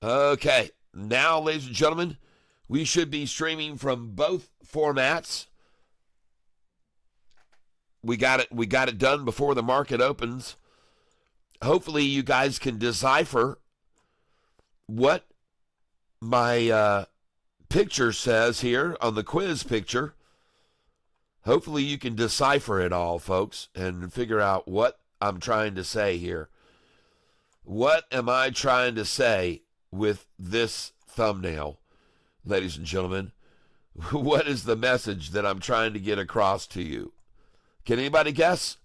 Okay, now, ladies and gentlemen, we should be streaming from both formats. We got it. We got it done before the market opens. Hopefully, you guys can decipher what my picture says here on the quiz picture. Hopefully, you can decipher it all, folks, and figure out what I'm trying to say here. What am I trying to say with this thumbnail, ladies and gentlemen? What is the message that I'm trying to get across to you? Can anybody guess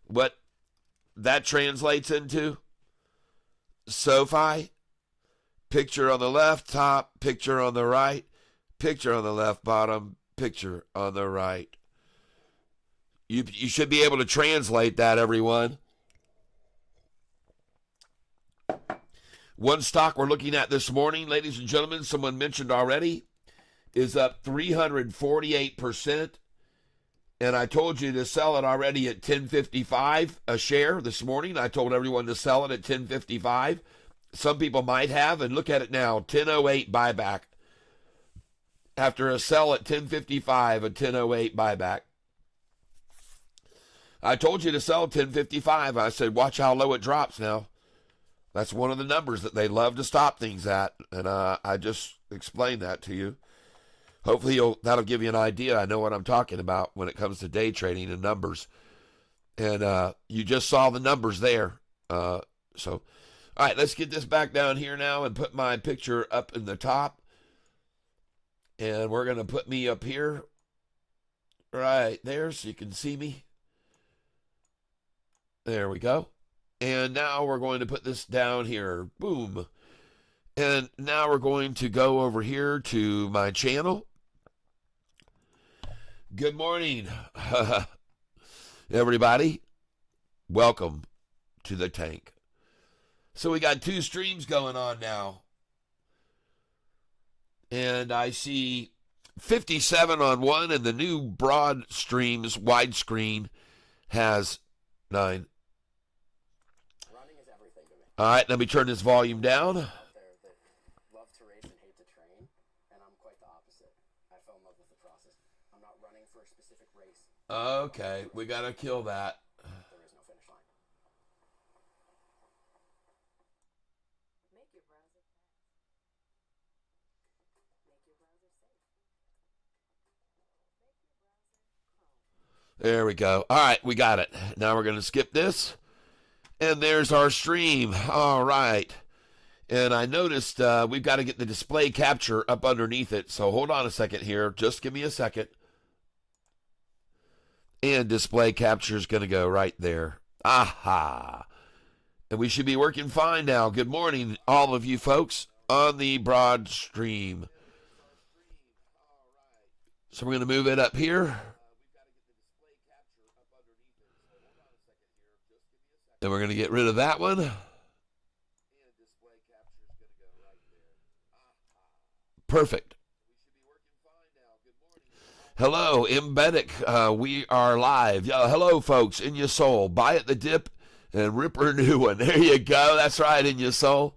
what that translates into? Sofi, picture on the left top, picture on the right, picture on the left bottom, picture on the right. You should be able to translate that, everyone. One stock we're looking at this morning, ladies and gentlemen, someone mentioned already, is up 348%. And I told you to sell it already at $10.55 a share this morning. I told everyone to sell it at $10.55. Some people might have, and look at it now, $10.08 buyback. After a sell at $10.55, a $10.08 buyback. I told you to sell $10.55. I said, watch how low it drops now. That's one of the numbers that they love to stop things at, and I just explained that to you. Hopefully that'll give you an idea. I know what I'm talking about when it comes to day trading and numbers. And you just saw the numbers there. All right, let's get this back down here now and put my picture up in the top. And we're going to put me up here right there so you can see me. There we go. And now we're going to put this down here. Boom. And now we're going to go over here to my channel. Good morning, everybody. Welcome to the tank. So we got two streams going on now. And I see 57 on one, and the new broad streams widescreen has 9. All right, let me turn this volume down. Love to race and hate to train, and I'm quite the opposite. I fell in love with the process. I'm not running for a specific race. Okay, we got to kill that. There is no finish line. Make your browser fast. Make your browser safe. Make your browser Chrome. There we go. All right, we got it. Now we're going to skip this. And there's our stream. All right. And I noticed we've got to get the display capture up underneath it. So hold on a second here. Just give me a second. And display capture is going to go right there. Aha. And we should be working fine now. Good morning, all of you folks on the broad stream. So we're going to move it up here. And we're going to get rid of that one. Perfect. Hello, Embedded. We are live. Hello, folks. In your soul. Buy at the dip and rip her new one. There you go. That's right, in your soul.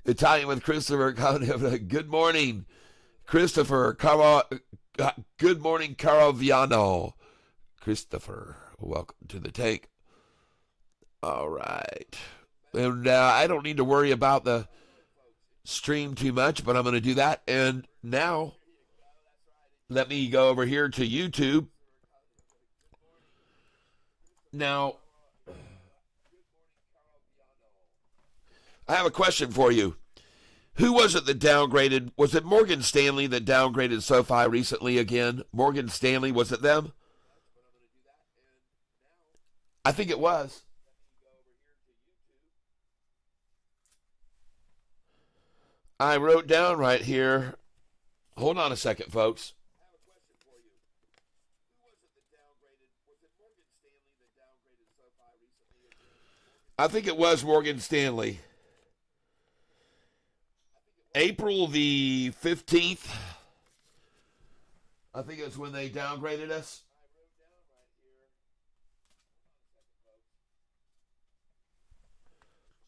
Italian with Christopher. Good morning, Christopher. Good morning, Caraviano. Christopher, welcome to the tank. All right. And I don't need to worry about the stream too much, but I'm going to do that. And now, let me go over here to YouTube. Now, I have a question for you. Who was it that downgraded? Was it Morgan Stanley that downgraded SoFi recently again? Morgan Stanley, was it them? I think it was. I wrote down right here. Hold on a second, folks. I think it was Morgan Stanley. April the 15th. I think it's when they downgraded us.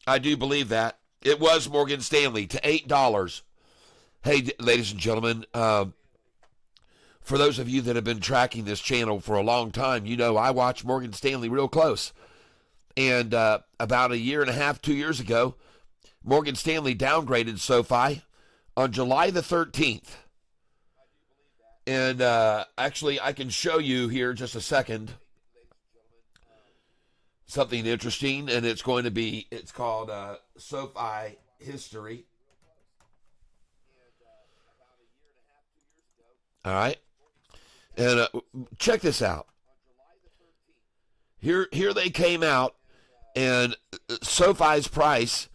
I do believe that. It was Morgan Stanley to $8. Hey, ladies and gentlemen, for those of you that have been tracking this channel for a long time, you know I watch Morgan Stanley real close. And about a year and a half, 2 years ago, Morgan Stanley downgraded SoFi on July the 13th. And actually, I can show you here just a second something interesting, and it's called SoFi History. All right. And check this out. Here they came out, and SoFi's price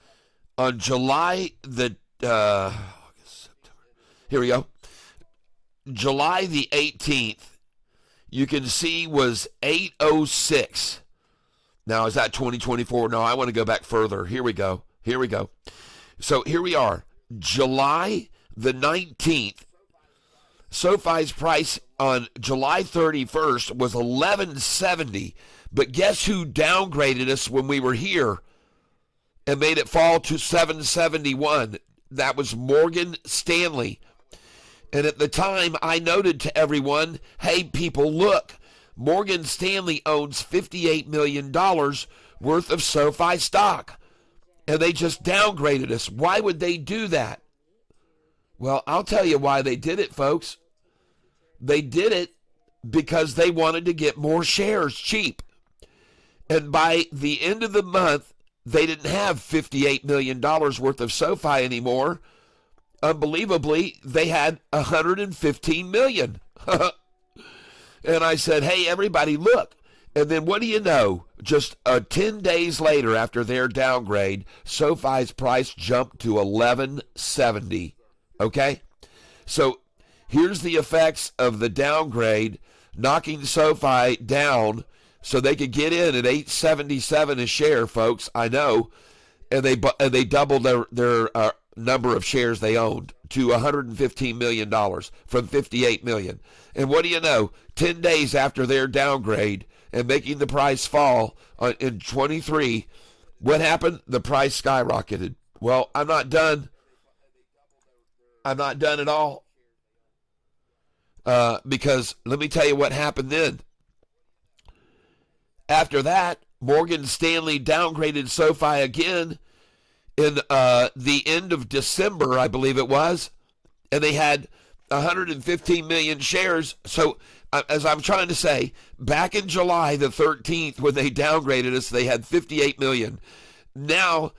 on July the here we go. July the 18th, you can see was 806. Now, is that 2024? No, I want to go back further. Here we go. So here we are. July the 19th. SoFi's price on July 31st was 1170. But guess who downgraded us when we were here and made it fall to 771? That was Morgan Stanley. And at the time, I noted to everyone, hey, people, look, Morgan Stanley owns $58 million worth of SoFi stock. And they just downgraded us. Why would they do that? Well, I'll tell you why they did it, folks. They did it because they wanted to get more shares cheap. And by the end of the month, they didn't have $58 million worth of SoFi anymore. Unbelievably, they had $115 million. And I said, hey, everybody, look. And then what do you know? Just 10 days later after their downgrade, SoFi's price jumped to $11.70. Okay? So here's the effects of the downgrade, knocking SoFi down so they could get in at $8.77 a share, folks. I know. And they doubled their number of shares they owned to $115 million from $58 million. And what do you know? 10 days after their downgrade and making the price fall in 23, what happened? The price skyrocketed. Well, I'm not done. I'm not done at all. Because let me tell you what happened then. After that, Morgan Stanley downgraded SoFi again in the end of December, I believe it was, and they had 115 million shares. So as I'm trying to say, back in July the 13th when they downgraded us, they had 58 million. Now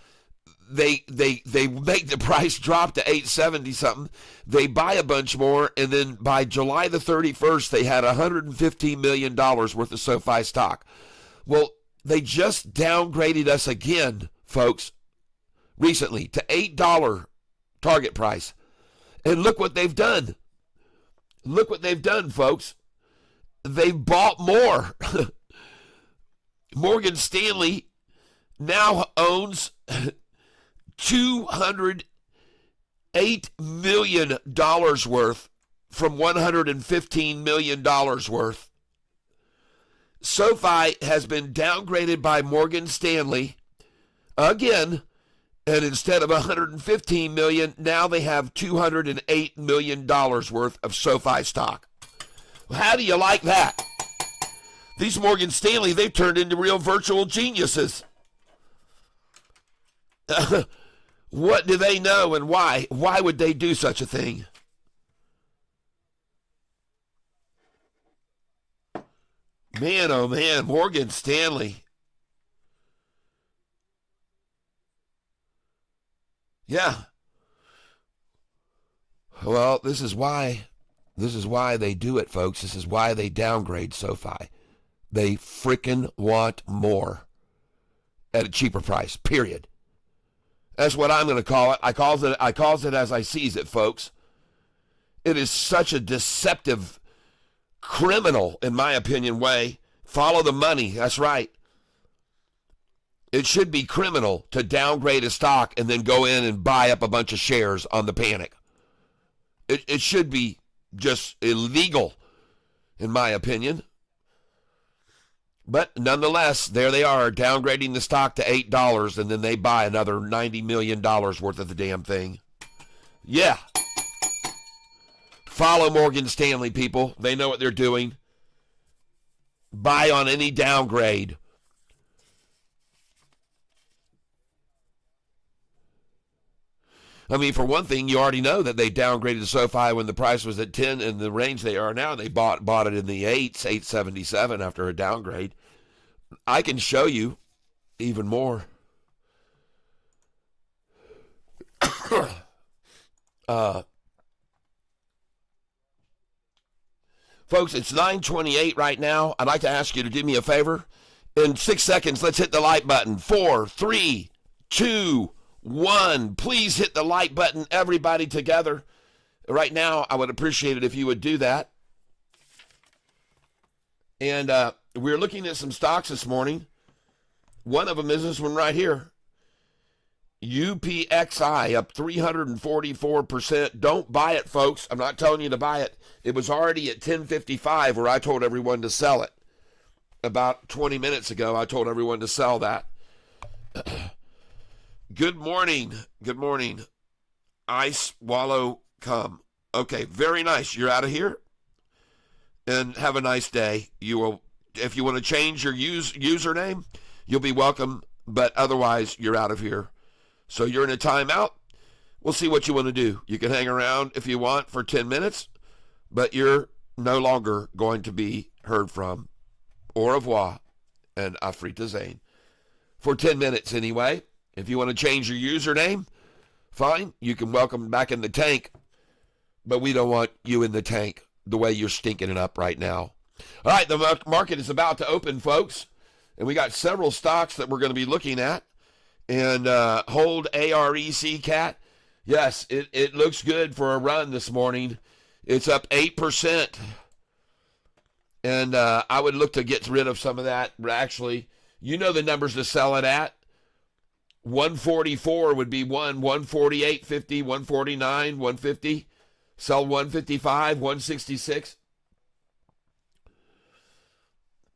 they make the price drop to 870 something. They buy a bunch more, and then by July the 31st, they had $115 million worth of SoFi stock. Well, they just downgraded us again, folks, recently to $8 target price. And look what they've done. Look what they've done, folks. They bought more. Morgan Stanley now owns $208 million worth from $115 million worth. SoFi has been downgraded by Morgan Stanley again, and instead of $115 million, now they have $208 million worth of SoFi stock. How do you like that? These Morgan Stanley, they've turned into real virtual geniuses. What do they know and why? Why would they do such a thing? Man, oh man, Morgan Stanley. Yeah. Well, this is why they do it, folks. This is why they downgrade SoFi. They frickin' want more at a cheaper price, period. That's what I'm going to call it. I calls it as I sees it, folks. It is such a deceptive, criminal, in my opinion, way. Follow the money. That's right. It should be criminal to downgrade a stock and then go in and buy up a bunch of shares on the panic. It should be just illegal, in my opinion. But nonetheless, there they are, downgrading the stock to $8, and then they buy another $90 million worth of the damn thing. Yeah. Follow Morgan Stanley, people. They know what they're doing. Buy on any downgrade. I mean, for one thing, you already know that they downgraded SoFi when the price was at 10 in the range they are now. They bought it in the 8s, 877 after a downgrade. I can show you even more. Folks, it's 9:28 right now. I'd like to ask you to do me a favor. In 6 seconds, let's hit the like button. 4, 3, 2, 1. Please hit the like button, everybody together. Right now, I would appreciate it if you would do that. And we're looking at some stocks this morning. One of them is this one right here. UPXI up 344%. Don't buy it, folks. I'm not telling you to buy it. It was already at 10.55 where I told everyone to sell it. About 20 minutes ago, I told everyone to sell that. Good morning. Good morning. Ice Wallow come. Okay, very nice. You're out of here. And have a nice day. You will, if you want to change your username, you'll be welcome. But otherwise, you're out of here. So you're in a timeout. We'll see what you want to do. You can hang around if you want for 10 minutes, but you're no longer going to be heard from. Au revoir and auf Wiedersehen. For 10 minutes anyway. If you want to change your username, fine. You can welcome back in the tank, but we don't want you in the tank the way you're stinking it up right now. All right, the market is about to open, folks, and we got several stocks that we're going to be looking at. And hold AREC, Cat. Yes, it looks good for a run this morning. It's up 8%. And I would look to get rid of some of that. Actually, you know the numbers to sell it at. 144 would be 148.50, 149, 150. Sell 155, 166.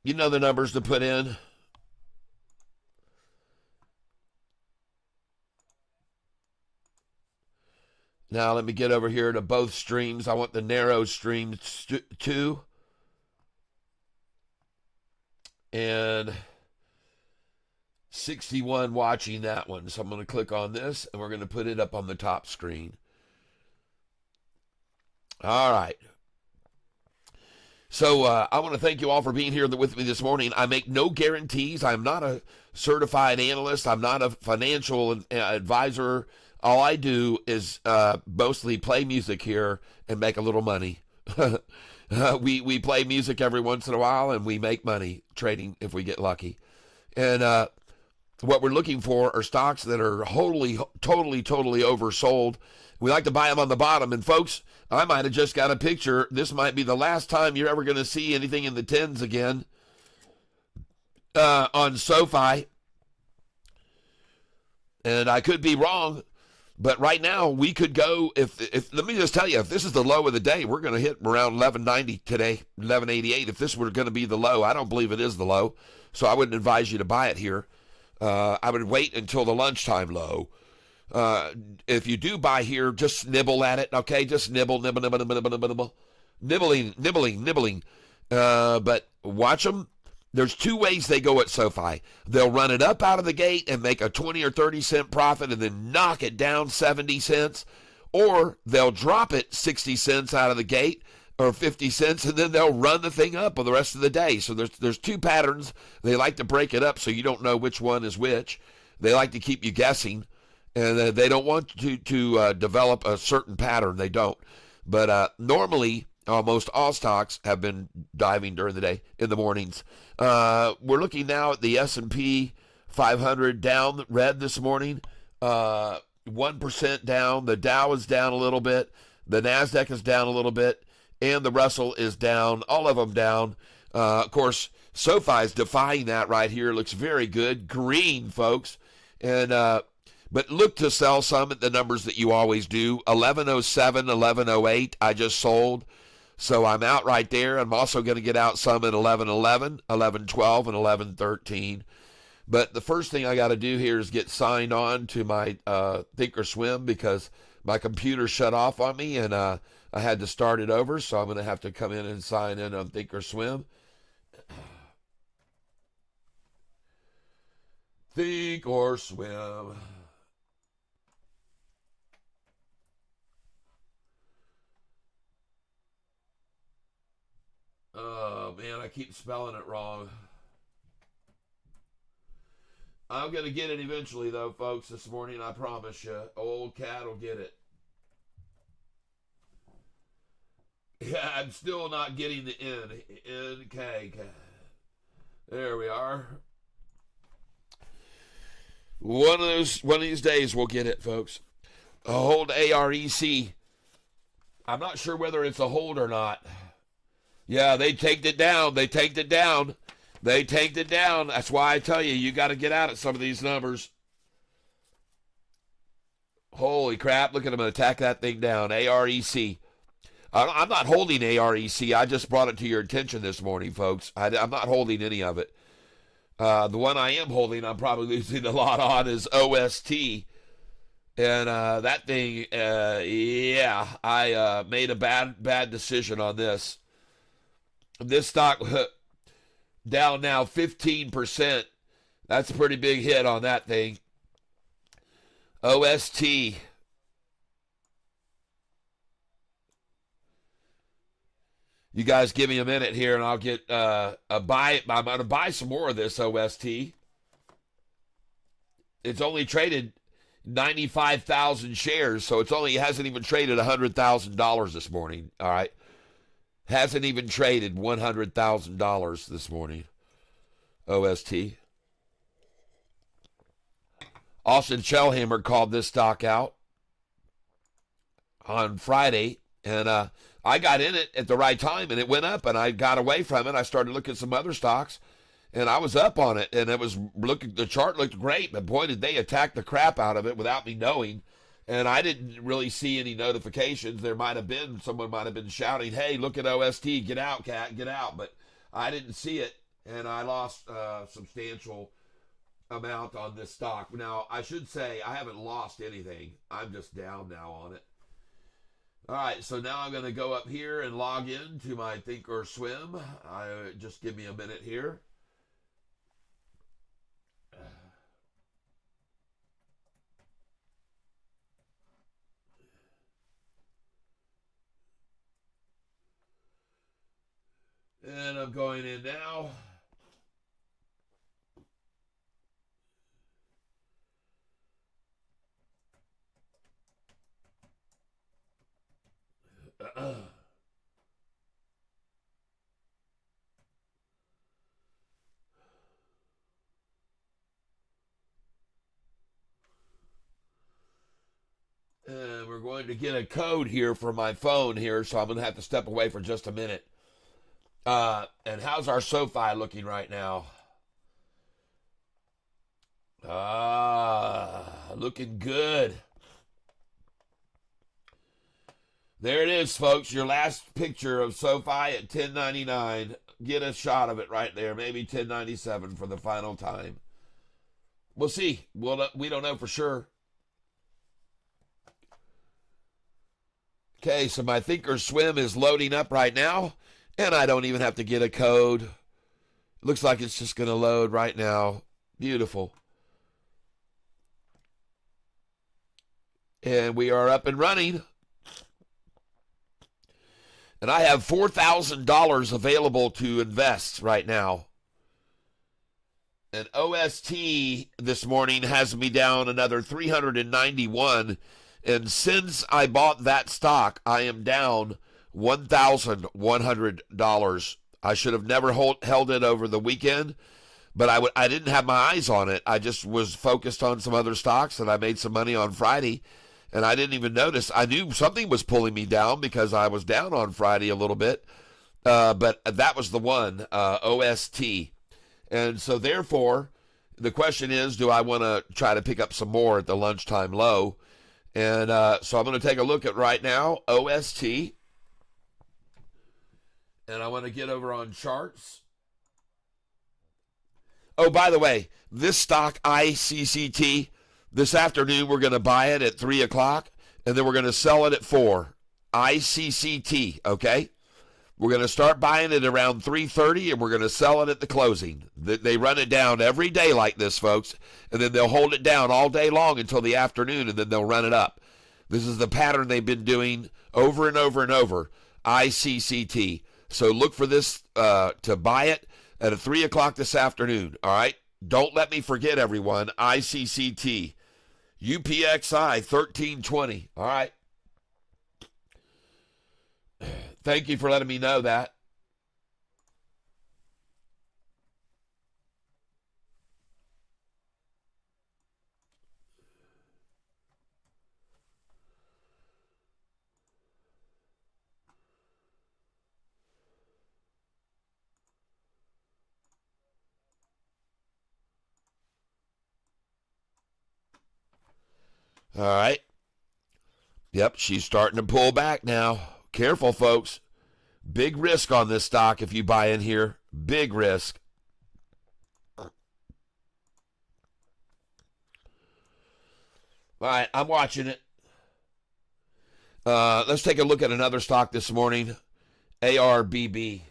You know the numbers to put in. Now let me get over here to both streams. I want the narrow stream too. And 61 watching that one. So I'm going to click on this and we're going to put it up on the top screen. All right. So I want to thank you all for being here with me this morning. I make no guarantees. I'm not a certified analyst. I'm not a financial advisor. All I do is mostly play music here and make a little money. We play music every once in a while and we make money trading if we get lucky. And what we're looking for are stocks that are totally oversold. We like to buy them on the bottom. And folks, I might have just got a picture. This might be the last time you're ever going to see anything in the 10s again on SoFi. And I could be wrong. But right now, we could go, if let me just tell you, if this is the low of the day, we're going to hit around 1190 today, 1188. If this were going to be the low, I don't believe it is the low, so I wouldn't advise you to buy it here. I would wait until the lunchtime low. If you do buy here, just nibble at it, okay? Just nibble. Nibbling. But watch them. There's two ways they go at SoFi. They'll run it up out of the gate and make a 20 or 30 cent profit and then knock it down 70 cents. Or they'll drop it 60 cents out of the gate or 50 cents and then they'll run the thing up for the rest of the day. So there's two patterns. They like to break it up so you don't know which one is which. They like to keep you guessing. And they don't want to develop a certain pattern. They don't. But normally, almost all stocks have been diving during the day in the mornings. We're looking now at the S&P 500 down red this morning, 1% down. The Dow is down a little bit. The NASDAQ is down a little bit. And the Russell is down. All of them down. Of course, SoFi is defying that right here. Looks very good. Green, folks. And but look to sell some at the numbers that you always do. 1107, 1108, I just sold. So I'm out right there. I'm also going to get out some at 11:11, 11:12, and 11:13. But the first thing I got to do here is get signed on to my Thinkorswim because my computer shut off on me and I had to start it over. So I'm going to have to come in and sign in on Thinkorswim. Thinkorswim. Oh, man, I keep spelling it wrong. I'm going to get it eventually, though, folks, this morning. I promise you. Old cat will get it. Yeah, I'm still not getting the N. N-K. There we are. One of these days we'll get it, folks. A hold AREC. I'm not sure whether it's a hold or not. Yeah, they tanked it down. They tanked it down. They tanked it down. That's why I tell you got to get out at some of these numbers. Holy crap. Look at them attack that thing down. AREC. I'm not holding AREC. I just brought it to your attention this morning, folks. I'm not holding any of it. The one I am holding, I'm probably losing a lot on, is OST. And that thing, yeah, I made a bad decision on this. This stock down now 15%. That's a pretty big hit on that thing. OST. You guys give me a minute here and I'll get a buy. I'm going to buy some more of this OST. It's only traded 95,000 shares, so it hasn't even traded $100,000 this morning. All right. Hasn't even traded $100,000 this morning. OST. Austin Shellhammer called this stock out on Friday, and I got in it at the right time, and it went up, and I got away from it. I started looking at some other stocks, and I was up on it, and the chart looked great, but boy, did they attack the crap out of it without me knowing. And I didn't really see any notifications. Someone might have been shouting, hey, look at OST, get out, cat, get out. But I didn't see it, and I lost a substantial amount on this stock. Now, I should say I haven't lost anything. I'm just down now on it. All right, so now I'm going to go up here and log in to my Thinkorswim. Just give me a minute here. And I'm going in now. And we're going to get a code here for my phone here, so I'm going to have to step away for just a minute. And how's our Sofi looking right now? Looking good. There it is, folks. Your last picture of Sofi at 10.99. Get a shot of it right there. Maybe 10.97 for the final time. We'll see. We don't know for sure. Okay, so my Thinkorswim is loading up right now. And I don't even have to get a code. Looks like it's just going to load right now. Beautiful. And we are up and running. And I have $4,000 available to invest right now. And OST this morning has me down another 391. And since I bought that stock, I am down $1,100. I should have never held it over the weekend, but I didn't have my eyes on it. I just was focused on some other stocks, and I made some money on Friday, and I didn't even notice. I knew something was pulling me down because I was down on Friday a little bit, but that was the one, OST. And so therefore, the question is, do I want to try to pick up some more at the lunchtime low? And so I'm going to take a look at right now, OST. And I want to get over on charts. Oh, by the way, this stock ICCT, this afternoon we're going to buy it at 3 o'clock, and then we're going to sell it at 4. ICCT, okay? We're going to start buying it around 3:30, and we're going to sell it at the closing. They run it down every day like this, folks, and then they'll hold it down all day long until the afternoon, and then they'll run it up. This is the pattern they've been doing over and over and over, ICCT. So look for this to buy it at 3 o'clock this afternoon, all right? Don't let me forget, everyone, ICCT. UPXI 1320, all right? Thank you for letting me know that. All right. Yep, she's starting to pull back now. Careful, folks. Big risk on this stock if you buy in here. Big risk. All right, I'm watching it. Let's take a look at another stock this morning. ARBB.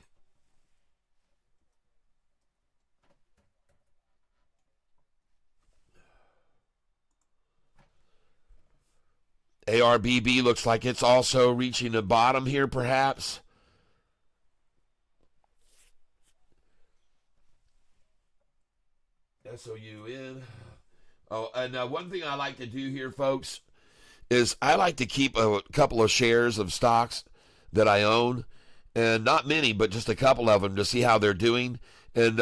ARBB looks like it's also reaching a bottom here, perhaps. SOUN. Oh, and one thing I like to do here, folks, is I like to keep a couple of shares of stocks that I own, and not many, but just a couple of them to see how they're doing. And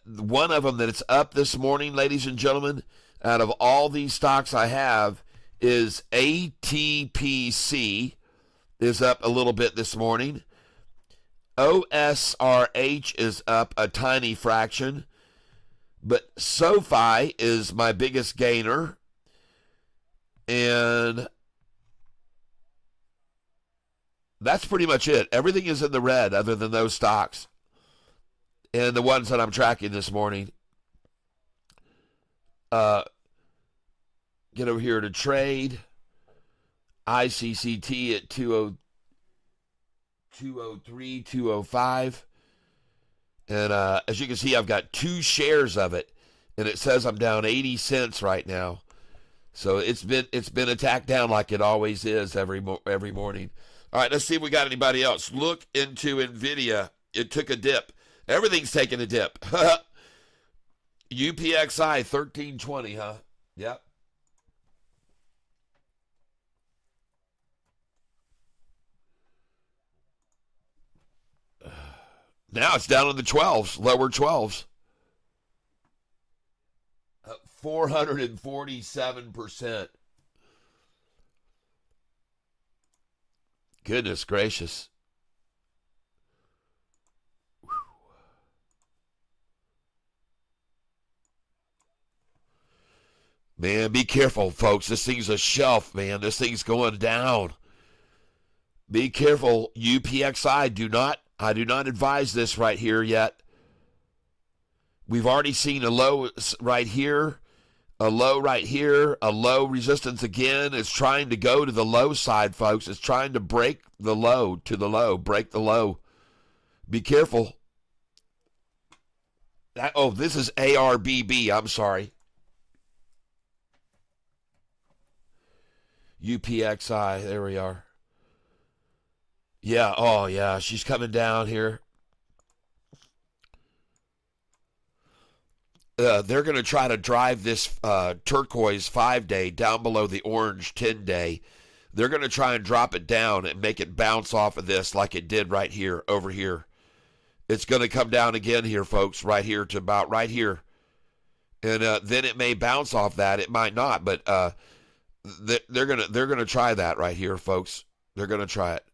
one of them that's up this morning, ladies and gentlemen, out of all these stocks I have, is ATPC, is up a little bit this morning. OSRH is up a tiny fraction. But Sofi is my biggest gainer. And that's pretty much it. Everything is in the red other than those stocks. And the ones that I'm tracking this morning. Get over here to trade. ICCT at 203, 205. And as you can see, I've got 2 shares of it, and it says I'm down 80 cents right now. So it's been attacked down like it always is every morning. All right, let's see if we got anybody else. Look into NVIDIA. It took a dip. Everything's taking a dip. UPXI 1320, huh? Yep. Now it's down in the 12s, lower 12s. 447%. Goodness gracious. Man, be careful, folks. This thing's a shelf, man. This thing's going down. Be careful. UPXI, I do not advise this right here yet. We've already seen a low right here, a low right here, a low resistance again. It's trying to go to the low side, folks. It's trying to break the low to the low, break the low. Be careful. This is ARBB. I'm sorry. UPXI. There we are. Yeah, oh yeah, she's coming down here. They're going to try to drive this turquoise 5-day down below the orange 10-day. They're going to try and drop it down and make it bounce off of this like it did right here, over here. It's going to come down again here, folks, right here to about right here. And then it may bounce off that. It might not, but they're gonna try that right here, folks. They're going to try it.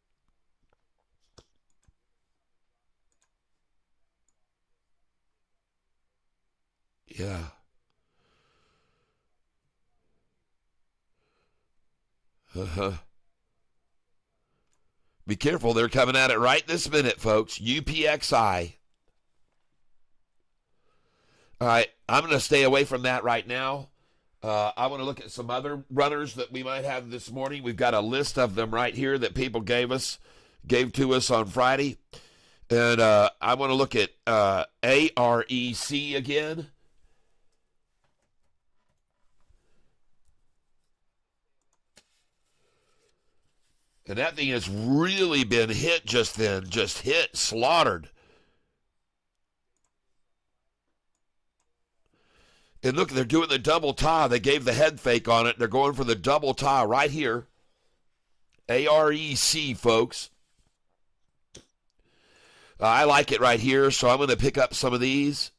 Yeah. Uh-huh. Be careful. They're coming at it right this minute, folks. UPXI. All right. I'm going to stay away from that right now. I want to look at some other runners that we might have this morning. We've got a list of them right here that people gave to us on Friday. And I want to look at AREC again. And that thing has really been hit just then. Just hit, slaughtered. And look, they're doing the double tie. They gave the head fake on it. They're going for the double tie right here. AREC, folks. I like it right here, so I'm going to pick up some of these.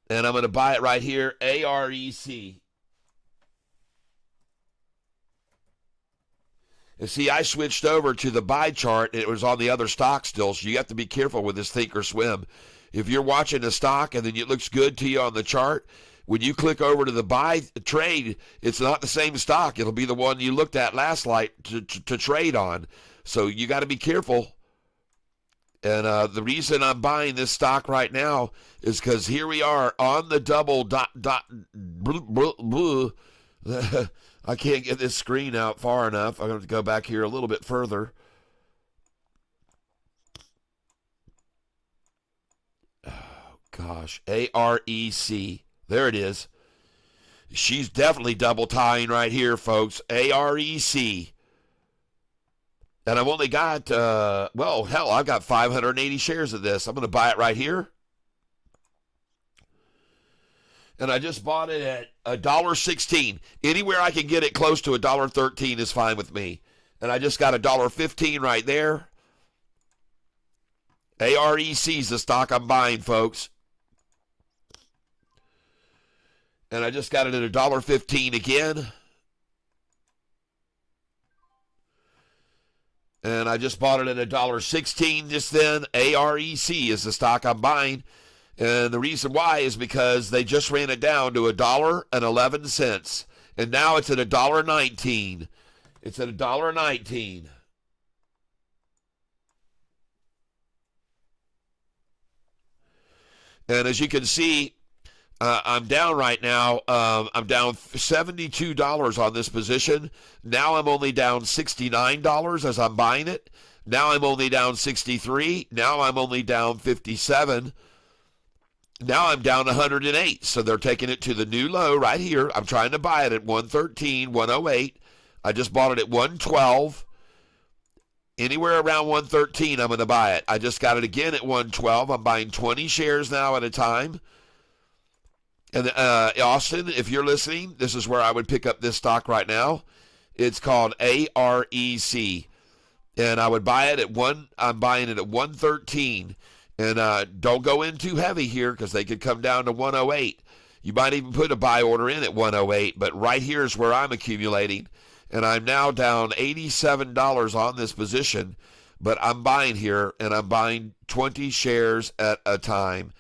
And I'm going to buy it right here, AREC. And see, I switched over to the buy chart. And it was on the other stock still, so you have to be careful with this think or swim. If you're watching a stock and then it looks good to you on the chart, when you click over to the buy trade, it's not the same stock. It'll be the one you looked at last night to trade on. So you got to be careful. And the reason I'm buying this stock right now is because here we are on the double I can't get this screen out far enough. I'm going to go back here a little bit further. Oh, gosh. AREC. There it is. She's definitely double tying right here, folks. AREC. And I've only got, I've got 580 shares of this. I'm going to buy it right here. And I just bought it at $1.16. Anywhere I can get it close to $1.13 is fine with me. And I just got $1.15 right there. AREC is the stock I'm buying, folks. And I just got it at $1.15 again. And I just bought it at $1.16 just then. AREC is the stock I'm buying. And the reason why is because they just ran it down to $1.11. And now it's at $1.19. It's at $1.19. And as you can see, I'm down right now. I'm down $72 on this position. Now I'm only down $69 as I'm buying it. Now I'm only down $63. Now I'm only down $57. Now I'm down 108, so they're taking it to the new low right here. I'm trying to buy it at 113, 108. I just bought it at 112. Anywhere around 113, I'm going to buy it. I just got it again at 112. I'm buying 20 shares now at a time. And Austin, if you're listening, this is where I would pick up this stock right now. It's called AREC. And I would buy it at I'm buying it at 113. And don't go in too heavy here because they could come down to 108. You might even put a buy order in at 108, but right here is where I'm accumulating. And I'm now down $87 on this position, but I'm buying here, and I'm buying 20 shares at a time.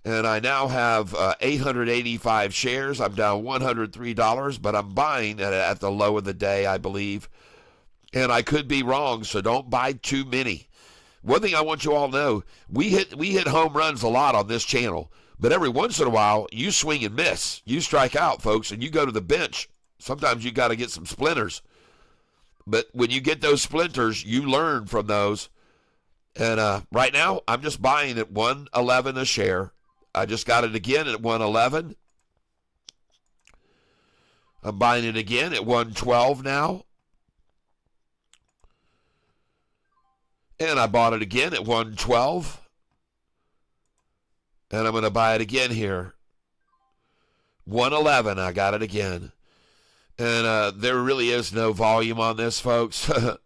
And I now have 885 shares. I'm down $103, but I'm buying at the low of the day, I believe. And I could be wrong, so don't buy too many. One thing I want you all to know, we hit home runs a lot on this channel, but every once in a while, you swing and miss. You strike out, folks, and you go to the bench. Sometimes you got to get some splinters. But when you get those splinters, you learn from those. And right now, I'm just buying at $111 a share. I just got it again at $111. I'm buying it again at $112 now. And I bought it again at $112. And I'm going to buy it again here. $111, I got it again. And there really is no volume on this, folks. I'm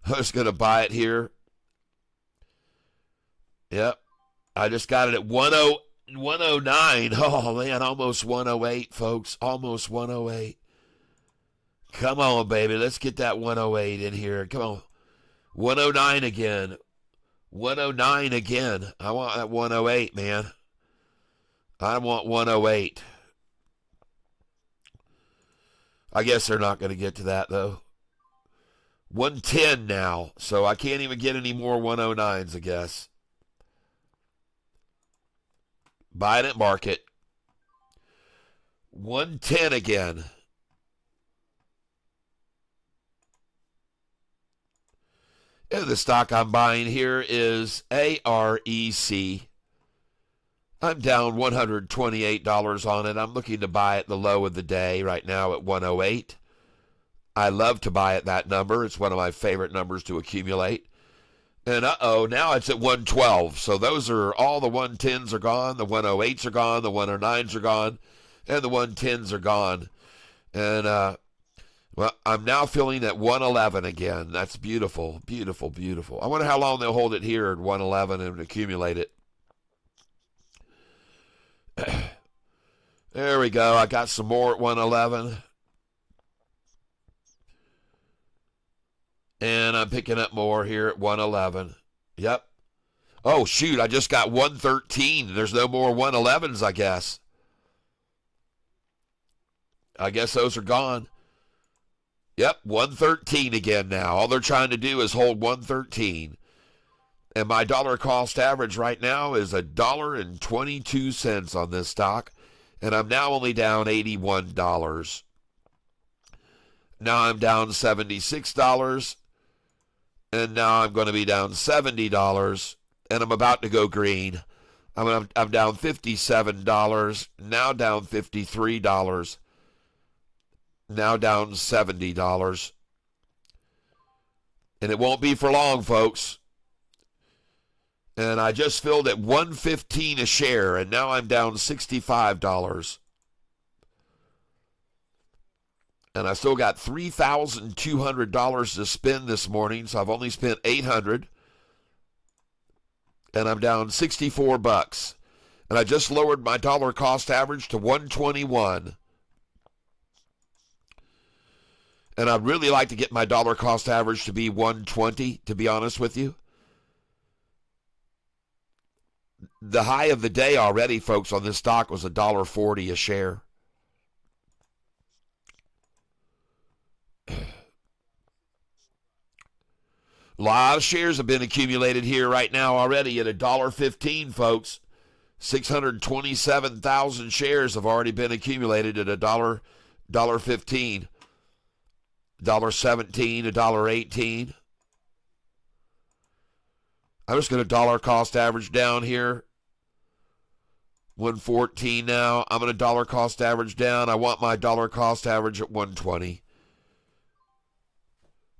just going to buy it here. Yep. I just got it at 109. Oh, man, almost 108, folks. Almost 108. Come on, baby. Let's get that 108 in here. Come on. 109 again. 109 again. I want that 108, man. I want 108. I guess they're not going to get to that, though. 110 now, so I can't even get any more 109s, I guess. Buying at market. 110 again. And the stock I'm buying here is AREC. I'm down $128 on it. I'm looking to buy at the low of the day right now at 108. I love to buy at that number. It's one of my favorite numbers to accumulate. And now it's at 112. So those are all the 110s are gone, the 108s are gone, the 109s are gone, and the 110s are gone. And well, I'm now feeling at 111 again. That's beautiful, beautiful, beautiful. I wonder how long they'll hold it here at 111 and accumulate it. There we go. I got some more at 111. And I'm picking up more here at 111. Yep. Oh, shoot. I just got 113. There's no more 111s, I guess. I guess those are gone. Yep, 113 again now. All they're trying to do is hold 113. And my dollar cost average right now is $1.22 on this stock. And I'm now only down $81. Now I'm down $76. And now I'm going to be down $70. And I'm about to go green. I'm down $57. Now down $53. Now down $70. And it won't be for long, folks. And I just filled at $115 a share, and now I'm down $65. And I still got $3,200 to spend this morning, so I've only spent $800. And I'm down $64. And I just lowered my dollar cost average to 121. And I'd really like to get my dollar cost average to be 120, to be honest with you. The high of the day already, folks, on this stock was $1.40 a share. A lot of shares have been accumulated here right now already at $1.15, folks. 627,000 shares have already been accumulated at $1.15. $1.17, $1.18. I'm just going to dollar cost average down here. 114 now. I'm going to dollar cost average down. I want my dollar cost average at 120.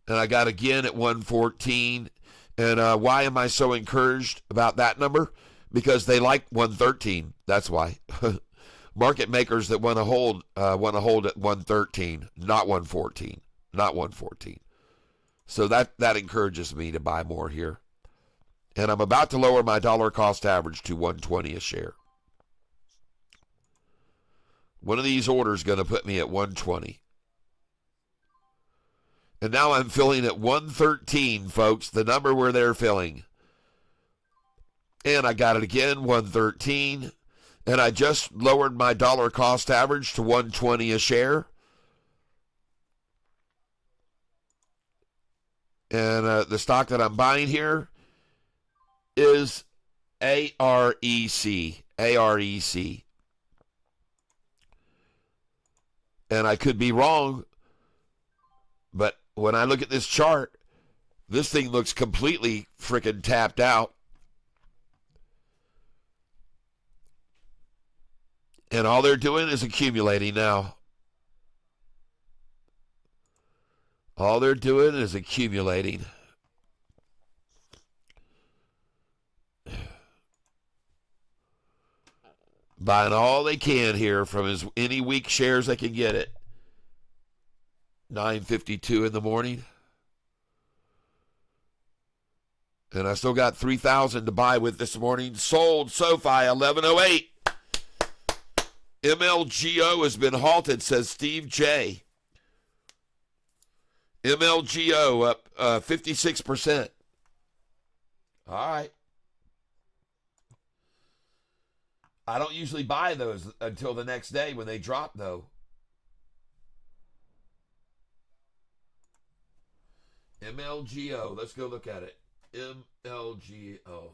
And I got again at 114. And why am I so encouraged about that number? Because they like 113. That's why. Market makers that want to hold at 113, not 114, not 114. So that encourages me to buy more here. And I'm about to lower my dollar cost average to 120 a share. One of these orders is going to put me at 120. And now I'm filling at 113, folks, the number where they're filling. And I got it again, 113. And I just lowered my dollar cost average to 120 a share. And the stock that I'm buying here is AREC. AREC. And I could be wrong, but when I look at this chart, this thing looks completely freaking tapped out. And all they're doing is accumulating now. All they're doing is accumulating. Buying all they can here from any weak shares they can get it. 9:52 in the morning. And I still got 3,000 to buy with this morning. Sold Sofi 1108. MLGO has been halted, says Steve J. MLGO up 56%. All right. I don't usually buy those until the next day when they drop, though. MLGO. Let's go look at it. MLGO.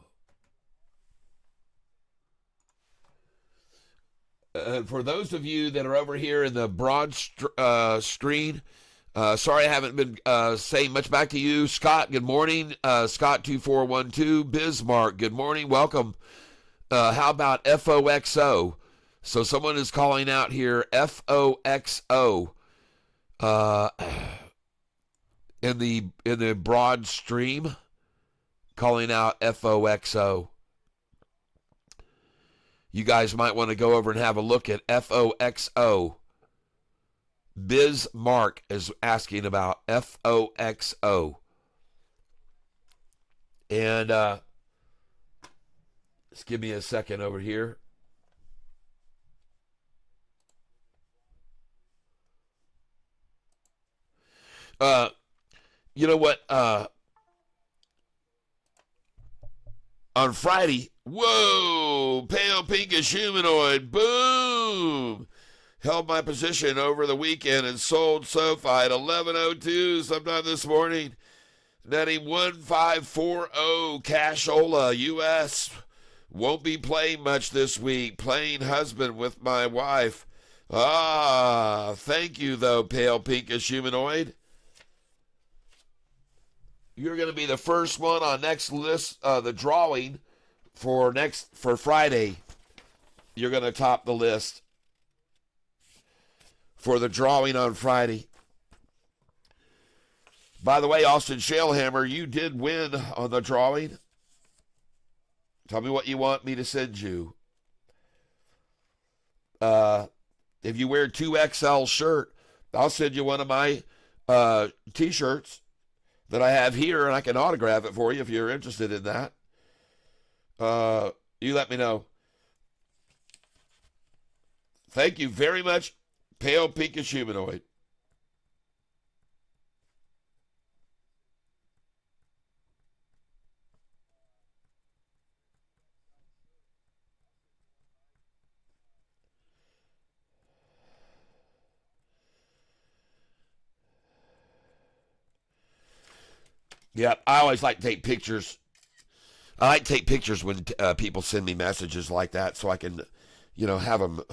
For those of you that are over here in the broad screen, sorry I haven't been saying much back to you. Scott, good morning. Scott2412. Bismarck, good morning. Welcome. How about FOXO? So someone is calling out here FOXO in the broad stream, calling out FOXO. You guys might want to go over and have a look at FOXO. Bismarck is asking about FOXO. And just give me a second over here. You know what? On Friday, whoa, pale pinkish humanoid, boom. Held my position over the weekend and sold Sofi at 11:02 sometime this morning. Netting 1540 cashola US. Won't be playing much this week. Playing husband with my wife. Ah, thank you though, pale pinkish humanoid. You're going to be the first one on next list, the drawing for Friday. You're going to top the list for the drawing on Friday. By the way, Austin Shalehammer, you did win on the drawing. Tell me what you want me to send you. If you wear 2XL shirt, I'll send you one of my T-shirts that I have here, and I can autograph it for you if you're interested in that. You let me know. Thank you very much, pale pinkish humanoid. Yeah, I always like to take pictures. I like to take pictures when people send me messages like that, so I can, have them.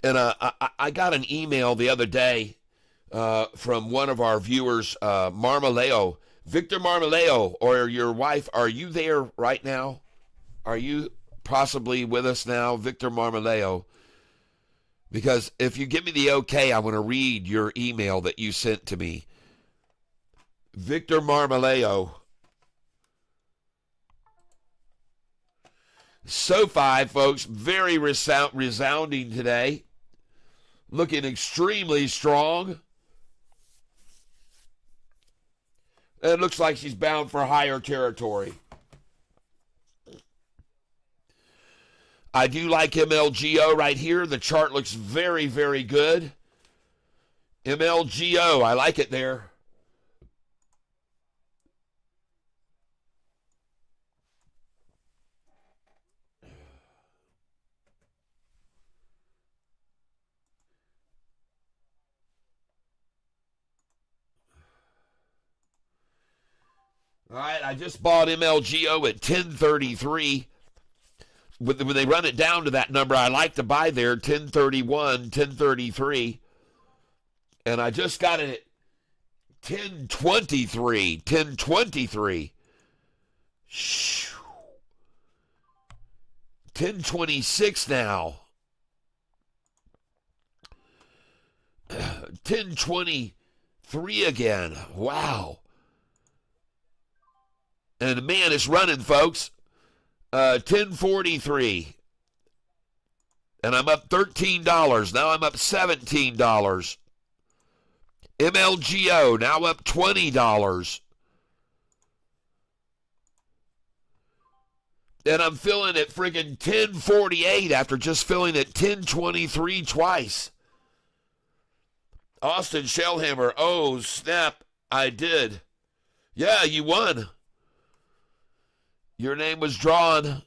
And I got an email the other day from one of our viewers, Marmaleo, Victor Marmaleo, or your wife. Are you there right now? Are you possibly with us now, Victor Marmaleo? Because if you give me the okay, I want to read your email that you sent to me. Victor Marmaleo. Sofi, folks, very resounding today. Looking extremely strong. It looks like she's bound for higher territory. I do like MLGO right here. The chart looks very, very good. MLGO, I like it there. All right, I just bought MLGO at 1033. When they run it down to that number, I like to buy there 1031, 1033. And I just got it at 1023, 1023. 1026 now. 1023 again. Wow. And man, it's running, folks. 1043. And I'm up $13. Now I'm up $17. MLGO, now up $20. And I'm filling at friggin' 1048 after just filling at 1023 twice. Austin Shellhammer, oh, snap, I did. Yeah, you won. Your name was drawn.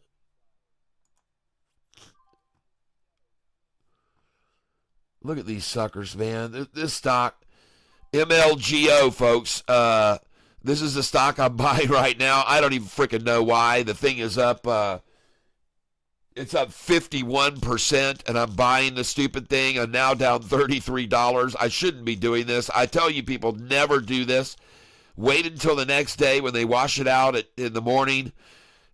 Look at these suckers, man. This stock MLGO, folks. This is the stock I'm buying right now. I don't even freaking know why. The thing is up. It's up 51%, and I'm buying the stupid thing. I'm now down $33. I shouldn't be doing this. I tell you, people, never do this. Wait until the next day when they wash it out in the morning.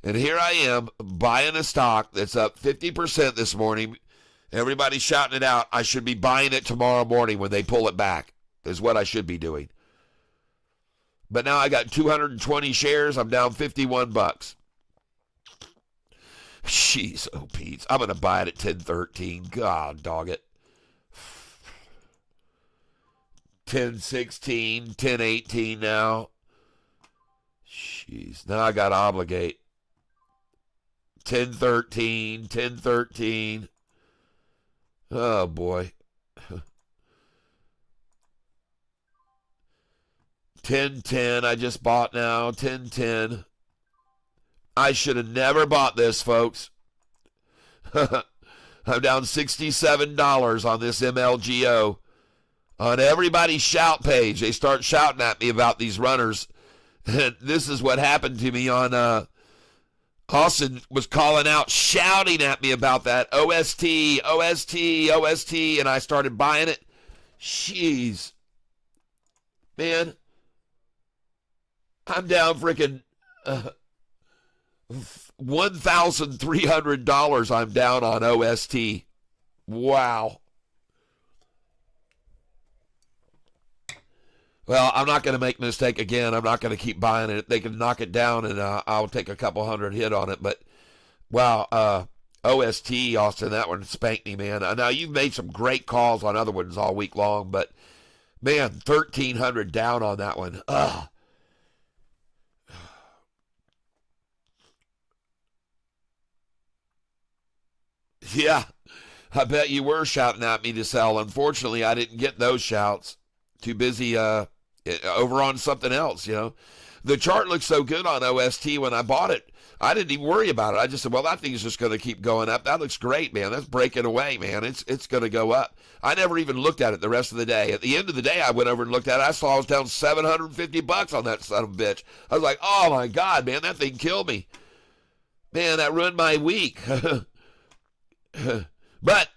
And here I am buying a stock that's up 50% this morning. Everybody's shouting it out. I should be buying it tomorrow morning when they pull it back, is what I should be doing. But now I got 220 shares. I'm down 51 bucks. Jeez, oh Pete, I'm going to buy it at 10.13. God dog it. 10.16, 10.18 now. Jeez, now I got to obligate. 10.13, 10.13. Oh boy. 10.10 I just bought now. 10.10. I should have never bought this, folks. I'm down $67 on this MLGO. On everybody's shout page, they start shouting at me about these runners. And this is what happened to me on Austin was calling out, shouting at me about that OST, OST, OST, and I started buying it. Jeez. Man, I'm down freaking $1,300 I'm down on OST. Wow. Well, I'm not going to make a mistake again. I'm not going to keep buying it. They can knock it down, and I'll take a couple hundred hit on it. But, wow, OST, Austin, that one spanked me, man. Now, you've made some great calls on other ones all week long, but, man, 1,300 down on that one. Ugh. Yeah, I bet you were shouting at me to sell. Unfortunately, I didn't get those shouts. Too busy over on something else, you know. The chart looks so good on OST when I bought it. I didn't even worry about it. I just said, well, that thing's just going to keep going up. That looks great, man. That's breaking away, man. It's going to go up. I never even looked at it the rest of the day. At the end of the day, I went over and looked at it. I saw I was down $750 on that son of a bitch. I was like, oh, my God, man, that thing killed me. Man, that ruined my week. But,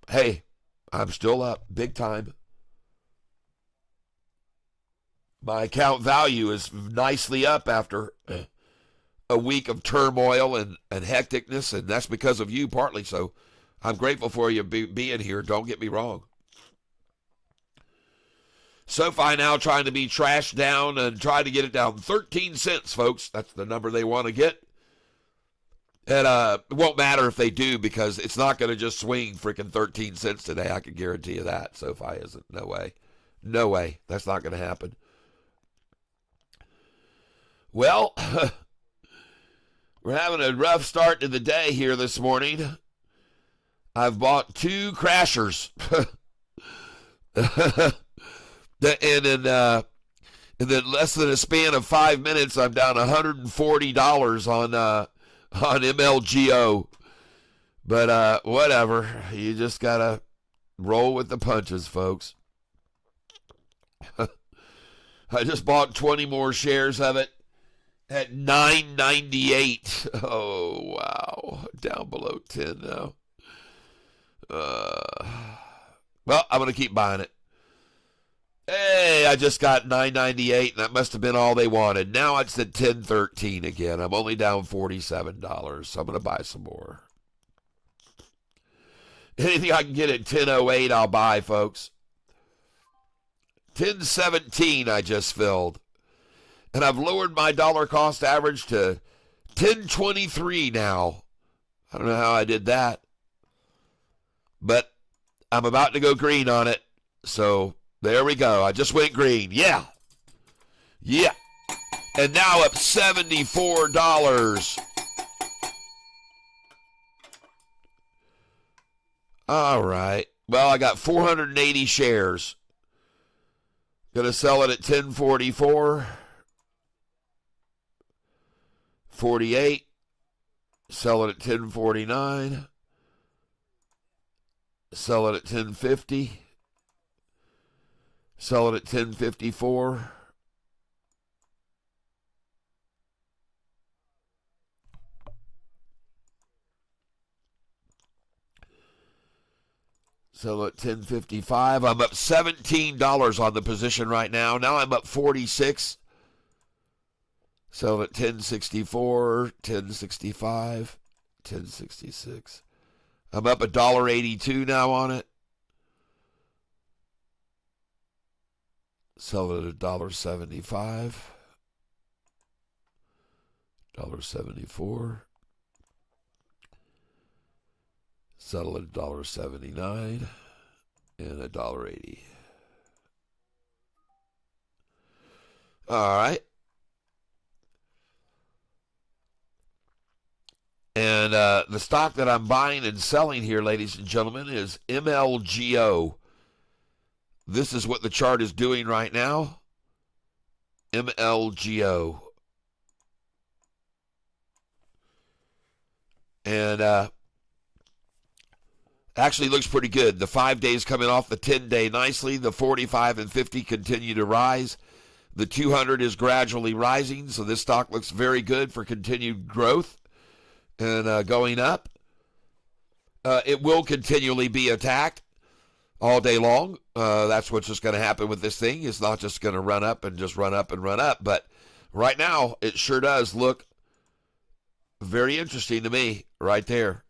hey, I'm still up big time. My account value is nicely up after a week of turmoil and hecticness, and that's because of you partly. So I'm grateful for you being here. Don't get me wrong. Sofi now trying to be trashed down and trying to get it down 13 cents, folks. That's the number they want to get. And it won't matter if they do, because it's not going to just swing freaking 13 cents today. I can guarantee you that. SoFi isn't. No way. No way. That's not going to happen. Well, we're having a rough start to the day here this morning. I've bought 2 crashers. And in less than a span of 5 minutes, I'm down $140 on MLGO. But whatever. You just got to roll with the punches, folks. I just bought 20 more shares of it at $9.98. Oh, wow. Down below 10 now. Well, I'm going to keep buying it. Hey, I just got $9.98, and that must have been all they wanted. Now it's at $10.13 again. I'm only down $47, so I'm going to buy some more. Anything I can get at $10.08, I'll buy, folks. $10.17 I just filled. And I've lowered my dollar cost average to $10.23 now. I don't know how I did that. But I'm about to go green on it. So there we go. I just went green. Yeah. Yeah. And now up $74. All right. Well, I got 480 shares. Gonna sell it at 10.44. 48. Sell it at 10.49. Sell it at 10.50. Sell it at 1054. Sell at 1055. I'm up $17 on the position right now. Now I'm up 46. Sell at 1064, 1065, 1066. I'm up $1.82 now on it. Sell it at $1.75. $1.74. Settle at $1.79 and $1.80. All right. And the stock that I'm buying and selling here, ladies and gentlemen, is MLGO. This is what the chart is doing right now. MLGO. And actually looks pretty good. The 5 days coming off the 10-day nicely. The 45 and 50 continue to rise. The 200 is gradually rising, so this stock looks very good for continued growth and going up. It will continually be attacked all day long. That's what's just going to happen with this thing. It's not just going to run up and just run up and run up. But right now, it sure does look very interesting to me right there.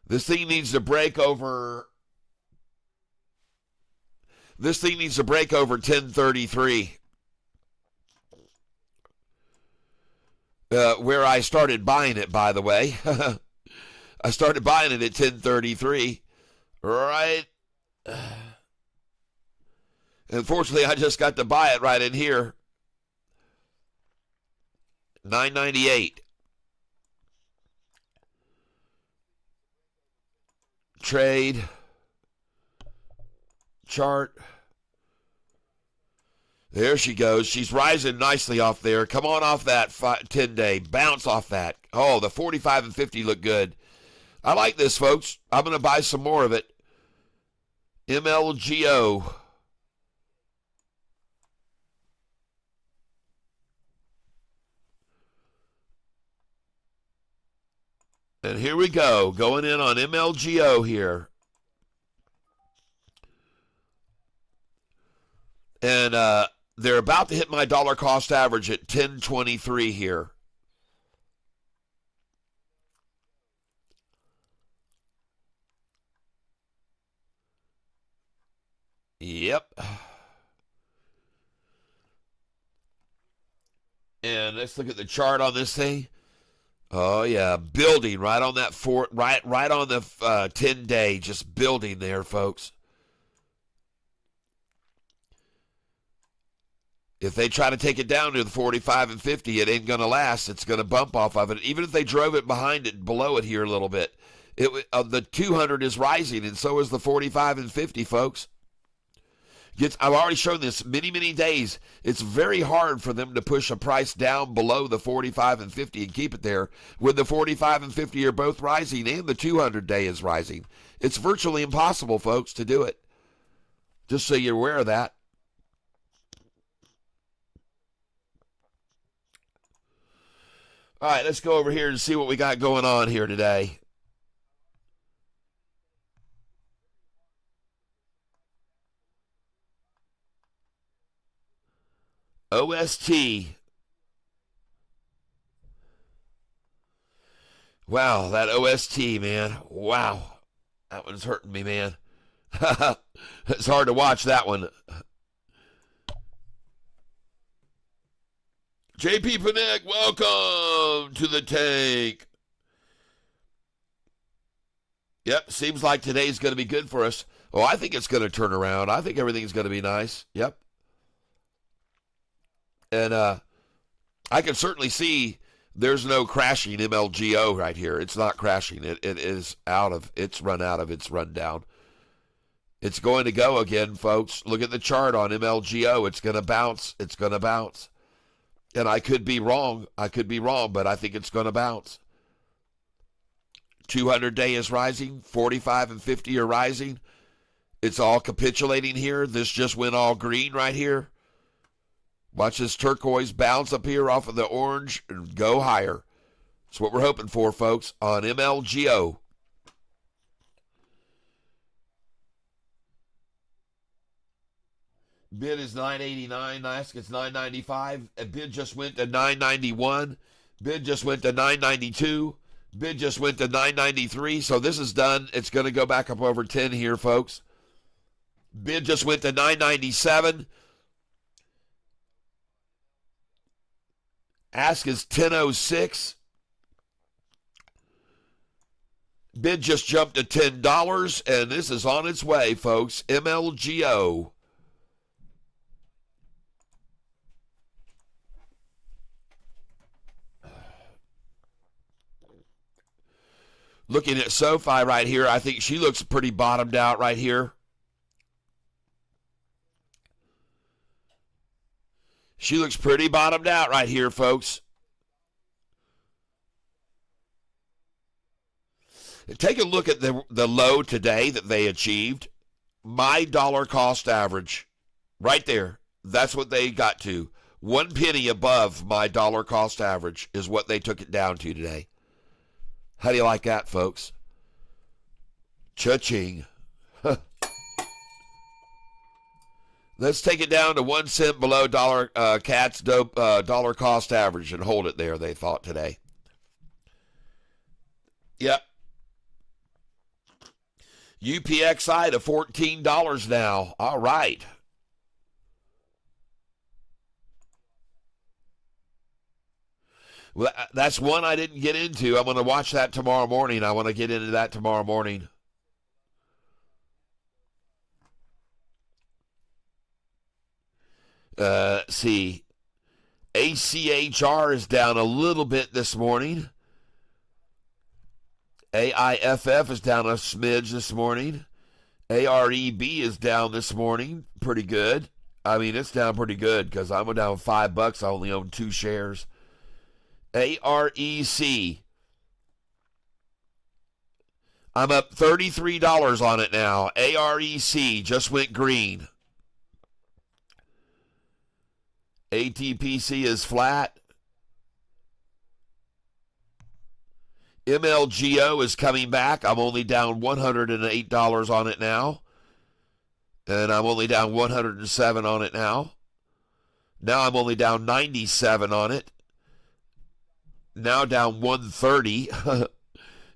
This thing needs to break over. This thing needs to break over 1033. Where I started buying it, by the way. I started buying it at 1033. Right. Unfortunately, I just got to buy it right in here. 998. Trade. Chart. There she goes. She's rising nicely off there. Come on off that 10-day. Bounce off that. Oh, the 45 and 50 look good. I like this, folks. I'm going to buy some more of it. MLGO. And here we go. Going in on MLGO here. And they're about to hit my dollar cost average at 1023 here. Yep. And let's look at the chart on this thing. Oh yeah, building right on that right on the 10-day, just building there, folks. If they try to take it down to the 45 and 50, it ain't going to last. It's going to bump off of it. Even if they drove it behind it, below it here a little bit, the 200 is rising, and so is the 45 and 50, folks. I've already shown this many, many days. It's very hard for them to push a price down below the 45 and 50 and keep it there when the 45 and 50 are both rising and the 200-day is rising. It's virtually impossible, folks, to do it. Just so you're aware of that. All right, let's go over here and see what we got going on here today. OST. Wow, that OST, man. Wow. That one's hurting me, man. It's hard to watch that one. JP Panek, welcome to the tank. Yep, seems like today's going to be good for us. Oh, I think it's going to turn around. I think everything's going to be nice. Yep. And I can certainly see there's no crashing MLGO right here. It's not crashing. It is out of, it's run out of its rundown. It's going to go again, folks. Look at the chart on MLGO. It's going to bounce. It's going to bounce. And I could be wrong. But I think it's going to bounce. 200-day is rising. 45 and 50 are rising. It's all capitulating here. This just went all green right here. Watch this turquoise bounce up here off of the orange and go higher. That's what we're hoping for, folks, on MLGO. Bid is $9.89. NASC is $9.95. A bid just went to $9.91. Bid just went to $9.92. Bid just went to $9.93. So this is done. It's going to go back up over 10 here, folks. Bid just went to $9.97. Ask is $10.06. Bid just jumped to $10, and this is on its way, folks. MLGO. Looking at Sofi right here, I think she looks pretty bottomed out right here. She looks pretty bottomed out right here, folks. Take a look at the low today that they achieved. My dollar cost average. Right there. That's what they got to. 1 penny above my dollar cost average is what they took it down to today. How do you like that, folks? Cha-ching. Let's take it down to 1 cent below dollar dollar cost average and hold it there, they thought today. Yep. UPXI to $14 now. All right. Well, that's one I didn't get into. I'm going to watch that tomorrow morning. I want to get into that tomorrow morning. See. ACHR is down a little bit this morning. AIFF is down a smidge this morning. AREB is down this morning. Pretty good. I mean, it's down pretty good because I'm down $5. I only own 2 shares. AREC. I'm up $33 on it now. AREC just went green. ATPC is flat. MLGO is coming back. I'm only down $108 on it now. And I'm only down 107 on it now. Now I'm only down 97 on it. Now down 130.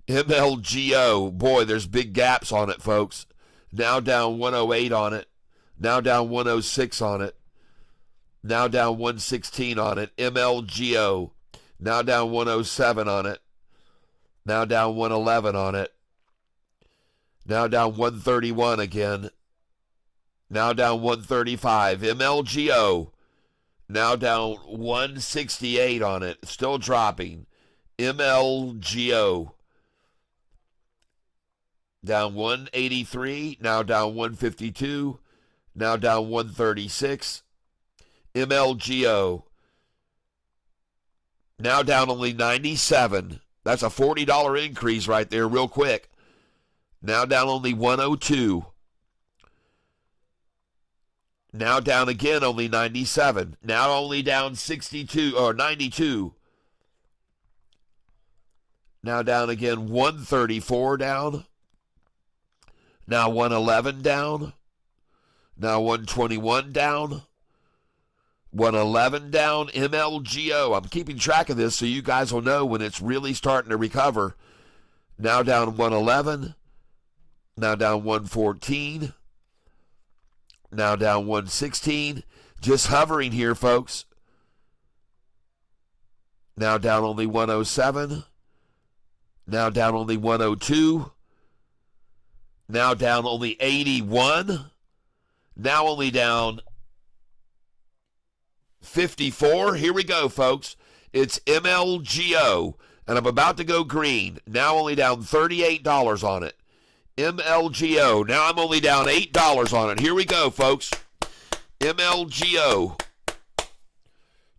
MLGO. Boy, there's big gaps on it, folks. Now down 108 on it. Now down 106 on it. Now down 116 on it. MLGO. Now down 107 on it. Now down 111 on it. Now down 131 again. Now down 135. MLGO. Now down 168 on it. Still dropping. MLGO. Down 183. Now down 152. Now down 136. MLGO. Now down only 97. That's a $40 increase right there real quick. Now down only 102. Now down again only 97. Now only down 62 or 92. Now down again 134 down. Now 111 down. Now 121 down. 111 down. MLGO. I'm keeping track of this so you guys will know when it's really starting to recover. Now down 111. Now down 114. Now down 116. Just hovering here, folks. Now down only 107. Now down only 102. Now down only 81. Now only down 54. Here we go, folks. It's MLGO, and I'm about to go green. Now only down $38 on it. MLGO. Now I'm only down $8 on it. Here we go, folks. MLGO.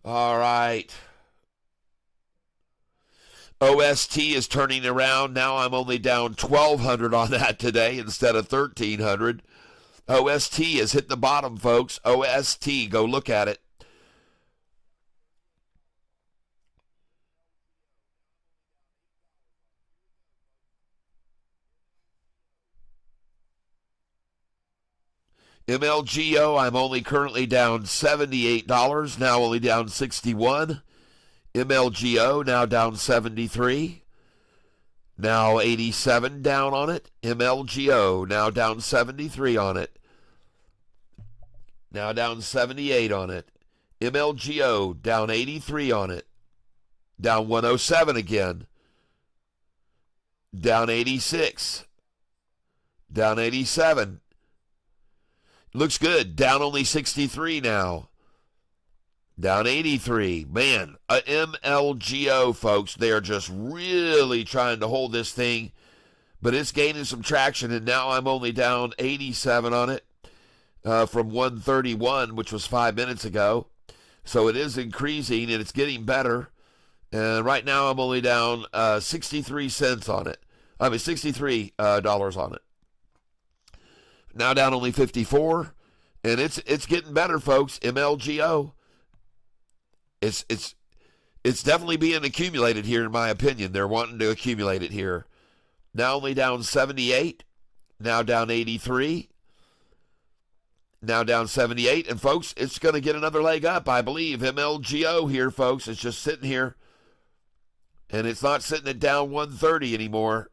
All right. OST is turning around. Now I'm only down $1,200 on that today instead of $1,300. OST has hit the bottom, folks. OST, go look at it. MLGO, I'm only currently down $78, now only down 61. MLGO, now down 73. Now 87 down on it. MLGO, now down 73 on it. Now down 78 on it. MLGO, down 83 on it. Down 107 again. Down 86. Down 87. Looks good. Down only 63 now. Down 83. Man, MLGO, folks, they are just really trying to hold this thing, but it's gaining some traction, and now I'm only down 87 on it from 131, which was 5 minutes ago. So it is increasing, and it's getting better. And right now I'm only down 63 cents on it. I mean, $63 on it. Now down only 54, and it's getting better, folks. MLGO. It's definitely being accumulated here, in my opinion. They're wanting to accumulate it here. Now only down 78. Now down 83. Now down 78. And, folks, it's going to get another leg up, I believe. MLGO here, folks. It's just sitting here. And it's not sitting at down 130 anymore.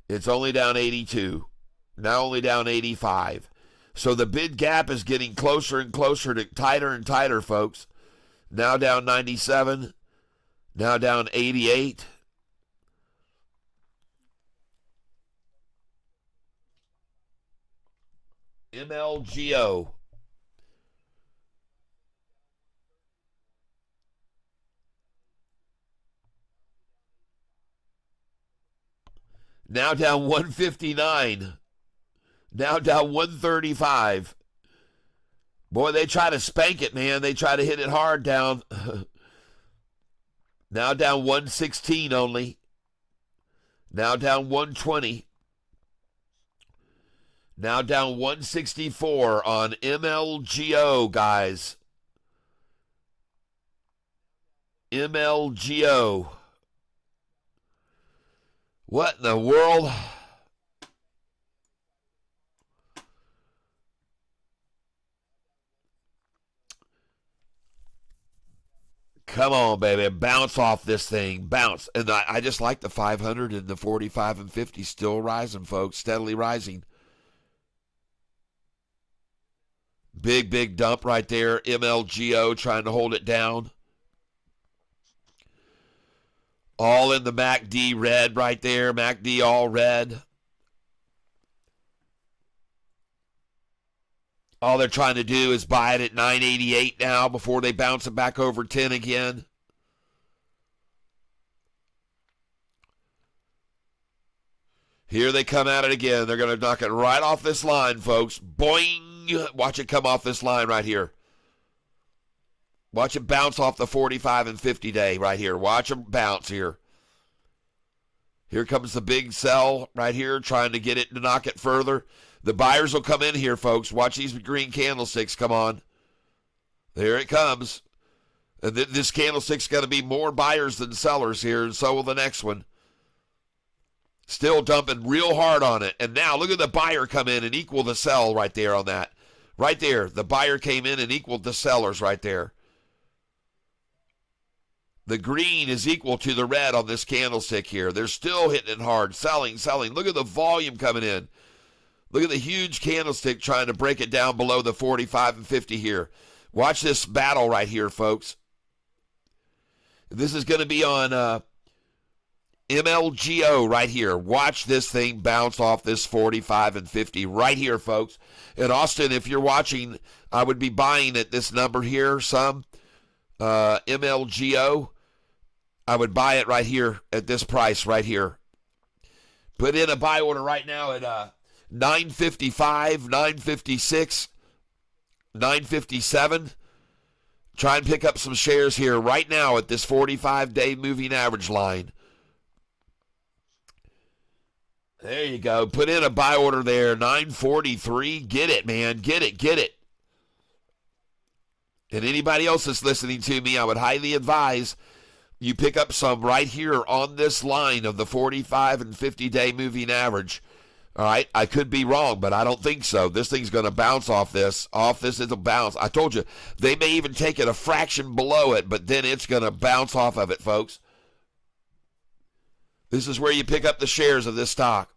It's only down 82. Now only down 85. So the bid gap is getting closer and closer to tighter and tighter, folks. Now down 97. Now down 88. MLGO. Now down 159. Now down 135. Boy, they try to spank it, man. They try to hit it hard down. Now down 116 only. Now down 120. Now down 164 on MLGO, guys. MLGO. What in the world? Come on, baby. Bounce off this thing. Bounce. And I just like the 500 and the 45 and 50 still rising, folks. Steadily rising. Big, big dump right there. MLGO trying to hold it down. All in the MACD red right there. MACD all red. All they're trying to do is buy it at 988 now before they bounce it back over 10 again. Here they come at it again. They're going to knock it right off this line, folks. Boing! Watch it come off this line right here. Watch it bounce off the 45 and 50 day right here. Watch them bounce here. Here comes the big sell right here, trying to get it to knock it further. The buyers will come in here, folks. Watch these green candlesticks come on. There it comes. And this candlestick's going to be more buyers than sellers here, and so will the next one. Still dumping real hard on it. And now look at the buyer come in and equal the sell right there on that. Right there. The buyer came in and equaled the sellers right there. The green is equal to the red on this candlestick here. They're still hitting it hard. Selling, selling. Look at the volume coming in. Look at the huge candlestick trying to break it down below the 45 and 50 here. Watch this battle right here, folks. This is going to be on MLGO right here. Watch this thing bounce off this 45 and 50 right here, folks. And Austin, if you're watching, I would be buying at this number here, some MLGO. I would buy it right here at this price right here. Put in a buy order right now at 955, 956, 957. Try and pick up some shares here right now at this 45-day moving average line. There you go. Put in a buy order there. 943. Get it, man. Get it. Get it. And anybody else that's listening to me, I would highly advise you pick up some right here on this line of the 45 and 50-day moving average. All right, I could be wrong, but I don't think so. This thing's going to bounce off this. It'll bounce. I told you, they may even take it a fraction below it, but then it's going to bounce off of it, folks. This is where you pick up the shares of this stock.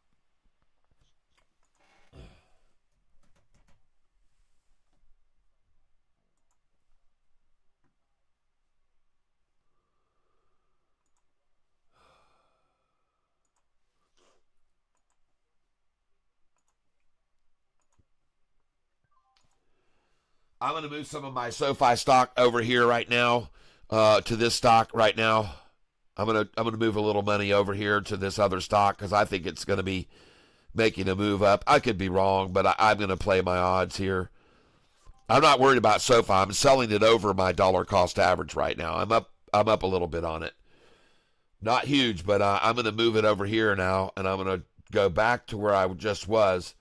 I'm going to move some of my SoFi stock over here right now to this stock right now. I'm gonna move a little money over here to this other stock because I think it's going to be making a move up. I could be wrong, but I'm going to play my odds here. I'm not worried about SoFi. I'm selling it over my dollar cost average right now. I'm up a little bit on it. Not huge, but I'm going to move it over here now, and I'm going to go back to where I just was.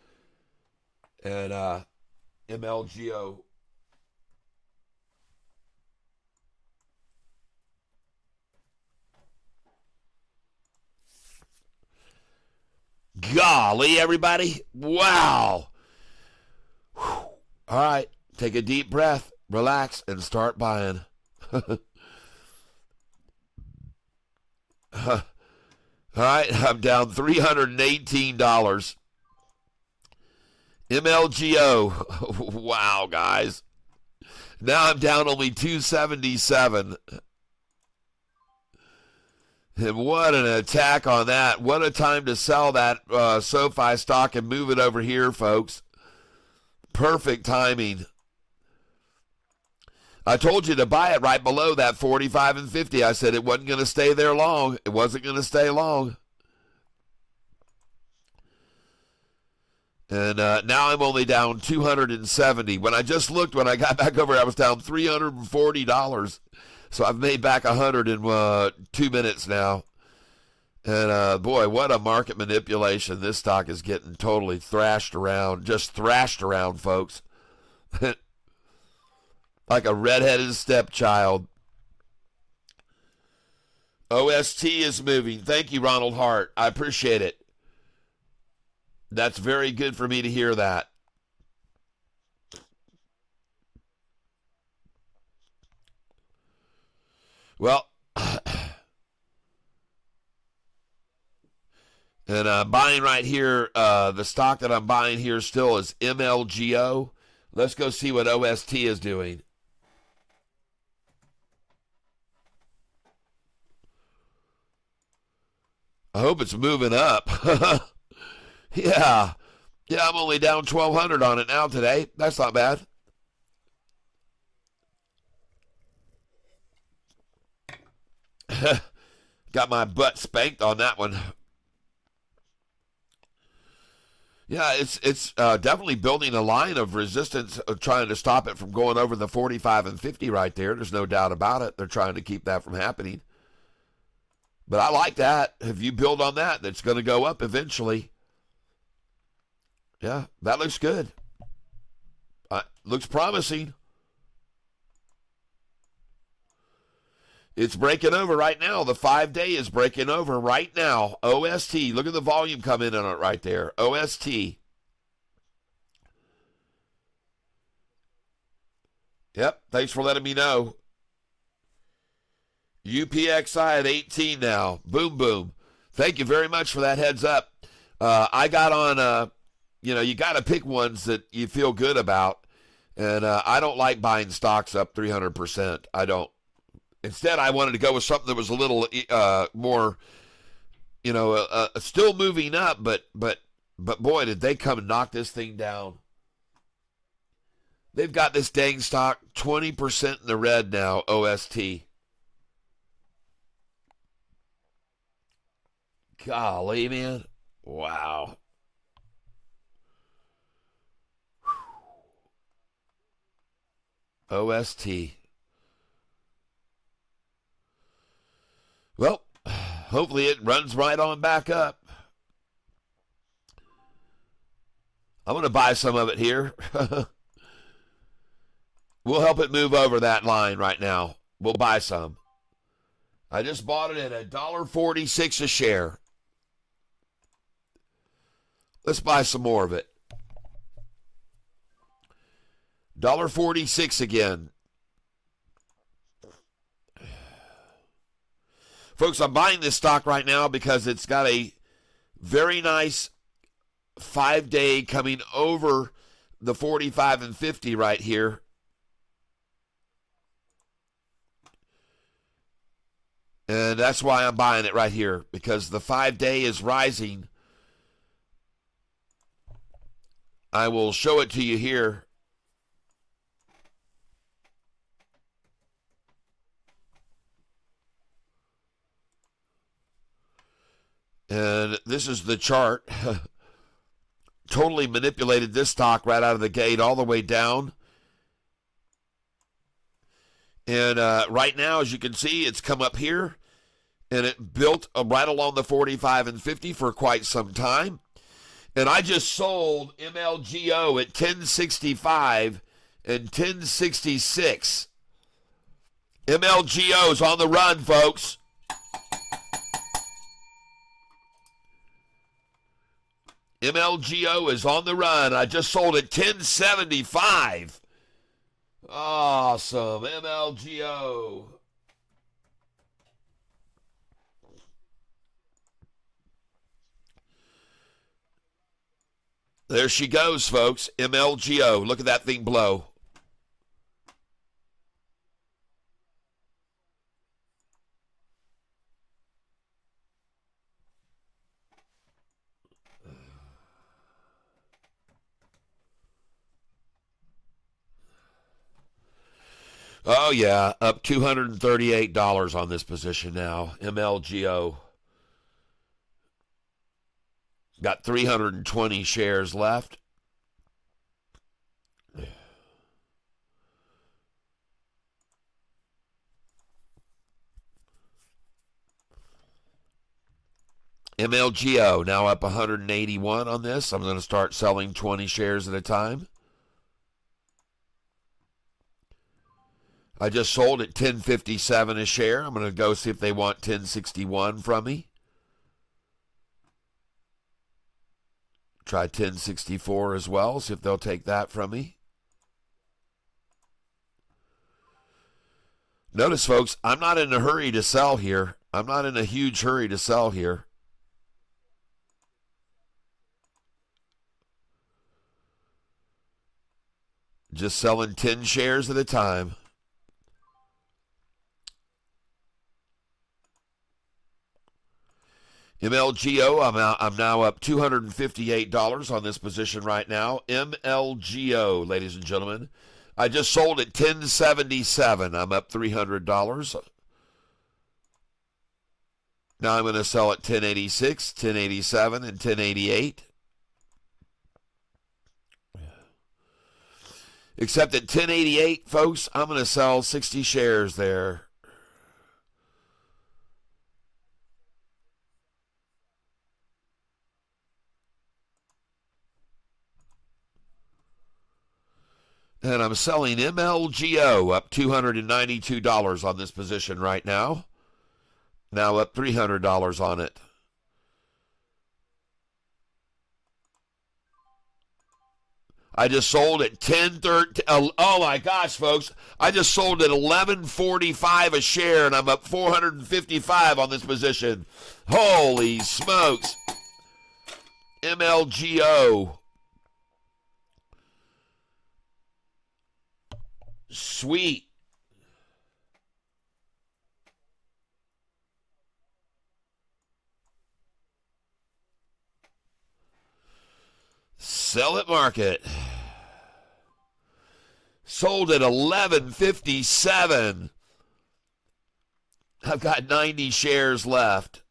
And MLGO. Golly, everybody. Wow. Whew. All right. Take a deep breath, relax, and start buying. All right. I'm down $318. MLGO. Wow, guys. Now I'm down only $277. And what an attack on that. What a time to sell that SoFi stock and move it over here, folks. Perfect timing. I told you to buy it right below that 45 and 50. I said it wasn't going to stay there long. It wasn't going to stay long. And now I'm only down $270. When I just looked, when I got back over, I was down $340. So I've made back 100 in 2 minutes now. And boy, what a market manipulation. This stock is getting totally thrashed around. Just thrashed around, folks. Like a redheaded stepchild. OST is moving. Thank you, Ronald Hart. I appreciate it. That's very good for me to hear that. Well, and I'm buying right here, the stock that I'm buying here still is MLGO. Let's go see what OST is doing. I hope it's moving up. Yeah. Yeah, I'm only down 1,200 on it now today. That's not bad. Got my butt spanked on that one. Yeah, it's definitely building a line of resistance, trying to stop it from going over the 45 and 50 right there. There's no doubt about it. They're trying to keep that from happening. But I like that. If you build on that, that's going to go up eventually. Yeah, that looks good. Looks promising. It's breaking over right now. The 5-day is breaking over right now. OST. Look at the volume come in on it right there. OST. Yep. Thanks for letting me know. UPXI at 18 now. Boom, boom. Thank you very much for that heads up. I got on, you got to pick ones that you feel good about. And I don't like buying stocks up 300%. I don't. Instead, I wanted to go with something that was a little more, still moving up, but boy, did they come and knock this thing down. They've got this dang stock 20% in the red now, OST. Golly, man. Wow. OST. Well, hopefully it runs right on back up. I'm going to buy some of it here. We'll help it move over that line right now. We'll buy some. I just bought it at $1.46 a share. Let's buy some more of it. $1.46 again. Folks, I'm buying this stock right now because it's got a very nice 5-day coming over the 45 and 50 right here. And that's why I'm buying it right here, because the 5-day is rising. I will show it to you here. And this is the chart. Totally manipulated this stock right out of the gate all the way down. And right now, as you can see, it's come up here. And it built right along the 45 and 50 for quite some time. And I just sold MLGO at 1065 and 1066. MLGO's on the run, folks. MLGO is on the run. I just sold at 1075. Awesome. MLGO. There she goes, folks. MLGO. Look at that thing blow. Oh, yeah. Up $238 on this position now. MLGO. Got 320 shares left. MLGO now up 181 on this. I'm going to start selling 20 shares at a time. I just sold at 1057 a share. I'm going to go see if they want 1061 from me. Try 1064 as well, see if they'll take that from me. Notice, folks, I'm not in a hurry to sell here. I'm not in a huge hurry to sell here. Just selling 10 shares at a time. MLGO, I'm now up $258 on this position right now. MLGO, ladies and gentlemen. I just sold at 1077. I'm up $300. Now I'm going to sell at 1086, 1087, and 1088. Except at 1088, folks, I'm going to sell 60 shares there. And I'm selling MLGO up $292 on this position right now. Now up $300 on it. I just sold at 1013. Oh my gosh, folks. I just sold at 1145 a share, and I'm up 455 on this position. Holy smokes. MLGO. Sweet. Sell it market. Sold at 1157. I've got 90 shares left.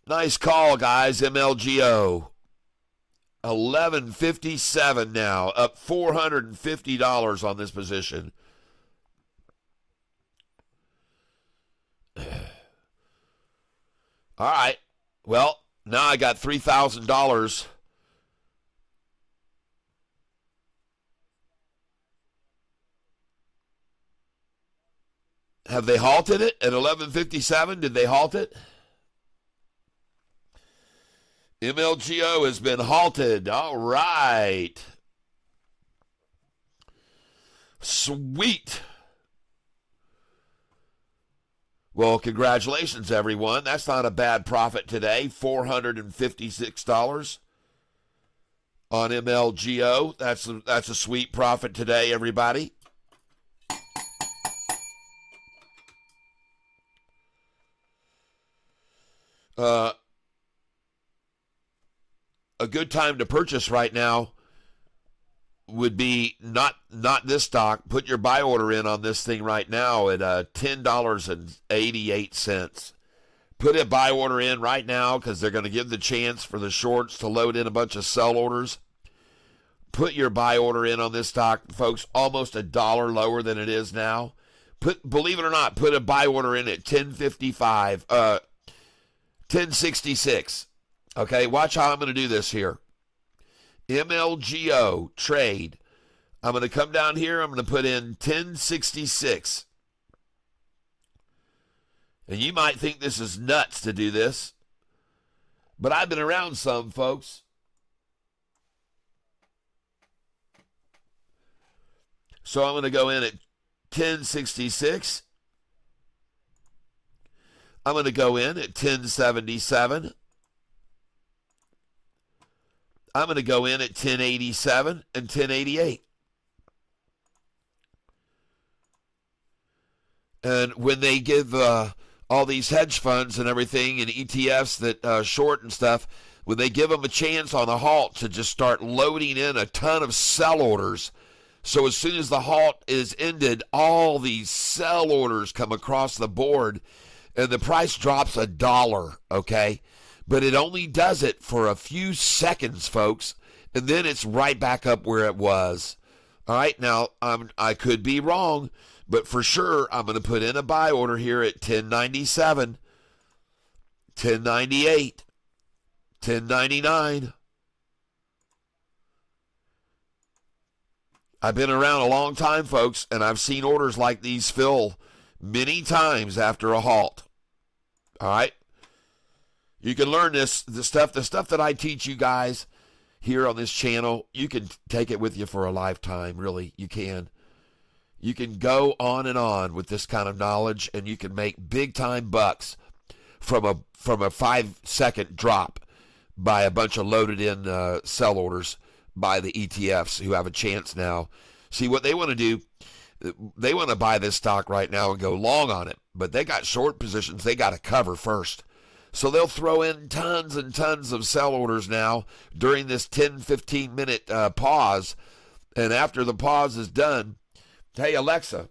Nice call, guys. MLGO. 1157 now, up $450 on this position. All right, Well, now I got $3,000. Have they halted it at 11:57? Did they halt it? MLGO has been halted. All right. Sweet. Well, congratulations, everyone. That's not a bad profit today. $456 on MLGO. That's a sweet profit today, everybody. A good time to purchase right now would be not this stock. Put your buy order in on this thing right now at $10.88. Put a buy order in right now because they're going to give the chance for the shorts to load in a bunch of sell orders. Put your buy order in on this stock, folks, almost $1 lower than it is now. Believe it or not, put a buy order in at 1066. Okay, watch how I'm going to do this here. MLGO trade. I'm going to come down here. I'm going to put in 1066. And you might think this is nuts to do this, but I've been around some, folks. So I'm going to go in at 1066. I'm going to go in at 1077. I'm going to go in at 1087 and 1088. And when they give all these hedge funds and everything and ETFs that short and stuff, when they give them a chance on the halt to just start loading in a ton of sell orders, so as soon as the halt is ended, all these sell orders come across the board and the price drops $1, okay? But it only does it for a few seconds, folks, and then it's right back up where it was. All right, now I could be wrong, but for sure I'm going to put in a buy order here at 1097, 1098, 1099. I've been around a long time, folks, and I've seen orders like these fill many times after a halt. All right? You can learn the stuff that I teach you guys here on this channel. You can take it with you for a lifetime, really. You can. You can go on and on with this kind of knowledge, and you can make big-time bucks from a 5-second drop by a bunch of loaded-in sell orders by the ETFs who have a chance now. See, what they want to do, they want to buy this stock right now and go long on it, but they got short positions they got to cover first. So they'll throw in tons and tons of sell orders now during this 10-15 minute pause. And after the pause is done, hey, Alexa,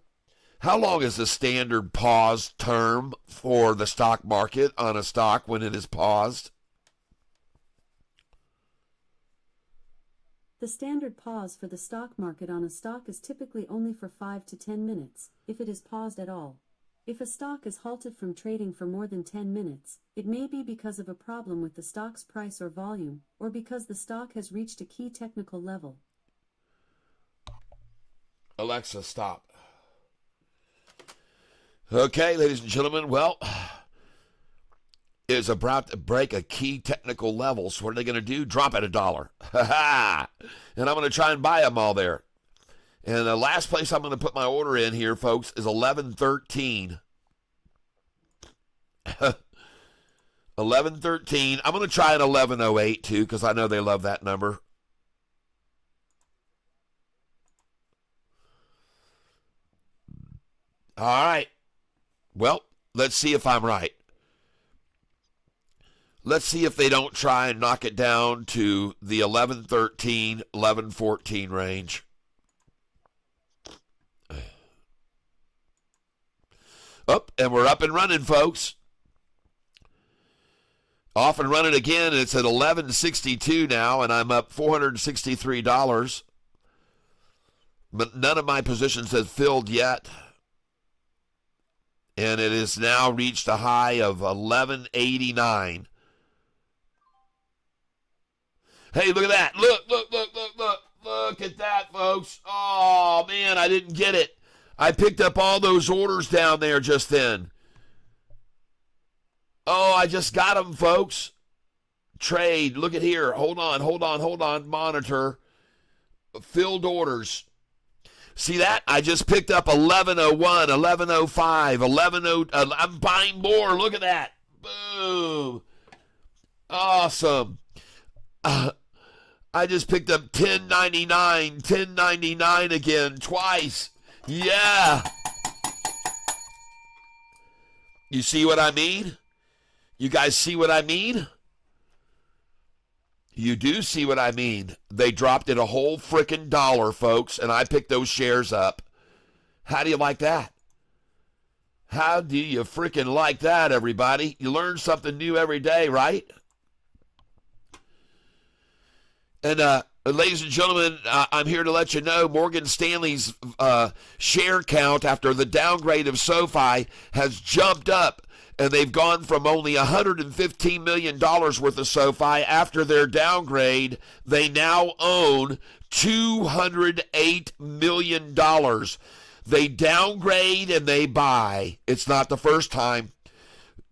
how long is the standard pause term for the stock market on a stock when it is paused? The standard pause for the stock market on a stock is typically only for 5 to 10 minutes, if it is paused at all. If a stock is halted from trading for more than 10 minutes, it may be because of a problem with the stock's price or volume, or because the stock has reached a key technical level. Alexa, stop. Okay, ladies and gentlemen, well, it's about to break a key technical level, so what are they going to do? Drop it $1. And I'm going to try and buy them all there. And the last place I'm going to put my order in here, folks, is 1113. 1113. I'm going to try an 1108 too, because I know they love that number. All right. Well, let's see if I'm right. Let's see if they don't try and knock it down to the 1113, 1114 range. Up, and we're up and running, folks. Off and running again. It's at 1162 now, and I'm up $463. But none of my positions have filled yet. And it has now reached a high of 1189. Hey, look at that. Look at that, folks. Oh, man, I didn't get it. I picked up all those orders down there just then. Oh, I just got them, folks. Trade. Look at here. Hold on. Monitor. Filled orders. See that? I just picked up 1101, 1105, 110. I'm buying more. Look at that. Boom. Awesome. I just picked up 1099 again twice. Yeah. You see what I mean? You guys see what I mean? You do see what I mean. They dropped it a whole frickin' dollar, folks, and I picked those shares up. How do you like that? How do you frickin' like that, everybody? You learn something new every day, right? And ladies and gentlemen, I'm here to let you know Morgan Stanley's share count after the downgrade of SoFi has jumped up. And they've gone from only $115 million worth of SoFi after their downgrade. They now own $208 million. They downgrade and they buy. It's not the first time.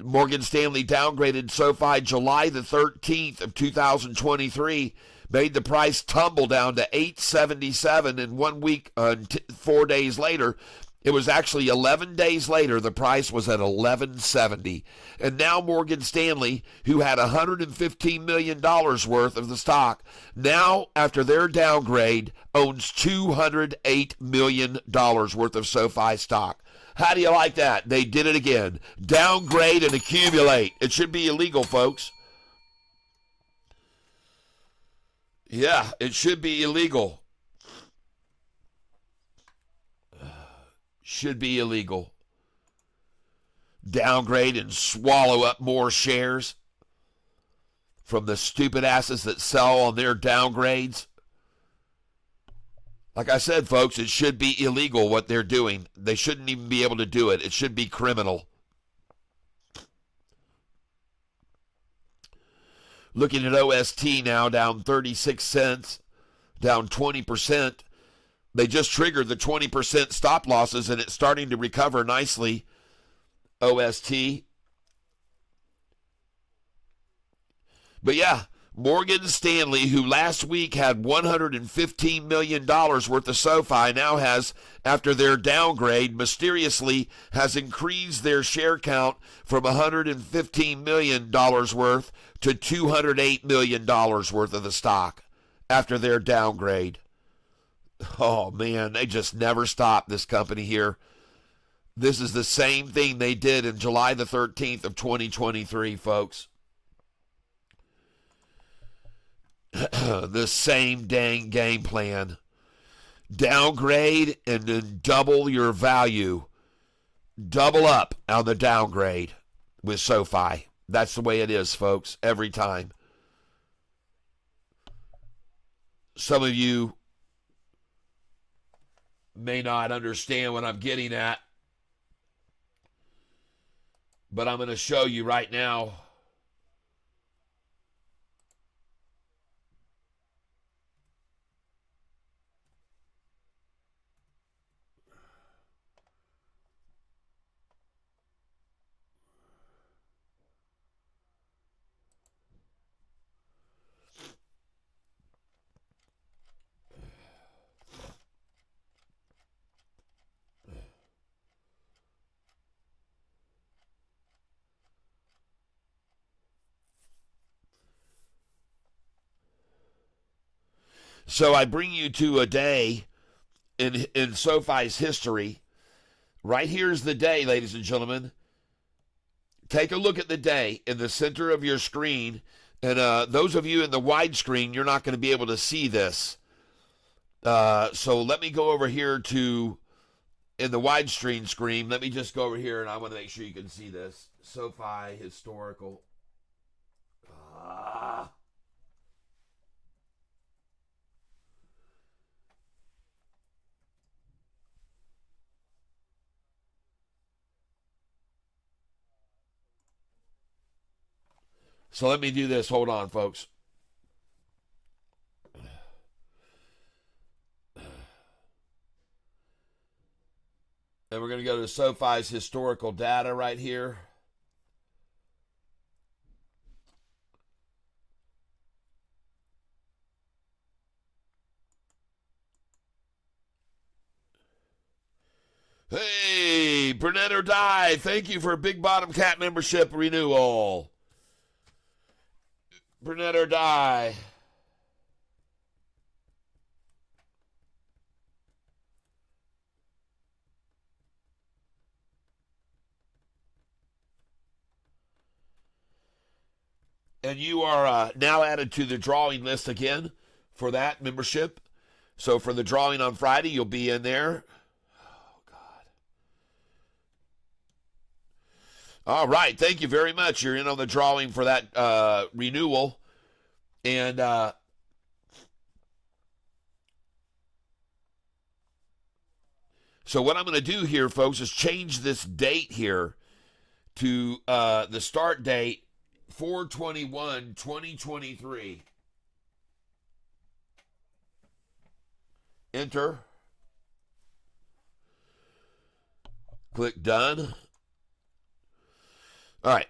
Morgan Stanley downgraded SoFi July the 13th of 2023, made the price tumble down to $8.77 in 1 week, 4 days later. It was actually 11 days later, the price was at $11.70. And now Morgan Stanley, who had $115 million worth of the stock, now after their downgrade, owns $208 million worth of SoFi stock. How do you like that? They did it again. Downgrade and accumulate. It should be illegal, folks. Yeah, it should be illegal. Should be illegal. Downgrade and swallow up more shares from the stupid asses that sell on their downgrades. Like I said, folks, it should be illegal what they're doing. They shouldn't even be able to do it. It should be criminal. Looking at OST now, down 36 cents, down 20%. They just triggered the 20% stop losses, and it's starting to recover nicely. OST. But yeah, Morgan Stanley, who last week had $115 million worth of SoFi, now has, after their downgrade, mysteriously has increased their share count from $115 million worth to $208 million worth of the stock after their downgrade. Oh, man, they just never stop, this company here. This is the same thing they did in July the 13th of 2023, folks. The same dang game plan. Downgrade and then double your value. Double up on the downgrade with SoFi. That's the way it is, folks, every time. Some of you may not understand what I'm getting at, but I'm going to show you right now. So I bring you to a day in SoFi's history. Right here's the day, ladies and gentlemen. Take a look at the day in the center of your screen. And those of you in the widescreen, you're not going to be able to see this. So let me go over here to, in the widescreen screen, let me just go over here and I want to make sure you can see this. SoFi historical. So let me do this. Hold on, folks. And we're going to go to SoFi's historical data right here. Hey, Burnett or Die, thank you for a Big Bottom Cat membership renewal. Burnett or Die. And you are now added to the drawing list again for that membership. So for the drawing on Friday, you'll be in there. Oh, God. All right. Thank you very much. You're in on the drawing for that renewal. And so what I'm going to do here, folks, is change this date here to the start date 4/21/2023. Enter. Click done. All right.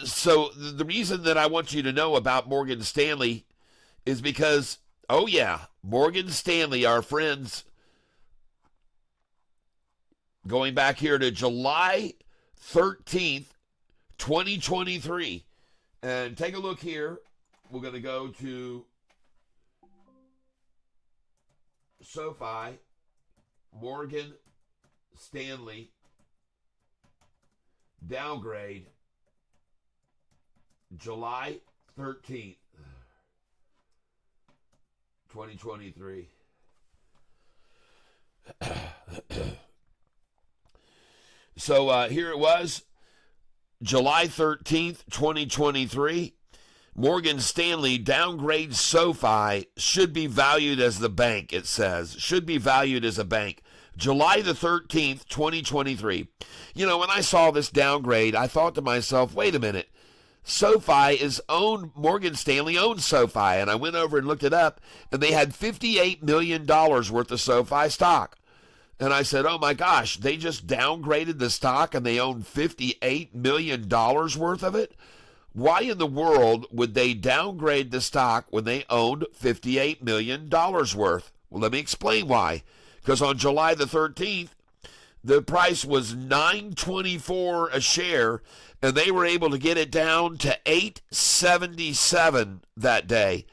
So the reason that I want you to know about Morgan Stanley is because, oh yeah, Morgan Stanley, our friends, going back here to July 13th, 2023. And take a look here. We're going to go to SoFi, Morgan Stanley, downgrade, July 13th, 2023. So here it was, July 13th, 2023. Morgan Stanley downgrades SoFi, should be valued as the bank, it says. Should be valued as a bank. July the 13th, 2023. You know, when I saw this downgrade, I thought to myself, wait a minute. SoFi is owned, Morgan Stanley owns SoFi. And I went over and looked it up, and they had $58 million worth of SoFi stock. And I said, oh my gosh, they just downgraded the stock and they own $58 million worth of it? Why in the world would they downgrade the stock when they owned $58 million worth? Well, let me explain why. Because on July the 13th, the price was $9.24 a share, and they were able to get it down to $8.77 that day.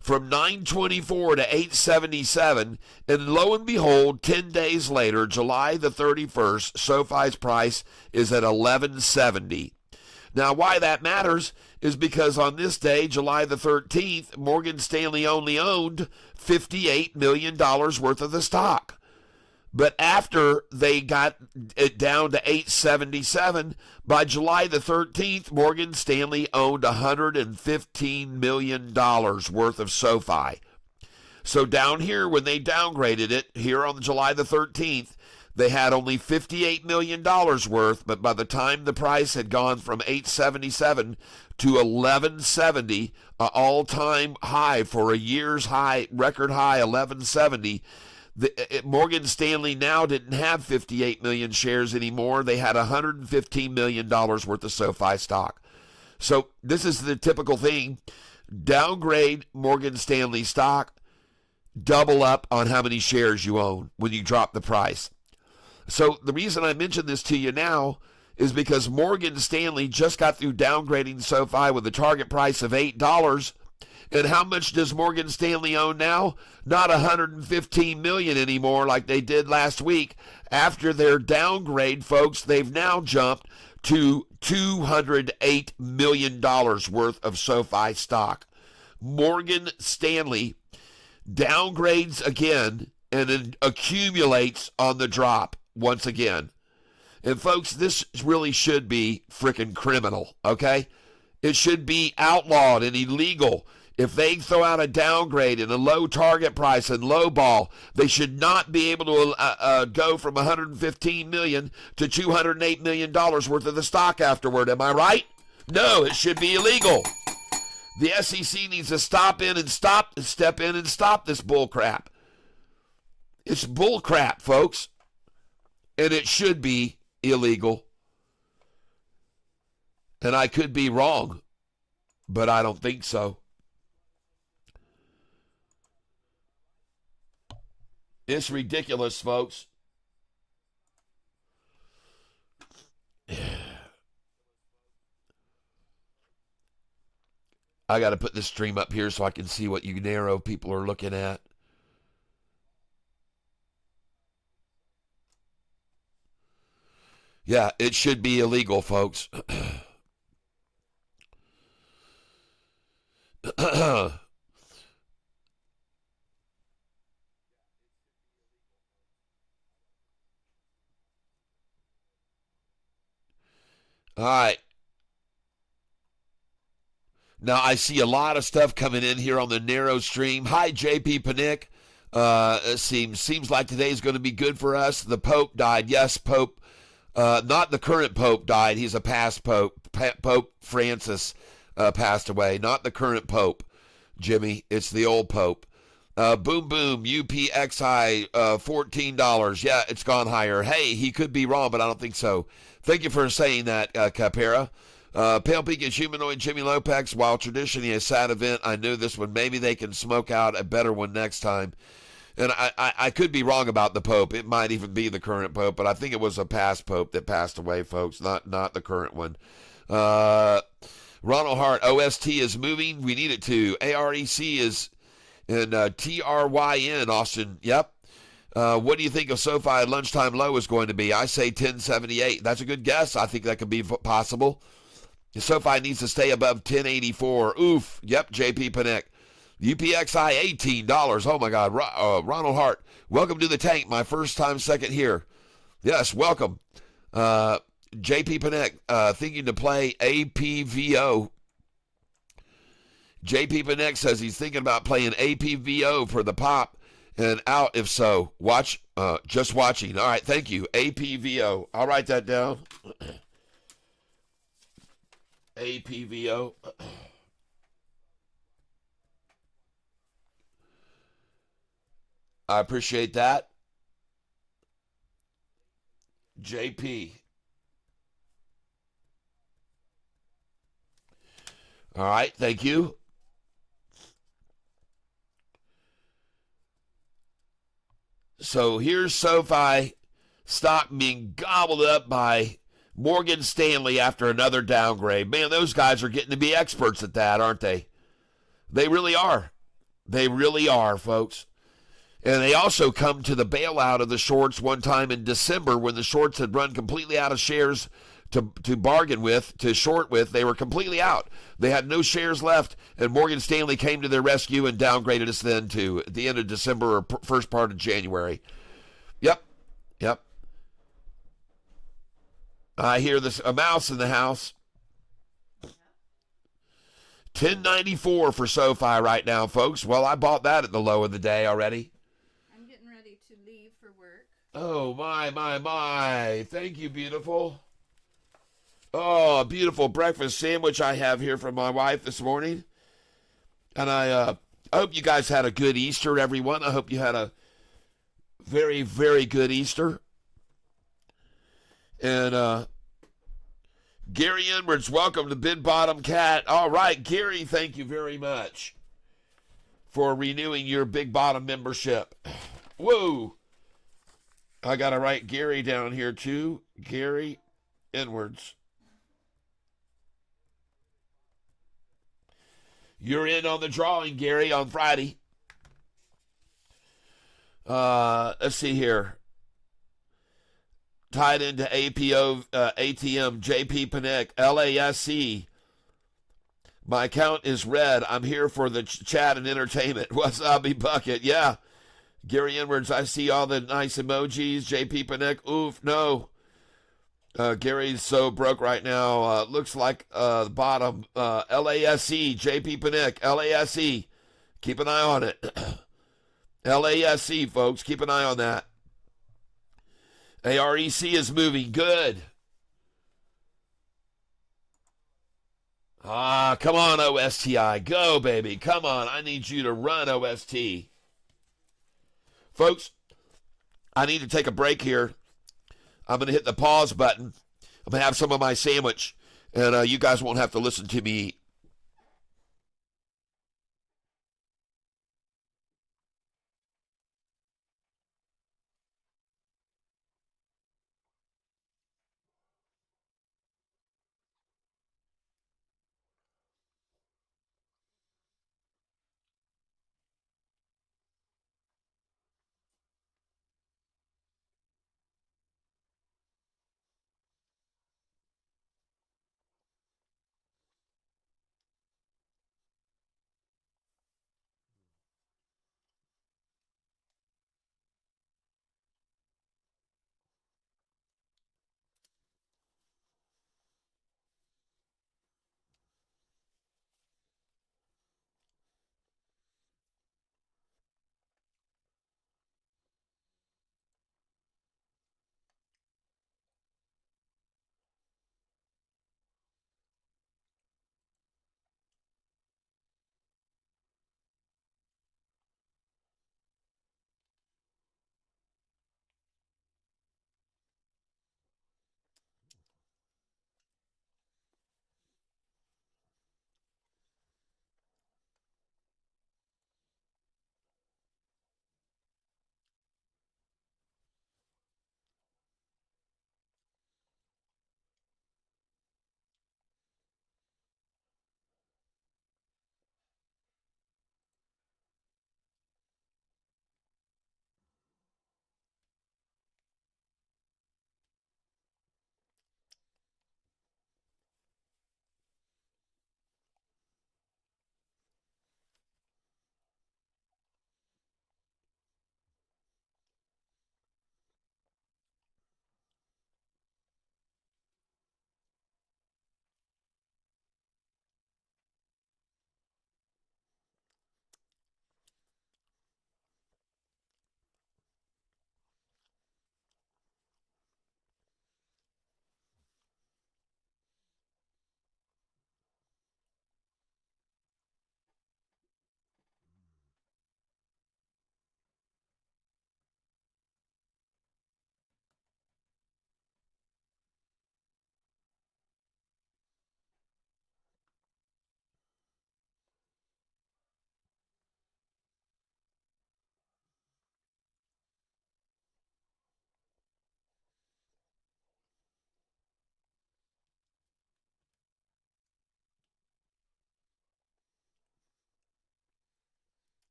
From $9.24 to $8.77, and lo and behold, 10 days later, July the 31st, SoFi's price is at $11.70. Now, why that matters is because on this day, July the 13th, Morgan Stanley only owned $58 million worth of the stock. But after they got it down to $8.77, by July the 13th, Morgan Stanley owned $115 million worth of SoFi. So down here, when they downgraded it, here on July the 13th, they had only $58 million worth, but by the time the price had gone from $8.77 to $11.70, an all-time high for a year's high, record high, $11.70, Morgan Stanley now didn't have 58 million shares anymore. They had $115 million worth of SoFi stock. So this is the typical thing. Downgrade Morgan Stanley stock, double up on how many shares you own when you drop the price. So the reason I mention this to you now is because Morgan Stanley just got through downgrading SoFi with a target price of $8. And how much does Morgan Stanley own now? Not $115 million anymore like they did last week. After their downgrade, folks, they've now jumped to $208 million worth of SoFi stock. Morgan Stanley downgrades again and then accumulates on the drop once again. And folks, this really should be freaking criminal, okay? It should be outlawed and illegal. If they throw out a downgrade and a low target price and low ball, they should not be able to go from $115 million to $208 million worth of the stock afterward. Am I right? No, it should be illegal. The SEC needs to step in and stop this bull crap. It's bull crap, folks. and it should be illegal. And I could be wrong, but I don't think so. It's ridiculous, folks. I got to put this stream up here so I can see what you narrow people are looking at. Yeah, it should be illegal, folks. All right. Now, I see a lot of stuff coming in here on the narrow stream. Hi, JP Panic. Seems like today's going to be good for us. The Pope died. Yes, Pope. Not the current Pope died. He's a past Pope. Pope Francis passed away. Not the current Pope, Jimmy. It's the old Pope. Boom, boom. UPXI, $14. Yeah, it's gone higher. Hey, he could be wrong, but I don't think so. Thank you for saying that, Capera. Pale Peak is humanoid Jimmy Lopez. While traditionally a sad event, I knew this one. Maybe they can smoke out a better one next time. And I could be wrong about the Pope. It might even be the current Pope, but I think it was a past Pope that passed away, folks, not the current one. Ronald Hart, OST is moving. We need it to. AREC is in TRYN, Austin. Yep. What do you think of SoFi lunchtime low is going to be? I say 1078. That's a good guess. I think that could be possible. SoFi needs to stay above 1084. Oof. Yep, JP Panek. UPXI, $18. Oh, my God. Ronald Hart, welcome to the tank. My first time second here. Yes, welcome. JP Panek, thinking to play APVO. JP Panek says he's thinking about playing APVO for the pop and out if so. Watch, just watching. All right, thank you. APVO. I'll write that down. APVO. I appreciate that. JP. All right, thank you. So here's SoFi stock being gobbled up by Morgan Stanley after another downgrade. Man, those guys are getting to be experts at that, aren't they? They really are. They really are, folks. And they also come to the bailout of the shorts one time in December when the shorts had run completely out of shares to bargain with, to short with. They were completely out. They had no shares left, and Morgan Stanley came to their rescue and downgraded us then to at the end of December or first part of January. Yep. I hear this a mouse in the house. 1094 for SoFi right now, folks. Well, I bought that at the low of the day already. I'm getting ready to leave for work. Oh, my. Thank you, beautiful. Oh, a beautiful breakfast sandwich I have here from my wife this morning. And I hope you guys had a good Easter, everyone. I hope you had a very, very good Easter. And Gary Edwards, welcome to Bid Bottom Cat. All right, Gary, thank you very much for renewing your Big Bottom membership. Whoa. I got to write Gary down here, too. Gary Edwards. You're in on the drawing, Gary, on Friday. Let's see here. Tied into APO, ATM, JP Panek, LASC. My account is red. I'm here for the chat and entertainment. Wasabi Bucket. Yeah. Gary Edwards, I see all the nice emojis. JP Panek, oof, no. Gary's so broke right now. Looks like the bottom. LASC, JP Panek, LASC. Keep an eye on it. LASC, folks. Keep an eye on that. AREC is moving. Good. Come on, OSTI. Go, baby. Come on. I need you to run, OST. Folks, I need to take a break here. I'm going to hit the pause button. I'm going to have some of my sandwich, and you guys won't have to listen to me eat.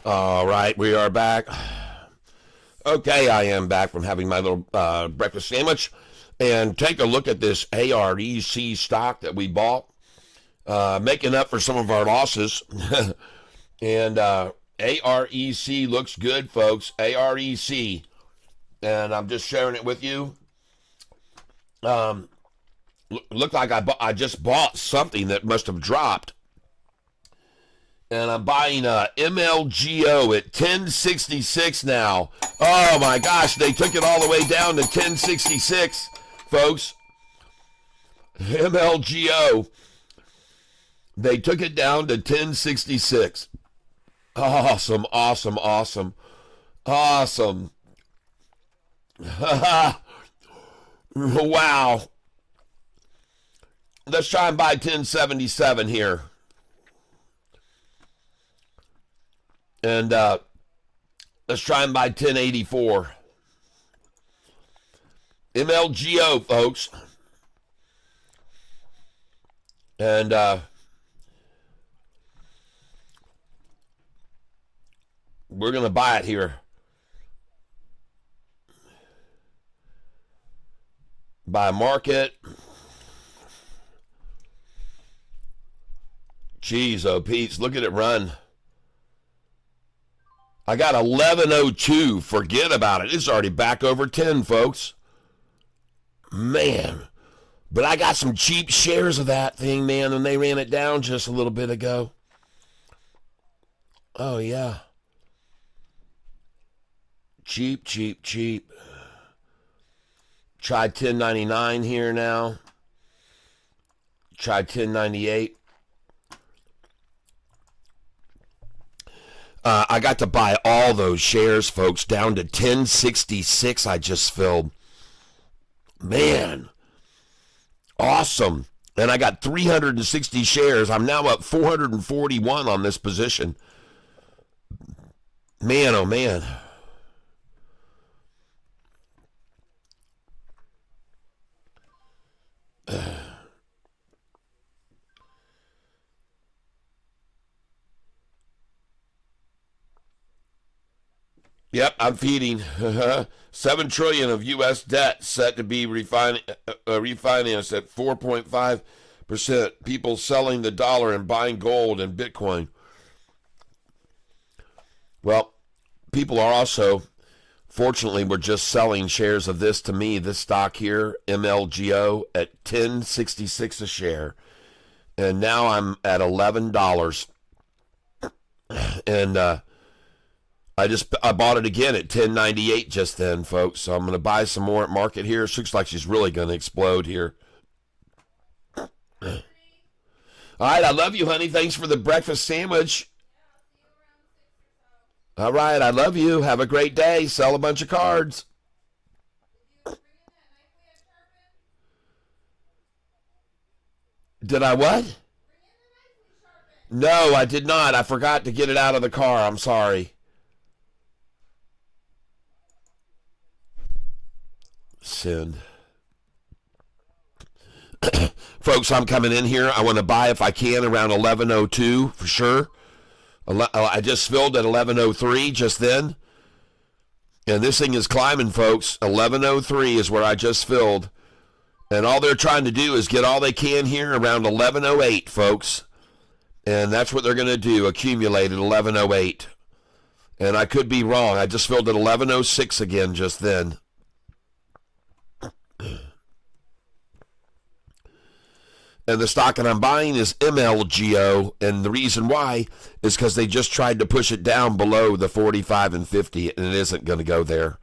All right, we are back. Okay, I am back from having my little breakfast sandwich. And take a look at this AREC stock that we bought, making up for some of our losses. And AREC looks good, folks. AREC. And I'm just sharing it with you. Looked like I just bought something that must have dropped. And I'm buying MLGO at 1066 now. Oh my gosh, they took it all the way down to 1066, folks. MLGO. They took it down to 1066. Awesome, awesome, awesome. Awesome. Wow. Let's try and buy 1077 here. And let's try and buy 1084. MLGO, folks. And we're going to buy it here. Buy market. Jeez, oh, Pete's, look at it run. I got 1102. Forget about it. It's already back over 10, folks. Man. But I got some cheap shares of that thing, man, and they ran it down just a little bit ago. Oh, yeah. Cheap, cheap, cheap. Try 1099 here now. Try 1098. I got to buy all those shares, folks, down to 1066 I just filled. Man. Awesome. And I got 360 shares. I'm now up 441 on this position. Man, oh man. Yep, I'm feeding. $7 trillion of U.S. debt set to be refinanced at 4.5%. People selling the dollar and buying gold and Bitcoin. Well, people are also, fortunately, we're just selling shares of this to me, this stock here, MLGO, at 1066 a share. And now I'm at $11. And I bought it again at 1098 just then, folks. So I'm going to buy some more at market here. It looks like she's really going to explode here. All right, I love you, honey. Thanks for the breakfast sandwich. All right, I love you. Have a great day. Sell a bunch of cards. Did I what? No, I did not. I forgot to get it out of the car. I'm sorry. Send. Folks, I'm coming in here. I want to buy, if I can, around 1102 for sure. I just filled at 1103 just then. And this thing is climbing, folks. 1103 is where I just filled. And all they're trying to do is get all they can here around 1108, folks. And that's what they're going to do, accumulate at 1108. And I could be wrong. I just filled at 1106 again just then. And the stock that I'm buying is MLGO, and the reason why is because they just tried to push it down below the 45 and 50, and it isn't going to go there.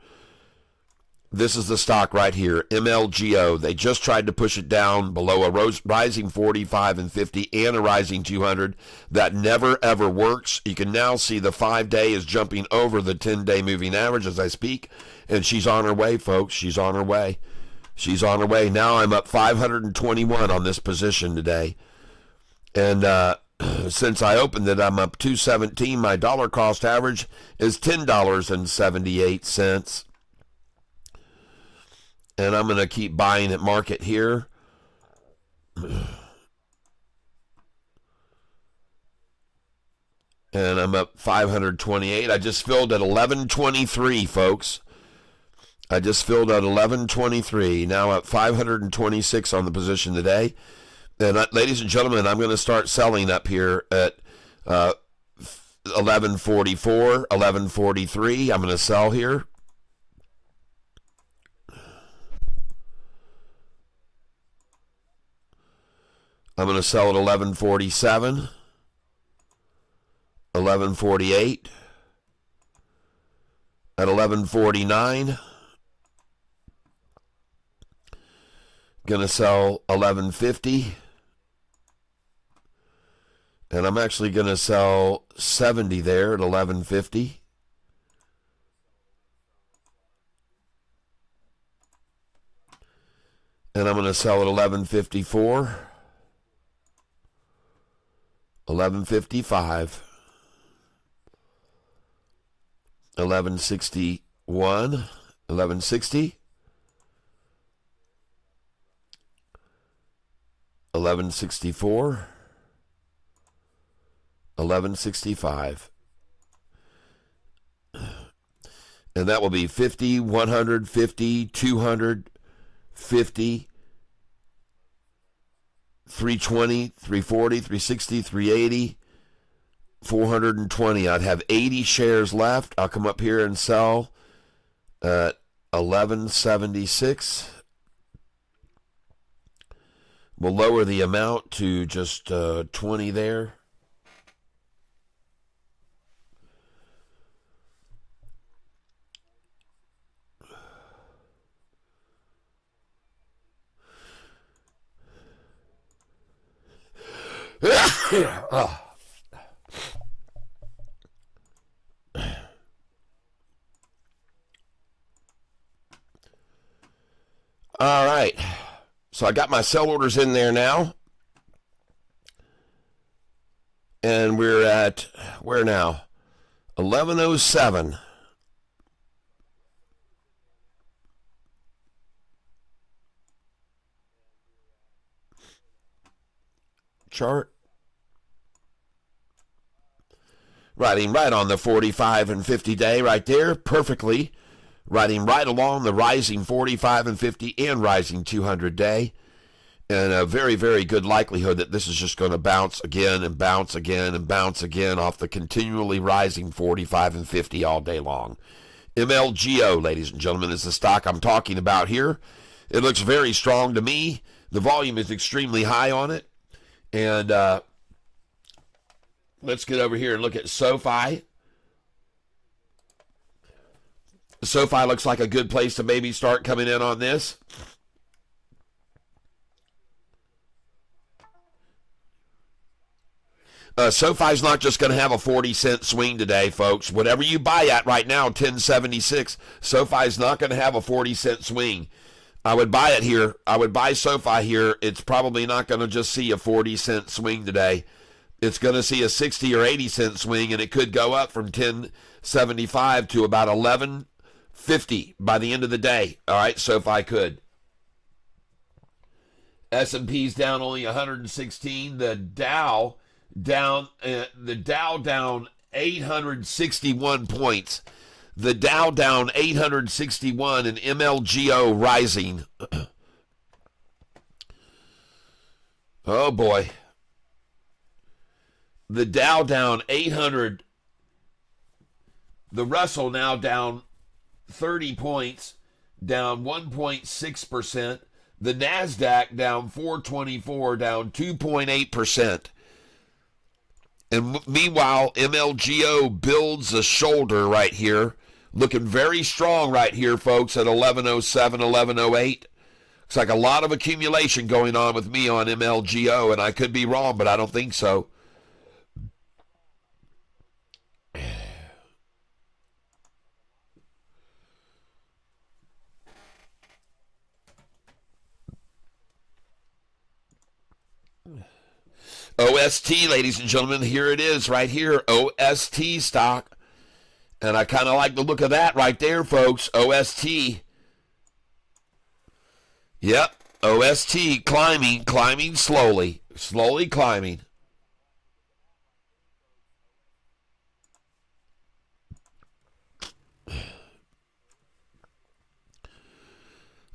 This is the stock right here, MLGO. They just tried to push it down below a rising 45 and 50 and a rising 200. That never, ever works. You can now see the 5-day is jumping over the 10-day moving average as I speak, and she's on her way, folks. She's on her way. She's on her way. Now I'm up 521 on this position today. And since I opened it, I'm up 217. My dollar cost average is $10.78. And I'm going to keep buying at market here. And I'm up 528. I just filled at 1123, folks. I just filled out 1123, now at 526 on the position today. And ladies and gentlemen, I'm going to start selling up here at 1144, 1143. I'm going to sell here. I'm going to sell at 1147, 1148, at 1149. Going to sell 1150. And I'm actually going to sell 70 there at 1150. And I'm going to sell at 1154, 1155, 1161, 1160, 1164, 1165. And that will be 50, 100, 50, 200, 50, 320, 340, 360, 380, 420. I'd have 80 shares left. I'll come up here and sell at 1176. We'll lower the amount to just 20 there. Oh. All right. So I got my sell orders in there now. And we're at, where now? 1107. Chart. Riding right on the 45 and 50 day right there, perfectly. Riding right along the rising 45 and 50 and rising 200 day. And a very, very good likelihood that this is just going to bounce again and bounce again and bounce again off the continually rising 45 and 50 all day long. MLGO, ladies and gentlemen, is the stock I'm talking about here. It looks very strong to me. The volume is extremely high on it. And let's get over here and look at Sofi. Sofi looks like a good place to maybe start coming in on this. SoFi's not just going to have a 40-cent swing today, folks. Whatever you buy at right now, 1076, SoFi's not going to have a 40-cent swing. I would buy it here. I would buy SoFi here. It's probably not going to just see a 40-cent swing today. It's going to see a 60 or 80-cent swing, and it could go up from 1075 to about 1150 by the end of the day. All right, SoFi could. S&P's down only 116. The Dow down 861 points. The Dow down 861 and MLGO rising. Oh boy. The Dow down 800. The Russell now down 30 points, down 1.6%. The NASDAQ down 424, down 2.8%. And meanwhile, MLGO builds a shoulder right here, looking very strong right here, folks, at 1107, 1108. Looks like a lot of accumulation going on with me on MLGO, and I could be wrong, but I don't think so. OST, ladies and gentlemen, here it is right here, OST stock. And I kind of like the look of that right there, folks, OST. Yep, OST climbing slowly climbing.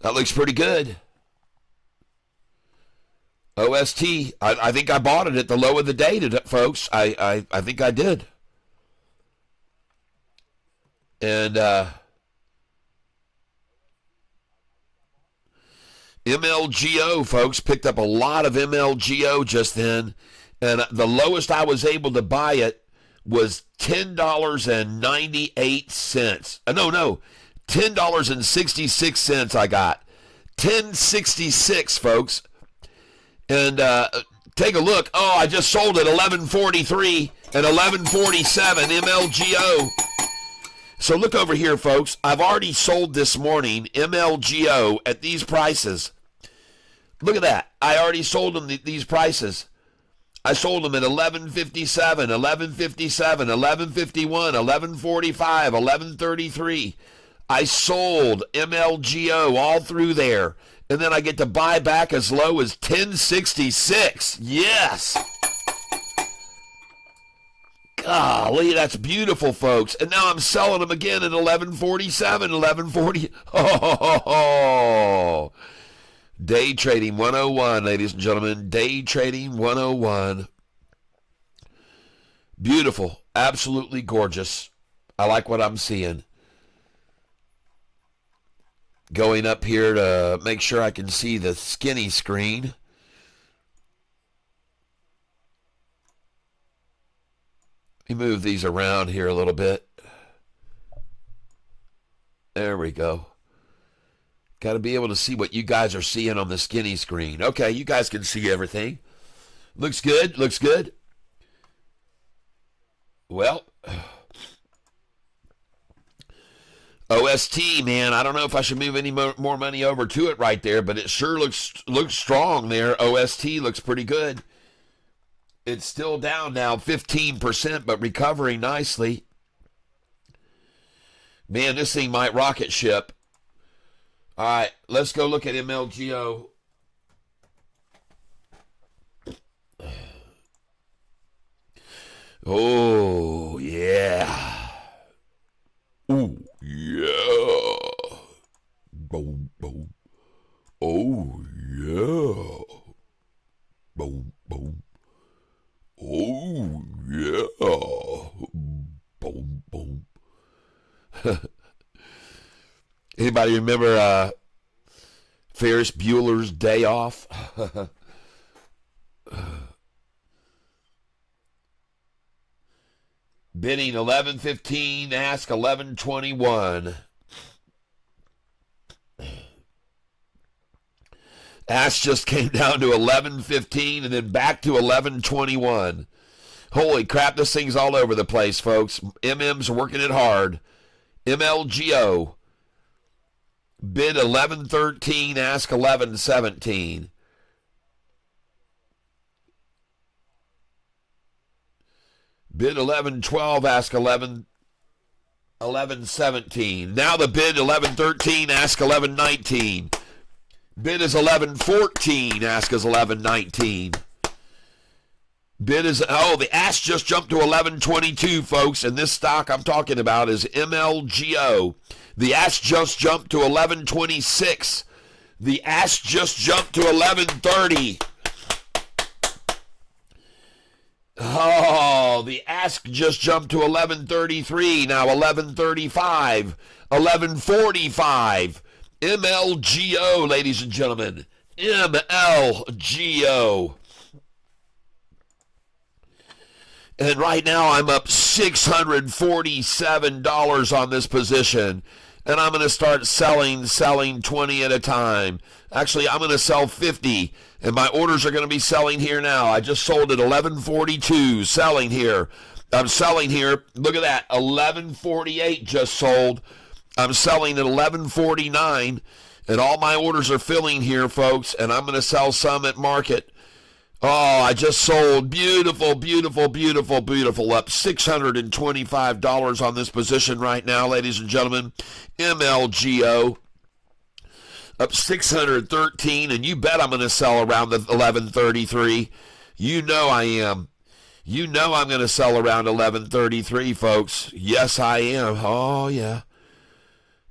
That looks pretty good. OST, I think I bought it at the low of the day, folks. I think I did. And MLGO, folks, picked up a lot of MLGO just then. And the lowest I was able to buy it was $10.98. No, $10.66 I got. $10.66, folks. And take a look. Oh, I just sold it $11.43 and $11.47 MLGO. So look over here, folks. I've already sold this morning MLGO at these prices. Look at that. I already sold them these prices. I sold them at $11.57, $11.57, $11.51, $11.45, $11.33. I sold MLGO all through there. And then I get to buy back as low as $10.66. Yes. Golly, that's beautiful, folks. And now I'm selling them again at $11.47, $11.40. Oh, day trading 101, ladies and gentlemen. Day trading 101. Beautiful. Absolutely gorgeous. I like what I'm seeing. Going up here to make sure I can see the skinny screen. Let me move these around here a little bit. There we go. Got to be able to see what you guys are seeing on the skinny screen. Okay, you guys can see everything. Looks good, looks good. Well, OST, man, I don't know if I should move any more money over to it right there, but it sure looks strong there. OST looks pretty good. It's still down now 15%, but recovering nicely. Man, this thing might rocket ship. All right, let's go look at MLGO. Oh, yeah. Ooh, yeah. Boom, boom. Oh, yeah. Boom, boom. Oh, yeah. Boom, boom. Anybody remember Ferris Bueller's Day Off? Bidding $11.15, ask $11.21. Ask just came down to $11.15 and then back to $11.21. Holy crap, this thing's all over the place, folks. MM's working it hard. MLGO. Bid $11.13, ask $11.17. Bid $11.12, ask $11.17. Now the bid $11.13, ask $11.19. Bid is $11.14, ask is $11.19. Bid is, the ask just jumped to $11.22, folks, and this stock I'm talking about is MLGO. The ask just jumped to $11.26. The ask just jumped to $11.30. Oh, the ask just jumped to $11.33, now $11.35, $11.45. MLGO, ladies and gentlemen. MLGO. And right now I'm up $647 on this position. And I'm going to start selling 20 at a time. Actually, I'm going to sell 50. And my orders are going to be selling here now. I just sold at $11.42, selling here. I'm selling here. Look at that. $11.48 just sold. I'm selling at $11.49. And all my orders are filling here, folks. And I'm going to sell some at market. Oh, I just sold. Beautiful, beautiful, beautiful, beautiful. Up $625 on this position right now, ladies and gentlemen. MLGO. Up $613, and you bet I'm going to sell around the $11.33. You know I am. You know I'm going to sell around $11.33, folks. Yes, I am. Oh, yeah.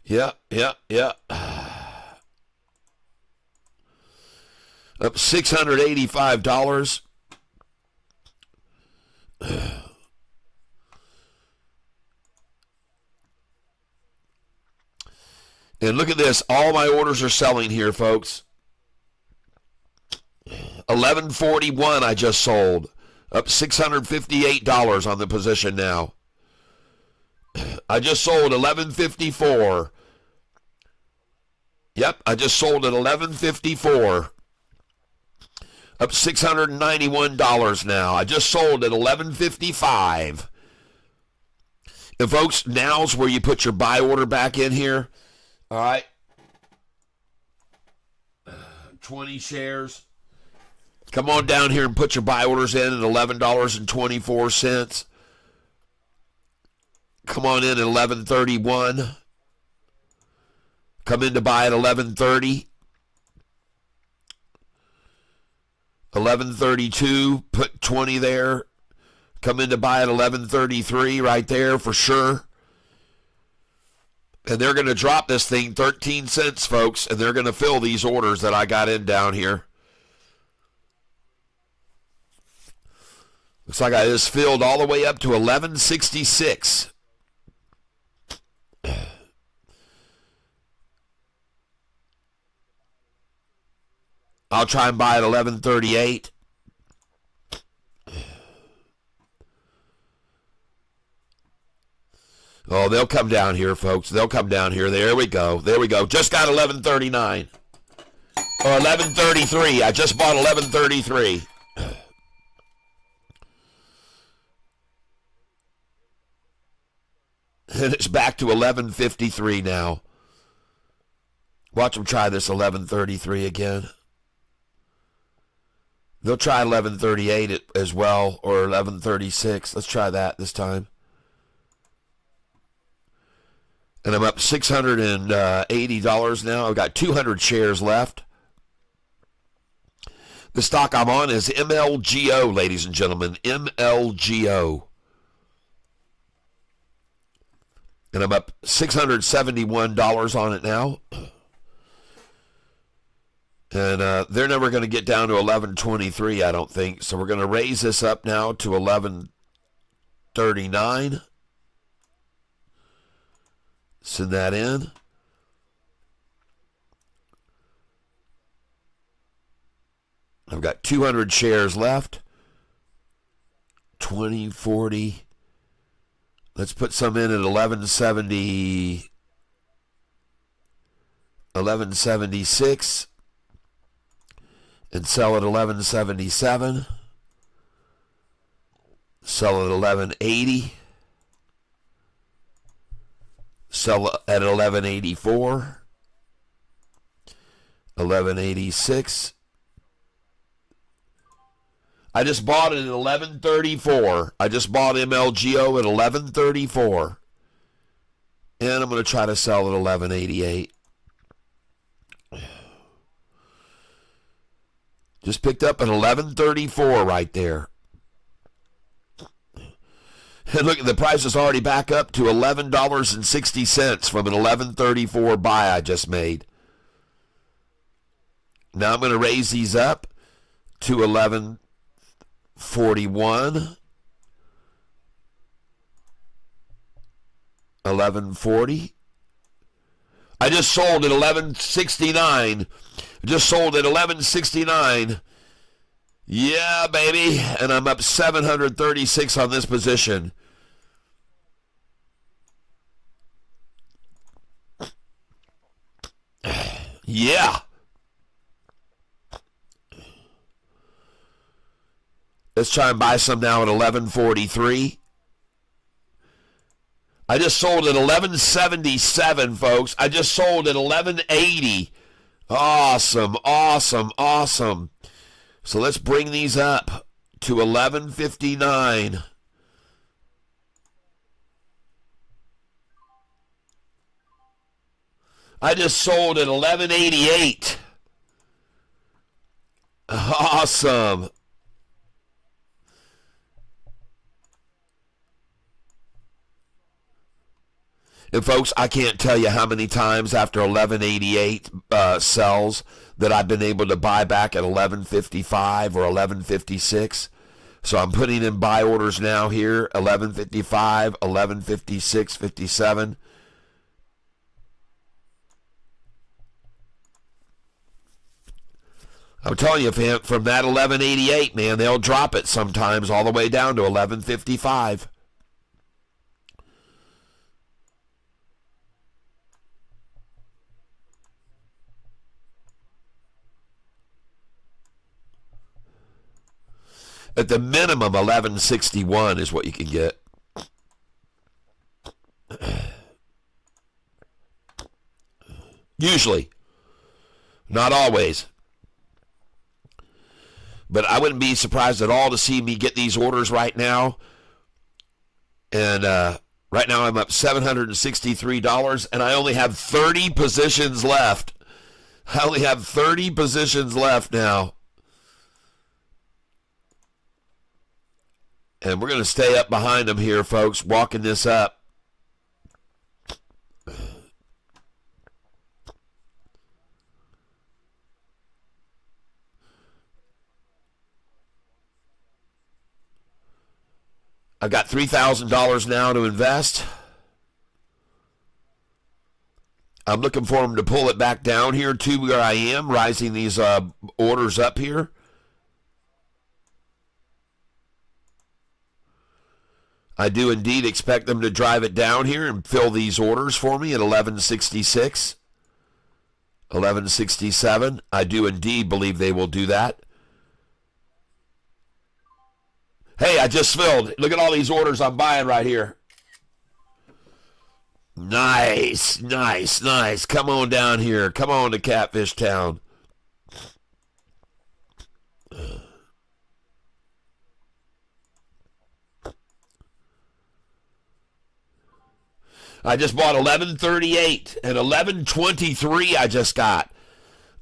Yeah. Up $685. And look at this. All my orders are selling here, folks. 1141 I just sold. Up $658 on the position now. I just sold 1154. Yep, I just sold at 1154. Up $691 now. I just sold at 1155. And folks, now's where you put your buy order back in here. All right. 20 shares. Come on down here and put your buy orders in at $11.24. Come on in at 1131. Come in to buy at 1130. 1132, put 20 there. Come in to buy at 1133 right there for sure. And they're going to drop this thing 13 cents, folks, and they're going to fill these orders that I got in down here. Looks like I just filled all the way up to 1166. I'll try and buy at 1138. Oh, they'll come down here, folks. They'll come down here. There we go. There we go. Just got 1139. Or 1133. I just bought 1133. And it's back to 1153 now. Watch them try this 1133 again. They'll try 1138 as well, or 1136. Let's try that this time. And I'm up $680 now. I've got 200 shares left. The stock I'm on is MLGO, ladies and gentlemen. MLGO. And I'm up $671 on it now. And they're never going to get down to 1123, I don't think. So we're going to raise this up now to 1139. Send that in. I've got 200 shares left. 20, 40. Let's put some in at 1170. 1176. And sell at 1177. Sell at 1180. Sell at 1184. 1186. I just bought it at 1134. I just bought MLGO at 1134. And I'm going to try to sell at 1188. Just picked up at 1134 right there. And look, the price is already back up to $11.60 from an 1134 buy I just made. Now I'm going to raise these up to 1141. 1140. I just sold at 1169. Just sold at 1169. Yeah, baby. And I'm up 736 on this position. Yeah. Let's try and buy some now at 1143. I just sold at 1177, folks. I just sold at 1180. Awesome, awesome, awesome. So let's bring these up to 1159. I just sold at 1188. Awesome. And folks, I can't tell you how many times after 1188 sells that I've been able to buy back at 1155 or 1156. So I'm putting in buy orders now here, 1155, 1156, 57. I'm telling you, fam, from that 1188, man, they'll drop it sometimes all the way down to 1155. At the minimum, 1161 is what you can get. Usually. Not always. But I wouldn't be surprised at all to see me get these orders right now. And right now I'm up $763, and I only have 30 positions left. I only have 30 positions left now. And we're going to stay up behind them here, folks, walking this up. I've got $3,000 now to invest. I'm looking for them to pull it back down here to where I am, rising these orders up here. I do indeed expect them to drive it down here and fill these orders for me at 1166, 1167. I do indeed believe they will do that. Hey, I just filled. Look at all these orders I'm buying right here. Nice, nice, nice. Come on down here. Come on to Catfish Town. I just bought 1138 and 1123 I just got.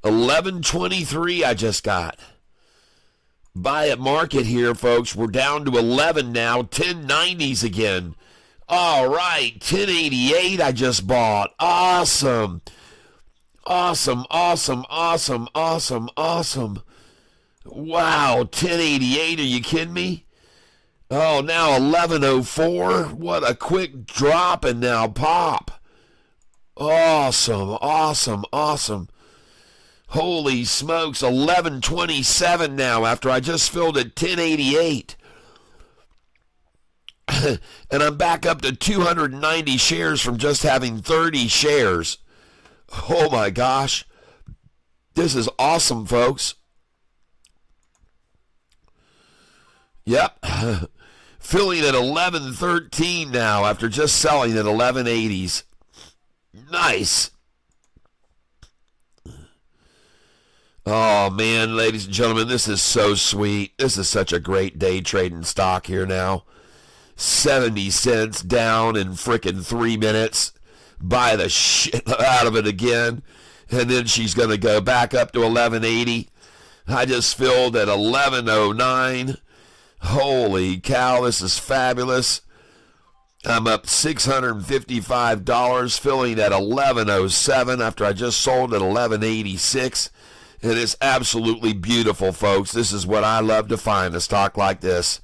1123 I just got. Buy at market here, folks. We're down to 11 now. 1090s again. All right. 1088 I just bought. Awesome. Awesome, awesome, awesome, awesome, awesome. Wow. 1088. Are you kidding me? Oh, now 1104. What a quick drop and now pop. Awesome, awesome, awesome. Holy smokes, 1127 now after I just filled at 1088. And I'm back up to 290 shares from just having 30 shares. Oh my gosh. This is awesome, folks. Yep. Filling at 1113 now after just selling at 1180s. Nice. Oh, man, ladies and gentlemen, this is so sweet. This is such a great day trading stock here now. 70 cents down in frickin' 3 minutes. Buy the shit out of it again. And then she's going to go back up to 1180. I just filled at 1109. Holy cow, this is fabulous. I'm up $655, filling at 1107 after I just sold at 1186. It is absolutely beautiful, folks. This is what I love to find, a stock like this.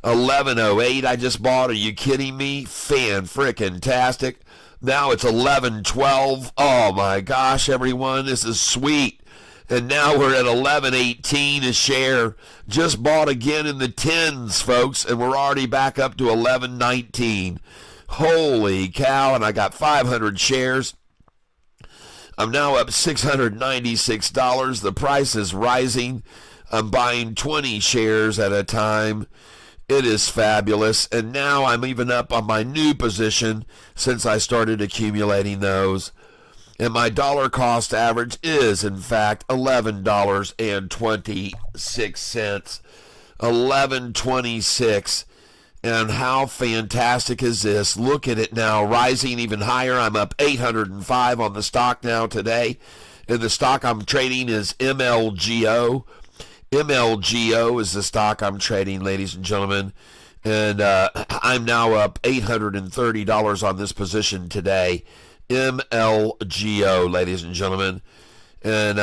1108 I just bought. Are you kidding me? Fan-frickin-tastic. Now it's 1112. Oh, my gosh, everyone. This is sweet. And now we're at 1118 a share. Just bought again in the tens, folks, and we're already back up to 1119. Holy cow, and I got 500 shares. I'm now up $696. The price is rising. I'm buying 20 shares at a time. It is fabulous. And now I'm even up on my new position since I started accumulating those. And my dollar cost average is, in fact, $11.26. $11.26. And how fantastic is this? Look at it now, rising even higher. I'm up 805 on the stock now today. And the stock I'm trading is MLGO. MLGO is the stock I'm trading, ladies and gentlemen. And I'm now up $830 on this position today. MLGO, ladies and gentlemen. And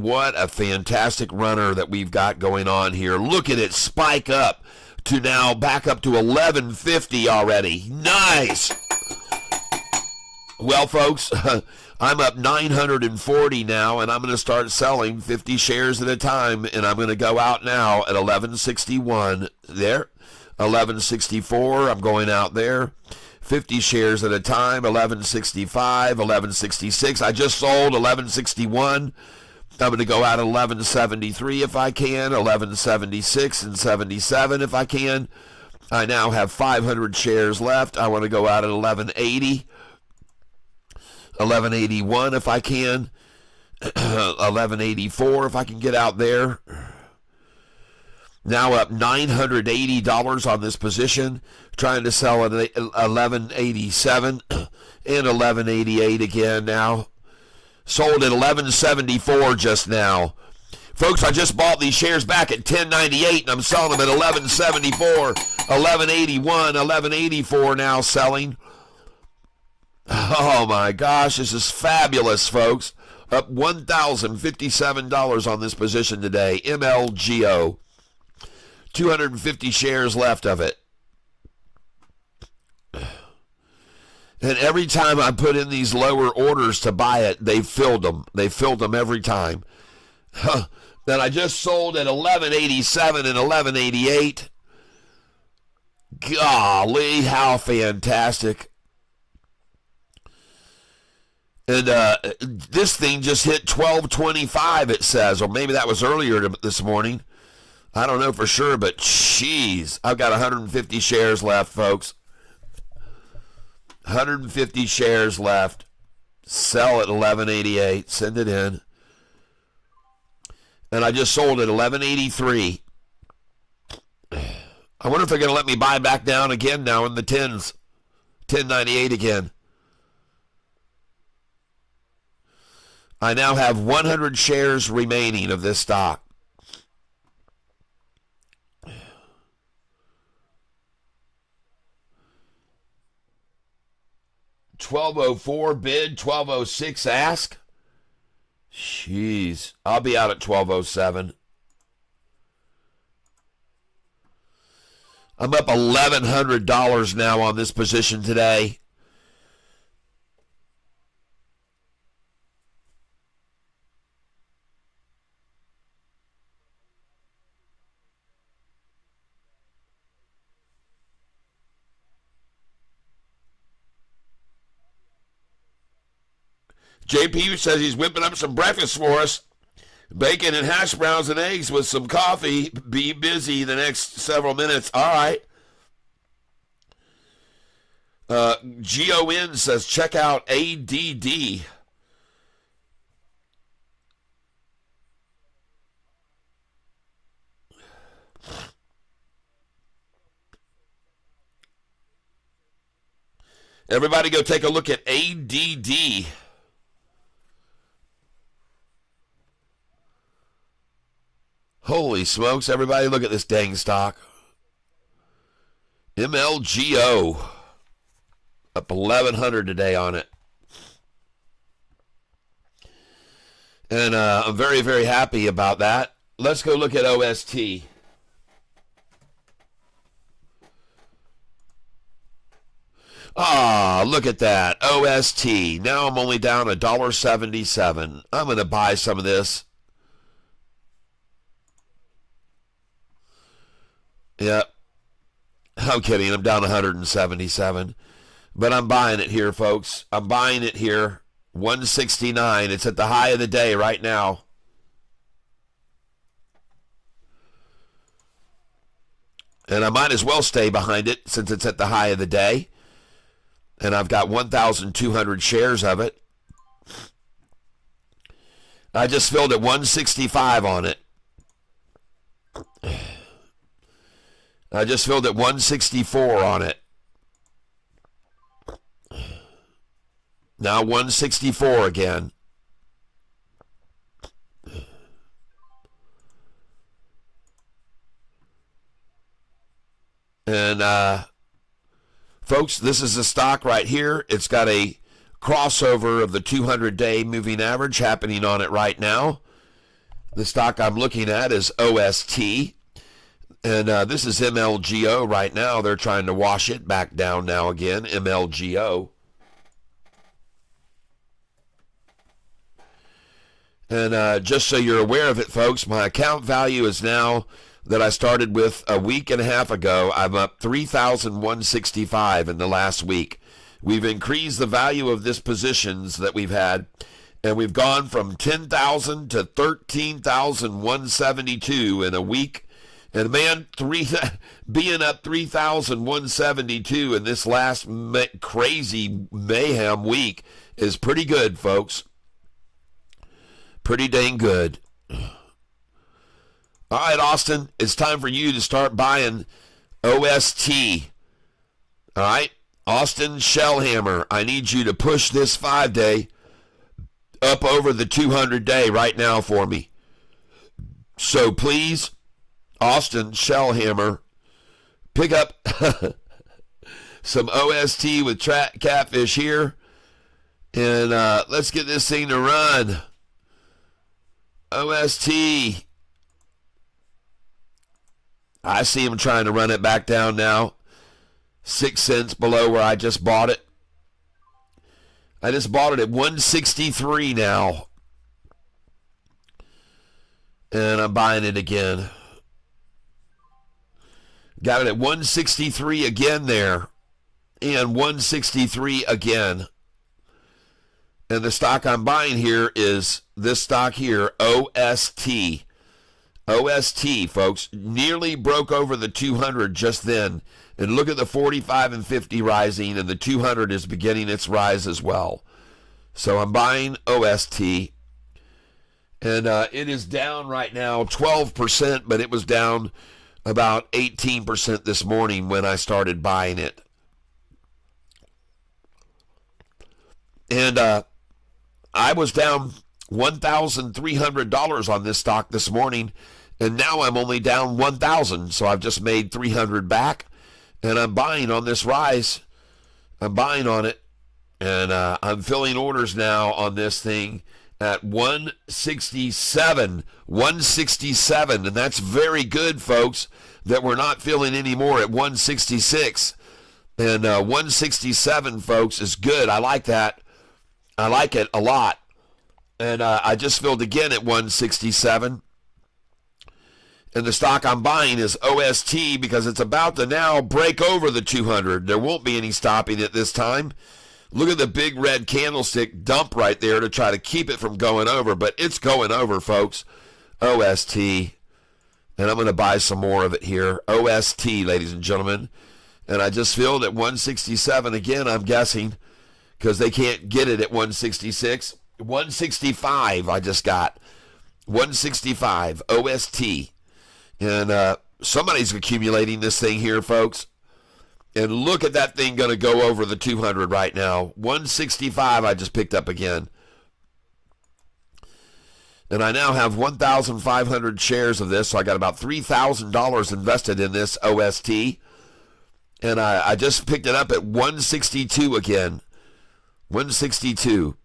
what a fantastic runner that we've got going on here. Look at it spike up to now back up to 1150 already. Nice. Well, folks, I'm up 940 now, and I'm going to start selling 50 shares at a time, and I'm going to go out now at 1161 there, 1164, I'm going out there, 50 shares at a time, 1165, 1166. I just sold 1161. I'm going to go out at 1173 if I can, 1176 and 77 if I can. I now have 500 shares left. I want to go out at 1180. 1181 if I can, 1184 if I can get out there. Now up $980 on this position, trying to sell at 1187 and 1188 again now. Sold at 1174 just now. Folks, I just bought these shares back at 1098 and I'm selling them at 1174, 1181, 1184 now selling. Oh my gosh, this is fabulous, folks. Up $1,057 on this position today. MLGO. 250 shares left of it. And every time I put in these lower orders to buy it, they filled them. They filled them every time. Then I just sold at 1187 and 1188. Golly, how fantastic. And this thing just hit 1225, it says, or maybe that was earlier this morning. I don't know for sure, but jeez, I've got 150 shares left, folks. 150 shares left. Sell at 1188. Send it in. And I just sold at 1183. I wonder if they're going to let me buy back down again now in the tens. 1098 again. I now have 100 shares remaining of this stock. $12.04 bid, $12.06 ask. Jeez, I'll be out at $12.07. I'm up $1,100 now on this position today. JP says he's whipping up some breakfast for us. Bacon and hash browns and eggs with some coffee. Be busy the next several minutes. All right. GON says check out ADD. Everybody go take a look at ADD. Holy smokes, everybody look at this dang stock. MLGO. Up 1,100 today on it. And I'm very, very happy about that. Let's go look at OST. Ah, look at that. OST. Now I'm only down $1.77. I'm going to buy some of this. Yep. I'm kidding. I'm down 177. But I'm buying it here, folks. I'm buying it here. 169. It's at the high of the day right now. And I might as well stay behind it since it's at the high of the day. And I've got 1,200 shares of it. I just filled at 165 on it. I just filled at 164 on it. Now 164 again. And folks, this is a stock right here. It's got a crossover of the 200-day moving average happening on it right now. The stock I'm looking at is OST. And this is MLGO right now. They're trying to wash it back down now again, MLGO. And just so you're aware of it, folks, my account value is now, that I started with a week and a half ago, I'm up $3,165 in the last week. We've increased the value of this positions that we've had, and we've gone from $10,000 to $13,172 in a week. And man, being up $3,172 in this last crazy mayhem week is pretty good, folks. Pretty dang good. All right, Austin, it's time for you to start buying OST. All right, Austin Shellhammer, I need you to push this 5-day up over the 200-day right now for me. So please, Austin Shellhammer, pick up some OST with Catfish here, and let's get this thing to run. OST. I see him trying to run it back down now. 6 cents below where I just bought it. I just bought it at 163 now. And I'm buying it again. Got it at 163 again there. And 163 again. And the stock I'm buying here is this stock here, OST. OST, folks, nearly broke over the 200 just then. And look at the 45 and 50 rising, and the 200 is beginning its rise as well. So I'm buying OST. And it is down right now 12%, but it was down about 18% this morning when I started buying it. And I was down $1,300 on this stock this morning, and now I'm only down $1,000, so I've just made $300 back, and I'm buying on this rise. I'm buying on it, and I'm filling orders now on this thing at 167, and that's very good, folks, that we're not filling any more at 166, and 167, folks, is good. I like that. I like it a lot. And I just filled again at 167. And the stock I'm buying is OST because it's about to now break over the 200. There won't be any stopping it this time. Look at the big red candlestick dump right there to try to keep it from going over. But it's going over, folks. OST. And I'm going to buy some more of it here. OST, ladies and gentlemen. And I just filled at 167 again, I'm guessing, because they can't get it at 166. 165 I just got. 165 OST. And somebody's accumulating this thing here, folks. And look at that thing going to go over the 200 right now. 165 I just picked up again. And I now have 1,500 shares of this, so I got about $3,000 invested in this OST. And I just picked it up at 162 again. 162.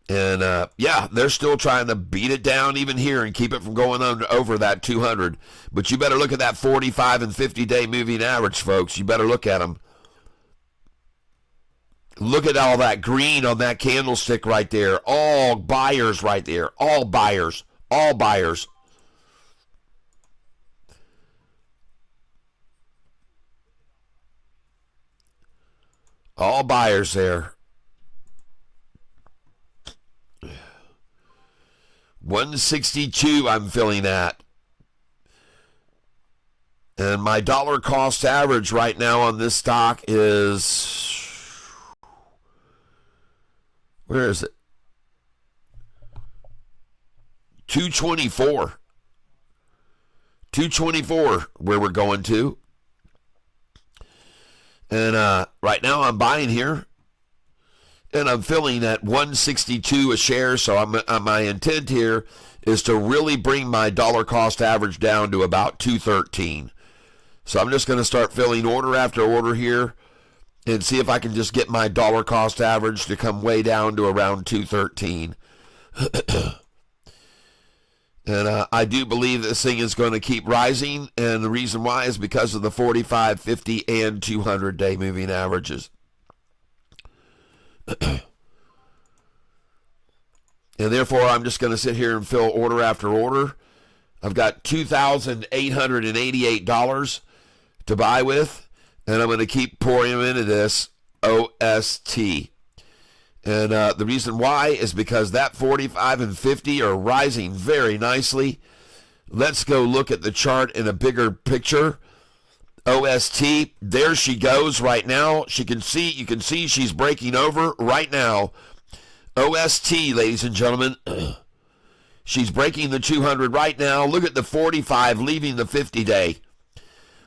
And, yeah, they're still trying to beat it down even here and keep it from going over that 200. But you better look at that 45 and 50-day moving average, folks. You better look at them. Look at all that green on that candlestick right there. All buyers right there. All buyers. All buyers. All buyers there. 162 I'm filling at. And my dollar cost average right now on this stock is, where is it? 224. 224 where we're going to. And right now I'm buying here. And I'm filling at 162 a share, so my intent here is to really bring my dollar cost average down to about 213. So I'm just going to start filling order after order here and see if I can just get my dollar cost average to come way down to around 213. And I do believe this thing is going to keep rising, and the reason why is because of the 45, 50, and 200-day moving averages. And therefore, I'm just going to sit here and fill order after order. I've got $2,888 to buy with, and I'm going to keep pouring them into this OST. And the reason why is because that 45 and 50 are rising very nicely. Let's go look at the chart in a bigger picture. OST, there she goes right now. You can see she's breaking over right now. OST, ladies and gentlemen. She's breaking the 200 right now. Look at the 45 leaving the 50-day.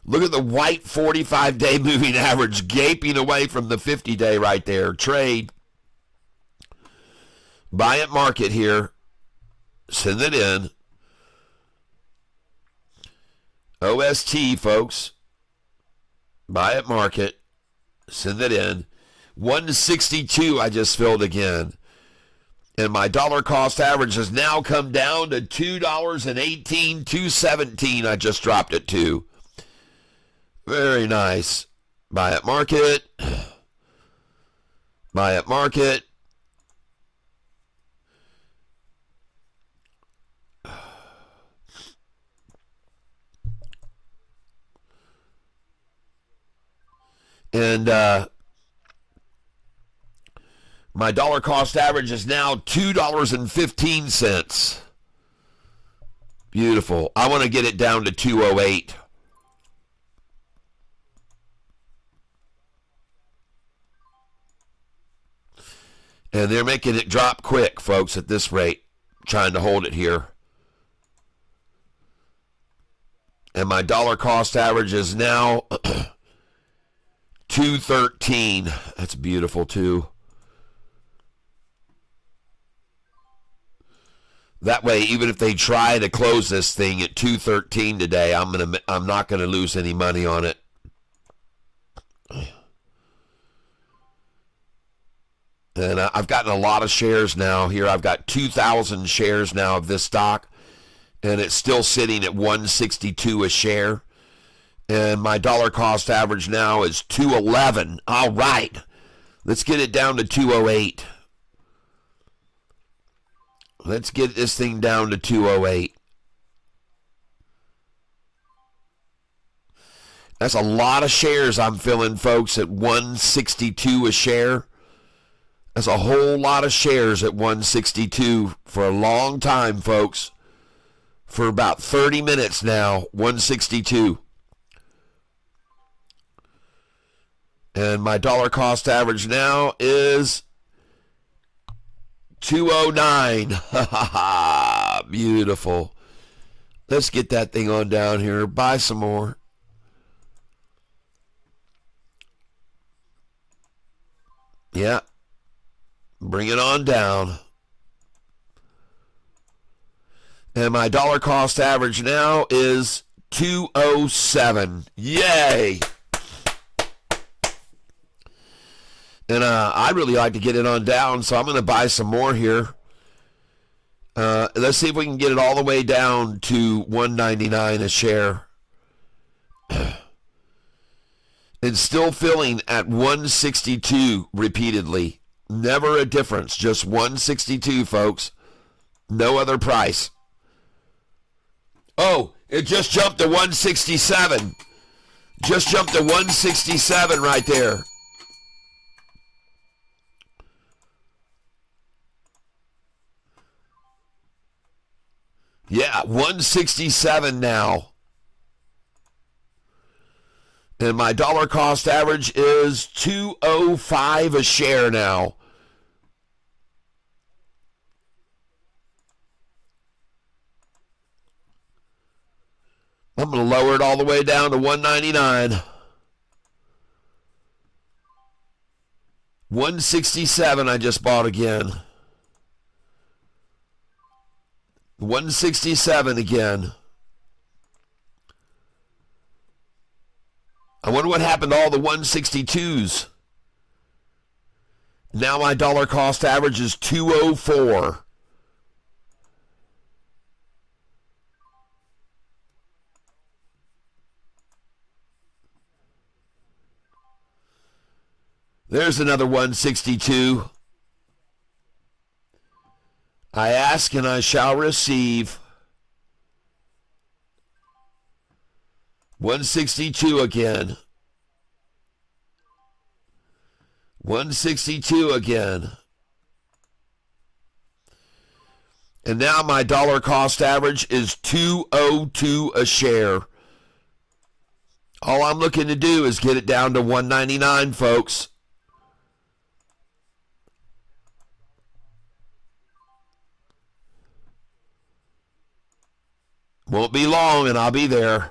Look at the white 45-day moving average gaping away from the 50-day right there. Trade. Buy at market here. Send it in. OST, folks. Buy at market. Send it in. 162 I just filled again. And my dollar cost average has now come down to $2.18, $2.17 I just dropped it to. Very nice. Buy at market. Buy at market. And my dollar cost average is now $2.15. Beautiful. I want to get it down to 208. And they're making it drop quick, folks, at this rate. Trying to hold it here. And my dollar cost average is now 213. That's beautiful, too. That way, even if they try to close this thing at 213 today, I'm not gonna lose any money on it. And I've gotten a lot of shares now here. I've got 2,000 shares now of this stock, and it's still sitting at 162 a share. And my dollar cost average now is 211. All right, let's get it down to 208. Let's get this thing down to 208. That's a lot of shares I'm filling, folks, at 162 a share. That's a whole lot of shares at 162 for a long time, folks. For about 30 minutes now, 162. And my dollar cost average now is 209. Beautiful. Let's get that thing on down here. Buy some more. Yeah. Bring it on down. And my dollar cost average now is 207. Yay! And I'd really like to get it on down, so I'm going to buy some more here. Let's see if we can get it all the way down to $1.99 a share. And still filling at 162 repeatedly. Never a difference, just 162, folks. No other price. Oh, it just jumped to 167. Just jumped to 167 right there. Yeah, 167 now. And my dollar cost average is 205 a share now. I'm going to lower it all the way down to 199. 167 I just bought again. 167 again. I wonder what happened to all the 162s. Now my dollar cost average is 204. There's another 162. I ask and I shall receive. 162 again. 162 again. And now my dollar cost average is 202 a share. All I'm looking to do is get it down to 199, folks. Won't be long and I'll be there.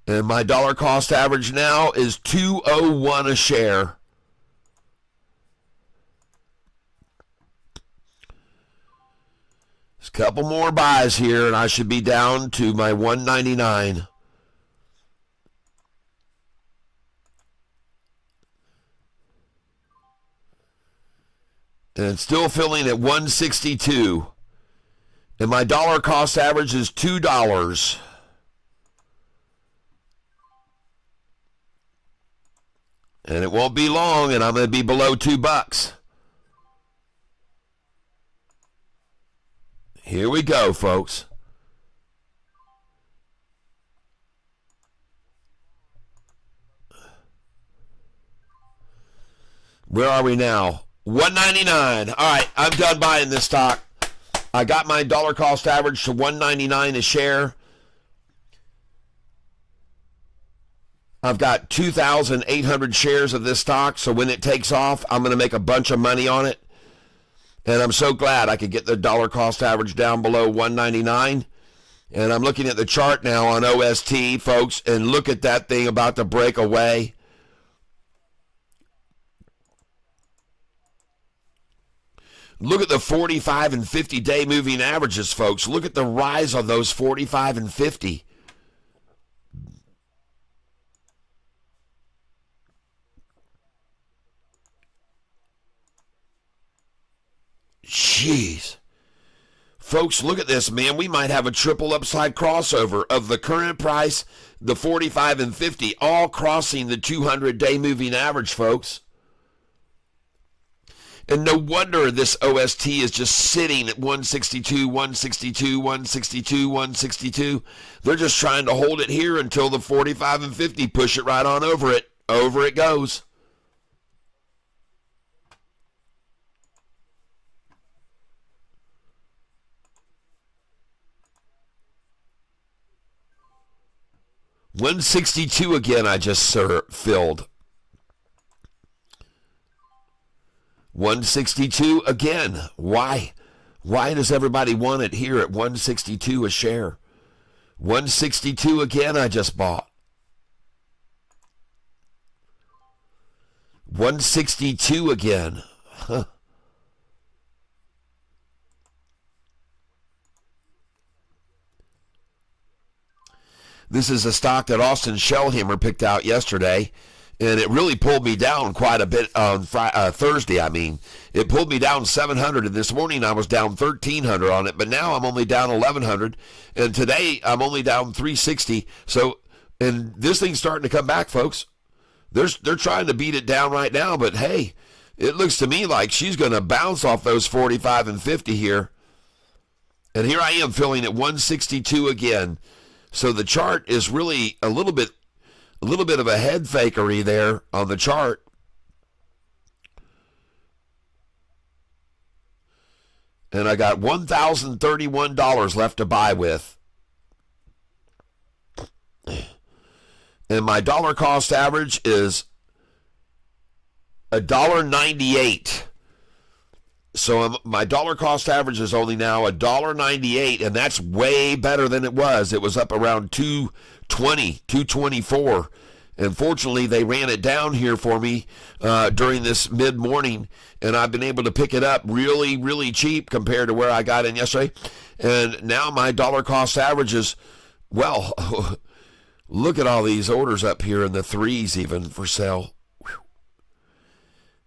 And my dollar cost average now is 201 a share. There's a couple more buys here and I should be down to my 199. And it's still filling at 162. And my dollar cost average is $2. And it won't be long, and I'm going to be below $2. Here we go, folks. Where are we now? 199. All right, I'm done buying this stock. I got my dollar cost average to 199 a share. I've got 2,800 shares of this stock, so when it takes off, I'm going to make a bunch of money on it. And I'm so glad I could get the dollar cost average down below 199. And I'm looking at the chart now on OST, folks, and look at that thing about to break away. Look at the 45 and 50-day moving averages, folks. Look at the rise on those 45 and 50. Jeez. Folks, look at this, man. We might have a triple upside crossover of the current price, the 45 and 50, all crossing the 200-day moving average, folks. And no wonder this OST is just sitting at 162, 162, 162, 162. They're just trying to hold it here until the 45 and 50 push it right on over it. Over it goes. $162 again, I just filled. 162 again. Why? Why does everybody want it here at 162 a share? 162 again, I just bought. 162 again. Huh. This is a stock that Austin Shellhammer picked out yesterday, and it really pulled me down quite a bit on Thursday. It pulled me down 700, and this morning I was down 1,300 on it, but now I'm only down 1,100, and today I'm only down 360. So, and this thing's starting to come back, folks. They're trying to beat it down right now, but hey, it looks to me like she's going to bounce off those 45 and 50 here. And here I am filling at 162 again. So the chart is really a little bit of a head fakery there on the chart. And I got $1,031 left to buy with. And my dollar cost average is $1.98. So my dollar cost average is only now $1.98, and that's way better than it was. It was up around 220, 224. And fortunately, they ran it down here for me during this mid-morning, and I've been able to pick it up really, really cheap compared to where I got in yesterday. And now my dollar cost average is, well, look at all these orders up here in the threes even for sale.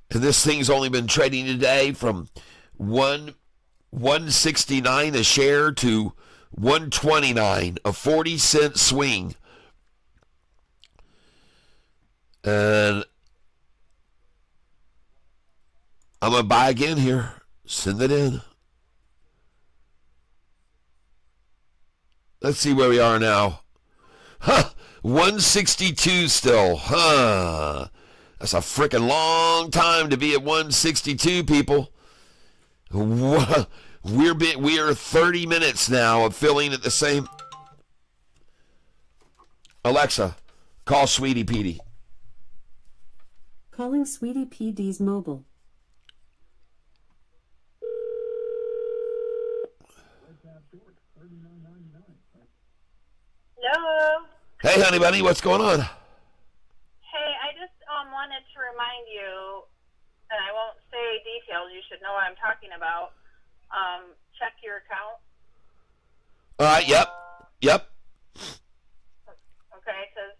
And this thing's only been trading today from 169 a share to 129, a 40-cent swing. And I'm going to buy again here. Send it in. Let's see where we are now. Huh. 162 still. Huh. That's a freaking long time to be at 162, people. We are 30 minutes now of filling at the same. Alexa, call Sweetie Petey. Calling Sweetie PD's mobile. Hello. Hey, honey bunny, what's going on? Hey, I just wanted to remind you, and I won't say details. You should know what I'm talking about. Check your account. All right, yep. Okay, because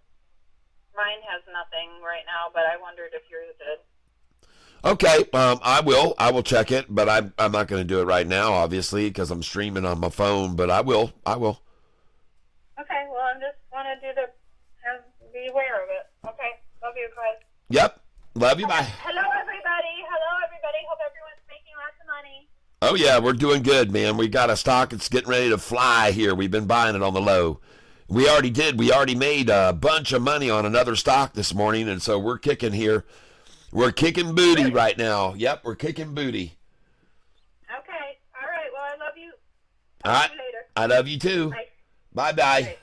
mine has nothing right now, but I wondered if yours did. Okay, I will check it, but I'm not going to do it right now, obviously, because I'm streaming on my phone, but I will. Okay, well, I just wanted you to be aware of it. Okay, love you, guys. Yep, love you, bye. Hello, everybody. Hope everyone's making lots of money. Oh, yeah, we're doing good, man. We got a stock that's getting ready to fly here. We've been buying it on the low. We already made a bunch of money on another stock this morning, and so we're kicking here. We're kicking booty right now. Yep, we're kicking booty. Okay, all right. Well, I love you. All right, See you later. I love you too. Bye. Bye-bye. Bye. Bye.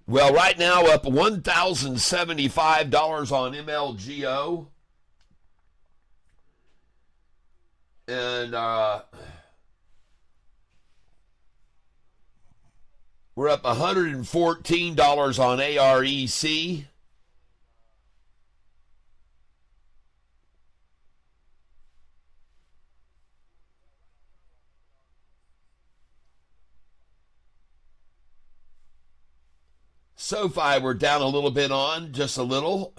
Well, right now up $1,075 on MLGO. And we're up $114 on AREC. Sofi, we're down a little bit on, just a little.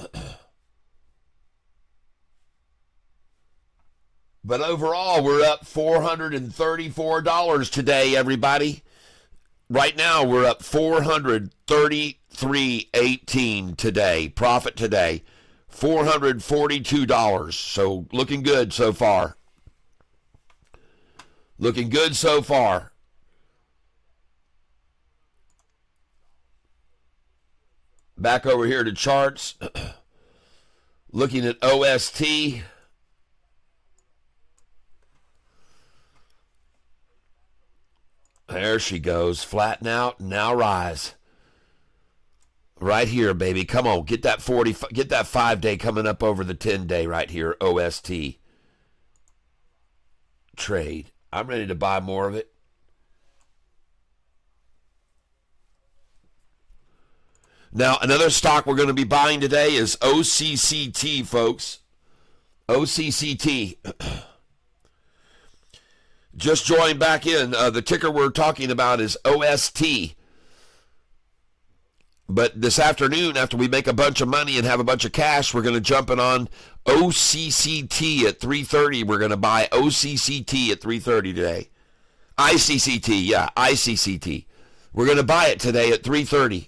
But overall, we're up $434 today, everybody. Right now, we're up $433.18 today. Profit today, $442. So looking good so far. Looking good so far. Back over here to charts. Looking at OST. There she goes. Flatten out, now rise. Right here, baby. Come on, get that 5-day coming up over the 10-day right here, OST. Trade. I'm ready to buy more of it. Now, another stock we're going to be buying today is OCCT, folks. OCCT. Just join back in. The ticker we're talking about is OST. But this afternoon, after we make a bunch of money and have a bunch of cash, we're going to jump in on OCCT at 3:30. We're going to buy OCCT at 3:30 today. ICCT, yeah, ICCT. We're going to buy it today at 3:30.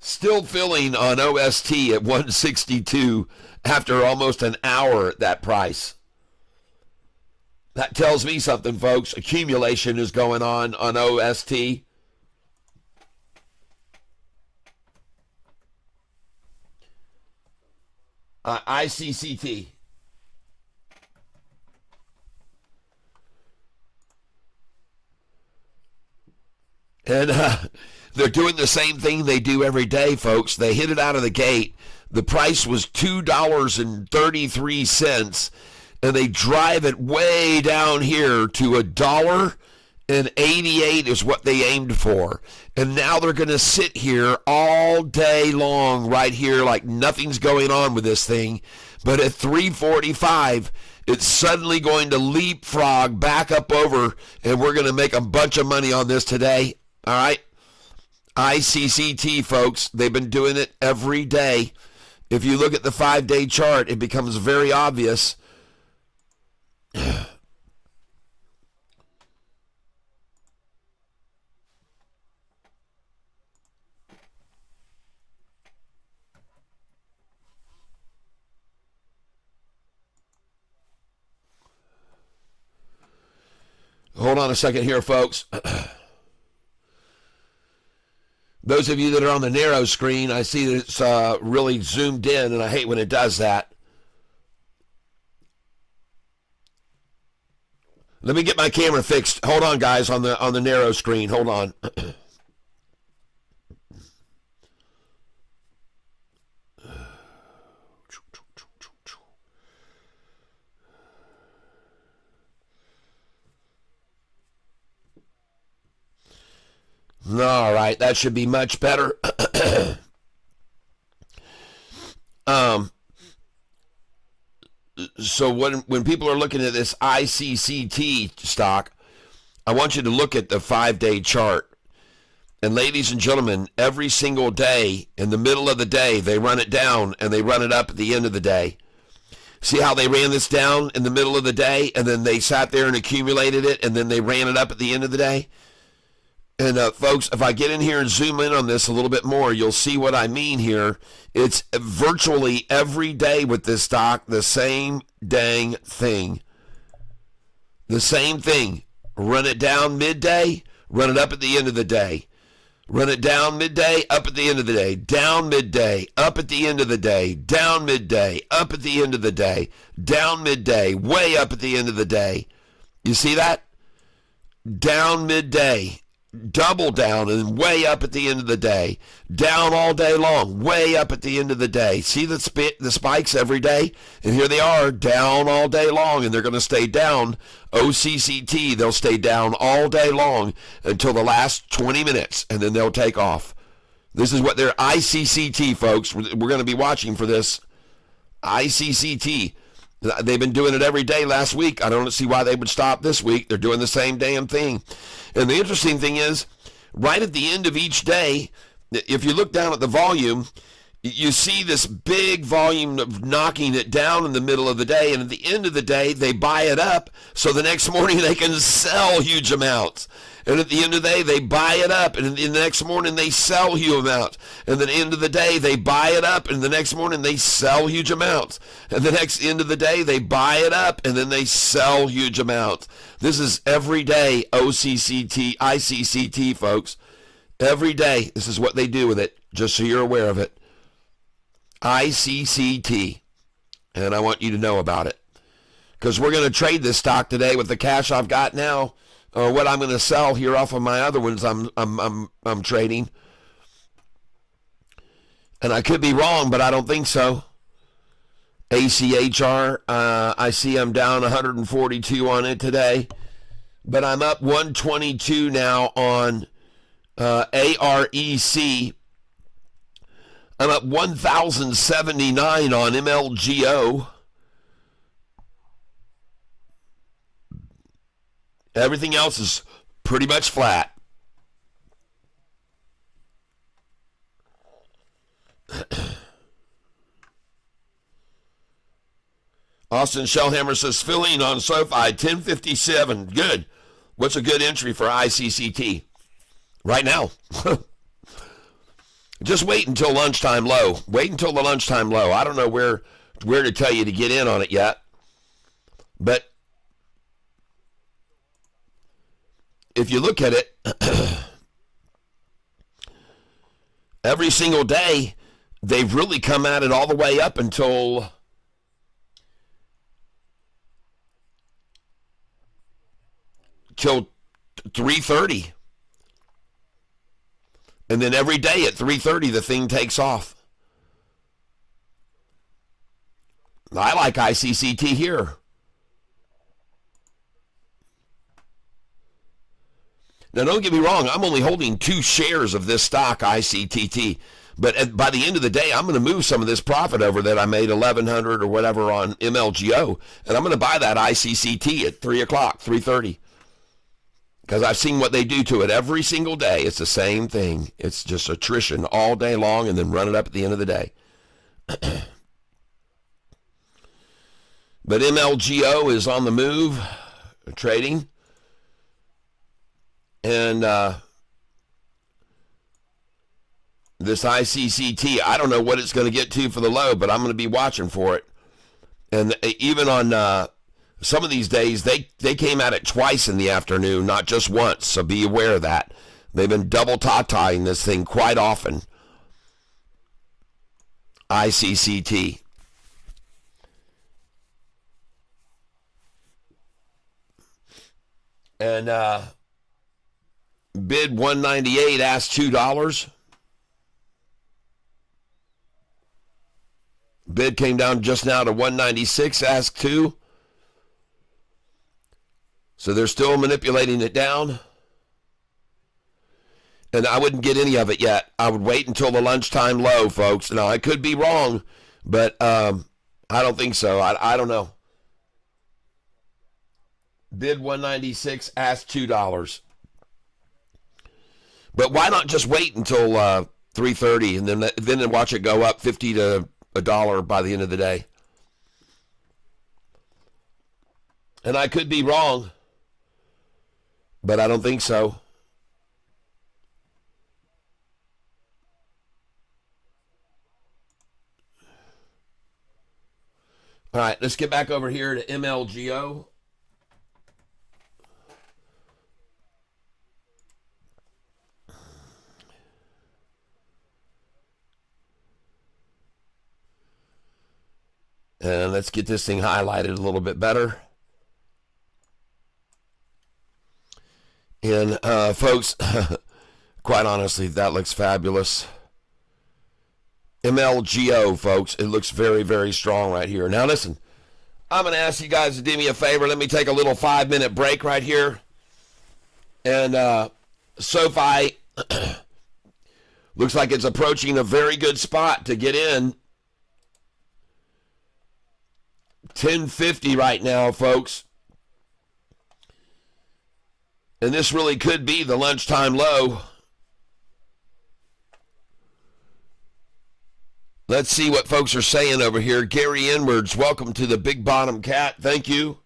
Still filling on OST at 162 after almost an hour at that price. That tells me something, folks. Accumulation is going on OST. ICCT. And they're doing the same thing they do every day, folks. They hit it out of the gate. The price was $2.33, and they drive it way down here to $1.88 is what they aimed for. And now they're going to sit here all day long right here like nothing's going on with this thing. But at 3:45, it's suddenly going to leapfrog back up over, and we're going to make a bunch of money on this today. All right? ICCT, folks, they've been doing it every day. If you look at the 5-day chart, it becomes very obvious. hold on a second here, folks. Those of you that are on the narrow screen, I see that it's really zoomed in, and I hate when it does that. Let me get my camera fixed. Hold on, guys, on the narrow screen. Hold on. All right, that should be much better. So when people are looking at this ICCT stock, I want you to look at the 5-day chart. And ladies and gentlemen, every single day, in the middle of the day, they run it down and they run it up at the end of the day. See how they ran this down in the middle of the day, and then they sat there and accumulated it, and then they ran it up at the end of the day? And folks, if I get in here and zoom in on this a little bit more, you'll see what I mean here. It's virtually every day with this stock, the same dang thing. The same thing. Run it down midday, run it up at the end of the day. Run it down midday, up at the end of the day. Down midday, up at the end of the day. Down midday, up at the end of the day. Down midday, way up at the end of the day. You see that? Down midday. Double down and way up at the end of the day. Down all day long, way up at the end of the day. See the spikes every day? And here they are, down all day long, and they're going to stay down. OCCT, they'll stay down all day long until the last 20 minutes, and then they'll take off. This is what they're ICCT, folks. We're going to be watching for this. ICCT. They've been doing it every day last week. I don't see why they would stop this week. They're doing the same damn thing. And the interesting thing is, right at the end of each day, if you look down at the volume, you see this big volume of knocking it down in the middle of the day. And at the end of the day, they buy it up so the next morning they can sell huge amounts. And at the end of the day, they buy it up, and the next morning they sell huge amounts. And at the end of the day, they buy it up, and the next morning they sell huge amounts. And the next end of the day, they buy it up, and then they sell huge amounts. This is every day OCCT, ICCT, folks. Every day, this is what they do with it, just so you're aware of it. ICCT. And I want you to know about it. Because we're going to trade this stock today with the cash I've got now. Or what I'm going to sell here off of my other ones I'm trading. And I could be wrong, but I don't think so. ACHR, I see I'm down 142 on it today. But I'm up 122 now on AREC. I'm up 1,079 on MLGO. Everything else is pretty much flat. Austin Shellhammer says, filling on Sofi, 1057. Good. What's a good entry for ICCT? Right now. Just wait until lunchtime low. Wait until the lunchtime low. I don't know where to tell you to get in on it yet. But if you look at it, every single day, they've really come at it all the way up until till 3:30. And then every day at 3:30, the thing takes off. I like ICCT here. Now, don't get me wrong. I'm only holding 2 shares of this stock, ICTT. But by the end of the day, I'm going to move some of this profit over that I made 1,100 or whatever on MLGO. And I'm going to buy that ICCT at 3 o'clock, 3:30. Because I've seen what they do to it every single day. It's the same thing. It's just attrition all day long and then run it up at the end of the day. But MLGO is on the move, trading. And this ICCT, I don't know what it's going to get to for the low, but I'm going to be watching for it. And even on some of these days, they came at it twice in the afternoon, not just once. So be aware of that. They've been double ta-tying this thing quite often. ICCT. And bid 198, asked $2. Bid came down just now to 196, asked 2. So they're still manipulating it down. And I wouldn't get any of it yet. I would wait until the lunchtime low, folks. Now, I could be wrong, but I don't think so. I don't know. Bid 196, asked $2. But why not just wait until 3:30 and then watch it go up 50 to $1 by the end of the day? And I could be wrong, but I don't think so. All right, let's get back over here to MLGO. And let's get this thing highlighted a little bit better. And folks, quite honestly, that looks fabulous. MLGO, folks, it looks very, very strong right here. Now listen, I'm going to ask you guys to do me a favor. Let me take a little 5-minute break right here. And Sofi looks like it's approaching a very good spot to get in. 1050 right now, folks. And this really could be the lunchtime low. Let's see what folks are saying over here. Gary Inwards, welcome to the Big Bottom Cat. Thank you.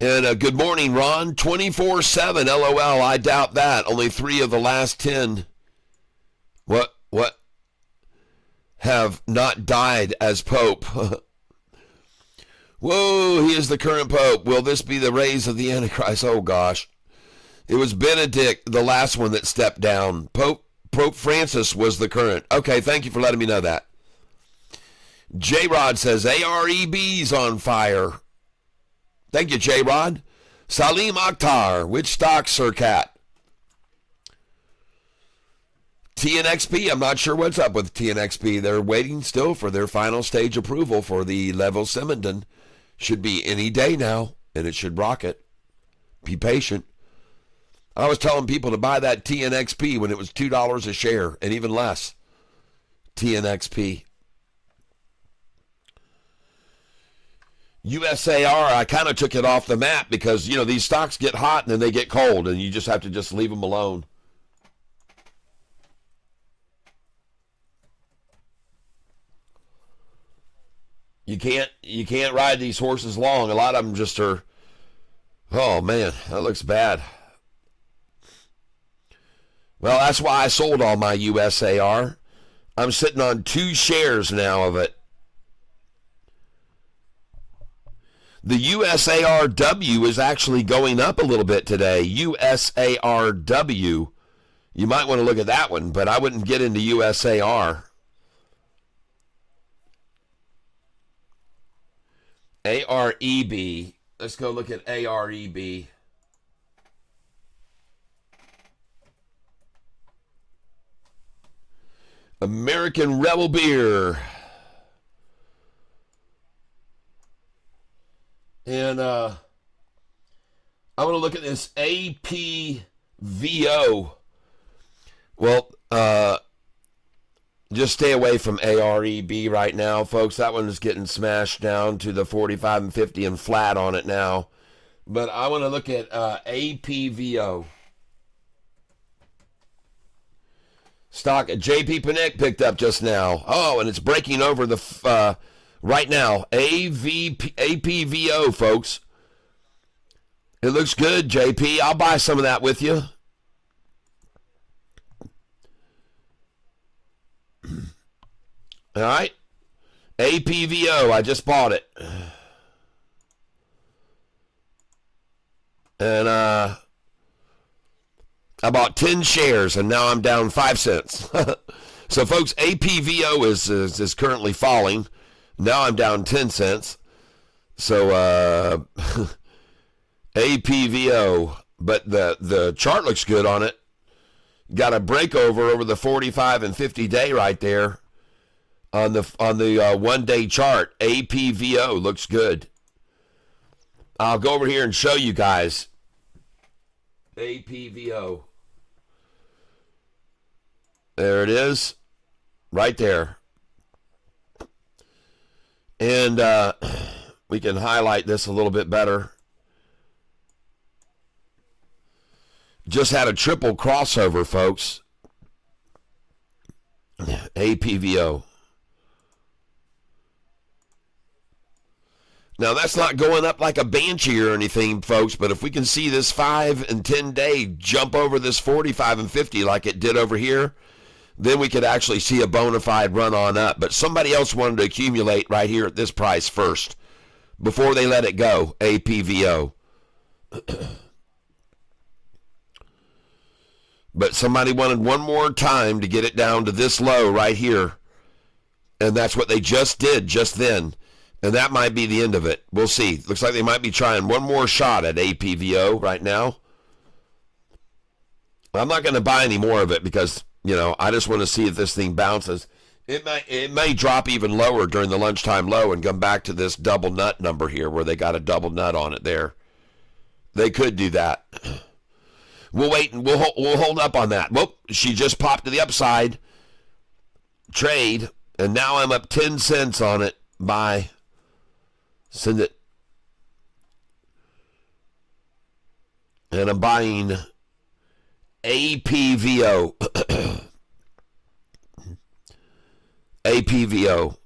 And good morning, Ron. 24/7, LOL. I doubt that. Only 3 of the last 10. What have not died as Pope. Whoa, he is the current Pope. Will this be the raise of the Antichrist? Oh, gosh. It was Benedict, the last one that stepped down. Pope Francis was the current. Okay, thank you for letting me know that. J-Rod says, AREB's on fire. Thank you, J-Rod. Salim Akhtar, which stock, Sir Cat? TNXP, I'm not sure what's up with TNXP. They're waiting still for their final stage approval for the level Simmondon. Should be any day now, and it should rocket. Be patient. I was telling people to buy that TNXP when it was $2 a share, and even less. TNXP. USAR, I kind of took it off the map because, you know, these stocks get hot and then they get cold, and you just have to just leave them alone. You can't ride these horses long. A lot of them just are, oh man, that looks bad. Well, that's why I sold all my USAR. I'm sitting on 2 shares now of it. The USARW is actually going up a little bit today. USARW. You might want to look at that one, but I wouldn't get into USAR. AREB. Let's go look at AREB. American Rebel Beer. And I want to look at this APVO. Well, just stay away from AREB right now, folks. That one is getting smashed down to the 45 and 50 and flat on it now. But I want to look at APVO. Stock JP Panic picked up just now. Oh, and it's breaking over the right now. APVO, folks. It looks good, JP. I'll buy some of that with you. All right. APVO, I just bought it. And I bought 10 shares, and now I'm down 5 cents. So, folks, APVO is currently falling. Now I'm down 10 cents. So, APVO, but the chart looks good on it. Got a breakover over the 45 and 50 day right there on the 1 day chart. APVO looks good. I'll go over here and show you guys. APVO. There it is. Right there. And we can highlight this a little bit better. Just had a triple crossover, folks. APVO. Now, that's not going up like a banshee or anything, folks, but if we can see this 5 and 10 day jump over this 45 and 50 like it did over here, then we could actually see a bona fide run on up. But somebody else wanted to accumulate right here at this price first before they let it go, APVO. But somebody wanted one more time to get it down to this low right here. And that's what they just did just then. And that might be the end of it. We'll see. Looks like they might be trying one more shot at APVO right now. I'm not going to buy any more of it because, I just want to see if this thing bounces. It may drop even lower during the lunchtime low and come back to this double nut number here where they got a double nut on it there. They could do that. We'll wait and we'll hold up on that. Whoop, she just popped to the upside. Trade, and now I'm up 10 cents on it. Buy. Send it. And I'm buying APVO. APVO.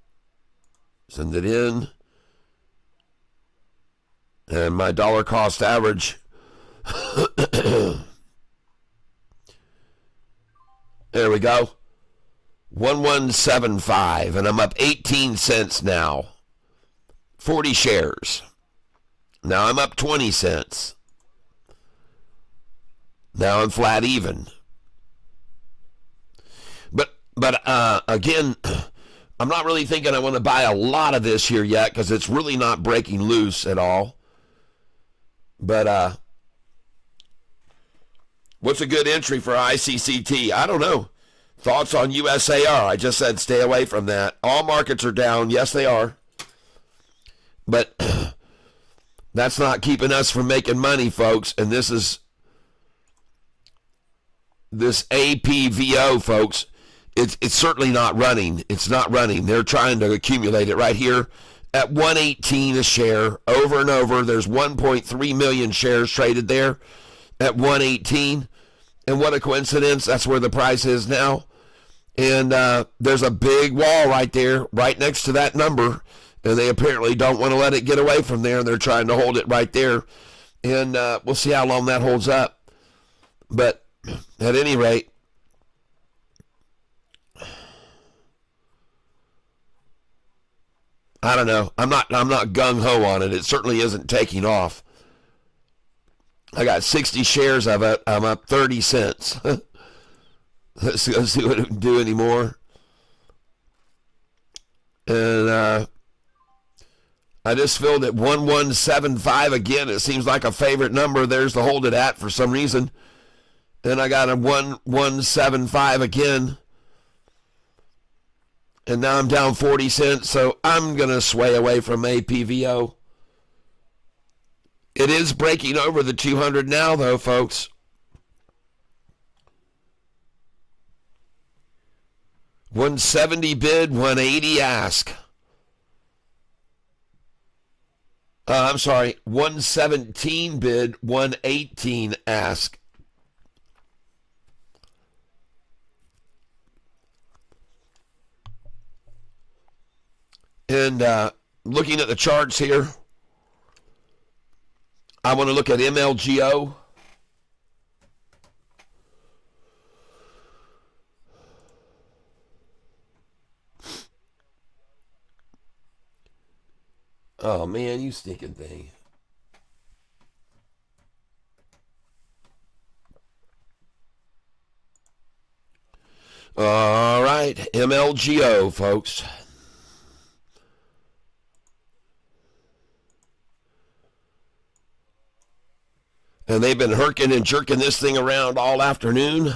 Send it in. And my dollar cost average. There we go. 1175. And I'm up 18 cents now. 40 shares. Now I'm up 20 cents. Now I'm flat even. But again, I'm not really thinking I want to buy a lot of this here yet because it's really not breaking loose at all. But what's a good entry for ICCT? I don't know. Thoughts on USAR? I just said stay away from that. All markets are down. Yes, they are. But that's not keeping us from making money, folks. And this APVO, folks. It's certainly not running. It's not running. They're trying to accumulate it right here at 118 a share over and over. There's 1.3 million shares traded there at 118. And what a coincidence. That's where the price is now. And there's a big wall right there, right next to that number. And they apparently don't want to let it get away from there. And they're trying to hold it right there. And we'll see how long that holds up. But at any rate, I don't know. I'm not gung-ho on it. It certainly isn't taking off. I got 60 shares of it. I'm up 30 cents. Let's go see what it can do anymore. And I just filled at 1175 again. It seems like a favorite number. There's to hold it at for some reason. Then I got a 1175 again. And now I'm down 40 cents, so I'm going to sway away from APVO. It is breaking over the 200 now, though, folks. $170 bid, $180 ask. I'm sorry, $117 bid, $118 ask. And looking at the charts here, I want to look at MLGO. Oh, man, you stinking thing. All right, MLGO, folks. And they've been herking and jerking this thing around all afternoon.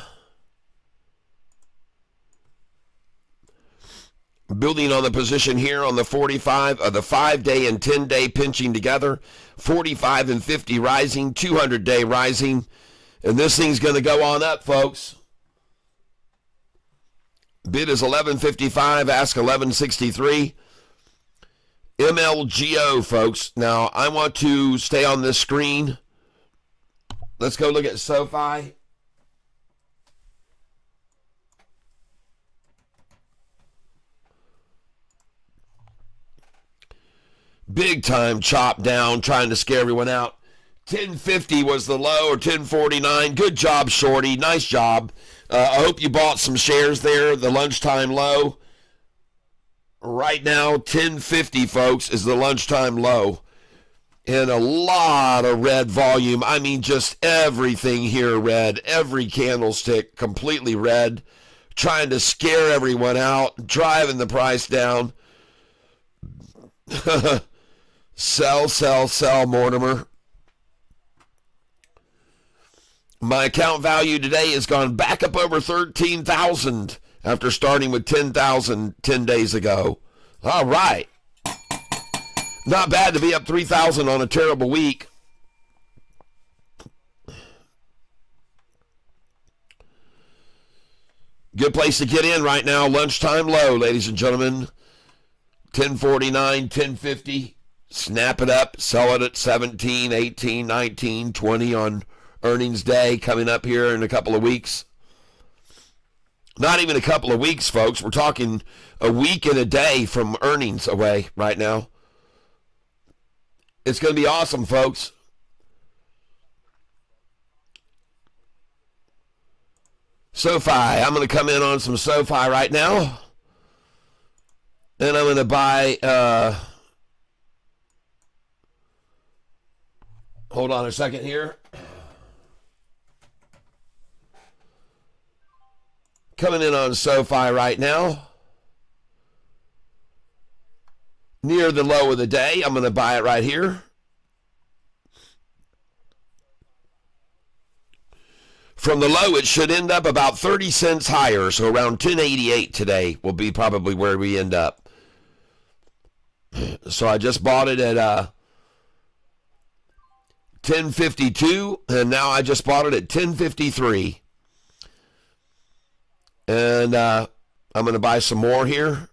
Building on the position here on the 45 of the 5-day and 10-day pinching together. 45 and 50 rising, 200-day rising. And this thing's going to go on up, folks. Bid is 11.55, ask 11.63. MLGO, folks. Now, I want to stay on this screen. Let's go look at SoFi. Big time chop down, trying to scare everyone out. 1050 was the low, or 1049. Good job, Shorty. Nice job. I hope you bought some shares there, the lunchtime low. Right now, 1050, folks, is the lunchtime low. And a lot of red volume. I mean, just everything here red. Every candlestick completely red. Trying to scare everyone out. Driving the price down. Sell, sell, sell, Mortimer. My account value today has gone back up over 13,000 after starting with 10,000 10 days ago. All right. Not bad to be up 3,000 on a terrible week. Good place to get in right now. Lunchtime low, ladies and gentlemen. 1049, 1050. Snap it up. Sell it at 17, 18, 19, 20 on earnings day coming up here in a couple of weeks. Not even a couple of weeks, folks. We're talking a week and a day from earnings away right now. It's going to be awesome, folks. SoFi. I'm going to come in on some SoFi right now. And I'm going to buy... hold on a second here. Coming in on SoFi right now. Near the low of the day. I'm going to buy it right here. From the low, it should end up about 30 cents higher. So around 1088 today will be probably where we end up. So I just bought it at 1052. And now I just bought it at 1053. And I'm going to buy some more here.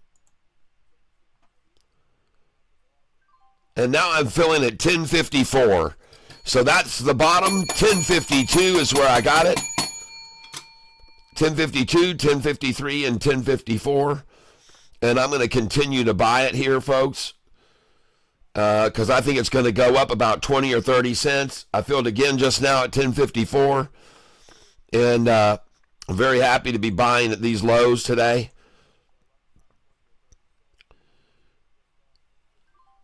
And now I'm filling at 1054. So that's the bottom. 1052 is where I got it. 1052, 1053, and 1054. And I'm going to continue to buy it here, folks. Because I think it's going to go up about 20 or 30 cents. I filled again just now at 1054. And I'm very happy to be buying at these lows today.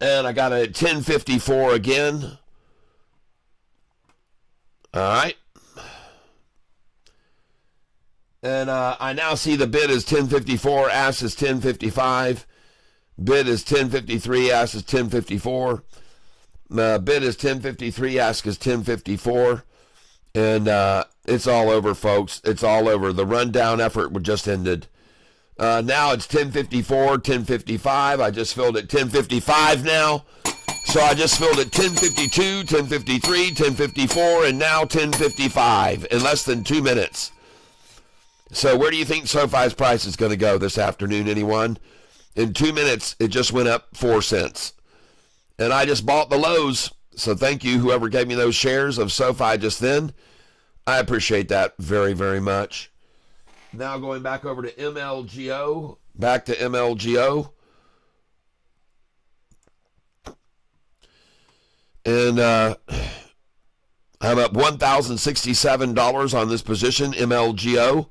And I got it at 1054 again. All right. And I now see the bid is 1054, ask is 1055. Bid is 1053, ask is 1054. Bid is 1053, ask is 1054. And it's all over, folks. It's all over. The rundown effort just ended. Now it's 1054, 1055. I just filled at 1055 now. So I just filled at 1052, 1053, 1054, and now 1055 in less than 2 minutes. So where do you think SoFi's price is going to go this afternoon, anyone? In 2 minutes, it just went up 4 cents. And I just bought the lows. So thank you, whoever gave me those shares of SoFi just then. I appreciate that very, very much. Now going back over to MLGO. Back to MLGO. And I'm up $1,067 on this position, MLGO.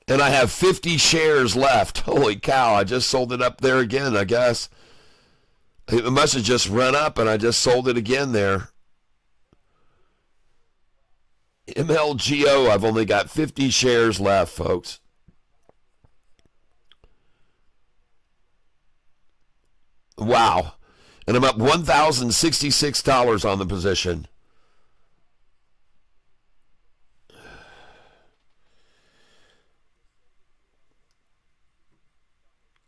And I have 50 shares left. Holy cow, I just sold it up there again, I guess. It must have just run up and I just sold it again there. MLGO, I've only got 50 shares left, folks. Wow. And I'm up $1,066 on the position.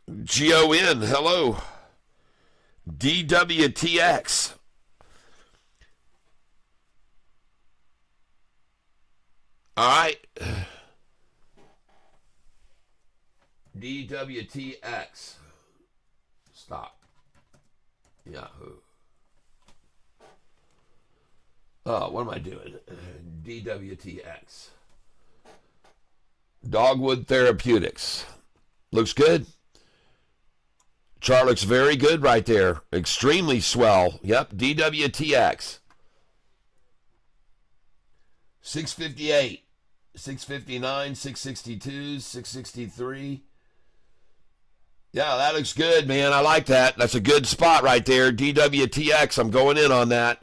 GON, hello. DWTX. All right. DWTX. Stop. Yahoo. Oh, what am I doing? DWTX. Dogwood Therapeutics. Looks good. Chart looks very good right there. Extremely swell. Yep, DWTX. 658, 659, 662, 663. Yeah, that looks good, man. I like that. That's a good spot right there. DWTX, I'm going in on that.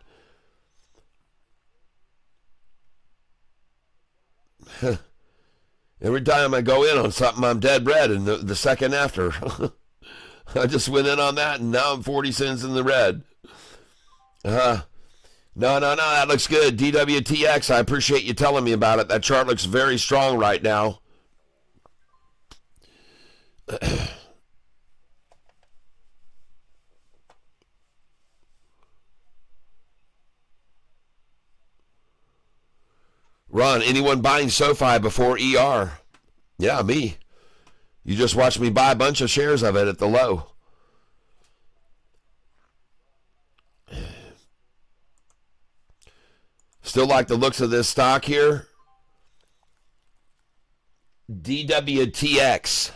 Every time I go in on something, I'm dead red, and the second after. I just went in on that, and now I'm 40 cents in the red. No, that looks good. DWTX, I appreciate you telling me about it. That chart looks very strong right now. Ron, anyone buying Sofi before ER? Yeah, me. You just watched me buy a bunch of shares of it at the low. Still like the looks of this stock here. DWTX.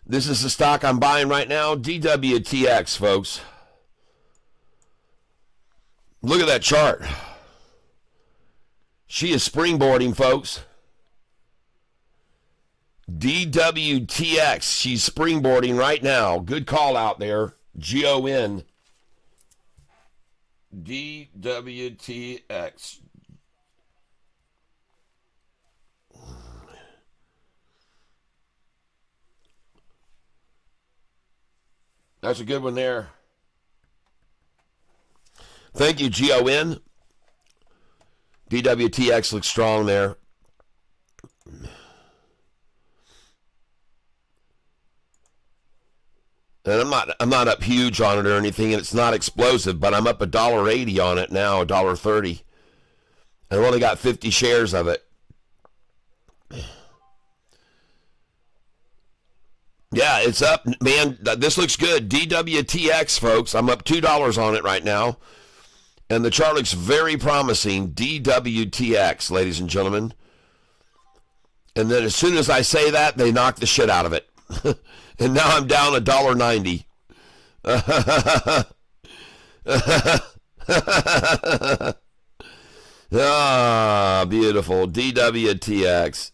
This is the stock I'm buying right now. DWTX, folks. Look at that chart. She is springboarding, folks. DWTX. She's springboarding right now. Good call out there. GON. DWTX. That's a good one there. Thank you, GON. DWTX looks strong there. And I'm not up huge on it or anything, and it's not explosive, but I'm up $1.80 on it now, $1.30. I've only got 50 shares of it. Yeah, it's up, man. This looks good. DWTX, folks. I'm up $2 on it right now. And the chart looks very promising. DWTX, ladies and gentlemen. And then as soon as I say that, they knock the shit out of it. And now I'm down $1.90. Ah, beautiful. DWTX.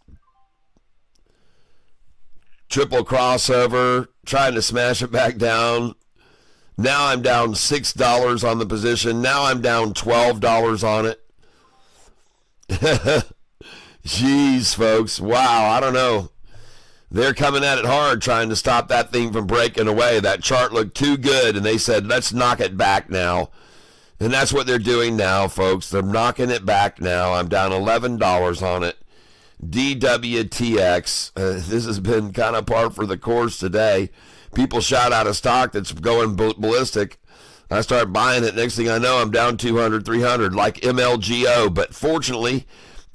Triple crossover, trying to smash it back down. Now I'm down $6 on the position. Now I'm down $12 on it. Jeez, folks. Wow, I don't know. They're coming at it hard trying to stop that thing from breaking away. That chart looked too good, and they said, let's knock it back now. And that's what they're doing now, folks. They're knocking it back now. I'm down $11 on it. DWTX. This has been kind of par for the course today. People shout out a stock that's going ballistic. I start buying it. Next thing I know, I'm down 200, 300, like MLGO. But fortunately,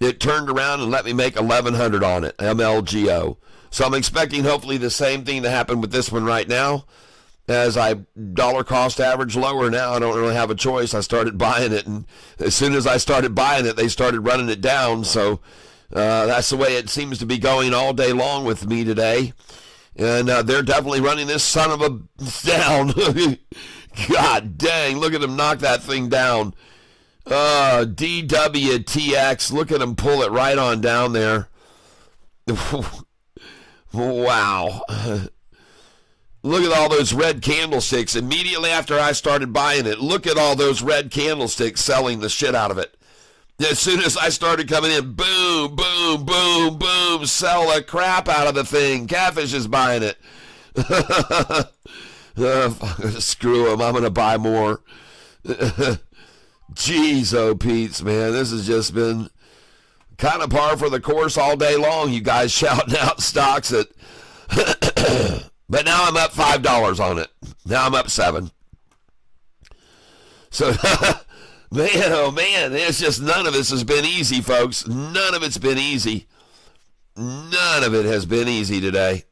it turned around and let me make 1,100 on it, MLGO. So I'm expecting hopefully the same thing to happen with this one right now. As I dollar cost average lower now, I don't really have a choice. I started buying it, and as soon as I started buying it, they started running it down. So that's the way it seems to be going all day long with me today. And they're definitely running this son of a down. God dang, look at them knock that thing down. DWTX, look at them pull it right on down there. Wow. Look at all those red candlesticks. Immediately after I started buying it, look at all those red candlesticks selling the shit out of it. As soon as I started coming in, boom, boom, boom, boom, sell the crap out of the thing. Catfish is buying it. Screw them. I'm going to buy more. Jeez, oh, Pete's, man. This has just been kind of par for the course all day long. You guys shouting out stocks at... But now I'm up $5 on it. Now I'm up $7. So, man, oh man, it's just none of this has been easy, folks. None of it's been easy. None of it has been easy today.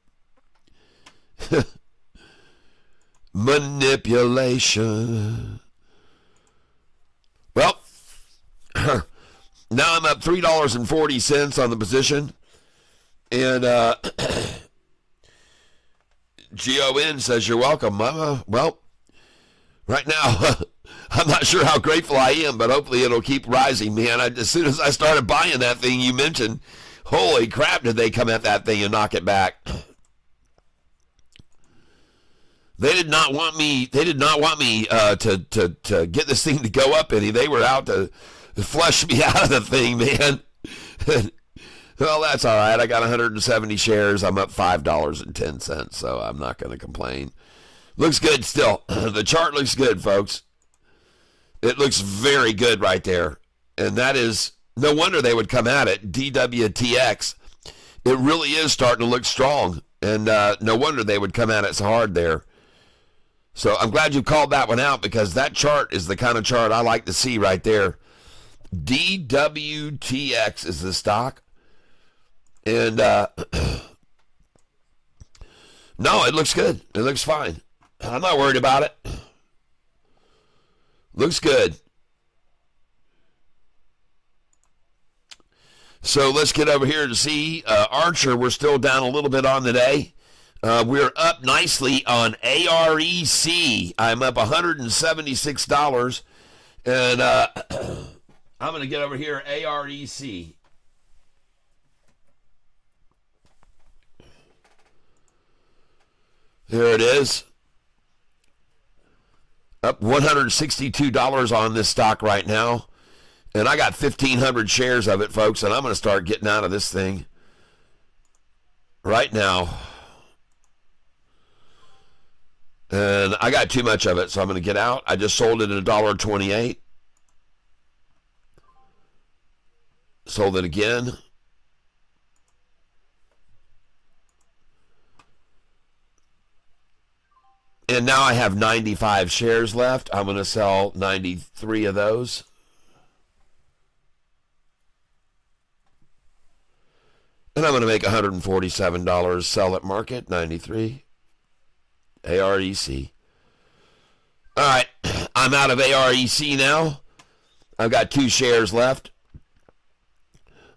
Manipulation. Well, now I'm up $3.40 on the position. And GON says you're welcome. Well, right now, I'm not sure how grateful I am, but hopefully it'll keep rising, man. As soon as I started buying that thing you mentioned, holy crap, did they come at that thing and knock it back. They did not want me to get this thing to go up any. They were out to flush me out of the thing, man. Well, that's all right. I got 170 shares. I'm up $5.10, so I'm not going to complain. Looks good still. The chart looks good, folks. It looks very good right there. And that is, no wonder they would come at it. DWTX. It really is starting to look strong. And no wonder they would come at it so hard there. So I'm glad you called that one out, because that chart is the kind of chart I like to see right there. DWTX is the stock. And no, it looks good. It looks fine. I'm not worried about it. Looks good. So let's get over here to see Archer. We're still down a little bit on the day. We're up nicely on AREC. I'm up $176. And I'm going to get over here, AREC. Here it is. Up $162 on this stock right now. And I got 1,500 shares of it, folks, and I'm going to start getting out of this thing right now. And I got too much of it, so I'm going to get out. I just sold it at $1.28. Sold it again. And now I have 95 shares left. I'm going to sell 93 of those. And I'm going to make $147. Sell at market, 93. AREC. All right. I'm out of AREC now. I've got 2 shares left.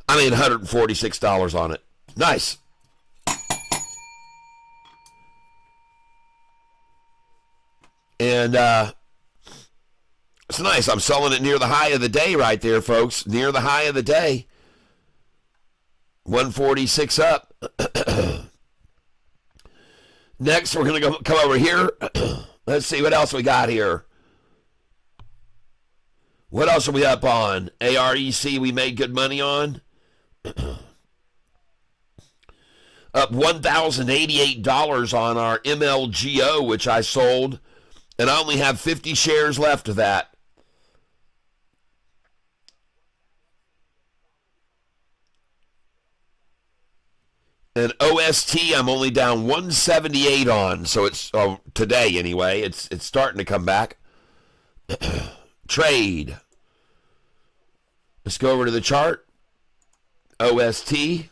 I made $146 on it. Nice. And it's nice. I'm selling it near the high of the day right there, folks. Near the high of the day. 146 up. Next, we're going to come over here. Let's see what else we got here. What else are we up on? AREC we made good money on. Up $1,088 on our MLGO, which I sold. And I only have 50 shares left of that. And OST, I'm only down 178 on. So it's today anyway. It's starting to come back. Trade. Let's go over to the chart. OST.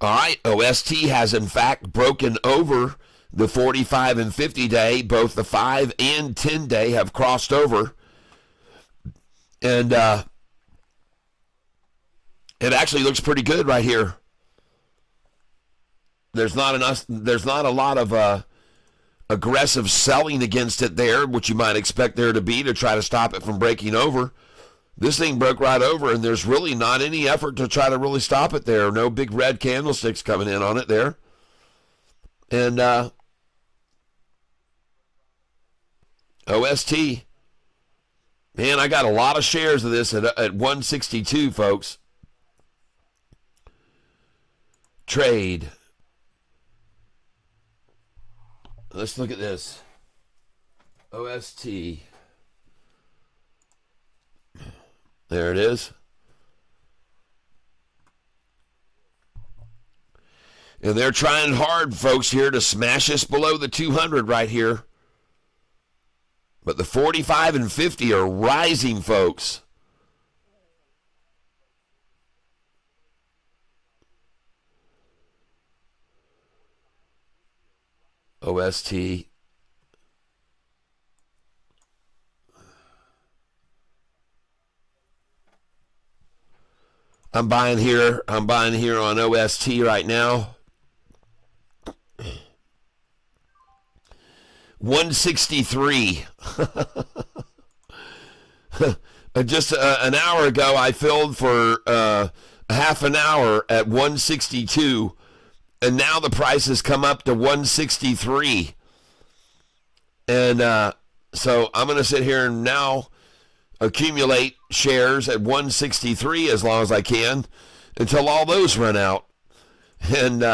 All right, OST has in fact broken over the 45 and 50 day. Both the 5 and 10 day have crossed over. And it actually looks pretty good right here. There's not a lot of aggressive selling against it there, which you might expect there to be to try to stop it from breaking over. This thing broke right over, and there's really not any effort to try to really stop it there. No big red candlesticks coming in on it there. And OST, man, I got a lot of shares of this at 162, folks. Trade. Let's look at this. OST. There it is. And they're trying hard, folks, here to smash us below the 200 right here. But the 45 and 50 are rising, folks. OST. I'm buying here on OST right now. 163. Just an hour ago, I filled for half an hour at 162, and now the price has come up to 163. And so I'm going to sit here and now accumulate shares at 163 as long as I can until all those run out. And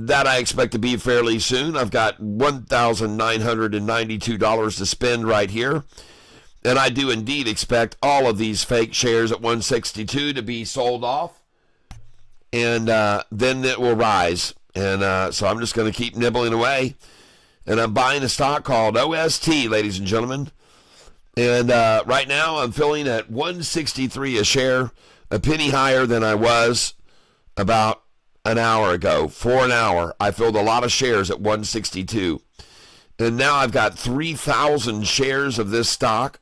that I expect to be fairly soon. I've got $1,992 to spend right here. And I do indeed expect all of these fake shares at 162 to be sold off. And then it will rise. And so I'm just going to keep nibbling away. And I'm buying a stock called OST, ladies and gentlemen. And right now I'm filling at 163 a share, a penny higher than I was about an hour ago. For an hour, I filled a lot of shares at 162. And now I've got 3,000 shares of this stock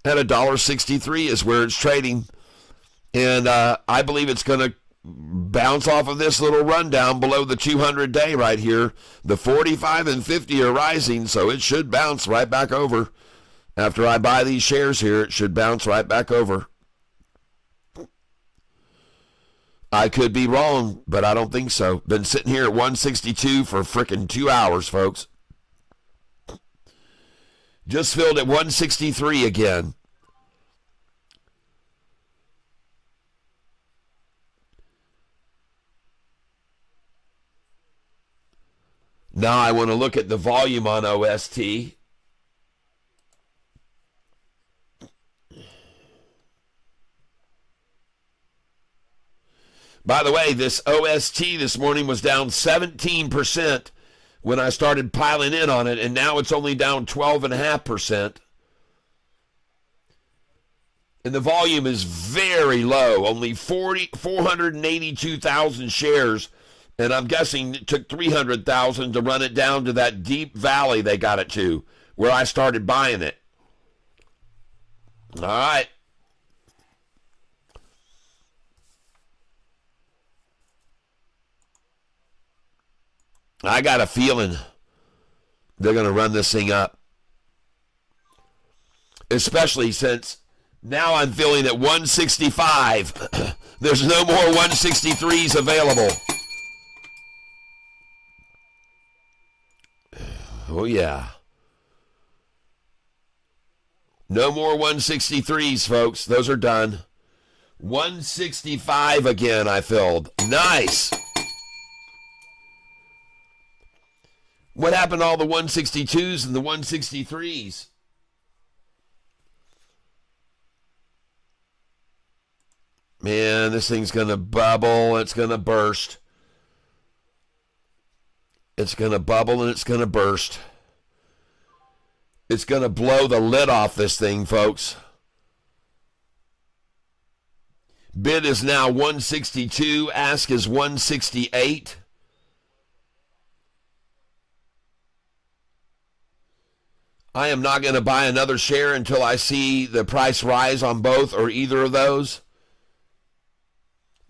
at $1.63 is where it's trading. And I believe it's going to bounce off of this little rundown below the 200-day right here. The 45 and 50 are rising, so it should bounce right back over. After I buy these shares here, it should bounce right back over. I could be wrong, but I don't think so. Been sitting here at 162 for frickin' 2 hours, folks. Just filled at 163 again. Now I want to look at the volume on OST. By the way, this OST this morning was down 17% when I started piling in on it, and now it's only down 12.5%. And the volume is very low, only 482,000 shares, and I'm guessing it took 300,000 to run it down to that deep valley they got it to, where I started buying it. All right. I got a feeling they're going to run this thing up. Especially since now I'm feeling at 165. There's no more 163s available. Oh, yeah. No more 163s, folks. Those are done. 165 again I filled. Nice. What happened to all the 162s and the 163s? Man, this thing's going to bubble. It's going to burst. It's going to bubble and it's going to burst. It's going to blow the lid off this thing, folks. Bid is now 162. Ask is 168. I am not going to buy another share until I see the price rise on both or either of those.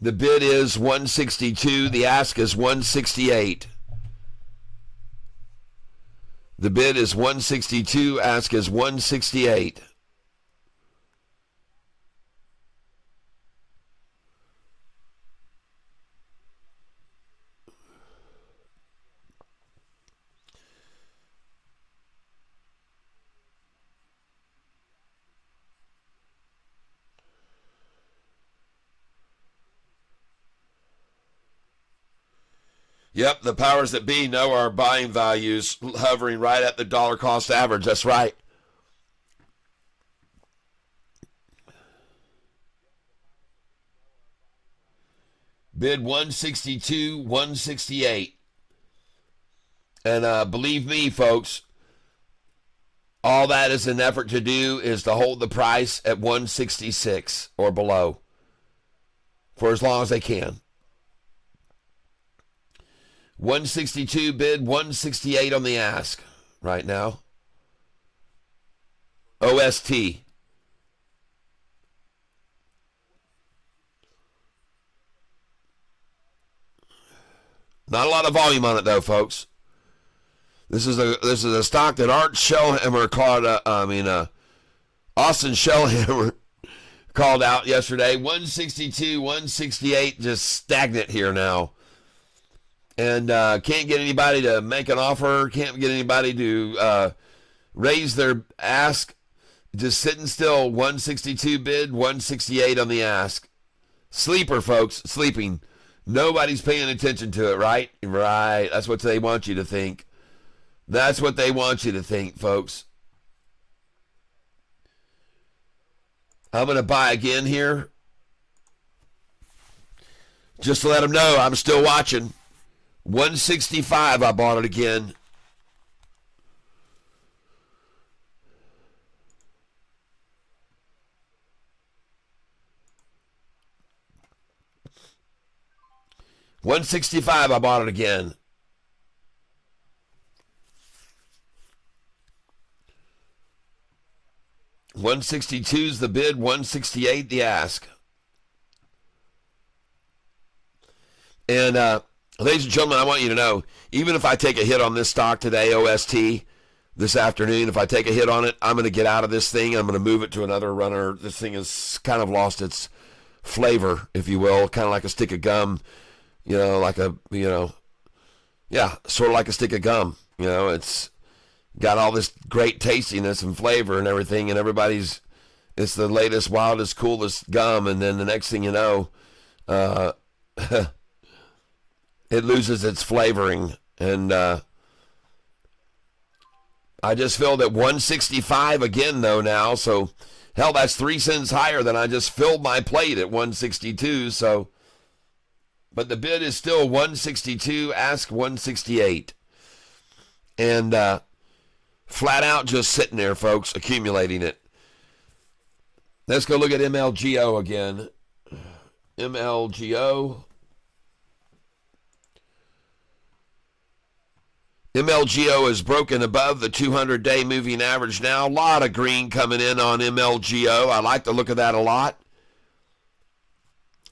The bid is 162. The ask is 168. The bid is 162. Ask is 168. Yep, the powers that be know our buying values hovering right at the dollar cost average. That's right. Bid 162, 168. And believe me, folks, all that is an effort to do is to hold the price at 166 or below for as long as they can. 162 bid, 168 on the ask right now. OST. Not a lot of volume on it though, folks. This is a stock that Art Shellhammer called. Austin Shellhammer called out yesterday. 162, 168, just stagnant here now. And can't get anybody to make an offer. Can't get anybody to raise their ask. Just sitting still. 162 bid, 168 on the ask. Sleeper, folks. Sleeping. Nobody's paying attention to it, right? Right. That's what they want you to think. That's what they want you to think, folks. I'm going to buy again here. Just to let them know I'm still watching. 165, I bought it again. $165, I bought it again. $162 is the bid, $168 the ask. And ladies and gentlemen, I want you to know, even if I take a hit on this stock today, OST, this afternoon, if I take a hit on it, I'm going to get out of this thing. I'm going to move it to another runner. This thing has kind of lost its flavor, if you will, kind of like a stick of gum. Sort of like a stick of gum. It's got all this great tastiness and flavor and everything, and it's the latest, wildest, coolest gum, and then the next thing you know, it loses its flavoring. And I just filled at 165 again, though, now, so hell, that's 3 cents higher than I just filled my plate at 162, so... But the bid is still 162, ask 168. And flat out just sitting there, folks, accumulating it. Let's go look at MLGO again. MLGO. MLGO is broken above the 200-day moving average now. A lot of green coming in on MLGO. I like the look of that a lot.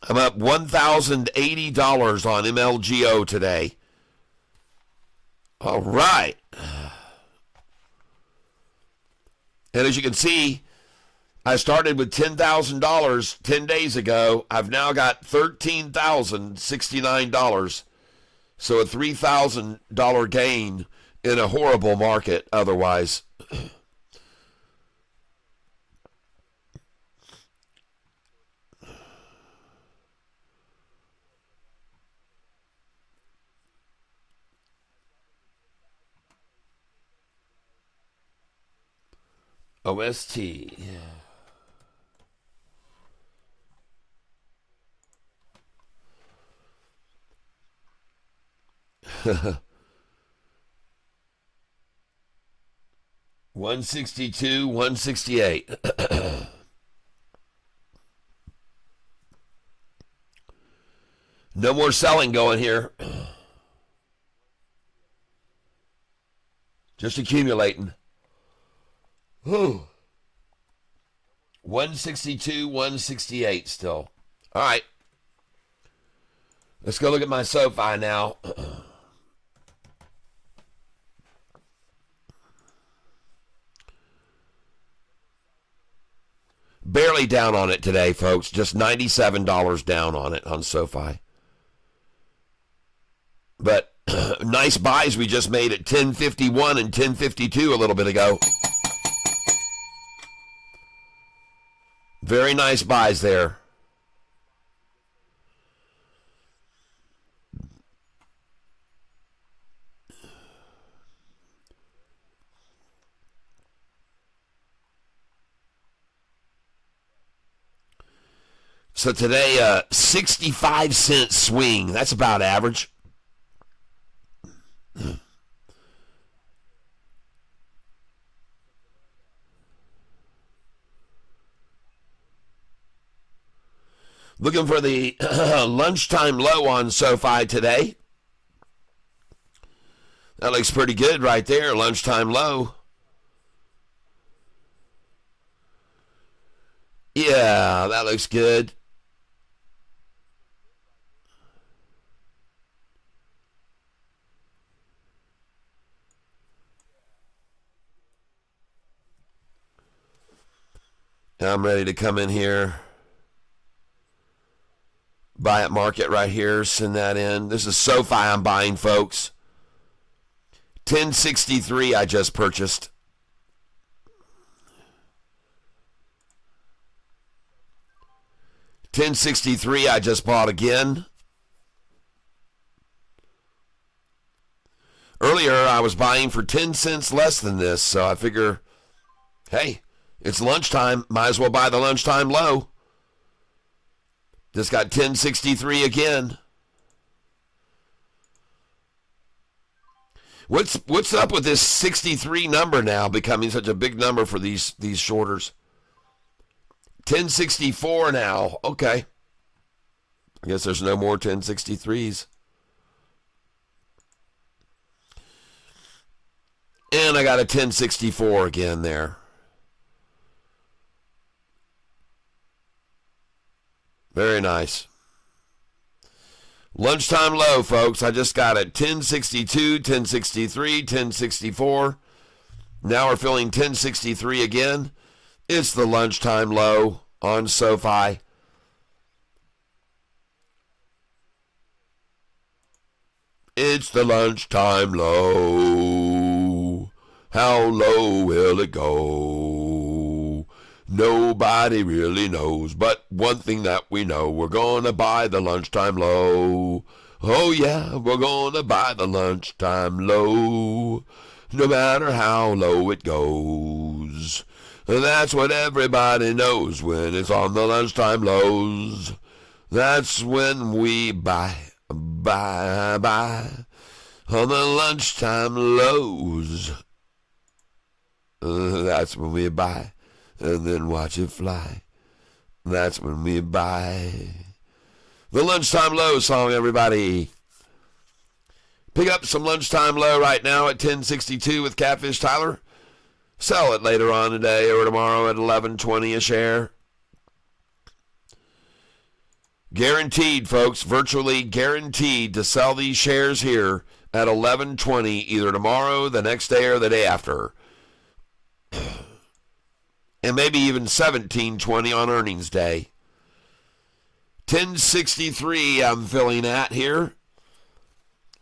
I'm up $1,080 on MLGO today. All right. And as you can see, I started with $10,000 10 days ago. I've now got $13,069. So a $3,000 gain in a horrible market otherwise. OST. 162, 168. No more selling going here. Just accumulating. 162, 168 still. All right. Let's go look at my Sofi now. Barely down on it today, folks. Just $97 down on it on Sofi. But nice buys we just made at 1051 and 1052 a little bit ago. Very nice buys there. So today, 65-cent swing. That's about average. Looking for the lunchtime low on Sofi today. That looks pretty good right there, lunchtime low. Yeah, that looks good. I'm ready to come in here. Buy at market right here. Send that in. This is Sofi I'm buying, folks. 1063 I just purchased. $10.63 I just bought again. Earlier I was buying for 10 cents less than this, so I figure, hey, it's lunchtime. Might as well buy the lunchtime low. Just got 1063 again. What's up with this 63 number now becoming such a big number for these shorters? 1064 now. Okay. I guess there's no more 1063s. And I got a 1064 again there. Very nice. Lunchtime low, folks. I just got it. 1062, 1063, 1064. Now we're filling 1063 again. It's the lunchtime low on Sofi. It's the lunchtime low. How low will it go? Nobody really knows, but one thing that we know, we're gonna buy the lunchtime low. Oh yeah, we're gonna buy the lunchtime low, no matter how low it goes. That's what everybody knows when it's on the lunchtime lows. That's when we buy on the lunchtime lows. That's when we buy and then watch it fly. That's when we buy. The lunchtime low song, everybody. Pick up some lunchtime low right now at 1062 with Catfish Tyler. Sell it later on today or tomorrow at 1120 a share. Guaranteed, folks, virtually guaranteed to sell these shares here at 1120 either tomorrow, the next day, or the day after. And maybe even 1720 on earnings day. 1063 I'm filling at here.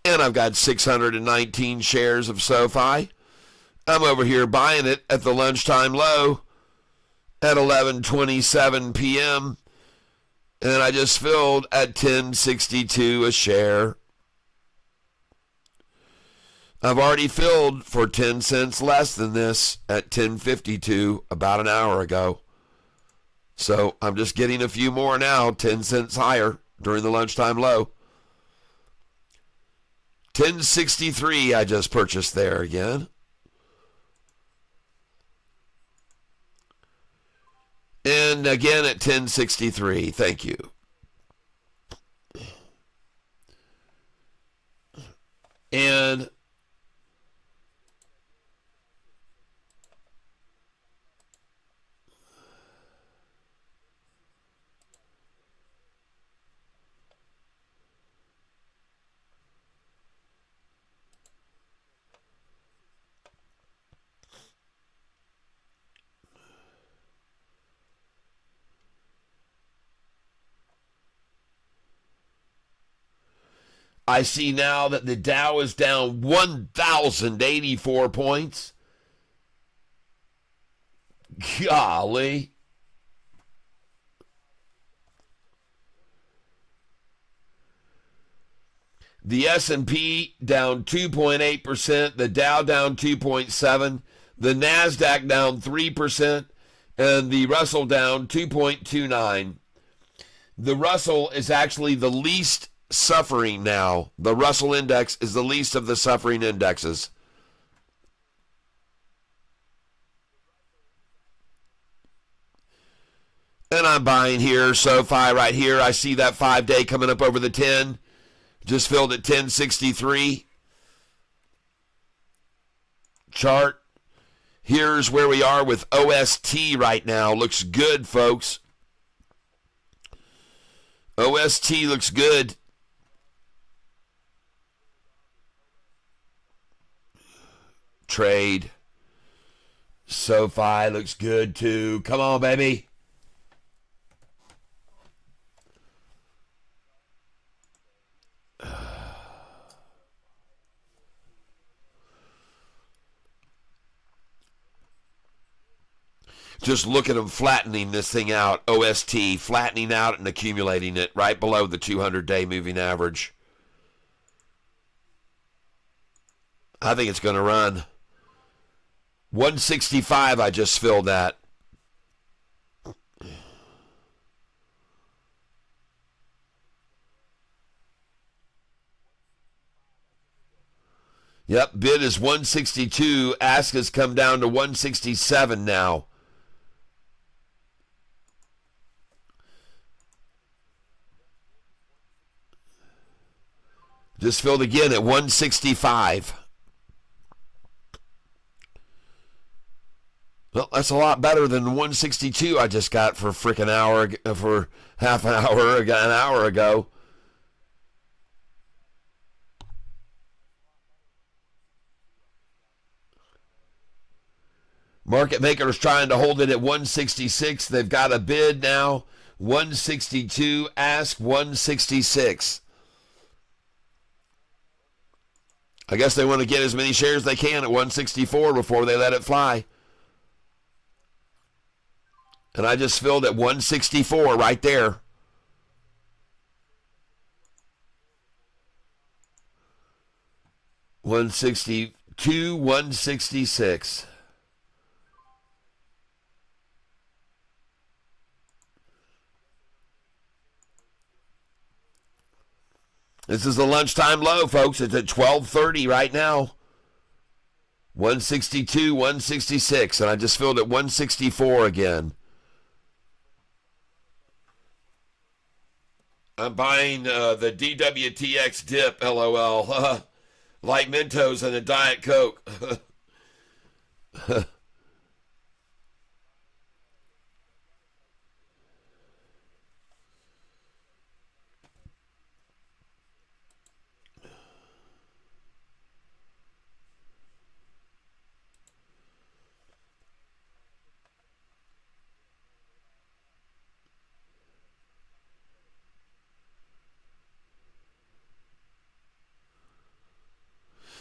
And I've got 619 shares of Sofi. I'm over here buying it at the lunchtime low at 11:27 p.m. And I just filled at 1062 a share. I've already filled for 10 cents less than this at 1052 about an hour ago. So I'm just getting a few more now, 10 cents higher during the lunchtime low. 1063 I just purchased there again. And again at 1063. Thank you. And I see now that the Dow is down 1,084 points. Golly. The S&P down 2.8%, the Dow down 2.7%, the NASDAQ down 3%, and the Russell down 2.29%. The Russell is actually the least suffering now. The Russell index is the least of the suffering indexes. And I'm buying here, Sofi right here. I see that 5-day coming up over the 10. Just filled at 1063. Chart. Here's where we are with OST right now. Looks good, folks. OST looks good. Trade. SoFi looks good too. Come on, baby. Just look at them flattening this thing out. OST, flattening out and accumulating it right below the 200-day moving average. I think it's going to run. 165 I just filled that. Yep, bid is 162. Ask has come down to 167 now. Just filled again at 165. Well, that's a lot better than 162 I just got for frickin' hour, for half an hour, an hour ago. Market makers trying to hold it at 166. They've got a bid now. 162. Ask 166. I guess they want to get as many shares as they can at 164 before they let it fly. And I just filled at 164 right there. $162, $166. This is the lunchtime low, folks. It's at 12:30 right now. 162, 166, and I just filled at 164 again. I'm buying the DWTX dip, LOL. Like Mentos and a Diet Coke.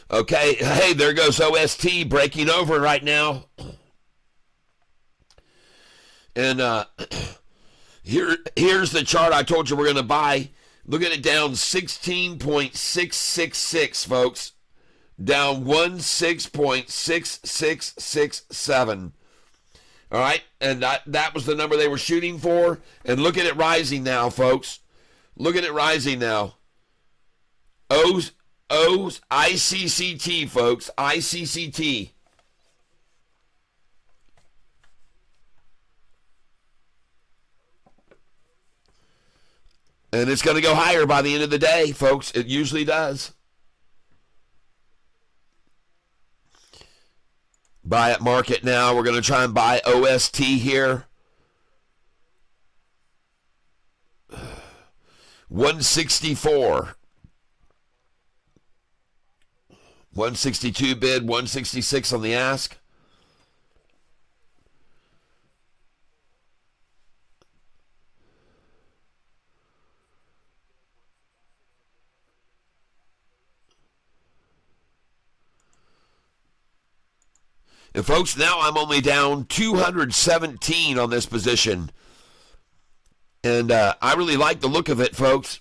Okay, hey, there goes OST breaking over right now. And here's the chart I told you we're going to buy. Look at it, down 16.666, folks. Down 16.6667. All right, and that was the number they were shooting for. And look at it rising now, folks. Look at it rising now. ICCT, folks. ICCT. And it's going to go higher by the end of the day, folks. It usually does. Buy at market now. We're going to try and buy OST here. 164. 162 bid, 166 on the ask. And folks, now I'm only down 217 on this position. And I really like the look of it, folks.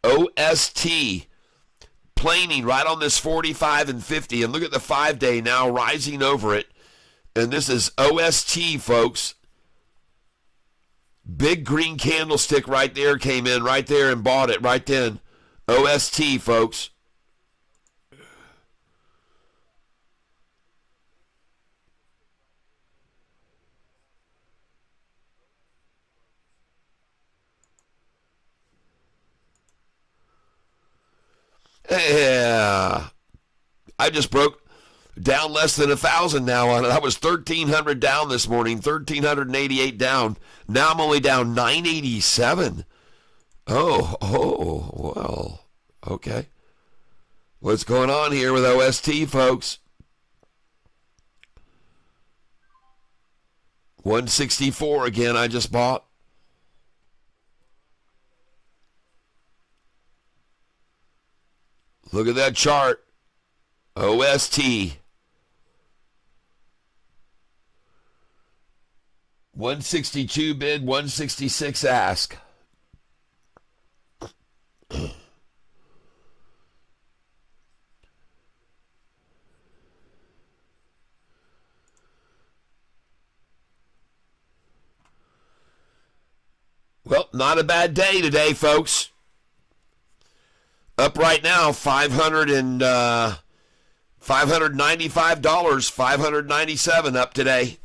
OST planing right on this 45 and 50. And look at the 5-day now rising over it. And this is OST, folks. Big green candlestick right there came in right there and bought it right then. OST, folks. Yeah. I just broke down less than 1,000 now on it. I was 1,300 down this morning, 1,388 down. Now I'm only down 987. Oh, well, okay. What's going on here with OST, folks? 164 again, I just bought. Look at that chart. OST. 162 bid, 166 ask. Well, not a bad day today, folks. Up right now, $595, $597 up today.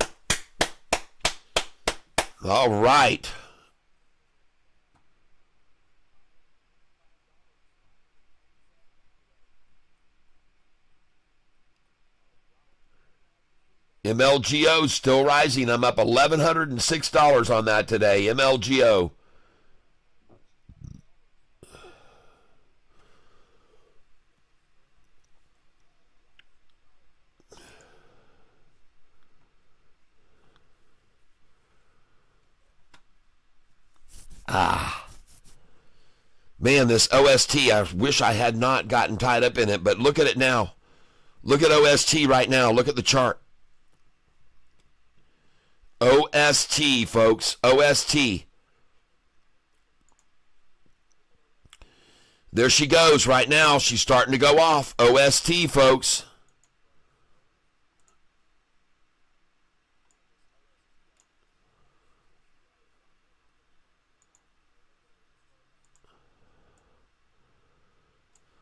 All right. MLGO still rising. I'm up $1,106 on that today. MLGO. Man, this OST, I wish I had not gotten tied up in it, but look at it now. Look at OST right now. Look at the chart. OST, folks. OST. There she goes right now. She's starting to go off. OST, folks.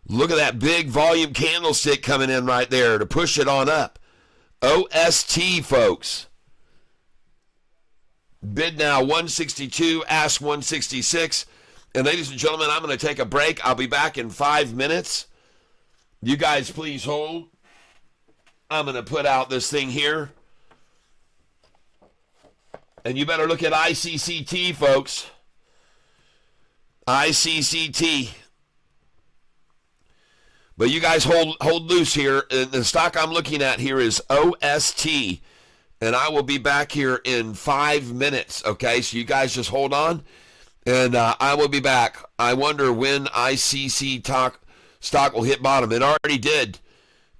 Look at that big volume candlestick coming in right there to push it on up. OST, folks. Bid now 162, ask 166. And ladies and gentlemen, I'm going to take a break. I'll be back in 5 minutes. You guys please hold. I'm going to put out this thing here. And you better look at ICCT, folks. ICCT. But you guys hold loose here. The stock I'm looking at here is OST. And I will be back here in 5 minutes. Okay, so you guys just hold on. And I will be back. I wonder when ICC stock will hit bottom. It already did.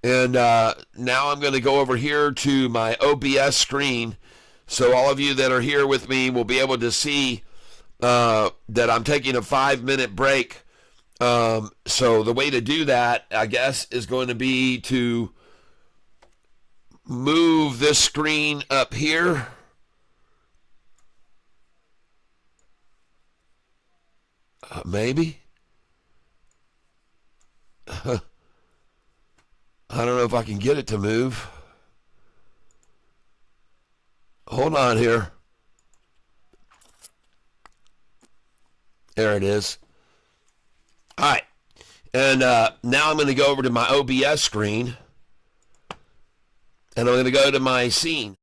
And now I'm going to go over here to my OBS screen. So all of you that are here with me will be able to see that I'm taking a 5-minute break. So the way to do that, I guess, is going to be to move this screen up here. Maybe. I don't know if I can get it to move. Hold on here. There it is. All right. And now I'm going to go over to my OBS screen. And I'm going to go to my scene.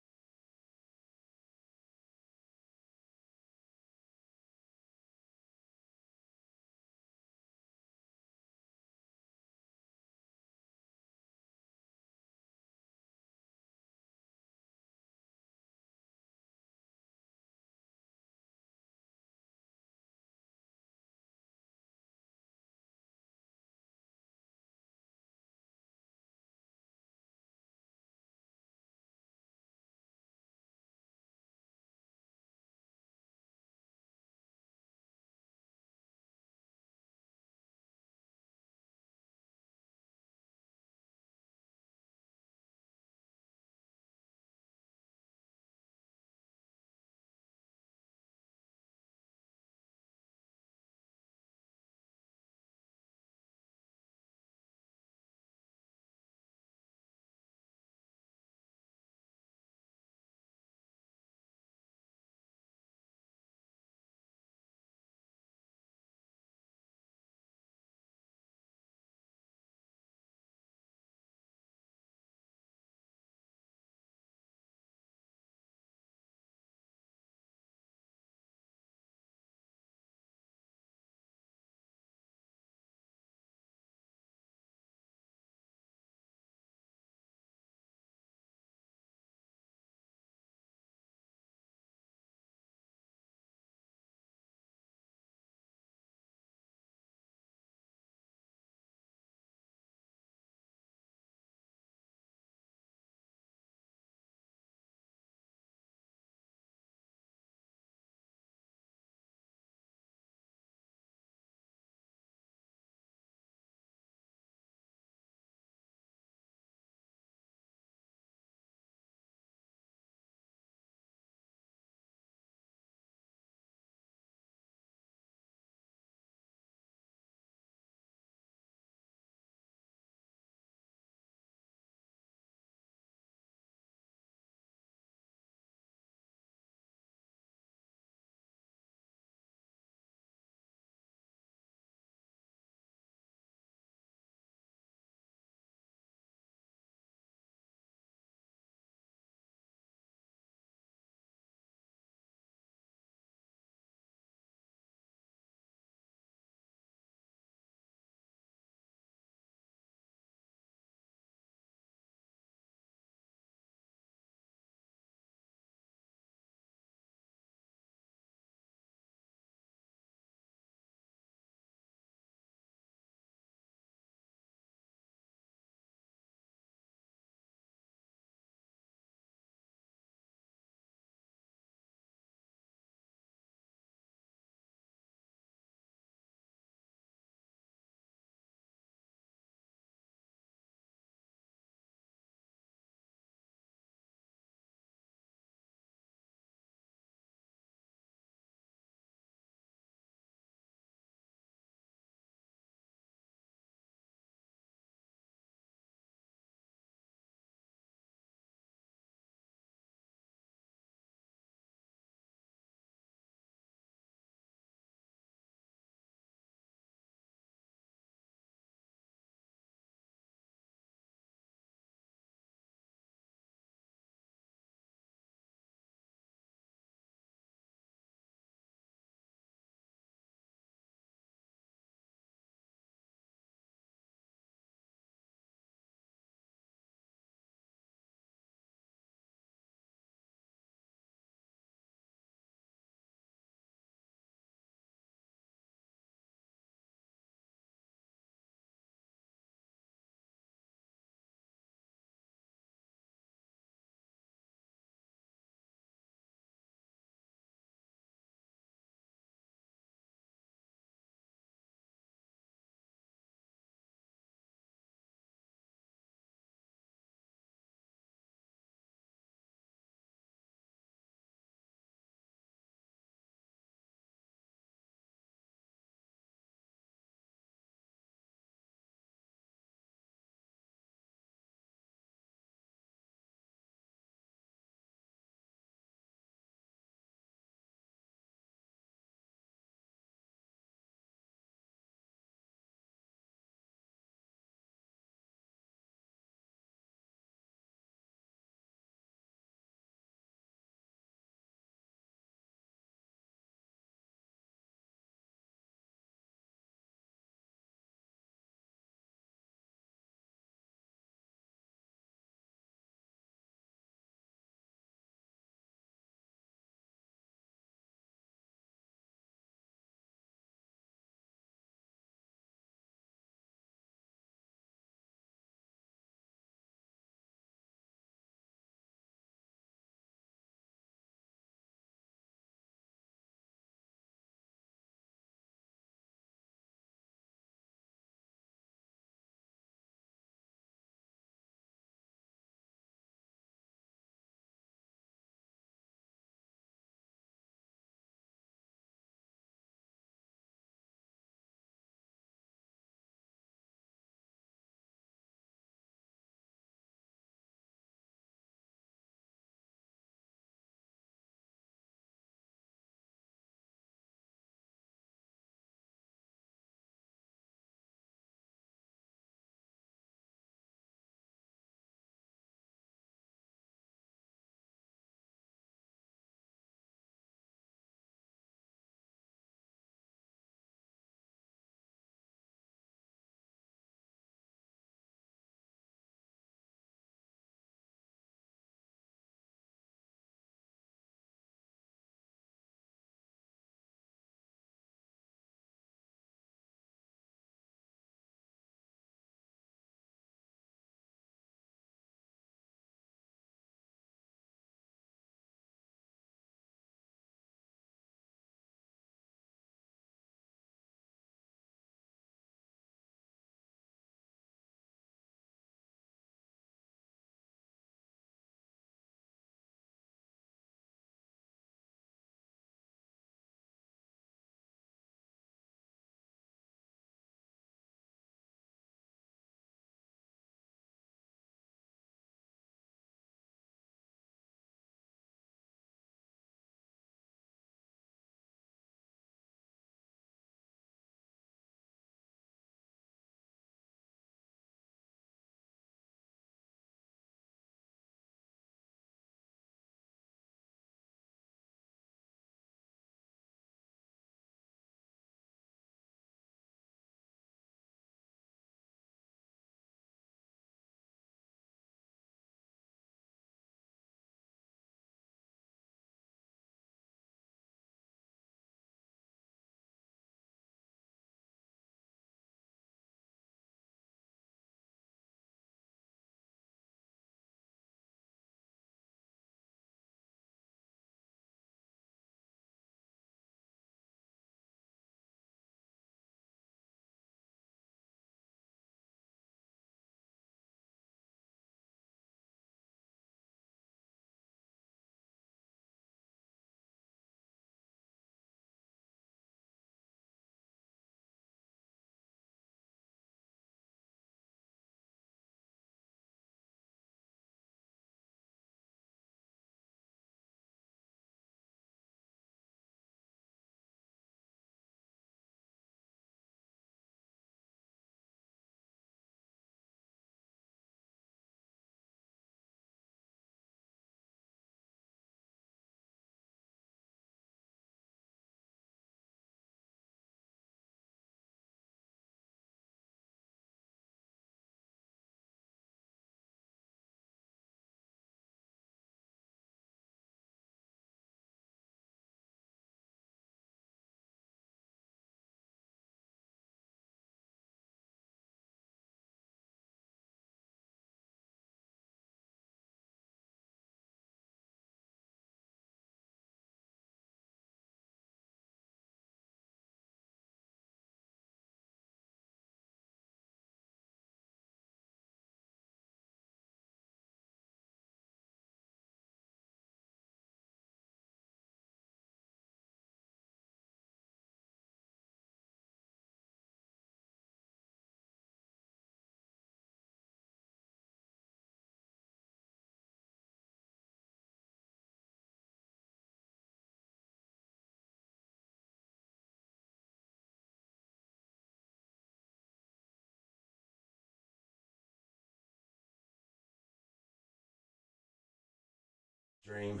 stream.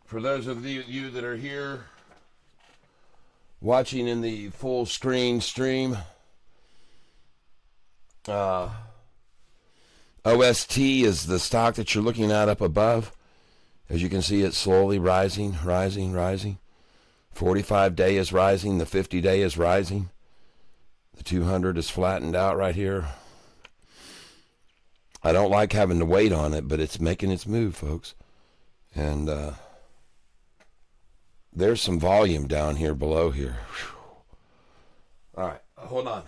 For those of you that are here watching in the full screen stream, OST is the stock that you're looking at up above. As you can see, it's slowly rising. 45-day is rising. The 50-day is rising. The 200 is flattened out right here. I don't like having to wait on it, but it's making its move, folks. And there's some volume down here below here. Whew. All right, hold on.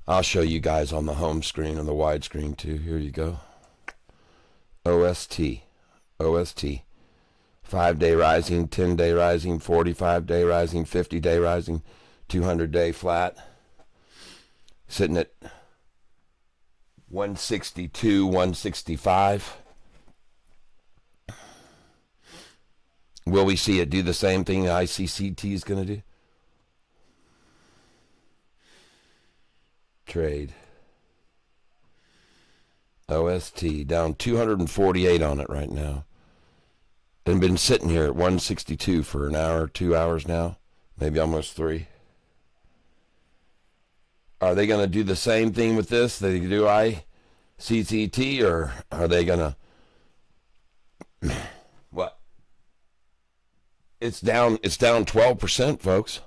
I'll show you guys on the home screen and the widescreen too. Here you go. OST. 5-day rising, 10-day rising, 45-day rising, 50-day rising, 200-day flat. Sitting at 162, 165. Will we see it do the same thing ICCT is going to do? Trade. OST down 248 on it right now. And been sitting here at 162 for an hour, 2 hours now, maybe almost 3. Are they going to do the same thing with this they do ICCT, or are they going to what? It's down 12%, folks.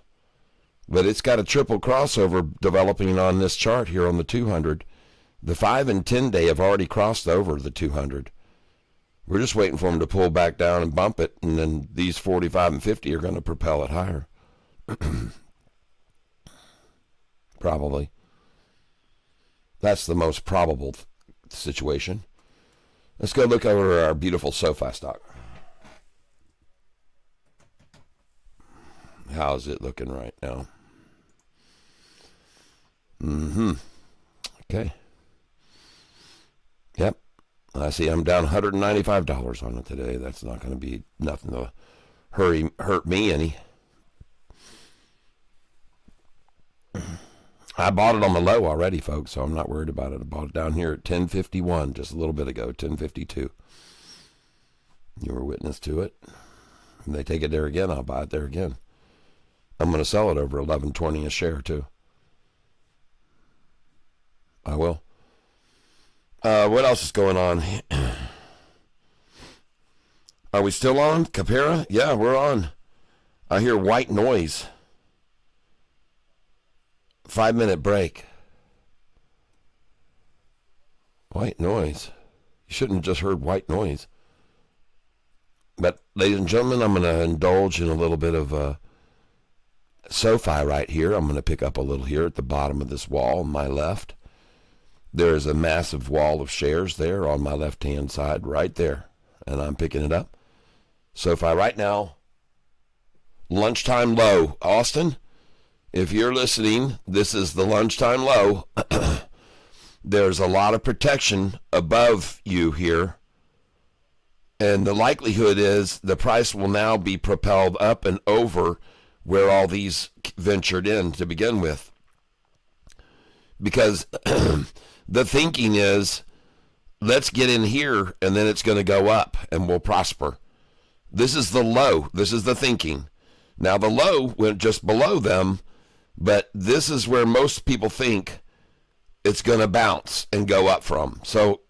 But it's got a triple crossover developing on this chart here on the 200. The 5 and 10 day have already crossed over the 200. We're just waiting for them to pull back down and bump it, and then these 45 and 50 are going to propel it higher. Probably. That's the most probable situation. Let's go look over our beautiful Sofi stock. How's it looking right now? Okay. Yep. I see I'm down $195 on it today. That's not going to be nothing to hurt me any. I bought it on the low already, folks, so I'm not worried about it. I bought it down here at 1051 just a little bit ago, 1052. You were witness to it. If they take it there again, I'll buy it there again. I'm going to sell it over $11.20 a share, too. I will. What else is going on? Are we still on? Capera? Yeah, we're on. I hear white noise. 5-minute break. White noise. You shouldn't have just heard white noise. But, ladies and gentlemen, I'm going to indulge in a little bit of Sofi right here. I'm going to pick up a little here at the bottom of this wall on my left. There is a massive wall of shares there on my left-hand side right there, and I'm picking it up. Sofi right now, lunchtime low. Austin, if you're listening, this is the lunchtime low. There's a lot of protection above you here, and the likelihood is the price will now be propelled up and over where all these ventured in to begin with. Because the thinking is, let's get in here and then it's going to go up and we'll prosper. This is the low. This is the thinking. Now the low went just below them, but this is where most people think it's going to bounce and go up from. So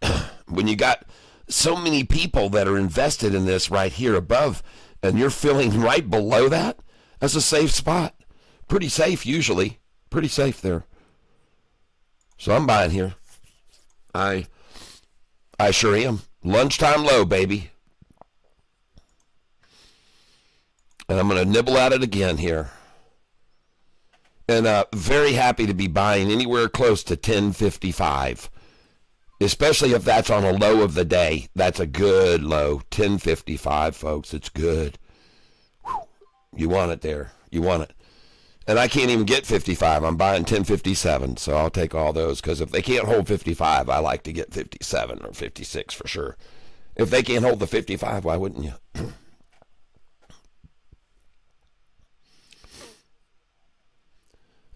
when you got so many people that are invested in this right here above and you're feeling right below that, that's a safe spot. Pretty safe usually. Pretty safe there. So I'm buying here. I sure am. Lunchtime low, baby. And I'm going to nibble at it again here. And very happy to be buying anywhere close to 1055. Especially if that's on a low of the day. That's a good low. 1055, folks. It's good. Whew. You want it there. You want it. And I can't even get 55. I'm buying 1057, so I'll take all those. Because if they can't hold 55, I like to get 57 or 56 for sure. If they can't hold the 55, why wouldn't you?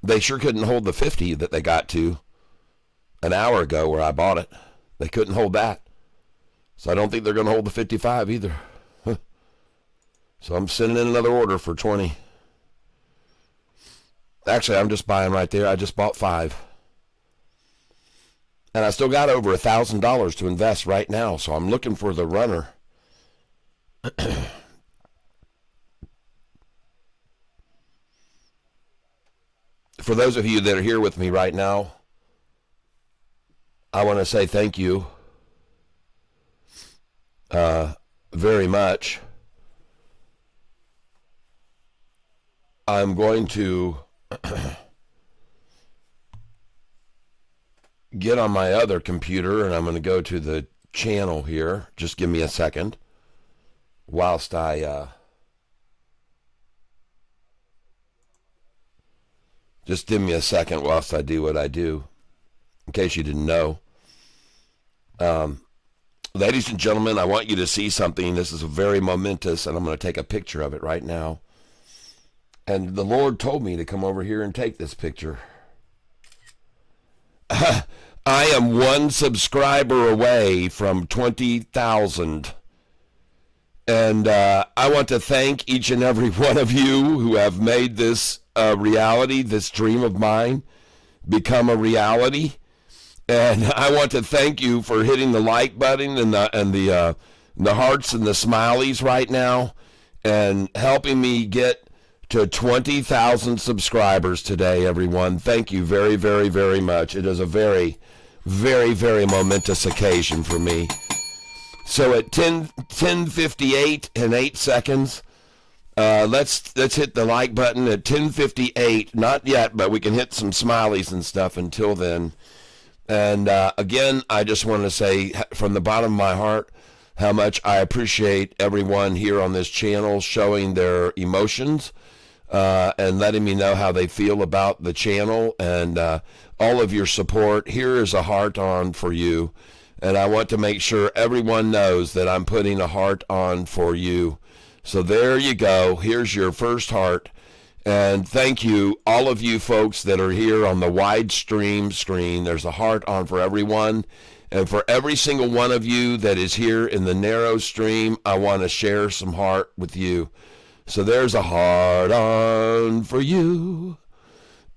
They sure couldn't hold the 50 that they got to an hour ago where I bought it. They couldn't hold that. So I don't think they're going to hold the 55 either. So I'm sending in another order for 20. Actually, I'm just buying right there. I just bought 5. And I still got over $1,000 to invest right now. So I'm looking for the runner. For those of you that are here with me right now, I want to say thank you very much. I'm going to get on my other computer and I'm going to go to the channel here. Just give me a second whilst I just give me a second whilst I do what I do, in case you didn't know. Ladies and gentlemen, I want you to see something. This is very momentous, and I'm going to take a picture of it right now. And the Lord told me to come over here and take this picture. I am 1 subscriber away from 20,000. And I want to thank each and every one of you who have made this reality, this dream of mine, become a reality. And I want to thank you for hitting the like button and the hearts and the smileys right now, and helping me get to 20,000 subscribers today, everyone. Thank you very, very, very much. It is a very, very, very momentous occasion for me. So at 10:58 and 8 seconds, let's hit the like button at 10:58. Not yet, but we can hit some smileys and stuff until then. And again, I just want to say from the bottom of my heart how much I appreciate everyone here on this channel showing their emotions and letting me know how they feel about the channel and all of your support. Here is a heart on for you. And I want to make sure everyone knows that I'm putting a heart on for you. So there you go. Here's your first heart. And thank you, all of you folks that are here on the wide stream screen. There's a heart on for everyone. And for every single one of you that is here in the narrow stream, I want to share some heart with you. So there's a heart on for you.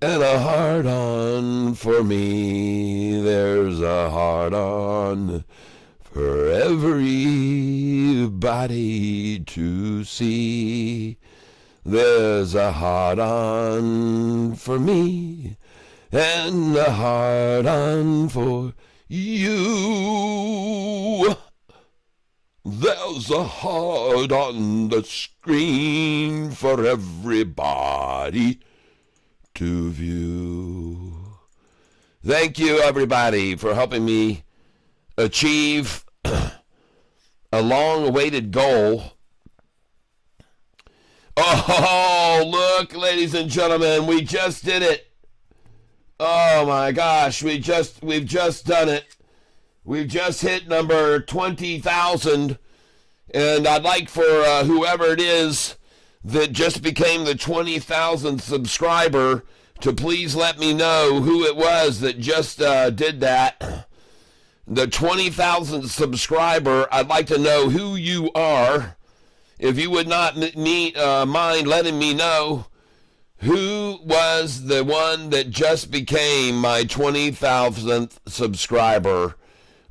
And a heart on for me. There's a heart on for everybody to see. There's a heart on for me. And a heart on for you. There's a heart on the screen for everybody to view. Thank you, everybody, for helping me achieve a long-awaited goal. Oh, look, ladies and gentlemen, we just did it. Oh my gosh, we've just done it. We've just hit number 20,000, and I'd like for whoever it is that just became the 20,000th subscriber to please let me know who it was that just did that. The 20,000th subscriber, I'd like to know who you are. If you would not mind letting me know who was the one that just became my 20,000th subscriber.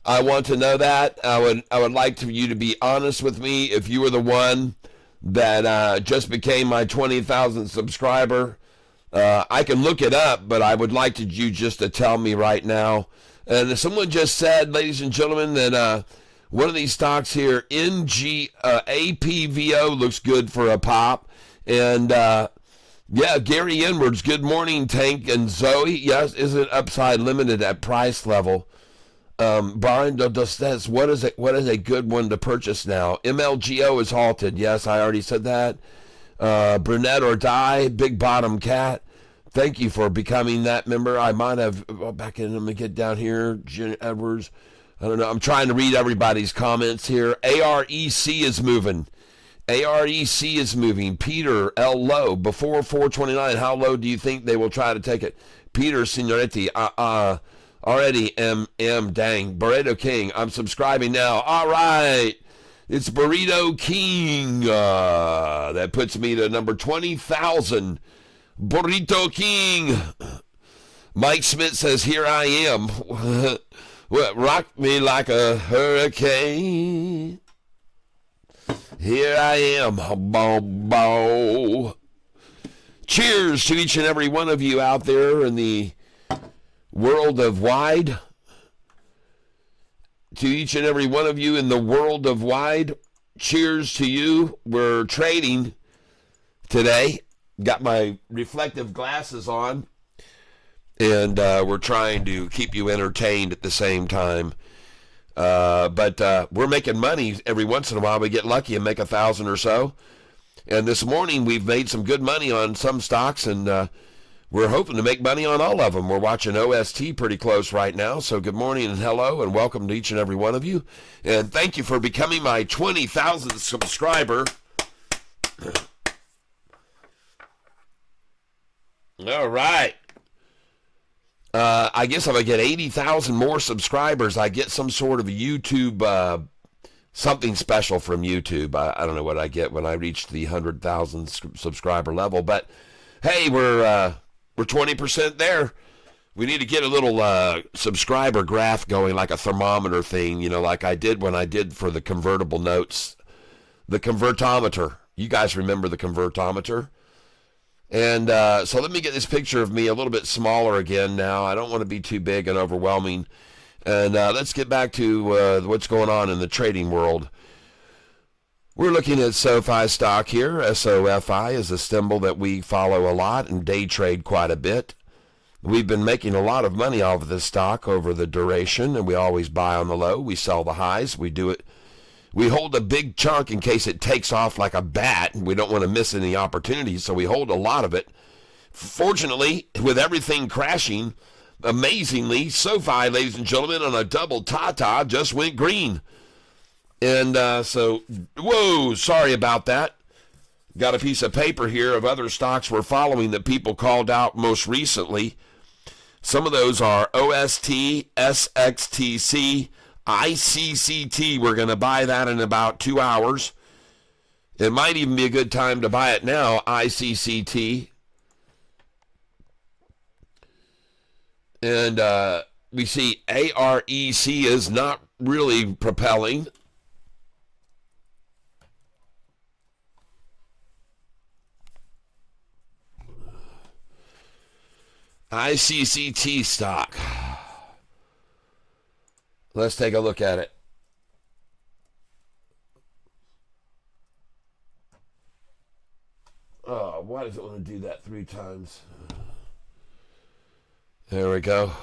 I want to know that. I would like you to be honest with me if you were the one that just became my 20,000th subscriber. I can look it up, but I would like you just to tell me right now. And someone just said, ladies and gentlemen, that one of these stocks here, APVO, looks good for a pop. And yeah, Gary Edwards, good morning, Tank and Zoe. Yes, is it upside limited at price level? Brian says, what is a good one to purchase now? MLGO is halted. Yes, I already said that. Brunette or Die, Big Bottom Cat. Thank you for becoming that member. I might have, back in, let me get down here. Jen Edwards. I don't know. I'm trying to read everybody's comments here. AREC is moving. AREC is moving. Peter L. Low, before 429, how low do you think they will try to take it? Peter Signoretti, Already dang. Burrito King. I'm subscribing now. All right. It's Burrito King. That puts me to number 20,000. Burrito King. Mike Smith says, here I am. Rock me like a hurricane. Here I am. Bow, bow. Cheers to each and every one of you out there in the world of wide. To each and every one of you in the world of wide. Cheers to you. We're trading today. Got my reflective glasses on. And we're trying to keep you entertained at the same time. But we're making money every once in a while. We get lucky and make 1,000 or so. And this morning we've made some good money on some stocks, and we're hoping to make money on all of them. We're watching OST pretty close right now. So good morning and hello, and welcome to each and every one of you. And thank you for becoming my 20,000th subscriber. All right. I guess if I get 80,000 more subscribers, I get some sort of YouTube, something special from YouTube. I don't know what I get when I reach the 100,000 subscriber level, but hey, we're 20% there. We need to get a little subscriber graph going, like a thermometer thing, like I did when I did for the convertible notes, the convertometer. You guys remember the convertometer? And so let me get this picture of me a little bit smaller again now. I don't want to be too big and overwhelming. And let's get back to what's going on in the trading world. We're looking at Sofi stock here. SOFI is a symbol that we follow a lot and day trade quite a bit. We've been making a lot of money off of this stock over the duration, and we always buy on the low. We sell the highs. We do it. We hold a big chunk in case it takes off like a bat. We don't want to miss any opportunities, so we hold a lot of it. Fortunately, with everything crashing, amazingly, Sofi, ladies and gentlemen, on a double ta-ta just went green. And so, whoa, sorry about that. Got a piece of paper here of other stocks we're following that people called out most recently. Some of those are OST, SXTC, ICCT. We're going to buy that in about 2 hours. It might even be a good time to buy it now, ICCT. And we see AREC is not really propelling. ICCT stock. Let's take a look at it. Oh, why does it want to do that 3 times? There we go.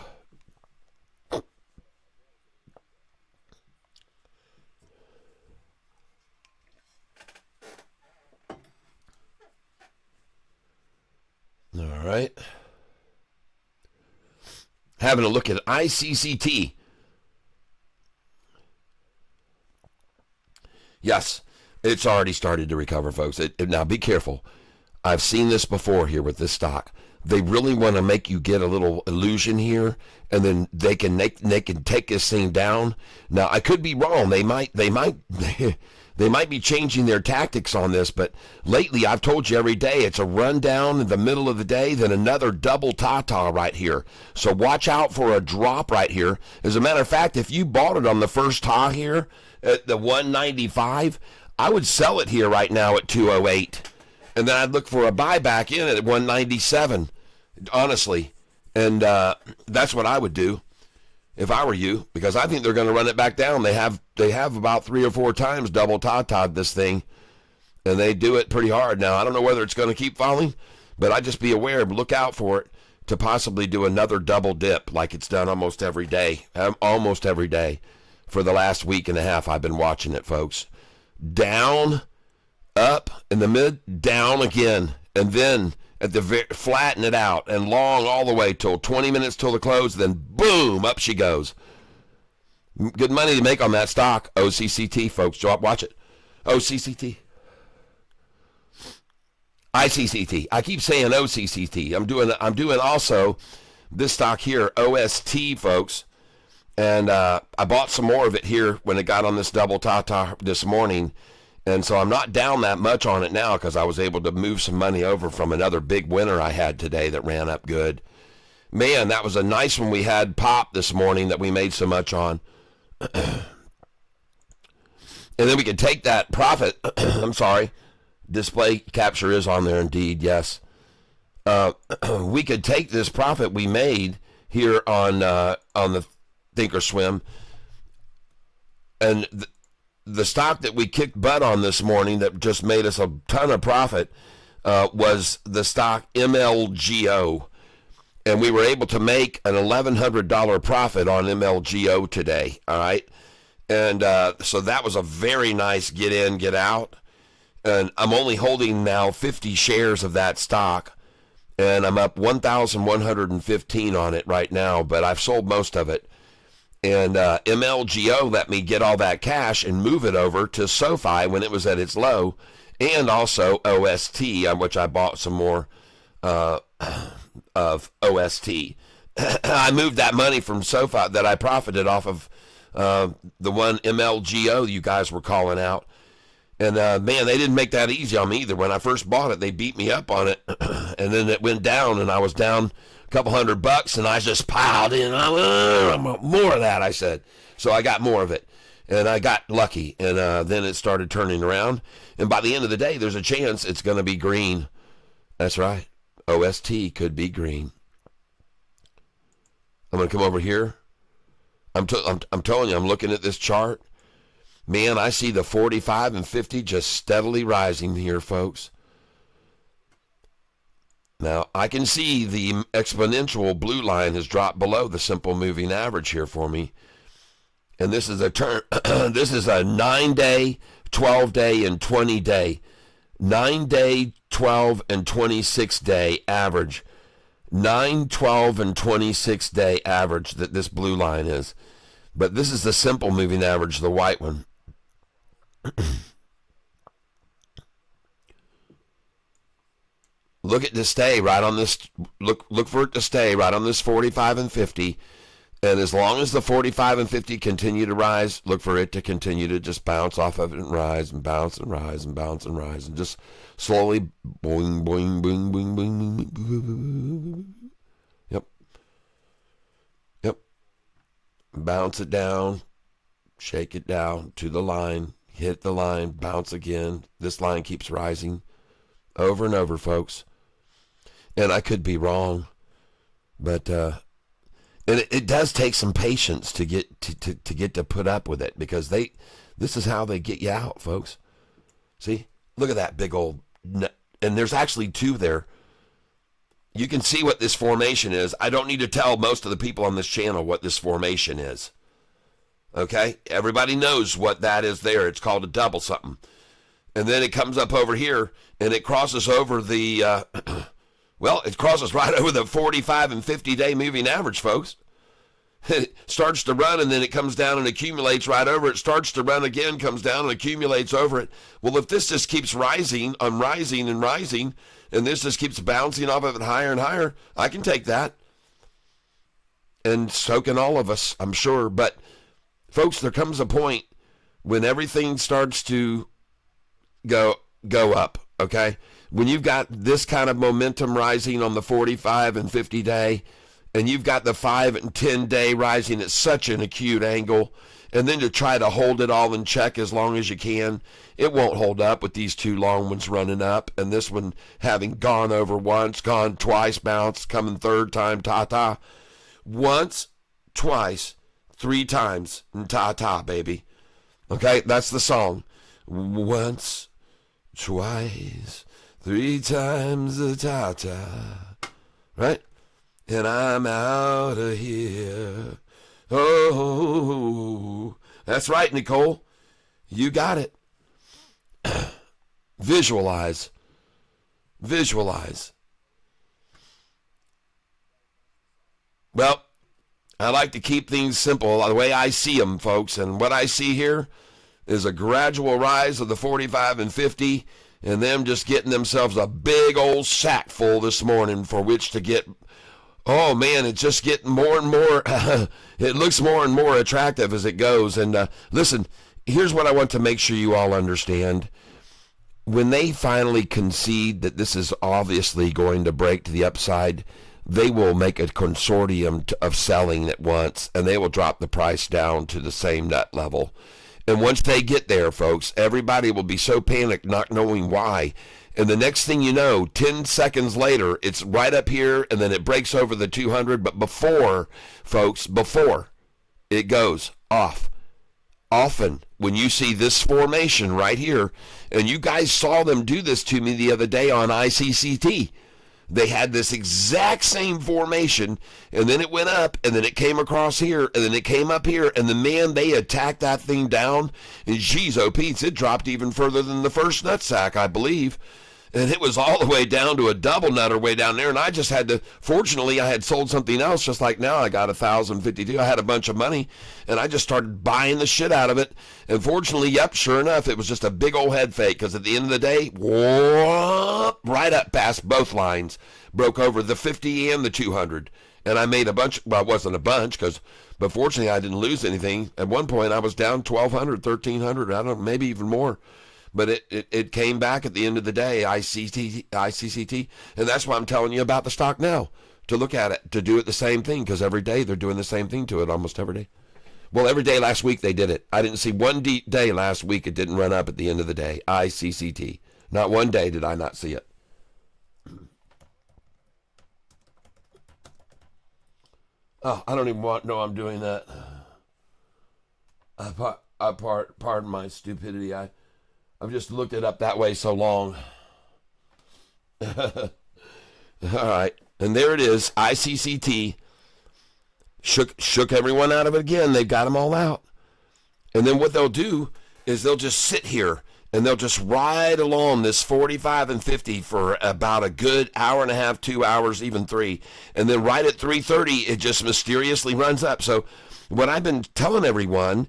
All right. Having a look at ICCT. Yes, it's already started to recover, folks. Now, be careful. I've seen this before here with this stock. They really want to make you get a little illusion here, and then they can take this thing down. Now, I could be wrong. They might be changing their tactics on this, but lately I've told you every day it's a rundown in the middle of the day, then another double ta-ta right here. So watch out for a drop right here. As a matter of fact, if you bought it on the first ta here at the 195, I would sell it here right now at 208. And then I'd look for a buyback in at 197, honestly. And that's what I would do if I were you, because I think they're going to run it back down. They have about 3 or 4 times double ta-ta'd this thing, and they do it pretty hard. Now, I don't know whether it's going to keep falling, but I'd just be aware, look out for it to possibly do another double dip like it's done almost every day. Almost every day. For the last week and a half, I've been watching it, folks. Down, up, in the mid, down again, and then at the flatten it out and long all the way till 20 minutes till the close, then boom, up she goes. Good money to make on that stock. OCCT, folks. Watch it. OCCT. ICCT. I keep saying OCCT. I'm doing also this stock here, OST, folks. And I bought some more of it here when it got on this double ta-ta this morning. And so I'm not down that much on it now because I was able to move some money over from another big winner I had today that ran up good. Man, that was a nice one we had pop this morning that we made so much on. And then we could take that profit. I'm sorry. Display capture is on there indeed, yes. We could take this profit we made here on the Thinkorswim, and the stock that we kicked butt on this morning that just made us a ton of profit was the stock MLGO, and we were able to make an $1,100 profit on MLGO today. All right, and so that was a very nice get in, get out, and I'm only holding now 50 shares of that stock, and I'm up 1,115 on it right now, but I've sold most of it. And MLGO let me get all that cash and move it over to Sofi when it was at its low, and also OST, on which I bought some more of OST. I moved that money from Sofi that I profited off of the one MLGO you guys were calling out. And man, they didn't make that easy on me either. When I first bought it, they beat me up on it, and then it went down, and I was down a couple $100, and I just piled in. More of that, I said. So I got more of it, and I got lucky, and then it started turning around. And by the end of the day, there's a chance it's going to be green. That's right. OST could be green. I'm going to come over here. I'm telling you, I'm looking at this chart. Man, I see the 45 and 50 just steadily rising here, folks. Now, I can see the exponential blue line has dropped below the simple moving average here for me. And this is a turn. This is a 9-day, 12-day, and 20-day. 9-day, 12, and 26-day average. 9, 12, and 26-day average that this blue line is. But this is the simple moving average, the white one. Look at to stay right on this. Look for it to stay right on this 45 and 50. And as long as the 45 and 50 continue to rise, look for it to continue to just bounce off of it and rise and bounce and rise and bounce and rise and just slowly boing, boing, boing, boing, boing, boing. Yep. Yep. Bounce it down, shake it down to the line, hit the line, bounce again. This line keeps rising over and over, folks. And I could be wrong, but and it does take some patience to get to put up with it, because this is how they get you out, folks. See, look at that big old nut. And there's actually two there. You can see what this formation is. I don't need to tell most of the people on this channel what this formation is. Okay, everybody knows what that is there. It's called a double something. And then it comes up over here, and it crosses over the, well, it crosses right over the 45 and 50-day moving average, folks. It starts to run, and then it comes down and accumulates right over it. Starts to run again, comes down and accumulates over it. Well, if this just keeps rising, and rising, and this just keeps bouncing off of it higher and higher, I can take that. And so can all of us, I'm sure. But, folks, there comes a point when everything starts to go up, okay? When you've got this kind of momentum rising on the 45 and 50 day, and you've got the 5 and 10 day rising at such an acute angle, and then to try to hold it all in check as long as you can, it won't hold up with these two long ones running up, and this one having gone over once, gone twice, bounced, coming third time, ta-ta. Once, twice, 3 times, and ta-ta, baby. Okay, that's the song. Once, twice, 3 times the ta-ta. Right? And I'm out of here. Oh, that's right, Nicole. You got it. Visualize. Visualize. Well, I like to keep things simple the way I see them, folks. And what I see here is a gradual rise of the 45 and 50, and them just getting themselves a big old sack full this morning for which to get Oh man, it's just getting more and more. It looks more and more attractive as it goes. And listen, here's what I want to make sure you all understand. When they finally concede that this is obviously going to break to the upside, they will make a consortium of selling at once, and they will drop the price down to the same nut level. And once they get there, folks, everybody will be so panicked, not knowing why. And the next thing you know, 10 seconds later, it's right up here, and then it breaks over the 200. But before, folks, before it goes off, often when you see this formation right here, and you guys saw them do this to me the other day on ICCT, they had this exact same formation, and then it went up, and then it came across here, and then it came up here, and the man, they attacked that thing down, and geez, oh Pete, it dropped even further than the first nutsack, I believe. And it was all the way down to a double nutter way down there. And I just had to, fortunately, I had sold something else just like now. I got 1,052. I had a bunch of money, and I just started buying the shit out of it. And fortunately, yep, sure enough, it was just a big old head fake because at the end of the day, whoop, right up past both lines, broke over the 50 and the 200. And I made a bunch, well, it wasn't a bunch, but fortunately, I didn't lose anything. At one point, I was down 1,200, 1,300, I don't know, maybe even more. But it came back at the end of the day, ICCT, and that's why I'm telling you about the stock now, to look at it, to do it the same thing, because every day they're doing the same thing to it, almost every day. Well, every day last week they did it. I didn't see one day last week it didn't run up at the end of the day, ICCT. Not one day did I not see it. Oh, I don't even know I'm doing that. Pardon my stupidity. I've just looked it up that way so long. All right. And there it is. ICCT shook everyone out of it again. They've got them all out. And then what they'll do is they'll just sit here and they'll just ride along this 45 and 50 for about a good hour and a half, 2 hours, even 3. And then right at 3:30, it just mysteriously runs up. So what I've been telling everyone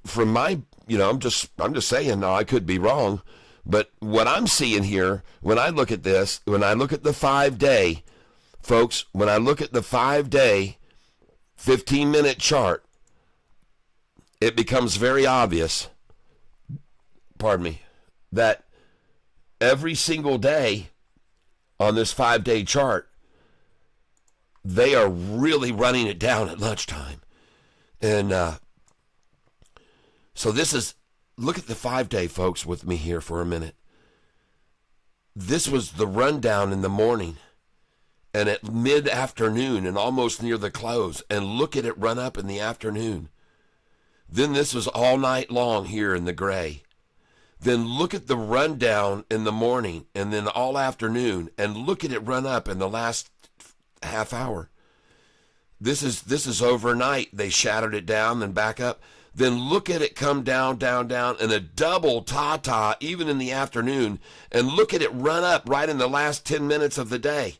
from my, I'm just saying, now I could be wrong, but what I'm seeing here, when I look at this, when I look at the 5-day, folks, when I look at the 5-day 15-minute chart, it becomes very obvious, that every single day on this 5-day chart, they are really running it down at lunchtime. And, so this is, look at the 5-day, folks, with me here for a minute. This was the rundown in the morning and at mid-afternoon and almost near the close. And look at it run up in the afternoon. Then this was all night long here in the gray. Then look at the rundown in the morning and then all afternoon. And look at it run up in the last half hour. This is overnight. They shattered it down, then back up. Then look at it come down, down, down, and a double ta-ta even in the afternoon. And look at it run up right in the last 10 minutes of the day.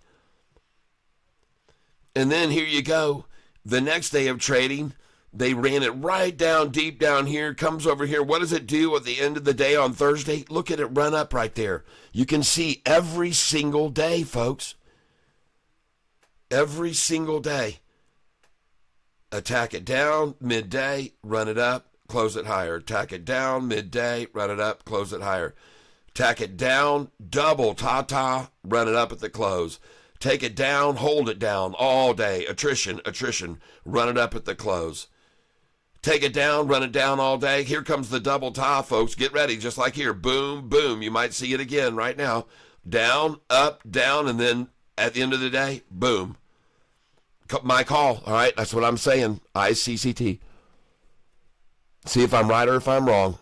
And then here you go. The next day of trading, they ran it right down, deep down here, comes over here. What does it do at the end of the day on Thursday? Look at it run up right there. You can see every single day, folks. Every single day. Attack it down, midday, run it up, close it higher. Attack it down, midday, run it up, close it higher. Tack it down, double ta-ta, run it up at the close. Take it down, hold it down all day. Attrition, run it up at the close. Take it down, run it down all day. Here comes the double ta, folks. Get ready, just like here. Boom, boom. You might see it again right now. Down, up, down, and then at the end of the day, boom. My call, all right? That's what I'm saying. ICCT. See if I'm right or if I'm wrong.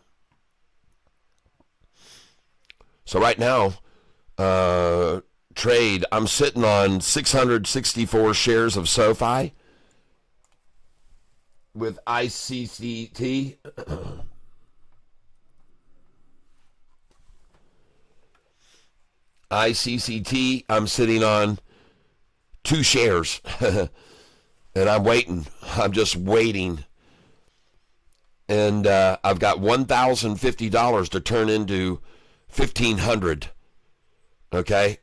So right now, trade, I'm sitting on 664 shares of Sofi with ICCT. ICCT, I'm sitting on 2 shares. And I'm waiting. I'm just waiting. And I've got $1,050 to turn into $1,500. Okay?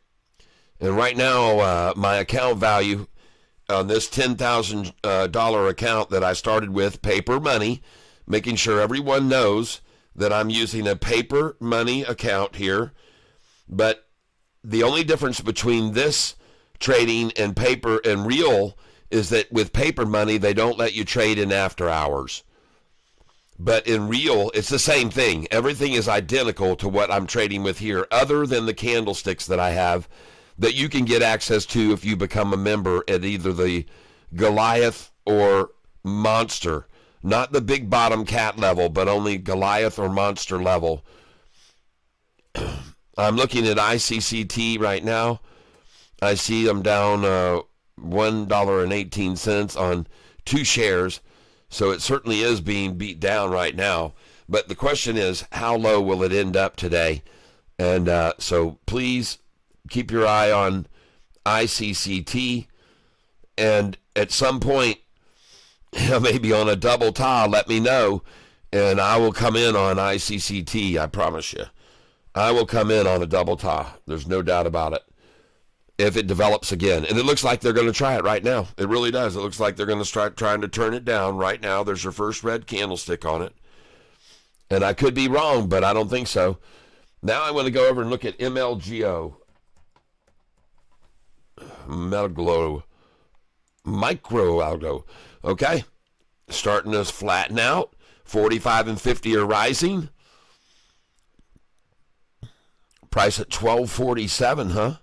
And right now, my account value on this $10,000 account that I started with, paper money, making sure everyone knows that I'm using a paper money account here. But the only difference between this trading and paper and real is that with paper money, they don't let you trade in after hours. But in real, it's the same thing. Everything is identical to what I'm trading with here, other than the candlesticks that I have that you can get access to if you become a member at either the Goliath or Monster. Not the big bottom cat level, but only Goliath or Monster level. I'm looking at ICCT right now. I see I'm down $1.18 on 2 shares. So it certainly is being beat down right now. But the question is, how low will it end up today? And so please keep your eye on ICCT. And at some point, maybe on a double tie, let me know. And I will come in on ICCT, I promise you. I will come in on a double tie. There's no doubt about it. If it develops again. And it looks like they're going to try it right now. It really does. It looks like they're going to start trying to turn it down right now. There's your first red candlestick on it. And I could be wrong, but I don't think so. Now I want to go over and look at MLGO. Micro algo. Okay. Starting to flatten out. 45 and 50 are rising. Price at $12.47, huh?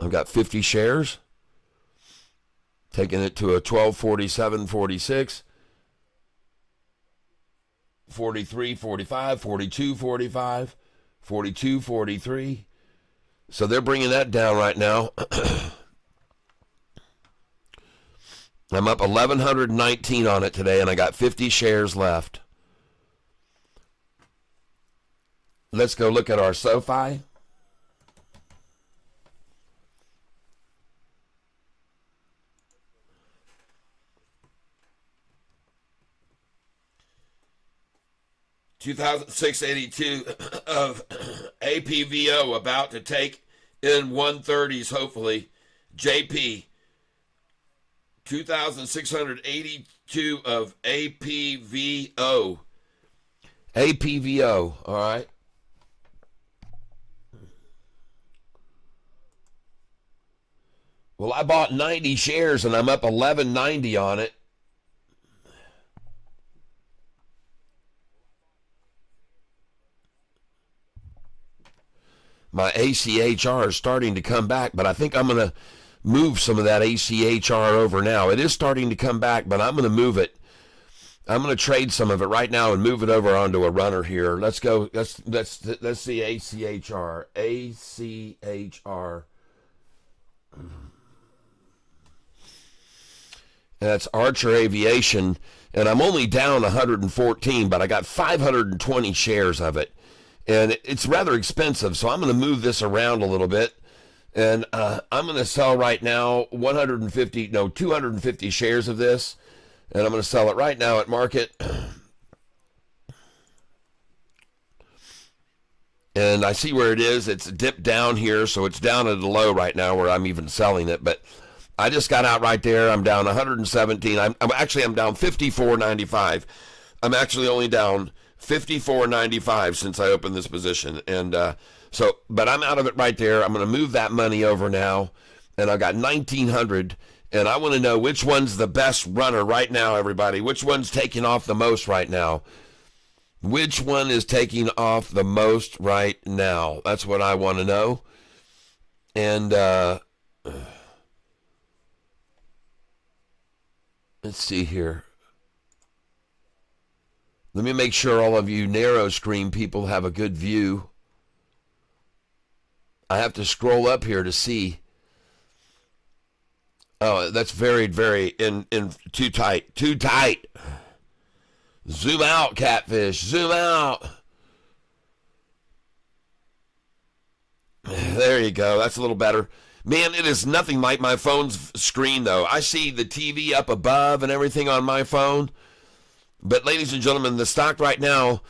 I've got 50 shares. Taking it to a 12.47.46. 43.45, 42.45, 42.43. So they're bringing that down right now. I'm up 1,119 on it today, and I got 50 shares left. Let's go look at our Sofi. $2,682 of APVO about to take in 130s, hopefully. JP, 2,682 of APVO. APVO, all right. Well, I bought 90 shares and I'm up 1190 on it. My ACHR is starting to come back, but I think I'm going to move some of that ACHR over now. It is starting to come back, but I'm going to move it. I'm going to trade some of it right now and move it over onto a runner here. Let's go. Let's see ACHR. ACHR. That's Archer Aviation, and I'm only down 114, but I got 520 shares of it. And it's rather expensive, so I'm going to move this around a little bit. And I'm going to sell right now 250 shares of this. And I'm going to sell it right now at market. And I see where it is. It's dipped down here, so it's down at the low right now where I'm even selling it. But I just got out right there. I'm down 117. I'm down 54.95. I'm actually only down 54.95 since I opened this position. And but I'm out of it right there. I'm going to move that money over now. And I've got 1,900. And I want to know which one's the best runner right now, everybody. Which one's taking off the most right now? Which one is taking off the most right now? That's what I want to know. And let's see here. Let me make sure all of you narrow screen people have a good view. I have to scroll up here to see. Oh, that's very in too tight. Too tight. Zoom out, catfish. Zoom out. There you go. That's a little better. Man, it is nothing like my phone's screen, though. I see the TV up above and everything on my phone. But, ladies and gentlemen, the stock right now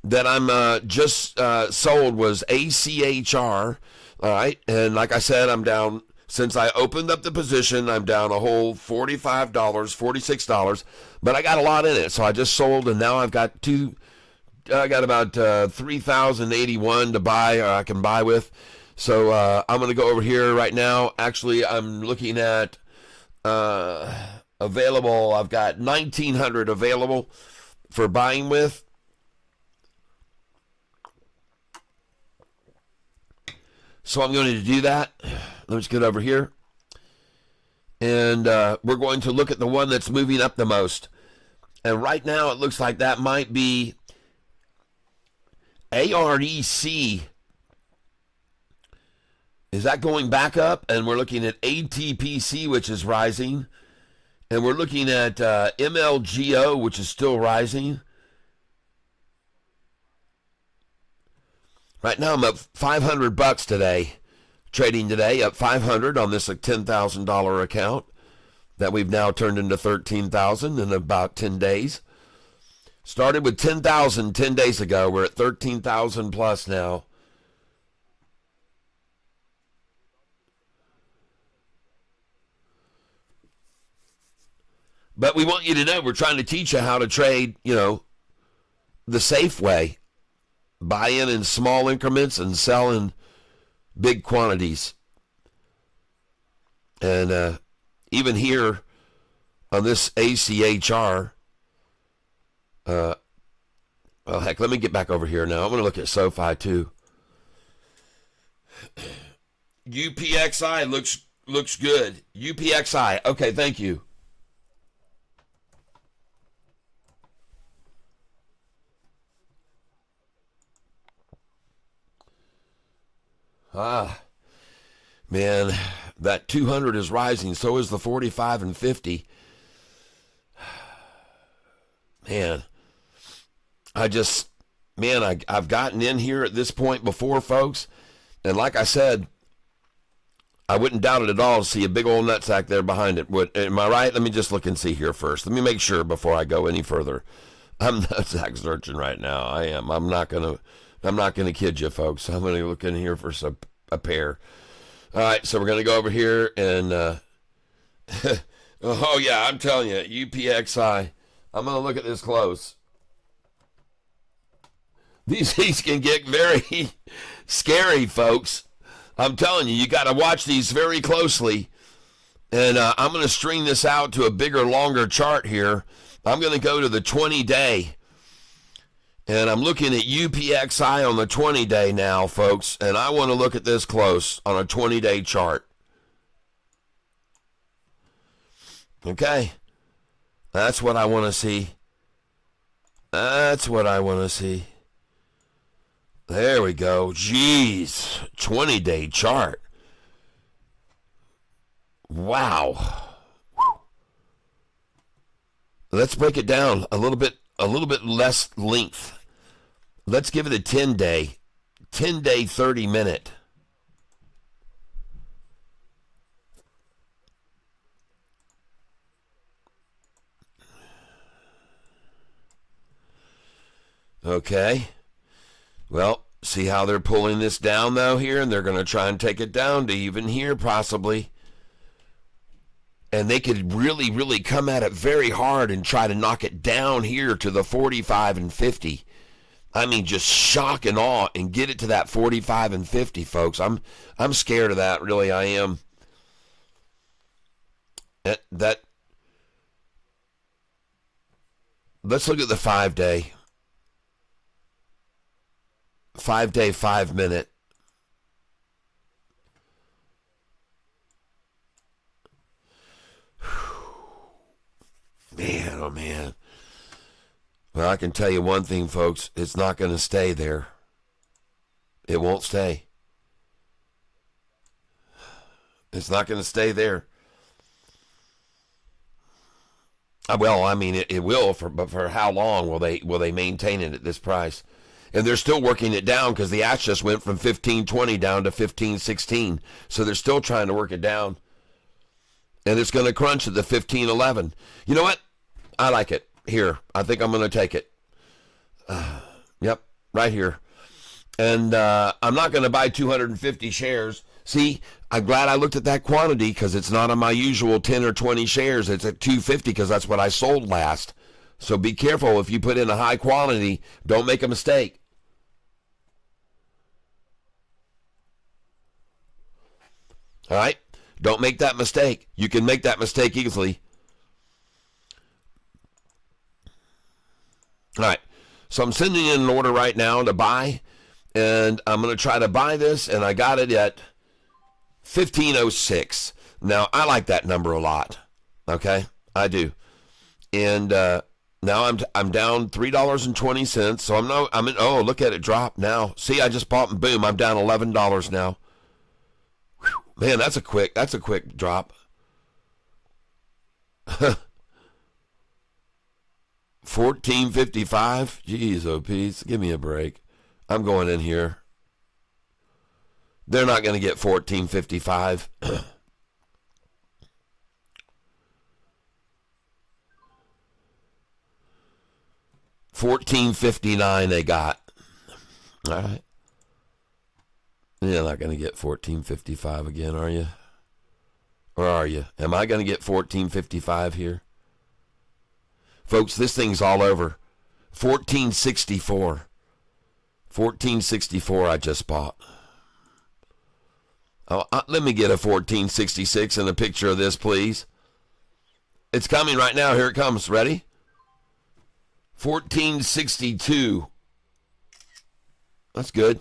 that I'm just sold was ACHR. All right. And like I said, I'm down Since I opened up the position, I'm down a whole $45, $46, but I got a lot in it. So I just sold, and now I've got about 3,081 to buy, or I can buy with. So I'm going to go over here right now. Actually, I'm looking at available. I've got 1,900 available for buying with. So I'm going to do that. Let's get over here. And we're going to look at the one that's moving up the most. And right now it looks like that might be AREC. Is that going back up? And we're looking at ATPC, which is rising. And we're looking at MLGO, which is still rising. Right now I'm up $500 today. Trading today up 500 on this $10,000 account that we've now turned into 13,000 in about 10 days. Started with 10,000 10 days ago. We're at 13,000 plus now. But we want you to know we're trying to teach you how to trade, the safe way. Buy in small increments and sell in big quantities. And even here on this ACHR, well, heck, let me get back over here now. I'm going to look at Sofi too. UPXI looks good. UPXI. Okay, thank you. Man, that 200 is rising. So is the 45 and 50. Man, I've gotten in here at this point before, folks. And like I said, I wouldn't doubt it at all to see a big old nutsack there behind it. Am I right? Let me just look and see here first. Let me make sure before I go any further. I'm nutsack searching right now. I am. I'm not gonna kid you, folks. I'm gonna look in here for a pair. All right, so we're gonna go over here and oh yeah, I'm telling you, UPXI. I'm gonna look at this close. These can get very scary, folks. I'm telling you, you got to watch these very closely. And I'm going to string this out to a bigger, longer chart here. I'm going to go to the 20-day. And I'm looking at UPXI on the 20-day now, folks. And I want to look at this close on a 20-day chart. Okay. That's what I want to see. That's what I want to see. There we go. Jeez. 20-day chart. Wow. Let's break it down a little bit less length. Let's give it a 10-day. 10-day, 30-minute. Okay. Well, see how they're pulling this down, though, here? And they're going to try and take it down to even here, possibly. And they could really, really come at it very hard and try to knock it down here to the 45 and 50. I mean, just shock and awe and get it to that 45 and 50, folks. I'm scared of that, really, I am. That let's look at the 5-day. 5-day, 5-minute. Man, oh man. Well, I can tell you one thing, folks. It's not going to stay there. It won't stay. It's not going to stay there. Well, I mean, it will, but for how long will they maintain it at this price? And they're still working it down because the ATS just went from 15.20 down to 15.16. So they're still trying to work it down. And it's going to crunch at the 15.11. You know what? I like it. Here. I think I'm going to take it. Yep. Right here. And I'm not going to buy 250 shares. See, I'm glad I looked at that quantity because it's not on my usual 10 or 20 shares. It's at 250 because that's what I sold last. So be careful if you put in a high quantity. Don't make a mistake. All right? Don't make that mistake. You can make that mistake easily. All right. So I'm sending in an order right now to buy, and I'm going to try to buy this, and I got it at 1506. Now, I like that number a lot. Okay? I do. And now I'm down $3.20. So oh, look at it drop now. See, I just bought and boom, I'm down $11 now. Whew, man, that's a quick drop. 1455. Jeez, oh Pete, give me a break. I'm going in here. They're not going to get 1455. 1459 they got. All right. You're not going to get 1455 again, are you? Or are you? Am I going to get 1455 here? Folks, this thing's all over. 1464. 1464 I just bought. Oh, let me get a 1466 and a picture of this, please. It's coming right now. Here it comes. Ready? 1462. That's good.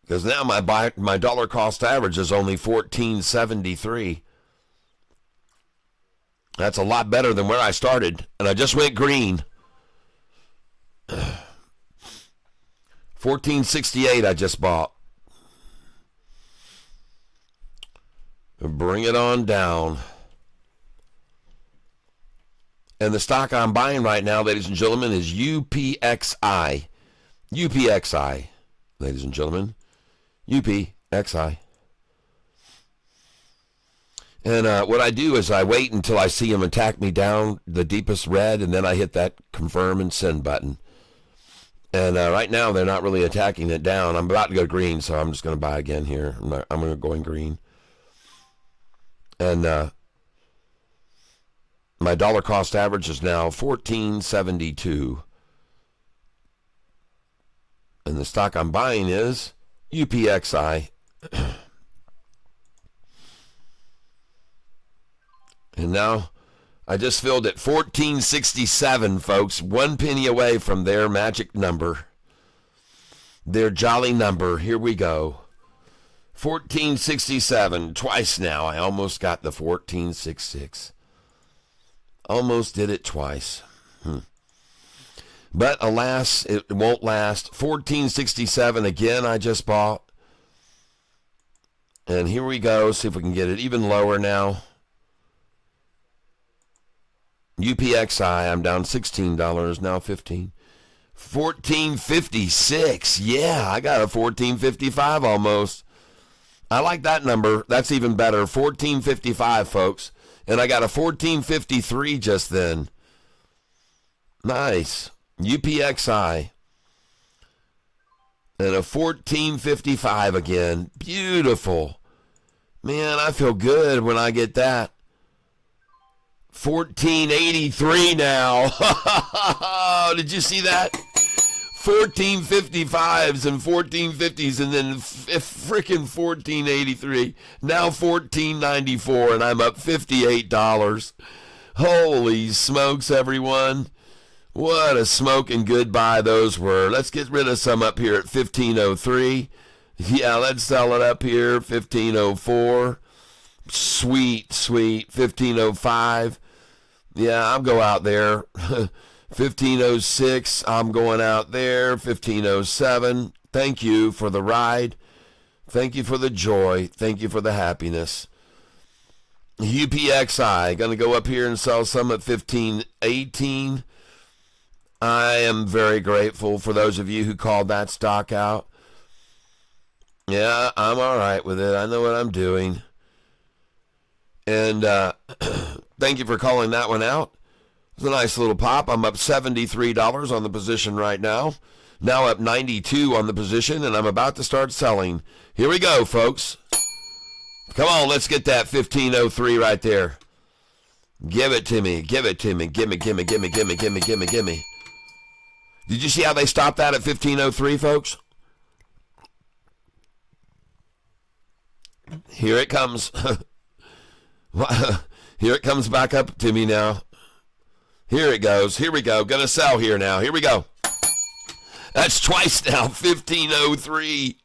Because now my dollar cost average is only 1473. That's a lot better than where I started. And I just went green. 1468 I just bought. Bring it on down. And the stock I'm buying right now, ladies and gentlemen, is UPXI. UPXI, ladies and gentlemen. UPXI. And what I do is I wait until I see them attack me down the deepest red, and then I hit that confirm and send button. And right now they're not really attacking it down. I'm about to go green, so I'm just going to buy again here. I'm going to go in green. And my dollar cost average is now 1472. And the stock I'm buying is UPXI. And now I just filled at 1467, folks. 1 penny away from their magic number. Their jolly number. Here we go. 1467. Twice now. I almost got the 1466. Almost did it twice. But alas, it won't last. 1467 again I just bought. And here we go. See if we can get it even lower now. UPXI, I'm down $16, now 15. 1456. Yeah, I got a 1455 almost. I like that number. That's even better. 1455, folks. And I got a 1453 just then. Nice. UPXI. And a 1455 again. Beautiful. Man, I feel good when I get that. 1483 now. Did you see that? 1455s and 1450s and then frickin' 1483. Now 1494 and I'm up $58. Holy smokes, everyone. What a smoking good buy those were. Let's get rid of some up here at 1503. Yeah, let's sell it up here. 1504. Sweet, sweet. 1505. Yeah, I'll go out there. 1506, I'm going out there. 1507, thank you for the ride. Thank you for the joy. Thank you for the happiness. UPXI, going to go up here and sell some at 1518. I am very grateful for those of you who called that stock out. Yeah, I'm all right with it. I know what I'm doing. And thank you for calling that one out. It's a nice little pop. I'm up $73 on the position right now. Now up 92 on the position, and I'm about to start selling. Here we go, folks. Come on, let's get that 1503 right there. Give it to me. Give it to me. Gimme, gimme, gimme, gimme, gimme, gimme, gimme. Did you see how they stopped that at 1503, folks? Here it comes. Here it comes back up to me now. Here it goes. Here we go. Gonna sell here now. Here we go. That's twice now. 1503.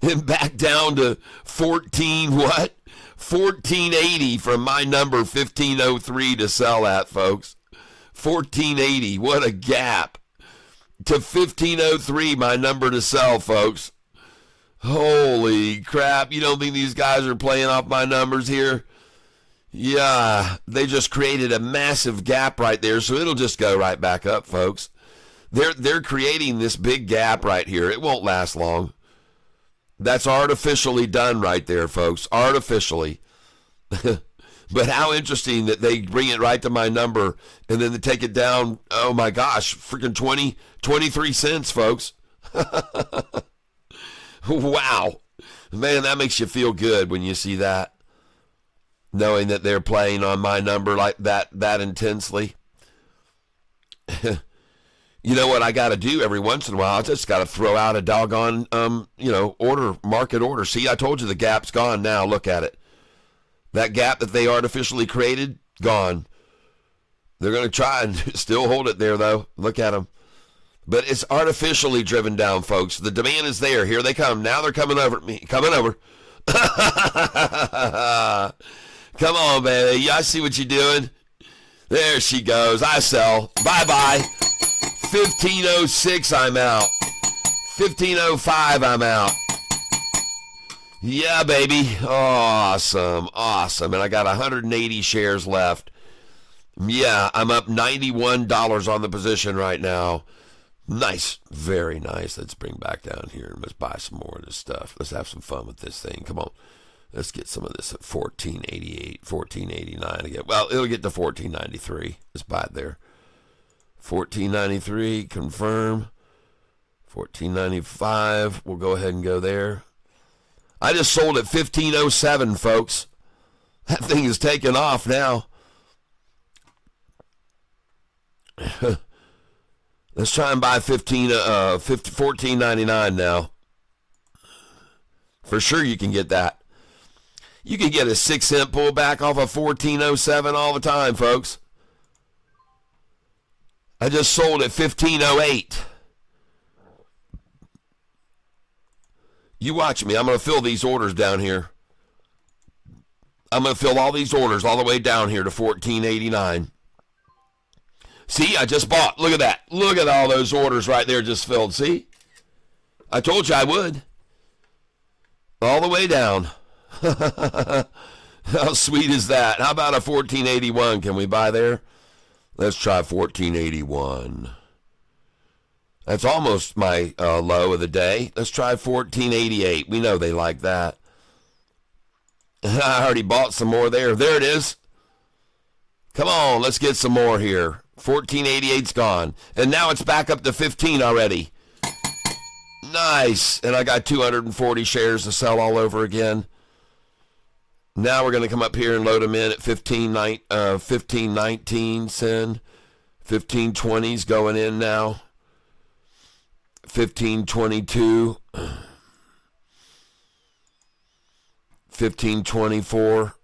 And back down to 14 what? 1480 from my number 1503 to sell at, folks. 1480. What a gap. To 1503, my number to sell, folks. Holy crap. You don't think these guys are playing off my numbers here? Yeah, they just created a massive gap right there, so it'll just go right back up, folks. They're creating this big gap right here. It won't last long. That's artificially done right there, folks. Artificially. But how interesting that they bring it right to my number and then they take it down, oh my gosh, freaking 23 cents, folks. Wow. Man, that makes you feel good when you see that. Knowing that they're playing on my number like that intensely. You know what I got to do every once in a while? I just got to throw out a doggone, market order. See, I told you the gap's gone now. Look at it. That gap that they artificially created, gone. They're going to try and still hold it there, though. Look at them. But it's artificially driven down, folks. The demand is there. Here they come. Now they're coming over at me. Coming over. Come on, baby. I see what you're doing. There she goes. I sell. Bye-bye. 1506, I'm out. 1505, I'm out. Yeah, baby. Awesome. Awesome. And I got 180 shares left. Yeah, I'm up $91 on the position right now. Nice. Very nice. Let's bring back down here and let's buy some more of this stuff. Let's have some fun with this thing. Come on. Let's get some of this at 1488, 1489 again. Well, it'll get to 1493. Let's buy it there. 1493, confirm. 1495, we'll go ahead and go there. I just sold at 1507, folks. That thing is taking off now. Let's try and buy 1499 now. For sure you can get that. You can get a 6-cent pullback off of 1407 all the time, folks. I just sold at 1508. You watch me. I'm going to fill these orders down here. I'm going to fill all these orders all the way down here to 1489. See, I just bought. Look at that. Look at all those orders right there just filled. See? I told you I would. All the way down. How sweet is that? How about a 1481? Can we buy there? Let's try 1481. That's almost my low of the day. Let's try 1488. We know they like that. I already bought some more there. There it is. Come on, let's get some more here. 1488's gone. And now it's back up to 15 already. Nice. And I got 240 shares to sell all over again. Now we're going to come up here and load them in at 1519, send. 1520's going in now. 1522. 1524.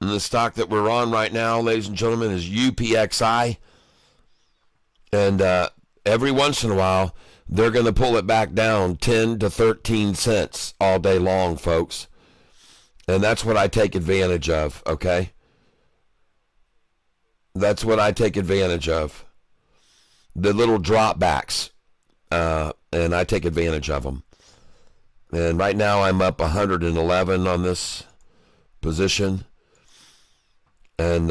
And the stock that we're on right now, ladies and gentlemen, is UPXI. And every once in a while, they're going to pull it back down 10 to 13 cents all day long, folks. And that's what I take advantage of, okay? That's what I take advantage of. The little dropbacks. And I take advantage of them. And right now I'm up 111 on this position. And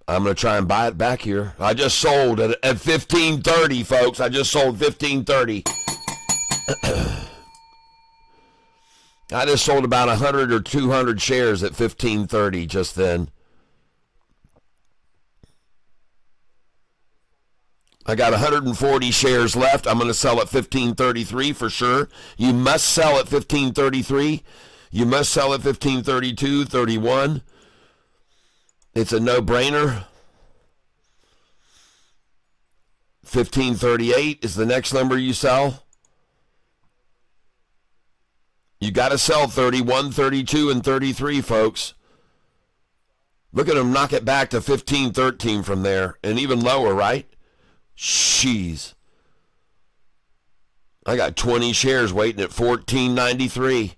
I'm going to try and buy it back here. I just sold at 1530, folks. I just sold 1530. I just sold about 100 or 200 shares at 15.30 just then. I got 140 shares left. I'm going to sell at 15.33 for sure. You must sell at 15.33. You must sell at 15.32, 31. It's a no-brainer. 15.38 is the next number you sell. You got to sell 31, 32, and 33, folks. Look at them knock it back to 15.13 from there, and even lower, right? Jeez. I got 20 shares waiting at 14.93.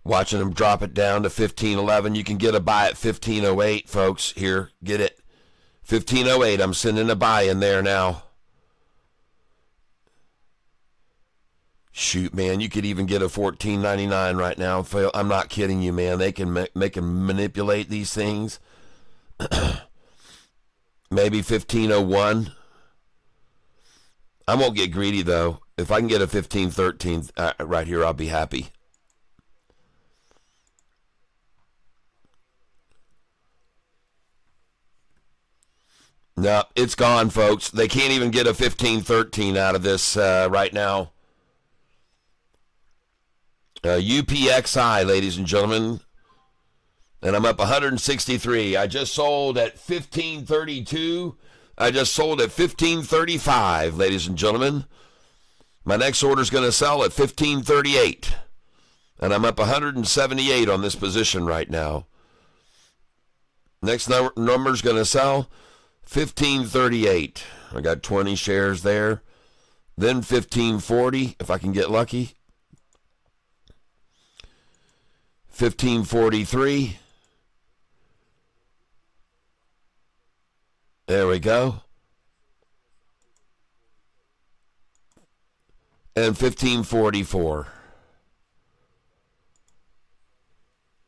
Watching them drop it down to 15.11. You can get a buy at 15.08, folks. Here, get it. 15.08. I'm sending a buy in there now. Shoot, man, you could even get a $14.99 right now. I'm not kidding you, man. They can manipulate these things. Maybe 15.01. I won't get greedy, though. If I can get a 15.13 right here, I'll be happy. No, it's gone, folks. They can't even get a 15.13 out of this right now. UPXI, ladies and gentlemen. And I'm up 163. I just sold at 15.32. I just sold at 15.35, ladies and gentlemen. My next order is going to sell at 15.38. And I'm up 178 on this position right now. Next number is going to sell 15.38. I got 20 shares there. Then 15.40 if I can get lucky. 15.43. There we go. And 15.44.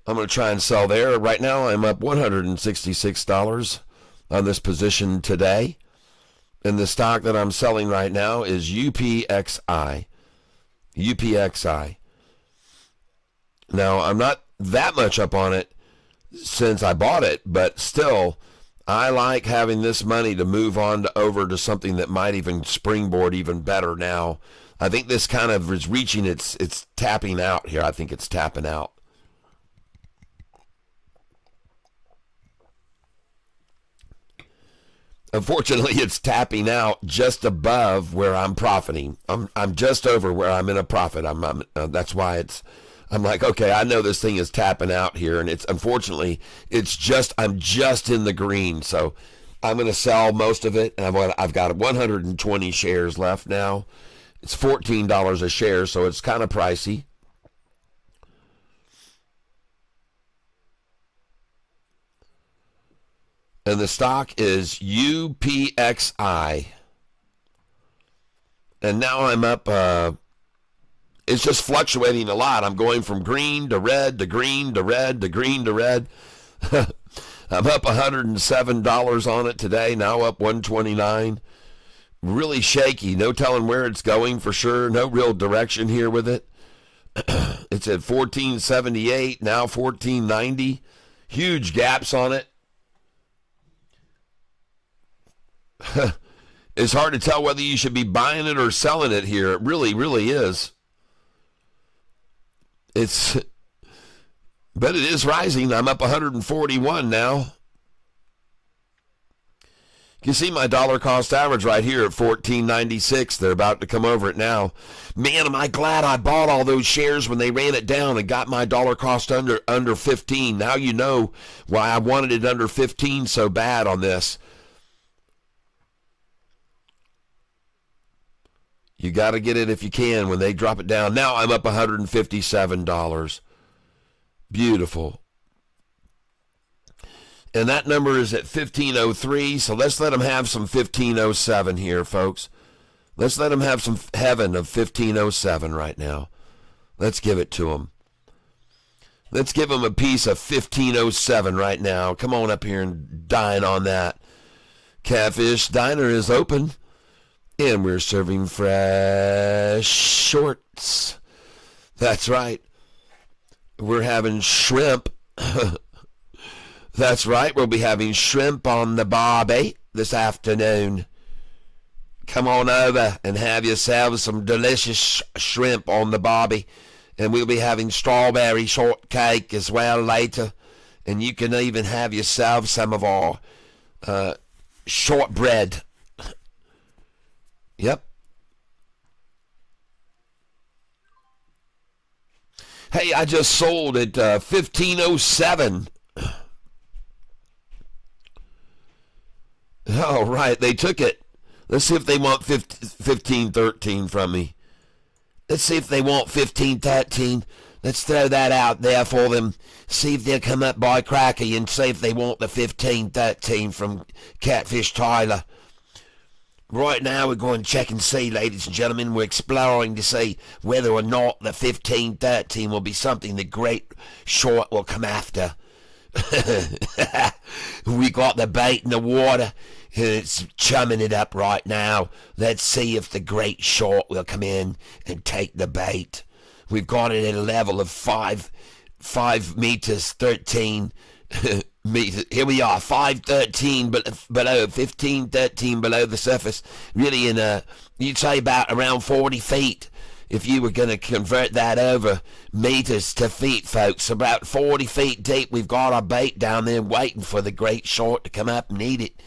I'm going to try and sell there. Right now I'm up $166 on this position today. And the stock that I'm selling right now is UPXI. UPXI. Now, I'm not that much up on it since I bought it, but still, I like having this money to move on over to something that might even springboard even better now. I think this kind of is reaching it's tapping out here. I think it's tapping out. Unfortunately, it's tapping out just above where I'm profiting. I'm just over where I'm in a profit. That's why I'm like, okay, I know this thing is tapping out here, and unfortunately, I'm just in the green, so I'm going to sell most of it, and I've got 120 shares left now. It's $14 a share, so it's kind of pricey. And the stock is UPXI. And now I'm up, it's just fluctuating a lot. I'm going from green to red to green to red to green to red. I'm up $107 on it today, now up $129. Really shaky, no telling where it's going for sure. No real direction here with it. It's at $14.78, now $14.90. Huge gaps on it. It's hard to tell whether you should be buying it or selling it here. It really, really is. But it is rising. I'm up 141 now. You see my dollar cost average right here at 14.96. They're about to come over it now. Man, am I glad I bought all those shares when they ran it down and got my dollar cost under 15. Now you know why I wanted it under 15 so bad on this. You got to get it if you can when they drop it down. Now I'm up $157. Beautiful. And that number is at 1503, so let's let them have some 1507 here, folks. Let's let them have some heaven of 1507 right now. Let's give it to them. Let's give them a piece of 1507 right now. Come on up here and dine on that. Catfish Diner is open, and we're serving fresh shorts. That's right. We're having shrimp. That's right. We'll be having shrimp on the barbie this afternoon. Come on over and have yourselves some delicious shrimp on the barbie. And we'll be having strawberry shortcake as well later. And you can even have yourself some of our shortbread. Yep. Hey, I just sold at 1507. Oh, right. They took it. Let's see if they want 1513 from me. Let's see if they want 1513. Let's throw that out there for them. See if they'll come up by Cracky and see if they want the 1513 from Catfish Tyler. Right now we're going to check and see, ladies and gentlemen. We're exploring to see whether or not the 1513 will be something the Great Short will come after. We got the bait in the water. It's chumming it up right now. Let's see if the Great Short will come in and take the bait. We've got it at a level of 5 meters 13 meters. Here we are, 513 below, 1513 below the surface. Really you'd say about around 40 feet. If you were going to convert that over meters to feet, folks, about 40 feet deep, we've got our bait down there waiting for the Great Short to come up and eat it.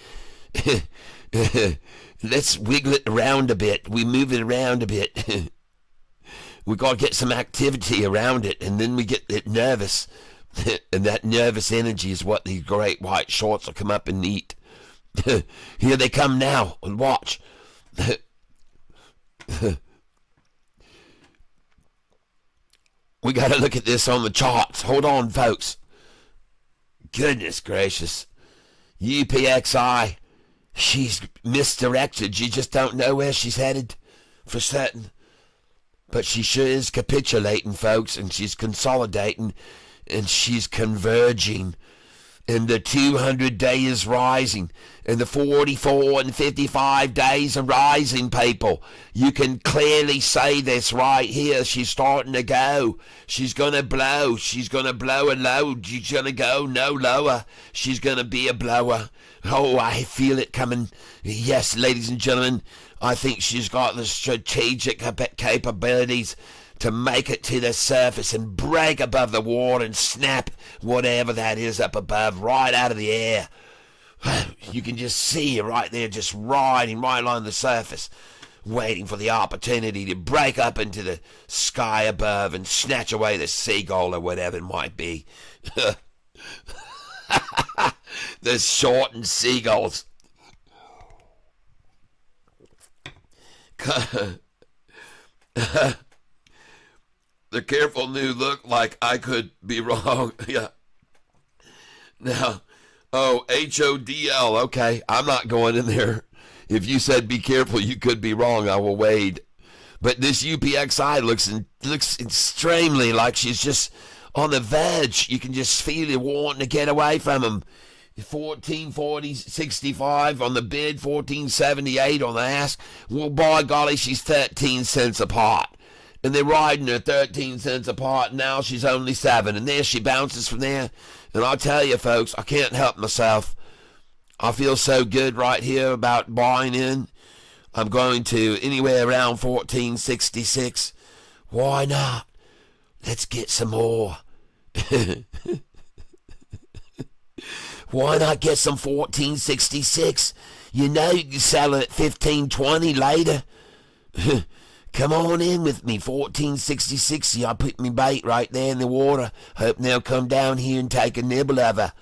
Let's wiggle it around a bit. We move it around a bit. We got to get some activity around it, and then we get it nervous. And that nervous energy is what these great white shorts will come up and eat. Here they come now, and watch. We got to look at this on the charts. Hold on, folks. Goodness gracious. UPXI. She's misdirected. You just don't know where she's headed for certain. But she sure is capitulating, folks, and she's consolidating, and she's converging. And the 200 day is rising, and the 44 and 55 days are rising, people. You can clearly say this right here. She's starting to go. She's going to blow. She's going to blow a load. She's going to go no lower. She's going to be a blower. Oh, I feel it coming. Yes, ladies and gentlemen, I think she's got the strategic capabilities to make it to the surface and break above the water and snap whatever that is up above right out of the air. You can just see her right there, just riding right along the surface, waiting for the opportunity to break up into the sky above and snatch away the seagull or whatever it might be. The shortened seagulls. The careful new look like I could be wrong. Yeah. Now, HODL. Okay, I'm not going in there. If you said be careful, you could be wrong. I will wade. But this UPXI looks extremely like she's just on the verge. You can just feel it wanting to get away from him. 1440.65 on the bid, 1478 on the ask. Well, by golly, she's 13 cents apart. And they're riding her 13 cents apart. Now she's only 7. And there she bounces from there. And I'll tell you, folks, I can't help myself. I feel so good right here about buying in. I'm going to anywhere around 1466. Why not? Let's get some more. Why not get some 1466? You know you can sell it at 1520 later. Come on in with me, 1466. See, I put me bait right there in the water. Hope they'll come down here and take a nibble of her.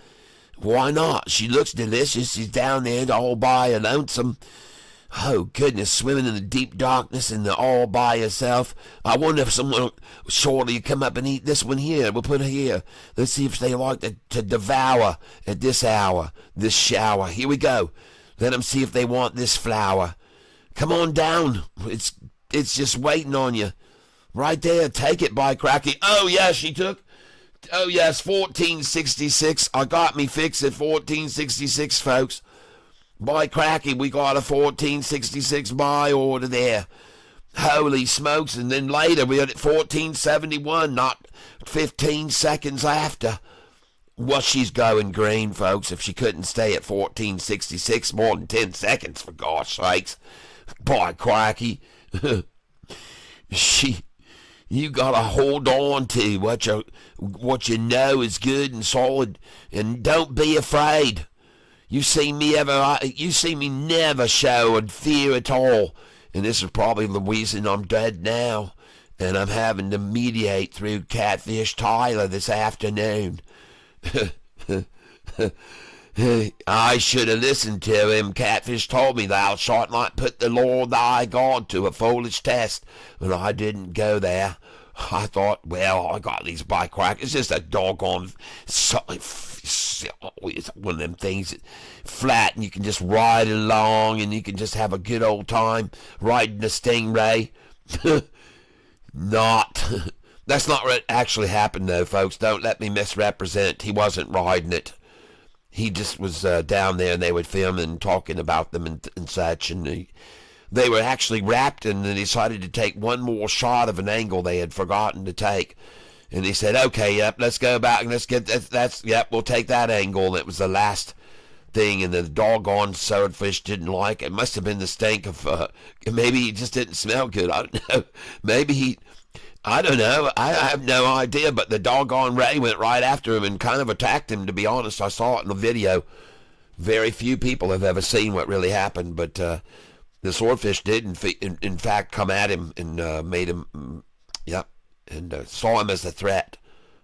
Why not? She looks delicious. She's down there all by her lonesome. Oh, goodness, swimming in the deep darkness and all by herself. I wonder if someone will shortly come up and eat this one here. We'll put her here. Let's see if they like to devour at this hour, this shower. Here we go. Let them see if they want this flower. Come on down. It's just waiting on you. Right there. Take it, by cracky. Oh, yeah, she took. Oh, yes, 1466. I got me fixed at 1466, folks. By cracky, we got a 1466 buy order there. Holy smokes. And then later we had it 1471, not 15 seconds after. Well, she's going green, folks, if she couldn't stay at 1466 more than 10 seconds, for God's sakes. By cracky. You gotta hold on to what you know is good and solid, and don't be afraid. You see me never show fear at all, and this is probably the reason I'm dead now, and I'm having to mediate through Catfish Tyler this afternoon. I should have listened to him. Catfish told me thou shalt not put the Lord thy God to a foolish test, and I didn't go there. I thought, well, I got these bike crack. It's just a doggone, it's one of them things that flat, and you can just ride along, and you can just have a good old time riding a Stingray. That's not what actually happened, though, folks. Don't let me misrepresent. He wasn't riding it. He just was down there, and they would film and talking about them and such, and they were actually wrapped, and they decided to take one more shot of an angle they had forgotten to take. And he said, okay, yep, let's go back and let's get yep, we'll take that angle. And it was the last thing, and the doggone swordfish didn't like it. It must have been the stink of, maybe he just didn't smell good. I don't know. I don't know. I have no idea, but the doggone ray went right after him and kind of attacked him, to be honest. I saw it in the video. Very few people have ever seen what really happened, but the swordfish did, in fact, come at him and made him, and saw him as a threat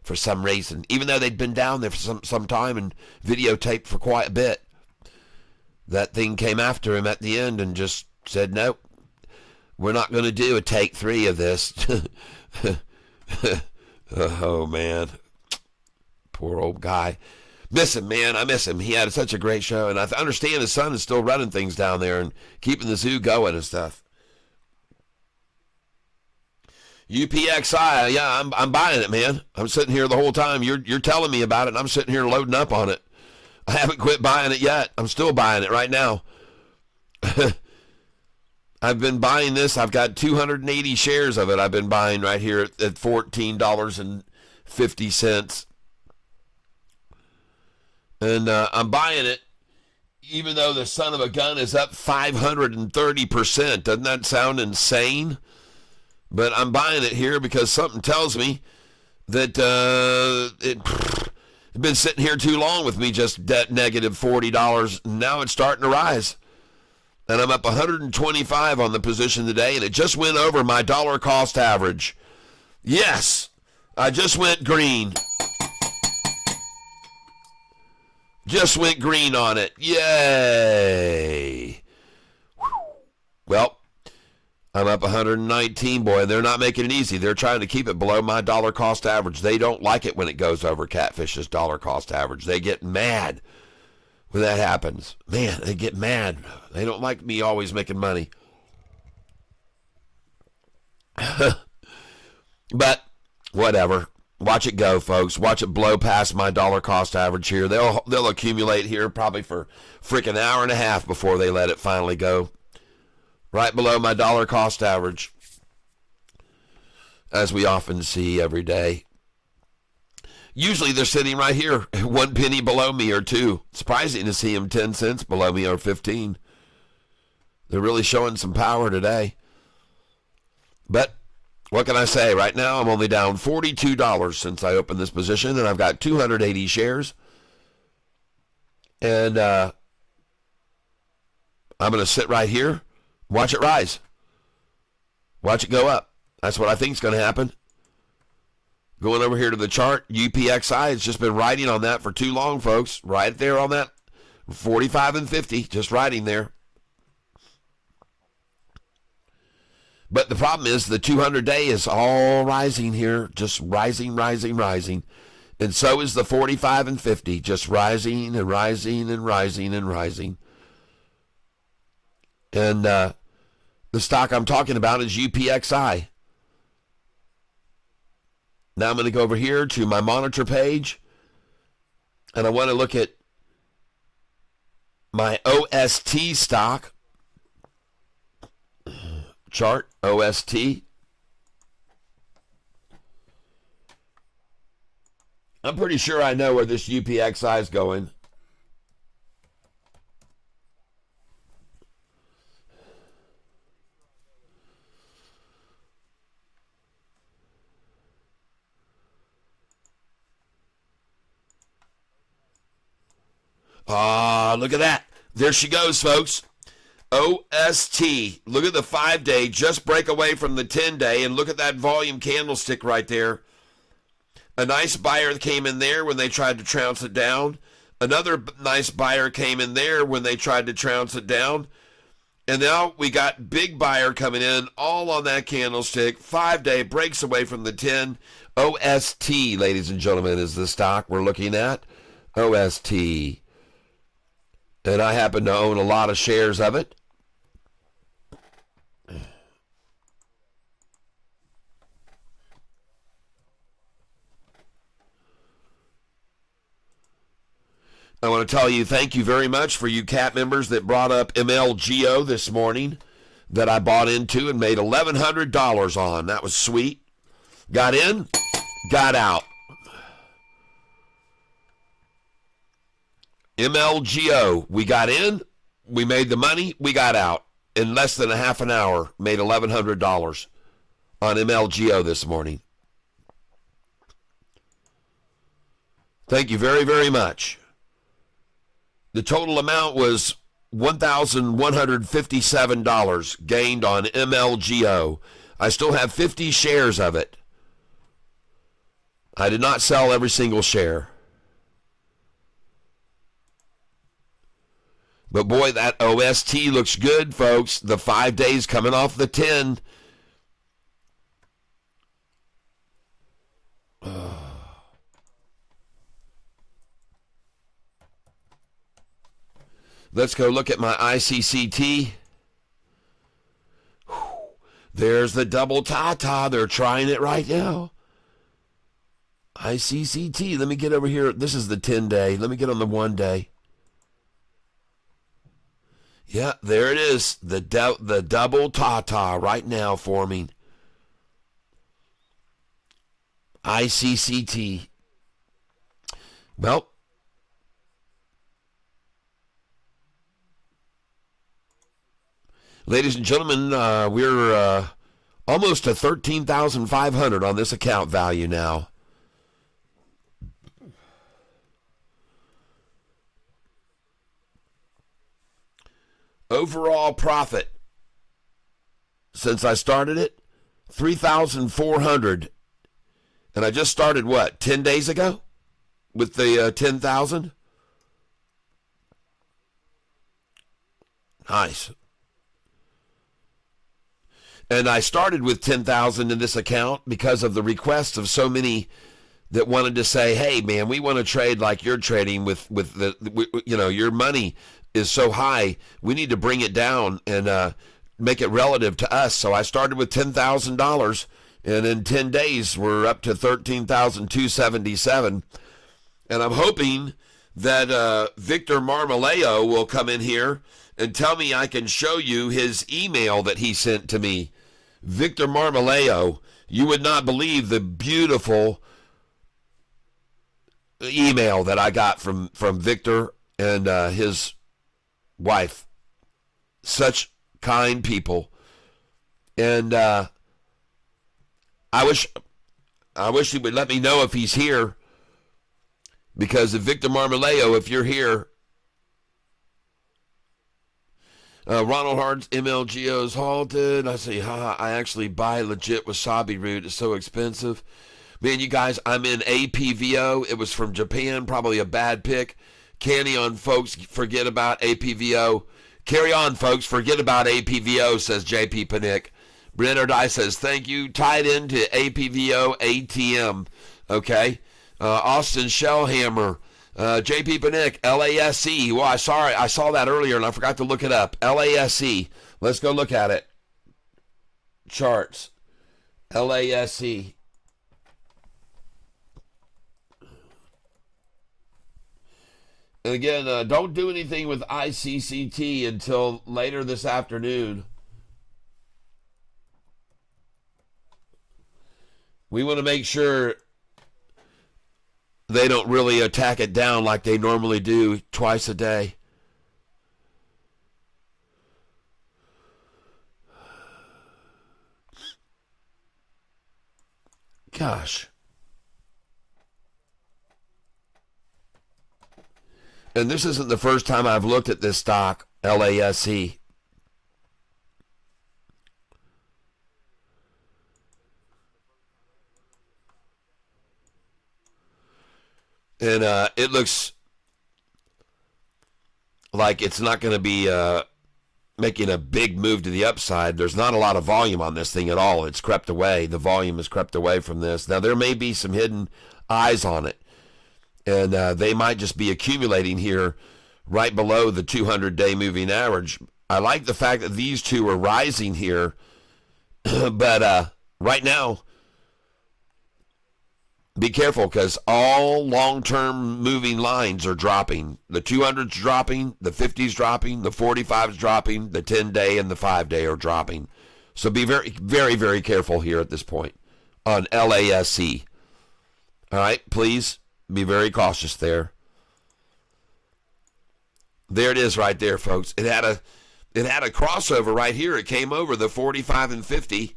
for some reason, even though they'd been down there for some time and videotaped for quite a bit. That thing came after him at the end and just said, nope, we're not going to do a take 3 of this. Oh, man. Poor old guy. Miss him, man. I miss him. He had such a great show, and I understand his son is still running things down there and keeping the zoo going and stuff. UPXI, yeah, I'm buying it, man. I'm sitting here the whole time. You're telling me about it, and I'm sitting here loading up on it. I haven't quit buying it yet. I'm still buying it right now. I've been buying this. I've got 280 shares of it. I've been buying right here at $14.50. And I'm buying it even though the son of a gun is up 530%. Doesn't that sound insane? But I'm buying it here because something tells me that it's been sitting here too long with me, just negative $40. And now it's starting to rise. And I'm up 125 on the position today, and it just went over my dollar cost average. Yes, I just went green. Just went green on it. Yay. Well, I'm up 119, boy, and they're not making it easy. They're trying to keep it below my dollar cost average. They don't like it when it goes over Catfish's dollar cost average. They get mad when that happens. Man, they get mad. They don't like me always making money. But whatever. Watch it go, folks. Watch it blow past my dollar cost average here. They'll accumulate here probably for freaking hour and a half before they let it finally go. Right below my dollar cost average. As we often see every day. Usually they're sitting right here, 1 penny below me or 2. Surprising to see them 10 cents below me or 15. They're really showing some power today. But what can I say? Right now I'm only down $42 since I opened this position, and I've got 280 shares. And I'm going to sit right here, watch it rise. Watch it go up. That's what I think is going to happen. Going over here to the chart, UPXI has just been riding on that for too long, folks. Right there on that 45 and 50, just riding there. But the problem is the 200-day is all rising here, just rising, rising, rising. And so is the 45 and 50, just rising and rising and rising and rising. And The stock I'm talking about is UPXI. Now I'm going to go over here to my monitor page, and I want to look at my OST stock chart, OST. I'm pretty sure I know where this UPXI is going. Look at that. There she goes, folks. OST. Look at the 5-day. Just break away from the 10-day, and look at that volume candlestick right there. A nice buyer came in there when they tried to trounce it down. Another nice buyer came in there when they tried to trounce it down. And now we got big buyer coming in, all on that candlestick. 5-day breaks away from the 10. OST, ladies and gentlemen, is the stock we're looking at. OST. And I happen to own a lot of shares of it. I want to tell you thank you very much for you CAT members that brought up MLGO this morning that I bought into and made $1,100 on. That was sweet. Got in, got out. MLGO, we got in, we made the money, we got out. In less than a half an hour, made $1,100 on MLGO this morning. Thank you very, very much. The total amount was $1,157 gained on MLGO. I still have 50 shares of it. I did not sell every single share. But boy, that OST looks good, folks. The 5 days coming off the 10. Let's go look at my ICCT. There's the double ta-ta. They're trying it right now. ICCT. Let me get over here. This is the 10-day. Let me get on the 1-day. Yeah, there it is. The double ta-ta right now forming. ICCT. Well, ladies and gentlemen, we're almost to 13,500 on this account value now. Overall profit since I started it, 3,400. And I just started, what, 10 days ago with the 10,000? Nice. And I started with 10,000 in this account because of the requests of so many that wanted to say, hey, man, we want to trade like you're trading with your money is so high, we need to bring it down and make it relative to us. So I started with $10,000, and in 10 days, we're up to $13,277. And I'm hoping that Victor Marmaleo will come in here and tell me I can show you his email that he sent to me. Victor Marmaleo, you would not believe the beautiful email that I got from Victor and his wife. Such kind people. And I wish he would let me know if he's here, because if Victor Marmaleo, if you're here, Ronald Hart's MLGO is halted. I say, I actually buy legit wasabi root. It's so expensive. Man, you guys, I'm in APVO. It was from Japan, probably a bad pick. Carry on, folks. Forget about APVO. Carry on, folks. Forget about APVO, says JP Panic. Brenner Dye says, thank you. Tied into APVO ATM. Okay. Austin Shellhammer. JP Panic, LASE. Well, I saw that earlier and I forgot to look it up. LASE. Let's go look at it. charts. LASE. And again, don't do anything with ICCT until later this afternoon. We want to make sure they don't really attack it down like they normally do twice a day. Gosh. And this isn't the first time I've looked at this stock, LASE. And it looks like it's not going to be making a big move to the upside. There's not a lot of volume on this thing at all. It's crept away. The volume has crept away from this. Now, there may be some hidden eyes on it, and they might just be accumulating here right below the 200-day moving average. I like the fact that these two are rising here, but right now, be careful because all long-term moving lines are dropping. The 200's dropping, the 50's dropping, the 45's dropping, the 10-day and the 5-day are dropping. So be very, very, very careful here at this point on LASE. All right, please be very cautious there. There it is right there, folks. It had a crossover right here. It came over the 45 and 50,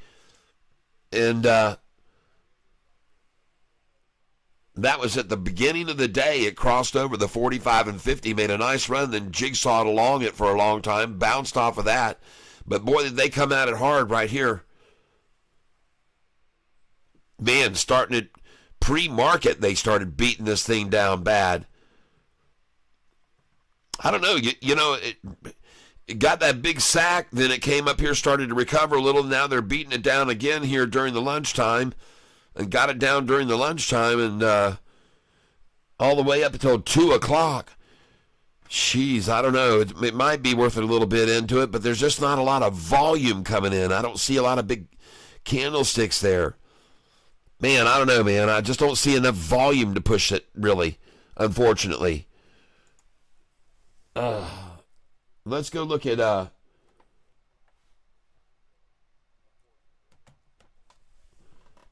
and that was at the beginning of the day. It crossed over the 45 and 50, made a nice run, then jigsawed along it for a long time, bounced off of that. But boy, did they come at it hard right here. Man, starting at pre-market, they started beating this thing down bad. I don't know. You know, it got that big sack, then it came up here, started to recover a little. Now they're beating it down again here during the lunchtime. And got it down during the lunchtime and all the way up until 2 o'clock. Jeez, I don't know. It might be worth a little bit into it, but there's just not a lot of volume coming in. I don't see a lot of big candlesticks there. Man, I don't know, man. I just don't see enough volume to push it, really, unfortunately. Let's go look at...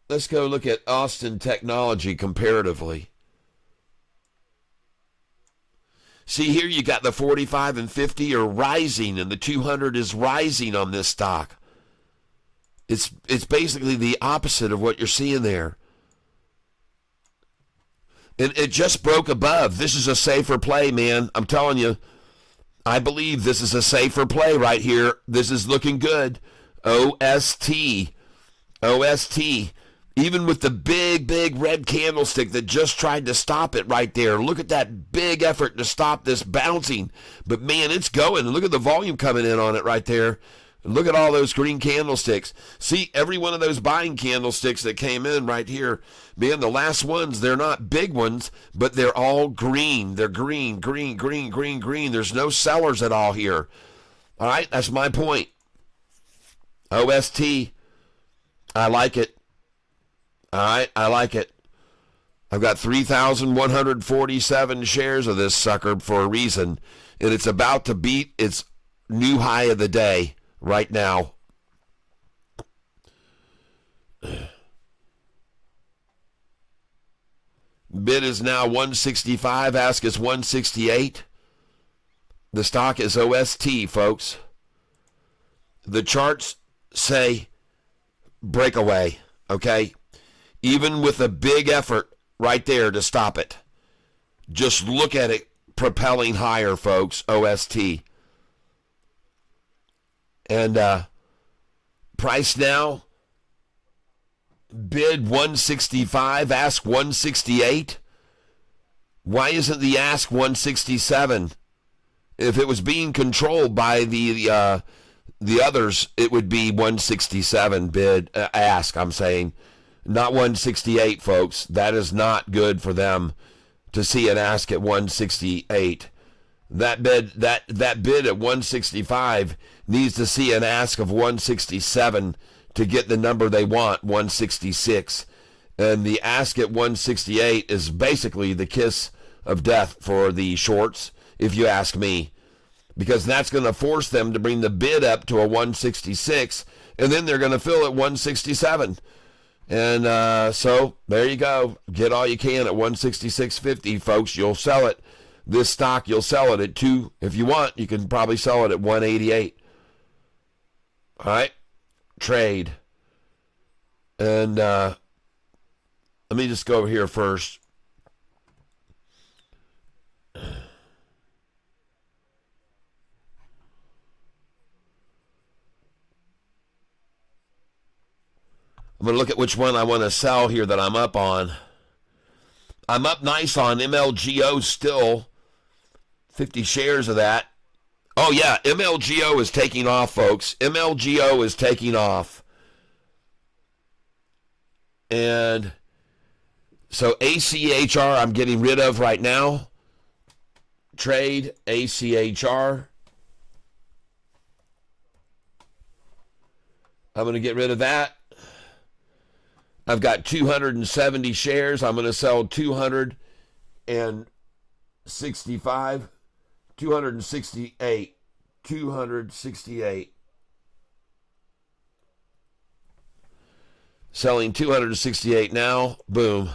Let's go look at Austin Technology comparatively. See here, you got the 45 and 50 are rising, and the 200 is rising on this stock. It's basically the opposite of what you're seeing there. And it just broke above. This is a safer play, man. I'm telling you. I believe this is a safer play right here. This is looking good. OST. Even with the big, big red candlestick that just tried to stop it right there. Look at that big effort to stop this bouncing. But, man, it's going. Look at the volume coming in on it right there. And look at all those green candlesticks. See, every one of those buying candlesticks that came in right here, man, the last ones, they're not big ones, but they're all green. They're green, green, green, green, green. There's no sellers at all here. All right, that's my point. OST, I like it. All right, I like it. I've got 3,147 shares of this sucker for a reason, and it's about to beat its new high of the day right now. Bid is now 165. Ask is 168. The stock is OST, folks. The charts say breakaway, okay? Even with a big effort right there to stop it. Just look at it propelling higher, folks, OST. And price now, bid 165, ask 168. Why isn't the ask 167? If it was being controlled by the others, it would be 167 bid, ask, I'm saying. Not 168, folks. That is not good for them to see an ask at 168. That bid at 165 needs to see an ask of 167 to get the number they want, 166. And the ask at 168 is basically the kiss of death for the shorts, if you ask me, because that's going to force them to bring the bid up to a 166, and then they're going to fill at 167. And so there you go. Get all you can at 166.50, folks. You'll sell it. This stock, you'll sell it at 2. If you want, you can probably sell it at 188. All right, trade. And let me just go over here first. I'm going to look at which one I want to sell here that I'm up on. I'm up nice on MLGO still. 50 shares of that. Oh, yeah, MLGO is taking off, folks. MLGO is taking off. And so ACHR I'm getting rid of right now. Trade ACHR. I'm going to get rid of that. I've got 270 shares. I'm going to sell 268. 268. Selling 268 now. Boom.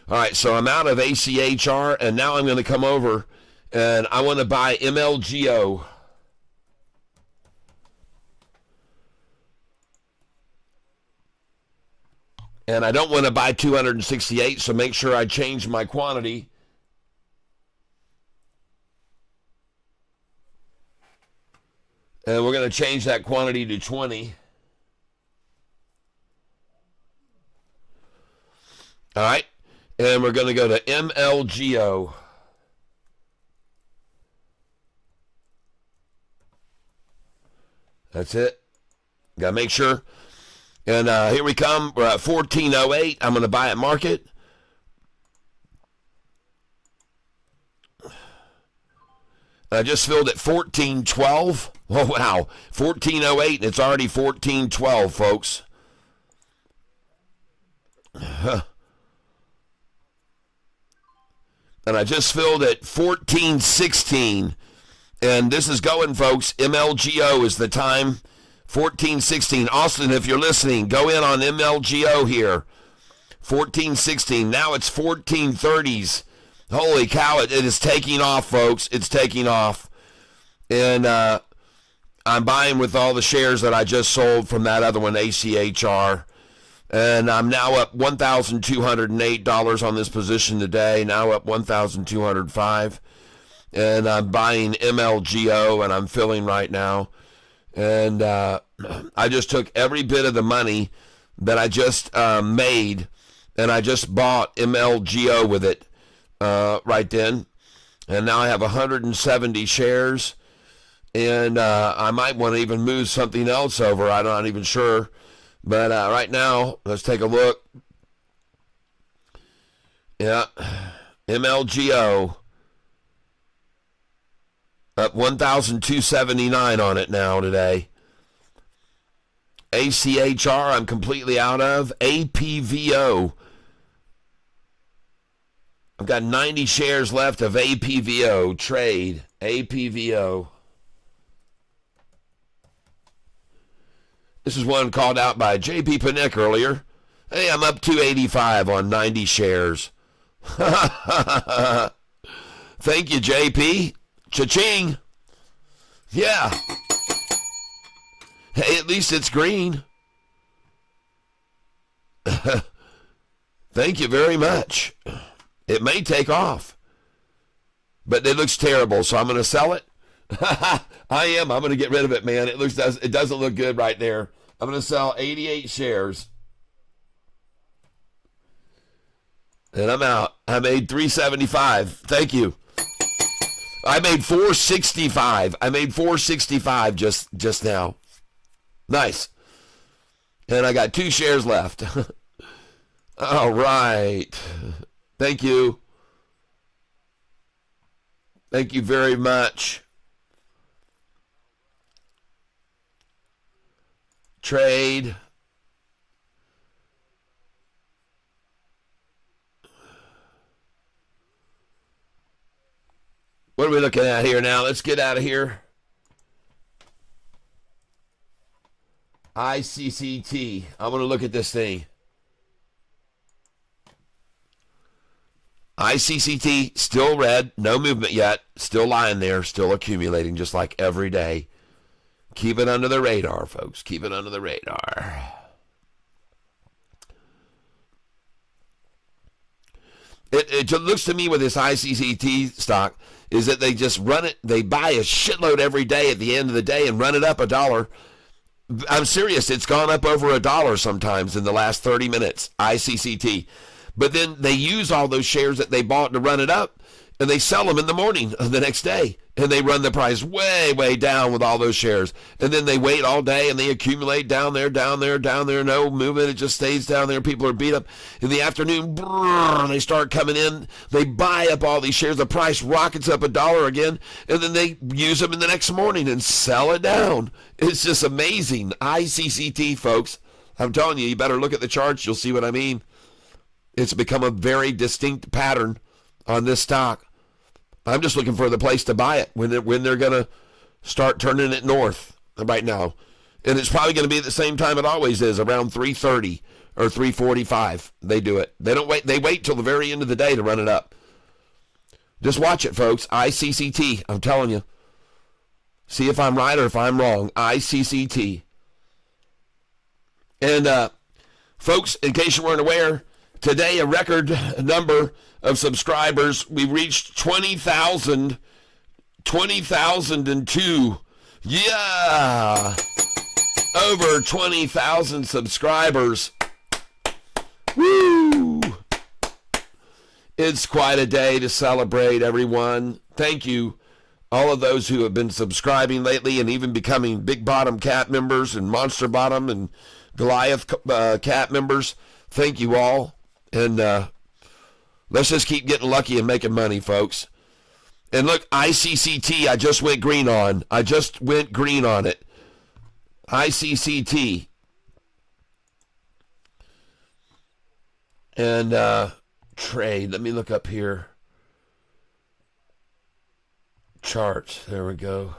All right, so I'm out of ACHR, and now I'm going to come over, and I want to buy MLGO. And I don't want to buy 268, so make sure I change my quantity. And we're going to change that quantity to 20. All right. And we're going to go to MLGO. That's it. Got to make sure. And here we come. We're at 1408. I'm going to buy at market. I just filled at 1412. Oh, wow. 1408, and it's already 1412, folks. And I just filled at 1416. And this is going, folks. MLGO is the time. 1416. Austin, if you're listening, go in on MLGO here. 1416. Now it's 1430s. Holy cow, it is taking off, folks. It's taking off. And I'm buying with all the shares that I just sold from that other one, ACHR. And I'm now up $1,208 on this position today. Now up $1,205. And I'm buying MLGO, and I'm filling right now. And I just took every bit of the money that I just made, and I just bought MLGO with it right then. And now I have 170 shares, and I might want to even move something else over. I'm not even sure. But right now, let's take a look. Yeah, MLGO. Up 1,279 on it now today. ACHR, I'm completely out of. APVO. I've got 90 shares left of APVO. Trade. APVO. This is one called out by JP Panick earlier. Hey, I'm up 285 on 90 shares. Thank you, JP. Cha-ching. Yeah. Hey, at least it's green. Thank you very much. It may take off, but it looks terrible, so I'm going to sell it. I am. I'm going to get rid of it, man. It doesn't look good right there. I'm going to sell 88 shares. And I'm out. I made 375. Thank you. I made 465. I made 465 just now. Nice. And I got 2 shares left. All right. Thank you. Thank you very much. trade. What are we looking at here now? Let's get out of here. ICCT. I'm going to look at this thing. ICCT, still red. No movement yet. Still lying there. Still accumulating just like every day. Keep it under the radar, folks. Keep it under the radar. It looks to me with this ICCT stock is that they just run it. They buy a shitload every day at the end of the day and run it up $1. I'm serious. It's gone up over $1 sometimes in the last 30 minutes, ICCT. But then they use all those shares that they bought to run it up, and they sell them in the morning of the next day. And they run the price way, way down with all those shares. And then they wait all day, and they accumulate down there, no movement. It just stays down there. People are beat up. In the afternoon, they start coming in. They buy up all these shares. The price rockets up $1 again, and then they use them in the next morning and sell it down. It's just amazing. ICCT, folks. I'm telling you, you better look at the charts. You'll see what I mean. It's become a very distinct pattern on this stock. I'm just looking for the place to buy it when they're going to start turning it north right now. And it's probably going to be at the same time it always is, around 3:30 or 3:45. They do it. They don't wait. They wait till the very end of the day to run it up. Just watch it, folks. ICCT. I'm telling you. See if I'm right or if I'm wrong. ICCT. And, folks, in case you weren't aware, today a record number of subscribers. We reached 20,002. Yeah! Over 20,000 subscribers. Woo! It's quite a day to celebrate, everyone. Thank you, all of those who have been subscribing lately and even becoming Big Bottom Cat members and Monster Bottom and Goliath Cat members. Thank you all. And let's just keep getting lucky and making money, folks. And look, ICCT, I just went green on. I just went green on it. ICCT. And trade. Let me look up here. Charts. There we go.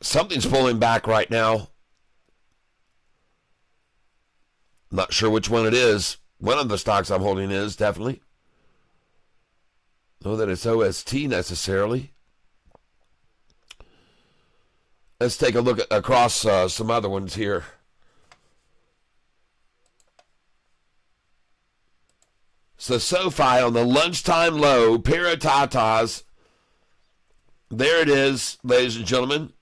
Something's pulling back right now. Not sure which one it is. One of the stocks I'm holding is, definitely. Know that it's OST necessarily. Let's take a look across some other ones here. So Sofi on the lunchtime low, Paratatas. There it is, ladies and gentlemen.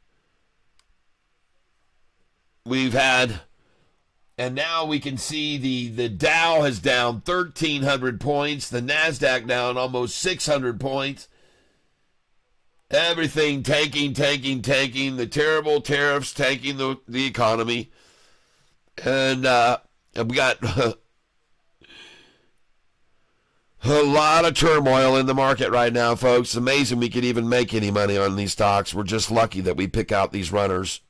We've had, and now we can see the Dow has down 1,300 points. The NASDAQ down almost 600 points. Everything tanking. The terrible tariffs tanking the economy. And we got a lot of turmoil in the market right now, folks. It's amazing we could even make any money on these stocks. We're just lucky that we pick out these runners.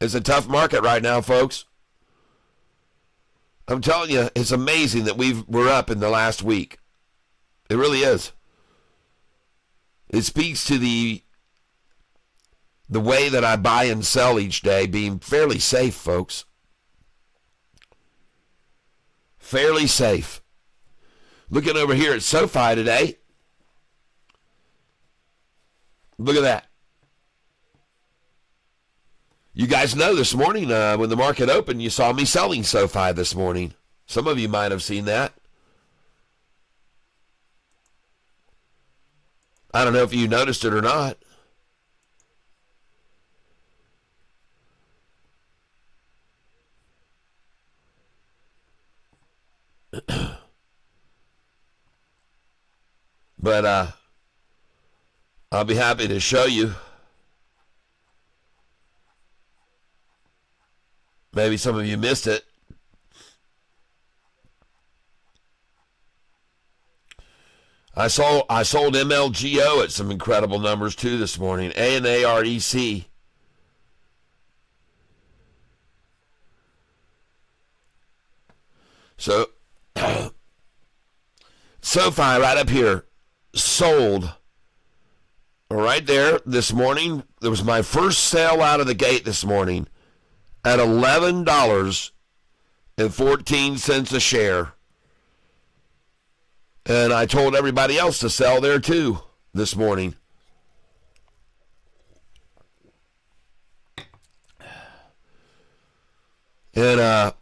It's a tough market right now, folks. I'm telling you, it's amazing that we're up in the last week. It really is. It speaks to the way that I buy and sell each day being fairly safe, folks. Fairly safe. Looking over here at Sofi today. Look at that. You guys know this morning when the market opened, you saw me selling Sofi this morning. Some of you might have seen that. I don't know if you noticed it or not. But I'll be happy to show you. Maybe some of you missed it. I sold MLGO at some incredible numbers too this morning. ANAREC. So Sofi right up here sold right there this morning. There was my first sale out of the gate this morning at $11.14 a share. And I told everybody else to sell there too this morning. And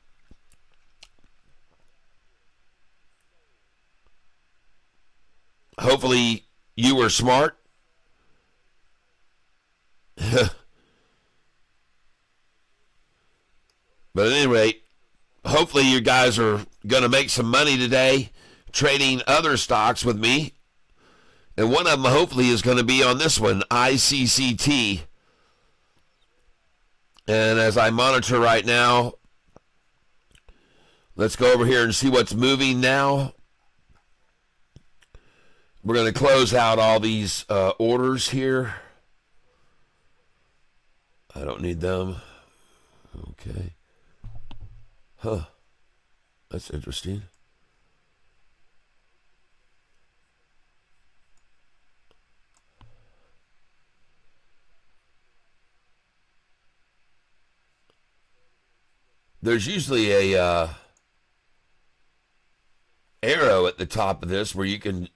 hopefully you were smart. But at any rate, hopefully you guys are going to make some money today trading other stocks with me. And one of them hopefully is going to be on this one, ICCT. And as I monitor right now, let's go over here and see what's moving now. We're going to close out all these orders here. I don't need them. Okay. Huh. That's interesting. There's usually a arrow at the top of this where you can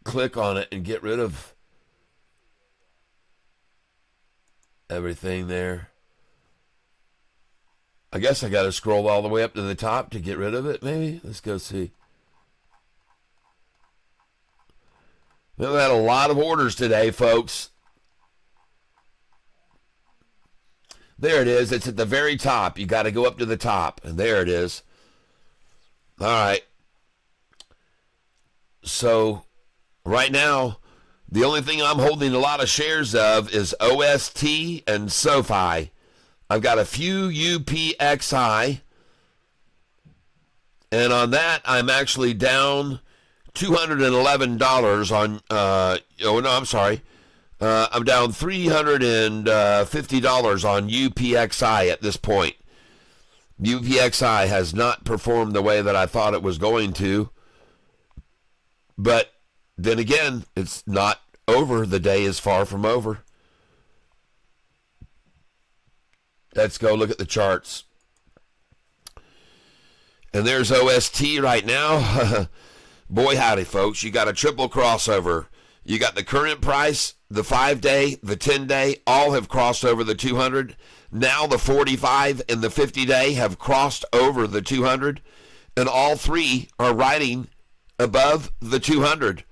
click on it and get rid of everything there. I guess I got to scroll all the way up to the top to get rid of it, maybe? Let's go see. We've had a lot of orders today, folks. There it is. It's at the very top. You got to go up to the top, and there it is. All right. So right now, the only thing I'm holding a lot of shares of is OST and Sofi. I've got a few UPXI, and on that, I'm actually down $211 on, I'm down $350 on UPXI at this point. UPXI has not performed the way that I thought it was going to, but then again, it's not over. The day is far from over. Let's go look at the charts. And there's OST right now. Boy, howdy, folks. You got a triple crossover. You got the current price, the 5-day, the 10-day, all have crossed over the 200. Now the 45 and the 50-day have crossed over the 200. And all three are riding above the 200.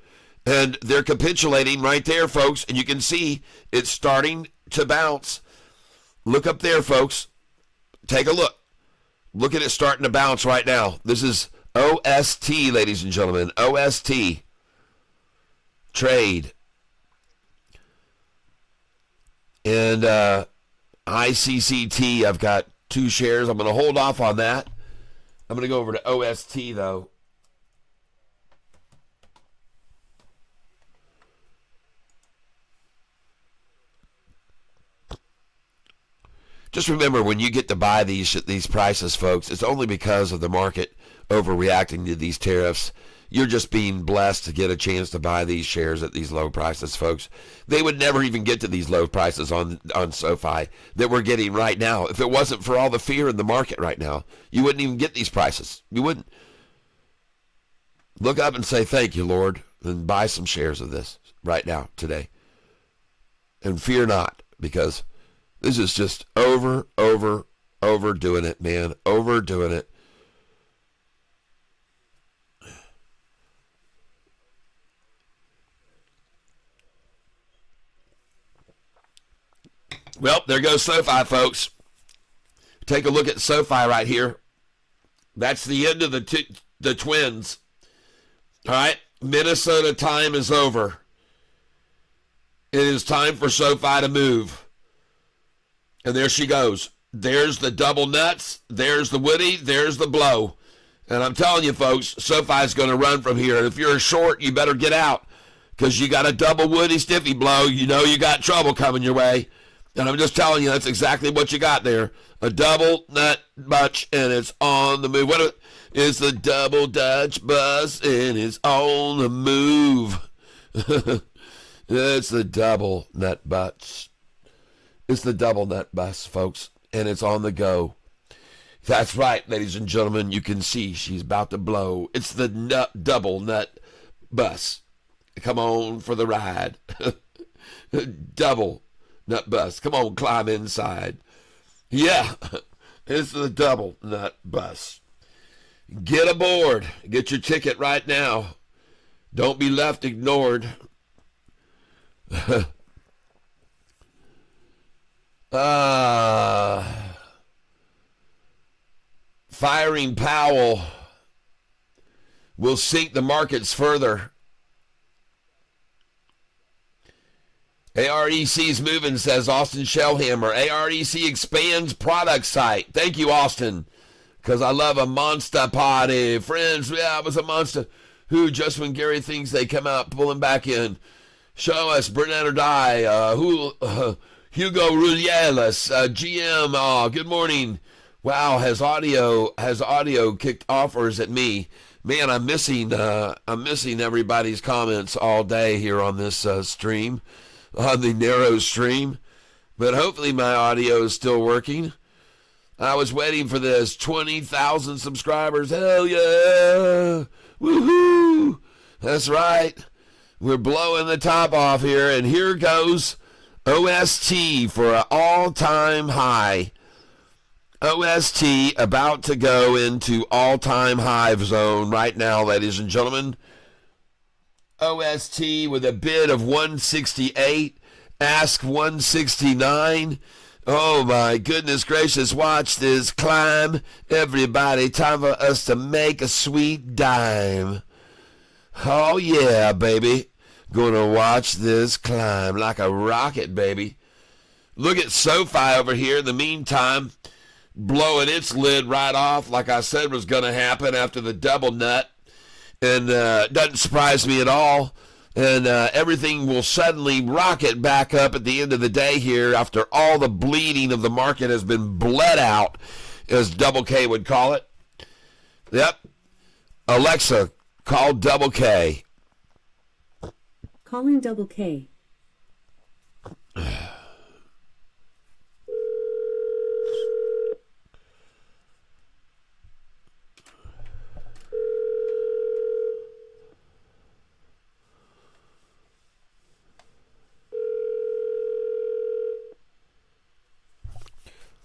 And they're capitulating right there, folks. And you can see it's starting to bounce. Look up there, folks. Take a look. Look at it starting to bounce right now. This is OST, ladies and gentlemen. OST. Trade. And ICCT, I've got 2 shares. I'm going to hold off on that. I'm going to go over to OST, though. Just remember, when you get to buy these prices, folks, it's only because of the market overreacting to these tariffs. You're just being blessed to get a chance to buy these shares at these low prices, folks. They would never even get to these low prices on SoFi that we're getting right now. If it wasn't for all the fear in the market right now, you wouldn't even get these prices. You wouldn't. Look up and say, thank you, Lord, and buy some shares of this right now, today. And fear not, because this is just overdoing it, man. Overdoing it. Well, there goes SoFi, folks. Take a look at SoFi right here. That's the end of the Twins. All right, Minnesota time is over. It is time for SoFi to move. And there she goes. There's the double nuts. There's the Woody. There's the blow. And I'm telling you, folks, SoFi's going to run from here. And if you're short, you better get out, because you got a double woody stiffy blow, you know you got trouble coming your way. And I'm just telling you, that's exactly what you got there. A double nut bunch, and it's on the move. What is the double Dutch bus, and it's on the move. It's the double nut bus. It's the double nut bus, folks, and it's on the go. That's right, ladies and gentlemen. You can see she's about to blow. It's the double nut bus. Come on for the ride. Double nut bus. Come on, climb inside. Yeah, it's the double nut bus. Get aboard. Get your ticket right now. Don't be left ignored. Firing Powell will sink the markets further. AREC's moving, says Austin Shellhammer. AREC expands product site. Thank you, Austin, because I love a monster party. Friends, yeah, it was a monster. Who, just when Gary thinks they come out, pull him back in. Show us, Burnett or Die. Hugo Rulielis, GM. Oh, good morning. Wow, has audio kicked off, or is it me? Man, I'm missing everybody's comments all day here on this stream, on the narrow stream. But hopefully my audio is still working. I was waiting for this 20,000 subscribers. Hell yeah! Woohoo! That's right. We're blowing the top off here, and here goes OST for an all-time high. OST about to go into all-time high zone right now, ladies and gentlemen. OST with a bid of 168, ask 169. Oh my goodness gracious, watch this climb. Everybody, time for us to make a sweet dime. Oh yeah, baby. Gonna watch this climb like a rocket, baby. Look at Sofi over here in the meantime, blowing its lid right off like I said was gonna happen after the double nut. And doesn't surprise me at all. And everything will suddenly rocket back up at the end of the day here after all the bleeding of the market has been bled out, as Double K would call it. Yep. Alexa, call Double K. Calling Double K.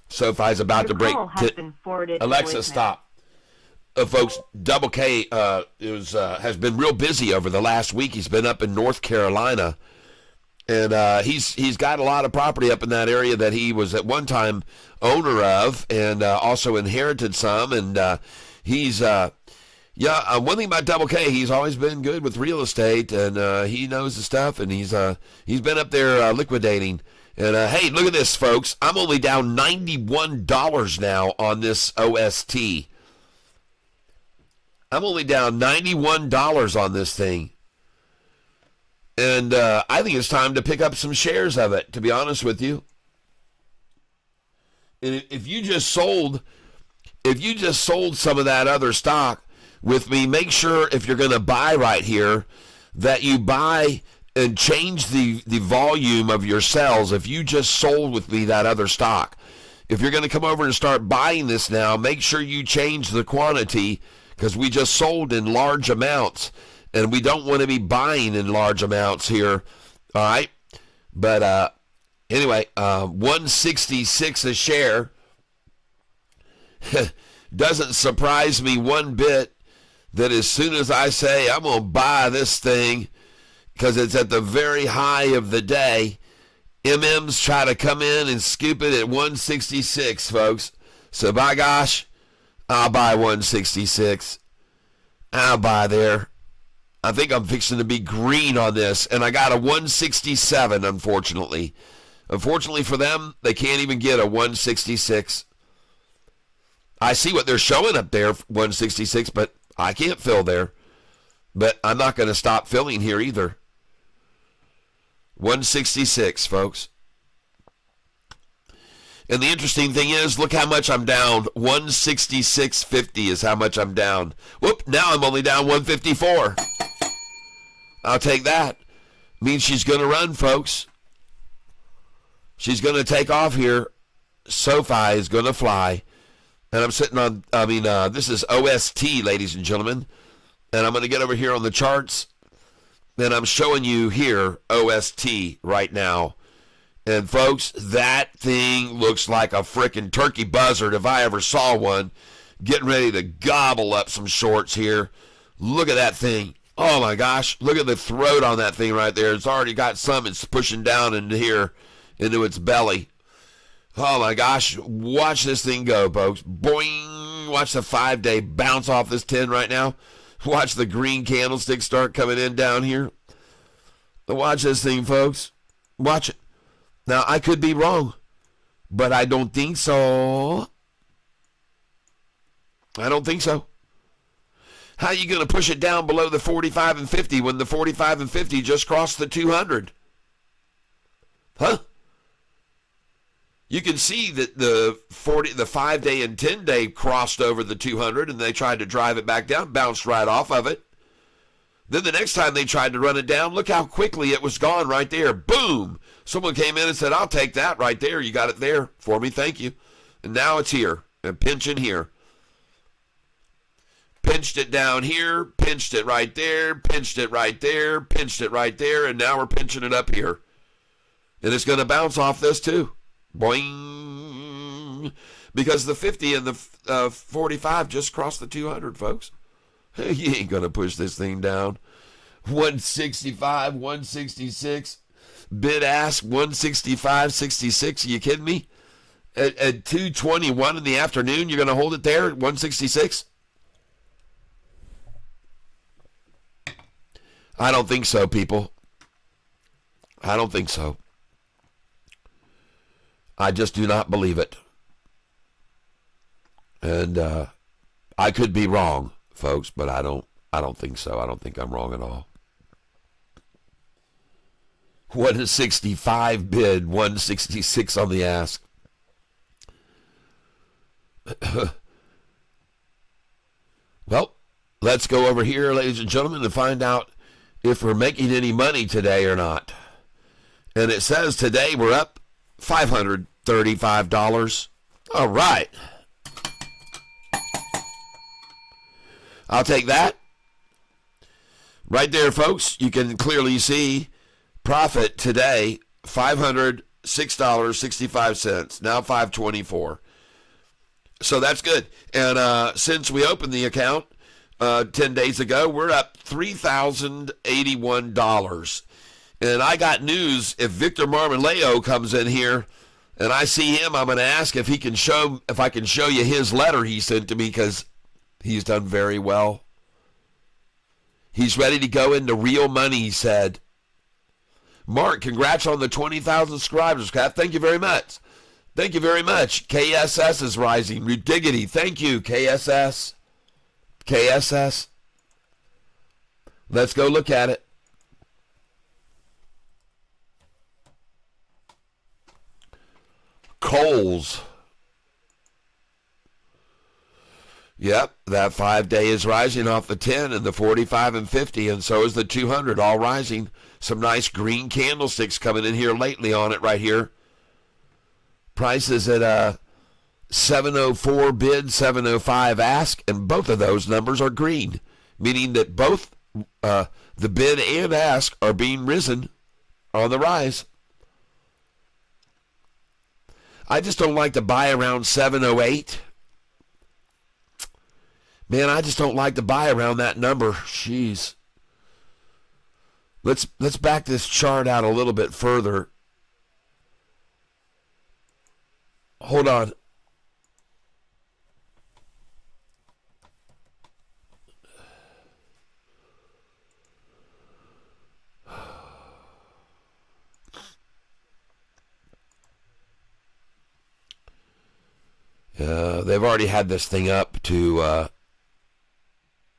Sofi's about to break. Alexa, stop. Folks, Double K has been real busy over the last week. He's been up in North Carolina, and he's got a lot of property up in that area that he was at one time owner of, and also inherited some. And he's one thing about Double K, he's always been good with real estate, and he knows the stuff, and he's been up there liquidating. And hey, look at this, folks. I'm only down $91 now on this OST. I'm only down $91 on this thing. And I think it's time to pick up some shares of it, to be honest with you. And if you just sold some of that other stock with me, make sure if you're going to buy right here that you buy and change the volume of your sales. If you just sold with me that other stock, if you're going to come over and start buying this now, make sure you change the quantity, because we just sold in large amounts, and we don't want to be buying in large amounts here. All right. But anyway, 166 a share. Doesn't surprise me one bit that as soon as I say I'm going to buy this thing, because it's at the very high of the day, MMs try to come in and scoop it at 166, folks. So by gosh, I'll buy 166. I'll buy there. I think I'm fixing to be green on this, and I got a 167, unfortunately. Unfortunately for them, they can't even get a 166. I see what they're showing up there, 166, but I can't fill there. But I'm not going to stop filling here either. 166, folks. And the interesting thing is, look how much I'm down. 166.50 is how much I'm down. Whoop, now I'm only down 154. I'll take that. Means she's going to run, folks. She's going to take off here. Sofi is going to fly. And I'm sitting on, this is OST, ladies and gentlemen. And I'm going to get over here on the charts. And I'm showing you here OST right now. And folks, that thing looks like a frickin' turkey buzzard if I ever saw one. Getting ready to gobble up some shorts here. Look at that thing. Oh my gosh, look at the throat on that thing right there. It's already got some, it's pushing down into here, into its belly. Oh my gosh, watch this thing go, folks. Boing! Watch the 5-day bounce off this 10 right now. Watch the green candlestick start coming in down here. Watch this thing, folks. Watch it. Now, I could be wrong, but I don't think so. I don't think so. How are you going to push it down below the 45 and 50 when the 45 and 50 just crossed the 200? Huh? You can see that the 5-day and 10-day crossed over the 200 and they tried to drive it back down, bounced right off of it. Then the next time they tried to run it down, look how quickly it was gone right there. Boom! Someone came in and said, I'll take that right there. You got it there for me. Thank you. And now it's here. And pinching here. Pinched it down here. Pinched it right there. Pinched it right there. Pinched it right there. And now we're pinching it up here. And it's going to bounce off this too. Boing! Because the 50 and the 45 just crossed the 200, folks. You ain't going to push this thing down. 165, 166. Bid ask 165.66. Are you kidding me? At 2:21 in the afternoon, you're going to hold it there at 166? I don't think so, people. I don't think so. I just do not believe it. And I could be wrong, folks, but I don't think so. I don't think I'm wrong at all. 165 bid, 166 on the ask. Well, let's go over here, ladies and gentlemen, to find out if we're making any money today or not. And it says today we're up $535. All right. I'll take that. Right there, folks, you can clearly see profit today, $506.65, now $524. So that's good. And since we opened the account 10 days ago, we're up $3,081. And I got news. If Victor Marmoleo comes in here and I see him, I'm going to ask if I can show you his letter he sent to me, because he's done very well. He's ready to go into real money, he said. Mark, congrats on the 20,000 subscribers. Thank you very much. Thank you very much. KSS is rising. Ridiggity. Thank you, KSS. KSS. Let's go look at it. Coles. Yep, that 5-day is rising off the 10 and the 45 and 50, and so is the 200, all rising. Some nice green candlesticks coming in here lately on it right here. Prices at 704 bid, 705 ask, and both of those numbers are green, meaning that both the bid and ask are being risen on the rise. I just don't like to buy around 708. Man, I just don't like to buy around that number. Jeez. Let's back this chart out a little bit further. Hold on. They've already had this thing up to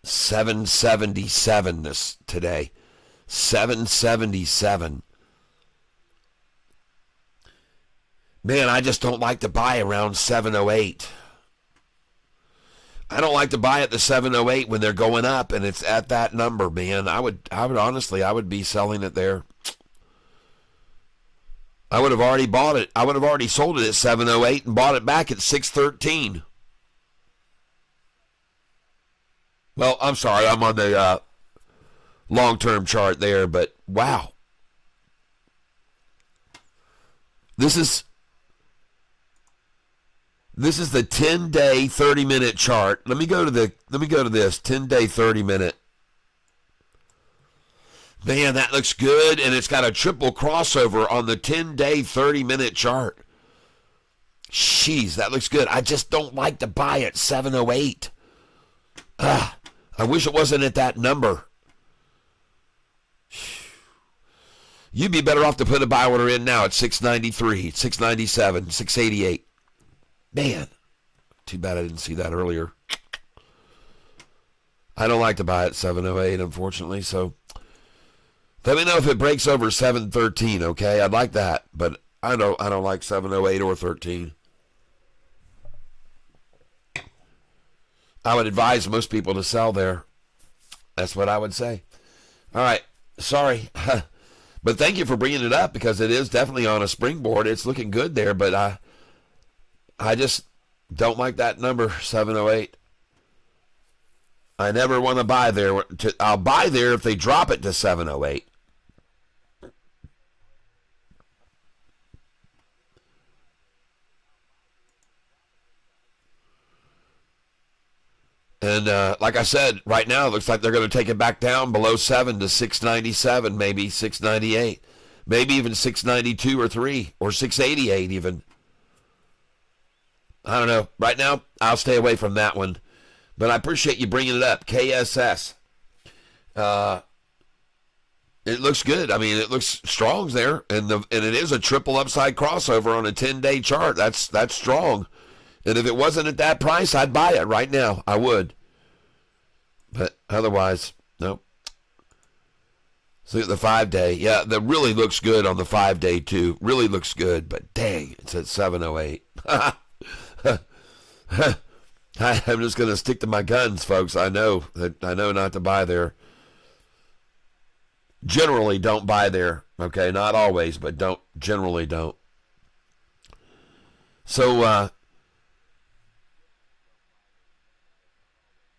777 today. 777. Man, I just don't like to buy around 708. I don't like to buy at the 708 when they're going up and it's at that number, man. I would honestly, I would be selling it there. I would have already bought it. I would have already sold it at 708 and bought it back at 613. Well, I'm sorry, I'm on the long-term chart there, but wow. This is the 10-day, 30-minute chart. Let me go to this 10-day, 30-minute. Man, that looks good, and it's got a triple crossover on the 10-day, 30-minute chart. Jeez, that looks good. I just don't like to buy at 708. I wish it wasn't at that number. You'd be better off to put a buy order in now at 693, 697, 688. Man, too bad I didn't see that earlier. I don't like to buy at 708, unfortunately, so let me know if it breaks over 713, okay? I'd like that, but I don't like 708 or 13. I would advise most people to sell there. That's what I would say. All right, sorry. But thank you for bringing it up because it is definitely on a springboard. It's looking good there, but I just don't like that number, 708. I never want to buy there. I'll buy there if they drop it to 708. And like I said, right now it looks like they're going to take it back down below 7 to 697, maybe 698, maybe even 692 or 3 or 688 even. I don't know. Right now, I'll stay away from that one. But I appreciate you bringing it up. KSS. It looks good. I mean, it looks strong there, and it is a triple upside crossover on a 10-day chart. That's strong. And if it wasn't at that price, I'd buy it right now. I would. But otherwise, nope. Let's look at the 5-day. Yeah, that really looks good on the 5-day too. Really looks good, but dang, it's at 708. I'm just going to stick to my guns, folks. I know not to buy there. Generally don't buy there. Okay, not always, but generally don't. So,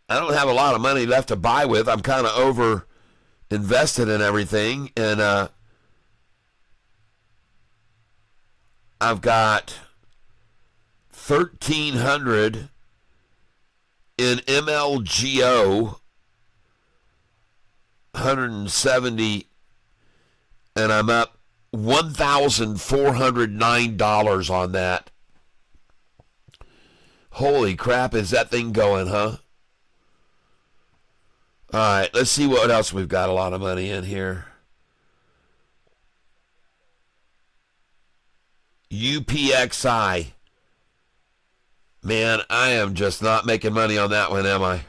I don't have a lot of money left to buy with. I'm kind of over invested in everything. And I've got 1,300 in MLGO, 170, and I'm up $1,409 on that. Holy crap, is that thing going, huh? All right, let's see what else we've got a lot of money in here. UPXI. Man, I am just not making money on that one, am I?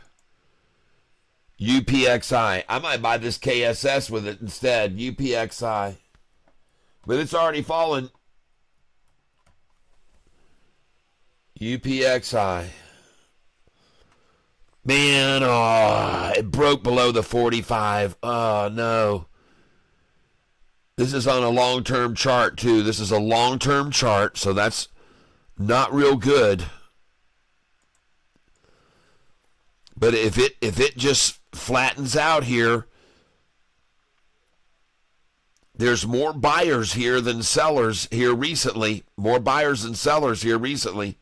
UPXI. I might buy this KSS with it instead. UPXI. But it's already fallen. UPXI. Man, it broke below the 45. Oh, no. This is on a long-term chart, too. This is a long-term chart, so that's not real good. But if it just flattens out here, there's more buyers here than sellers here recently. More buyers than sellers here recently.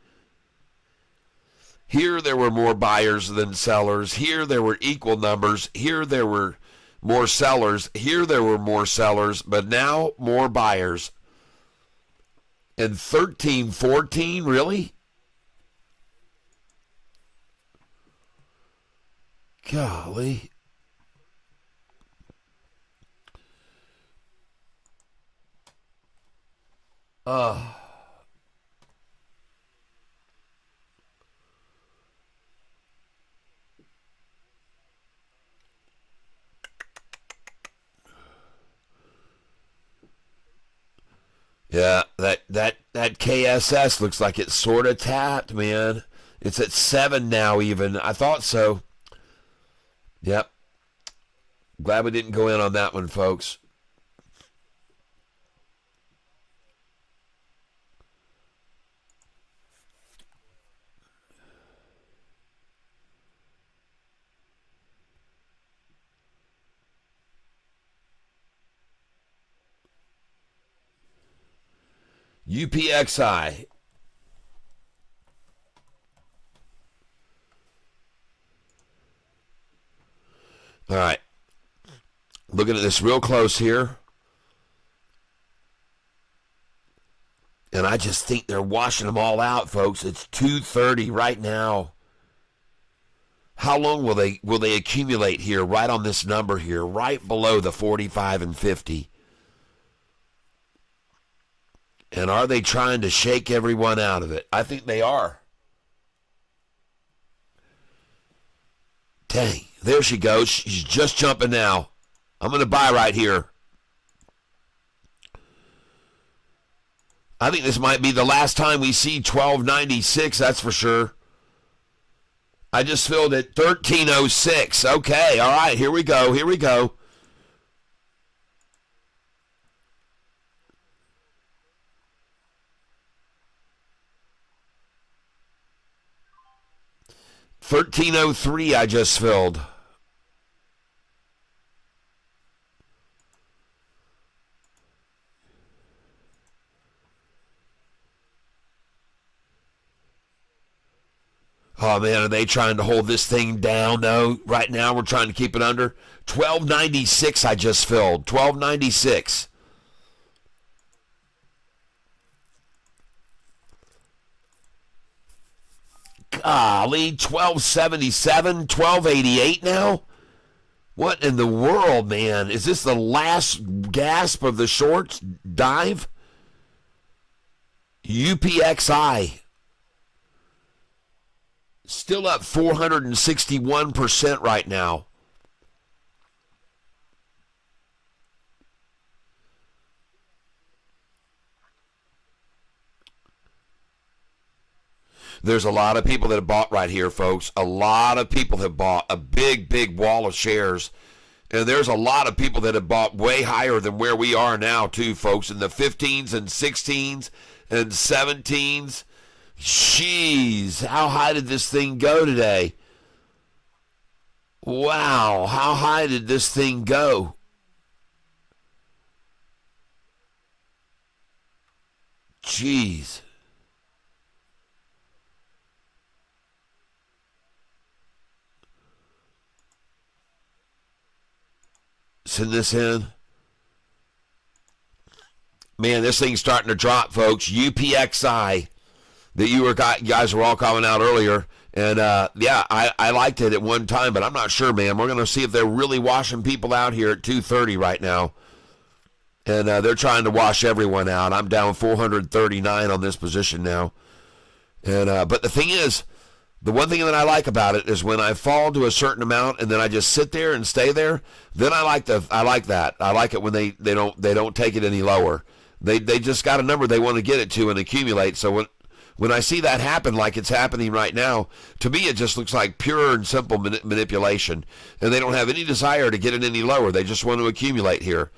Here there were more buyers than sellers. Here there were equal numbers. Here there were more sellers. Here there were more sellers. But now more buyers. And 13, 14, really? Golly. Yeah, that that KSS looks like it's sort of tapped, man. It's at 7 now even. I thought so. Yep. Glad we didn't go in on that one, folks. UPXI. All right. Looking at this real close here. And I just think they're washing them all out, folks. It's 2:30 right now. How long will they accumulate here right on this number here, right below the 45 and 50? And are they trying to shake everyone out of it? I think they are. Dang, there she goes. She's just jumping now. I'm going to buy right here. I think this might be the last time we see 1296, that's for sure. I just filled at 1306. Okay, all right, here we go. Here we go. $13.03 I just filled. Oh, man, are they trying to hold this thing down? No, right now we're trying to keep it under. $12.96 I just filled. $12.96. Golly, $12.77, $12.88 now? What in the world, man? Is this the last gasp of the shorts dive? UPXI. Still up 461% right now. There's a lot of people that have bought right here, folks. A lot of people have bought a big, big wall of shares. And there's a lot of people that have bought way higher than where we are now, too, folks, in the 15s and 16s and 17s. Jeez, how high did this thing go today? Wow, how high did this thing go? Jeez. Send this in. Man, this thing's starting to drop, folks. UPXI. That you guys were all calling out earlier. And, yeah, I liked it at one time, but I'm not sure, man. We're going to see if they're really washing people out here at 2:30 right now. And they're trying to wash everyone out. I'm down 439 on this position now. And but the thing is, the one thing that I like about it is when I fall to a certain amount and then I just sit there and stay there, then I like that. I like it when they don't take it any lower. They just got a number they want to get it to and accumulate. So when I see that happen like it's happening right now, to me it just looks like pure and simple manipulation. And they don't have any desire to get it any lower. They just want to accumulate here.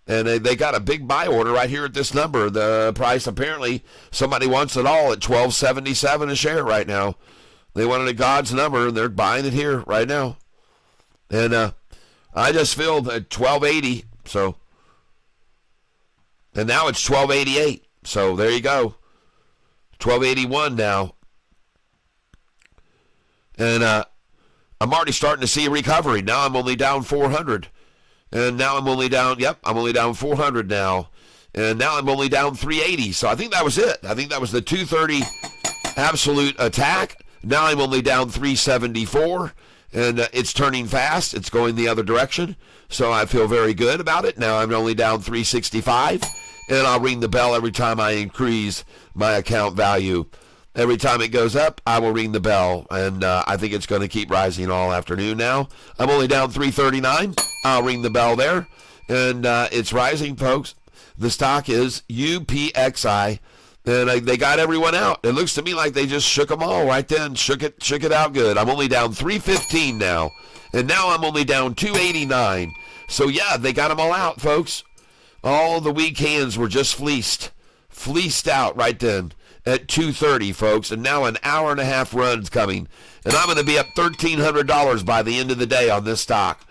And they got a big buy order right here at this number. The price, apparently, somebody wants it all at $12.77 a share right now. They wanted a God's number, and they're buying it here right now. And I just filled at $12.80. So, and now it's $12.88. So there you go. $12.81 now. And I'm already starting to see a recovery. Now I'm only down 400. And now I'm only down, I'm only down 400 now. And now I'm only down 380. So I think that was it. I think that was the 230 absolute attack. Now I'm only down 374. And it's turning fast. It's going the other direction. So I feel very good about it. Now I'm only down 365. And I'll ring the bell every time I increase my account value. Every time it goes up, I will ring the bell. And I think it's going to keep rising all afternoon now. I'm only down 339. I'll ring the bell there. And it's rising, folks. The stock is UPXI. And they got everyone out. It looks to me like they just shook them all right then. Shook it out good. I'm only down 315 now. And now I'm only down 289. So, yeah, they got them all out, folks. All the weak hands were just fleeced. Fleeced out right then at 2:30, folks. And now an hour and a half run's coming. And I'm going to be up $1,300 by the end of the day on this stock.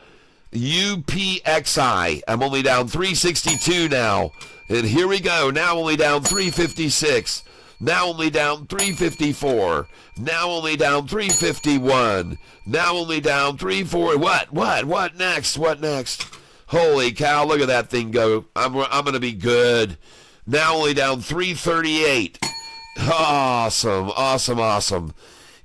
UPXI. I'm only down 362 now. And here we go. Now only down 356. Now only down 354. Now only down 351. Now only down 34. What next? What next? Holy cow, look at that thing go. I'm going to be good. Now only down 338. Awesome.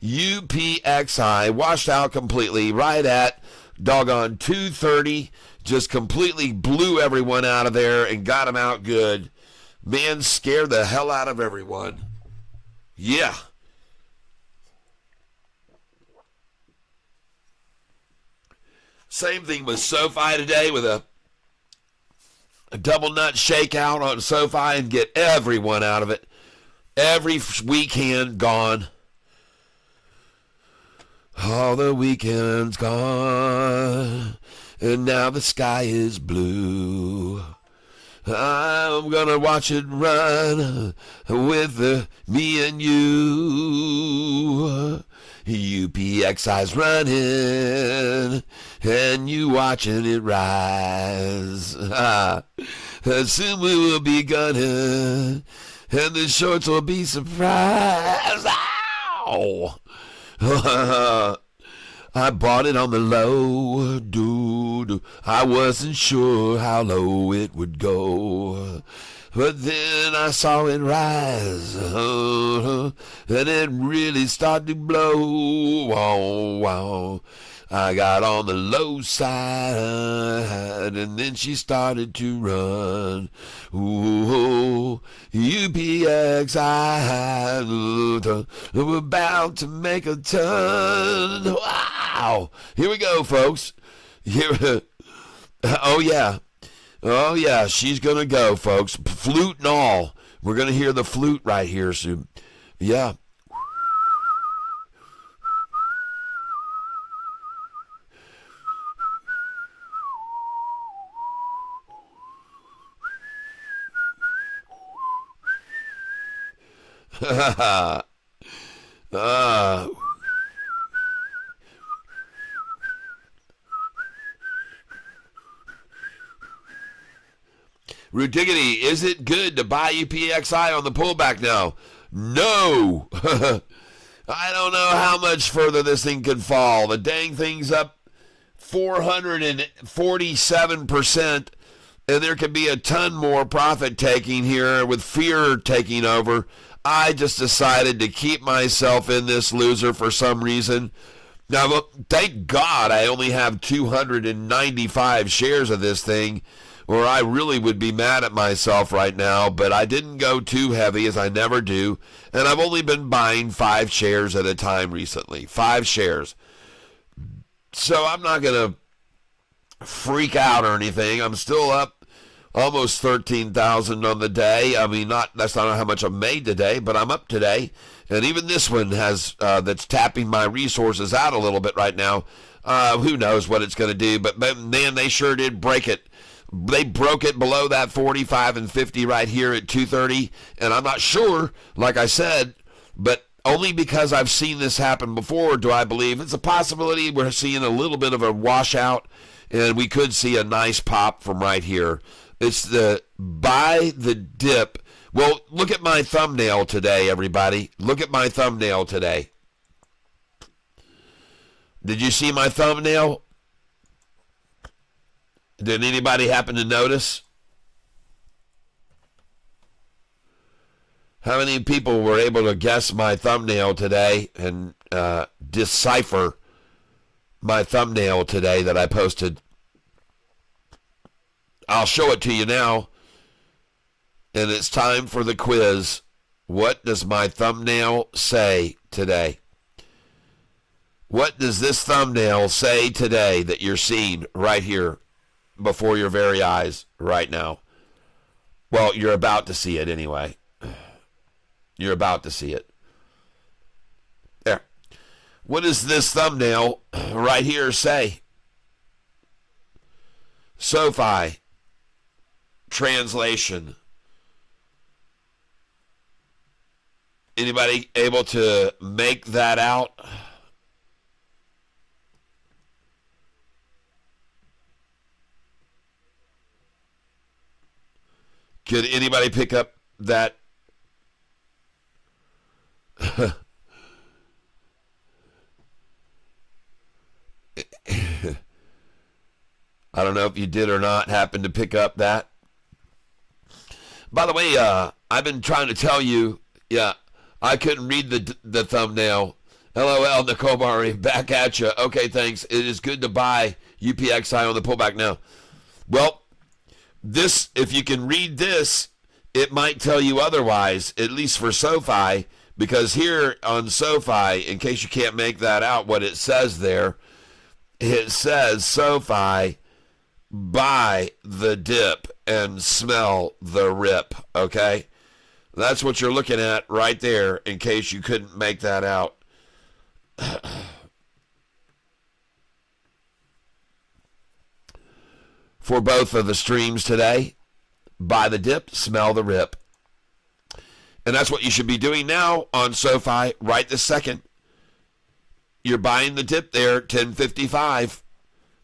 UPXI washed out completely right at doggone 230. Just completely blew everyone out of there and got them out good. Man, scared the hell out of everyone. Yeah. Same thing with Sofi today with a double nut shakeout on Sofi and get everyone out of it. Every weekend gone. All the weekend's gone. And now the sky is blue. I'm gonna watch it run with me and you. UPXI's running, and you watching it rise. Soon we will be gunning, and the shorts will be surprised. Ow! I bought it on the low, I wasn't sure how low it would go. But then I saw it rise, and it really started to blow. Wow. I got on the low side, and then she started to run. Ooh, UPXI, we're about to make a turn. Wow. Here we go, folks. Oh, yeah, she's going to go, folks. Flute and all. We're going to hear the flute right here soon. Yeah. Rudiggity, is it good to buy UPXI on the pullback now? No. I don't know how much further this thing could fall. The dang thing's up 447%, and there could be a ton more profit taking here with fear taking over. I just decided to keep myself in this loser for some reason. Now, look, thank God I only have 295 shares of this thing, or I really would be mad at myself right now, but I didn't go too heavy, as I never do, and I've only been buying 5 shares at a time recently. 5 shares. So I'm not going to freak out or anything. I'm still up almost 13,000 on the day. I mean, that's not how much I made today, but I'm up today. And even this one has that's tapping my resources out a little bit right now. Who knows what it's going to do? But man, they sure did break it. They broke it below that 45 and 50 right here at 230. And I'm not sure, like I said, but only because I've seen this happen before do I believe it's a possibility we're seeing a little bit of a washout, and we could see a nice pop from right here. It's the buy the dip. Well, look at my thumbnail today, everybody. Look at my thumbnail today. Did you see my thumbnail? Did anybody happen to notice? How many people were able to guess my thumbnail today and decipher my thumbnail today that I posted? I'll show it to you now. And it's time for the quiz. What does my thumbnail say today? What does this thumbnail say today that you're seeing right here before your very eyes right now? Well, you're about to see it anyway. You're about to see it. There. What does this thumbnail right here say? Sofi. Translation. Anybody able to make that out? Could anybody pick up that? I don't know if you did or not happen to pick up that. By the way, I've been trying to tell you, I couldn't read the thumbnail. LOL, Nicole Murray, back at you. Okay, thanks. It is good to buy UPXI on the pullback now. Well, this, if you can read this, it might tell you otherwise, at least for SoFi, because here on SoFi, in case you can't make that out, what it says there, it says SoFi, buy the dip and smell the rip, okay? That's what you're looking at right there, in case you couldn't make that out. For both of the streams today, buy the dip, smell the rip. And that's what you should be doing now on SoFi right this second. You're buying the dip there, 1055.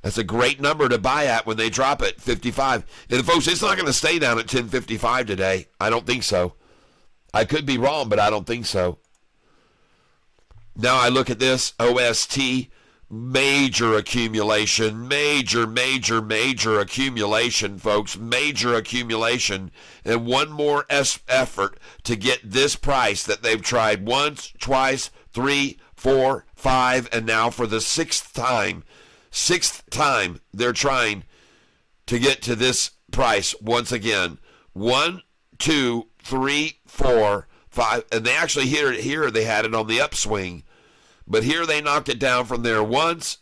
That's a great number to buy at when they drop it, 55. And folks, it's not going to stay down at 1055 today. I don't think so. I could be wrong, but I don't think so. Now I look at this, OST, major accumulation, major accumulation, folks, major accumulation, and one more effort to get this price that they've tried once, twice, 3, 4, 5, and now for the sixth time they're trying to get to this price once again. 1, 2, 3, 4, 5, and they actually here they had it on the upswing. But here they knocked it down from there once,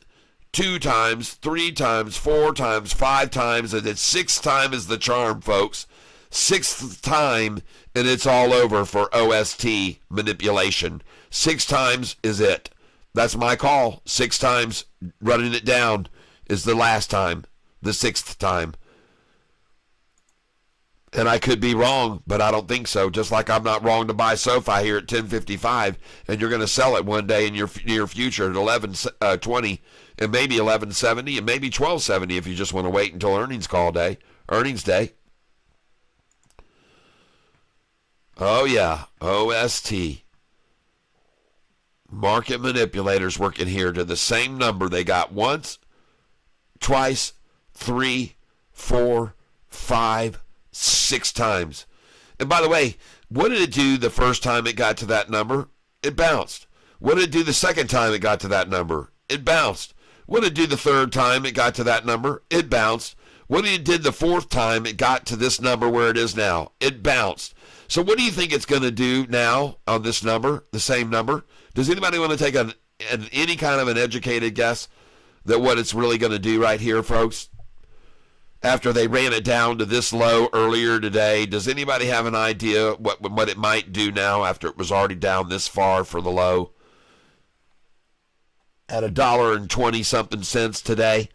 2 times, 3 times, 4 times, 5 times, and then 6th time is the charm, folks. 6th time, and it's all over for OST manipulation. 6 times is it. That's my call. 6 times running it down is the last time, the 6th time. And I could be wrong, but I don't think so. Just like I'm not wrong to buy SoFi here at 1055, and you're going to sell it one day in your near future at 1120, and maybe 1170, and maybe 1270 if you just want to wait until earnings day. Oh yeah, OST. Market manipulators working here to the same number they got once, twice, 3, 4, 5, 6 times. And by the way, what did it do the first time it got to that number? It bounced. What did it do the second time it got to that number? It bounced. What did it do the third time it got to that number? It bounced. What did it do the fourth time it got to this number where it is now? It bounced. So what do you think it's going to do now on this number, the same number? Does anybody want to take any kind of an educated guess that what it's really going to do right here, folks? After they ran it down to this low earlier today, does anybody have an idea what it might do now after it was already down this far for the low? At $1.20 today.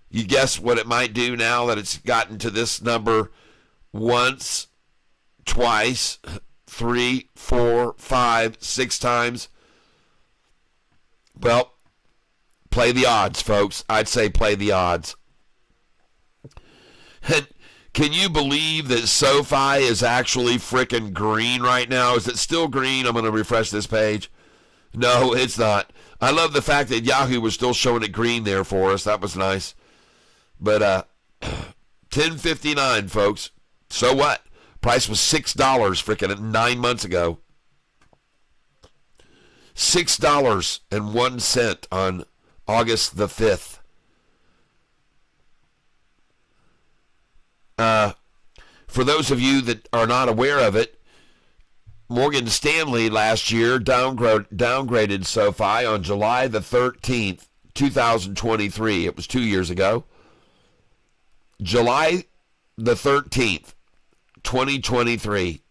You guess what it might do now that it's gotten to this number once, twice, 3, 4, 5, 6 times? Well, play the odds, folks. I'd say play the odds. And can you believe that SoFi is actually freaking green right now? Is it still green? I'm going to refresh this page. No, it's not. I love the fact that Yahoo was still showing it green there for us. That was nice. But 10.59, folks. So what? Price was $6 freaking 9 months ago. $6.01 on August the 5th. For those of you that are not aware of it, Morgan Stanley last year downgraded SoFi on July the 13th, 2023. It was 2 years ago. July the 13th, 2023.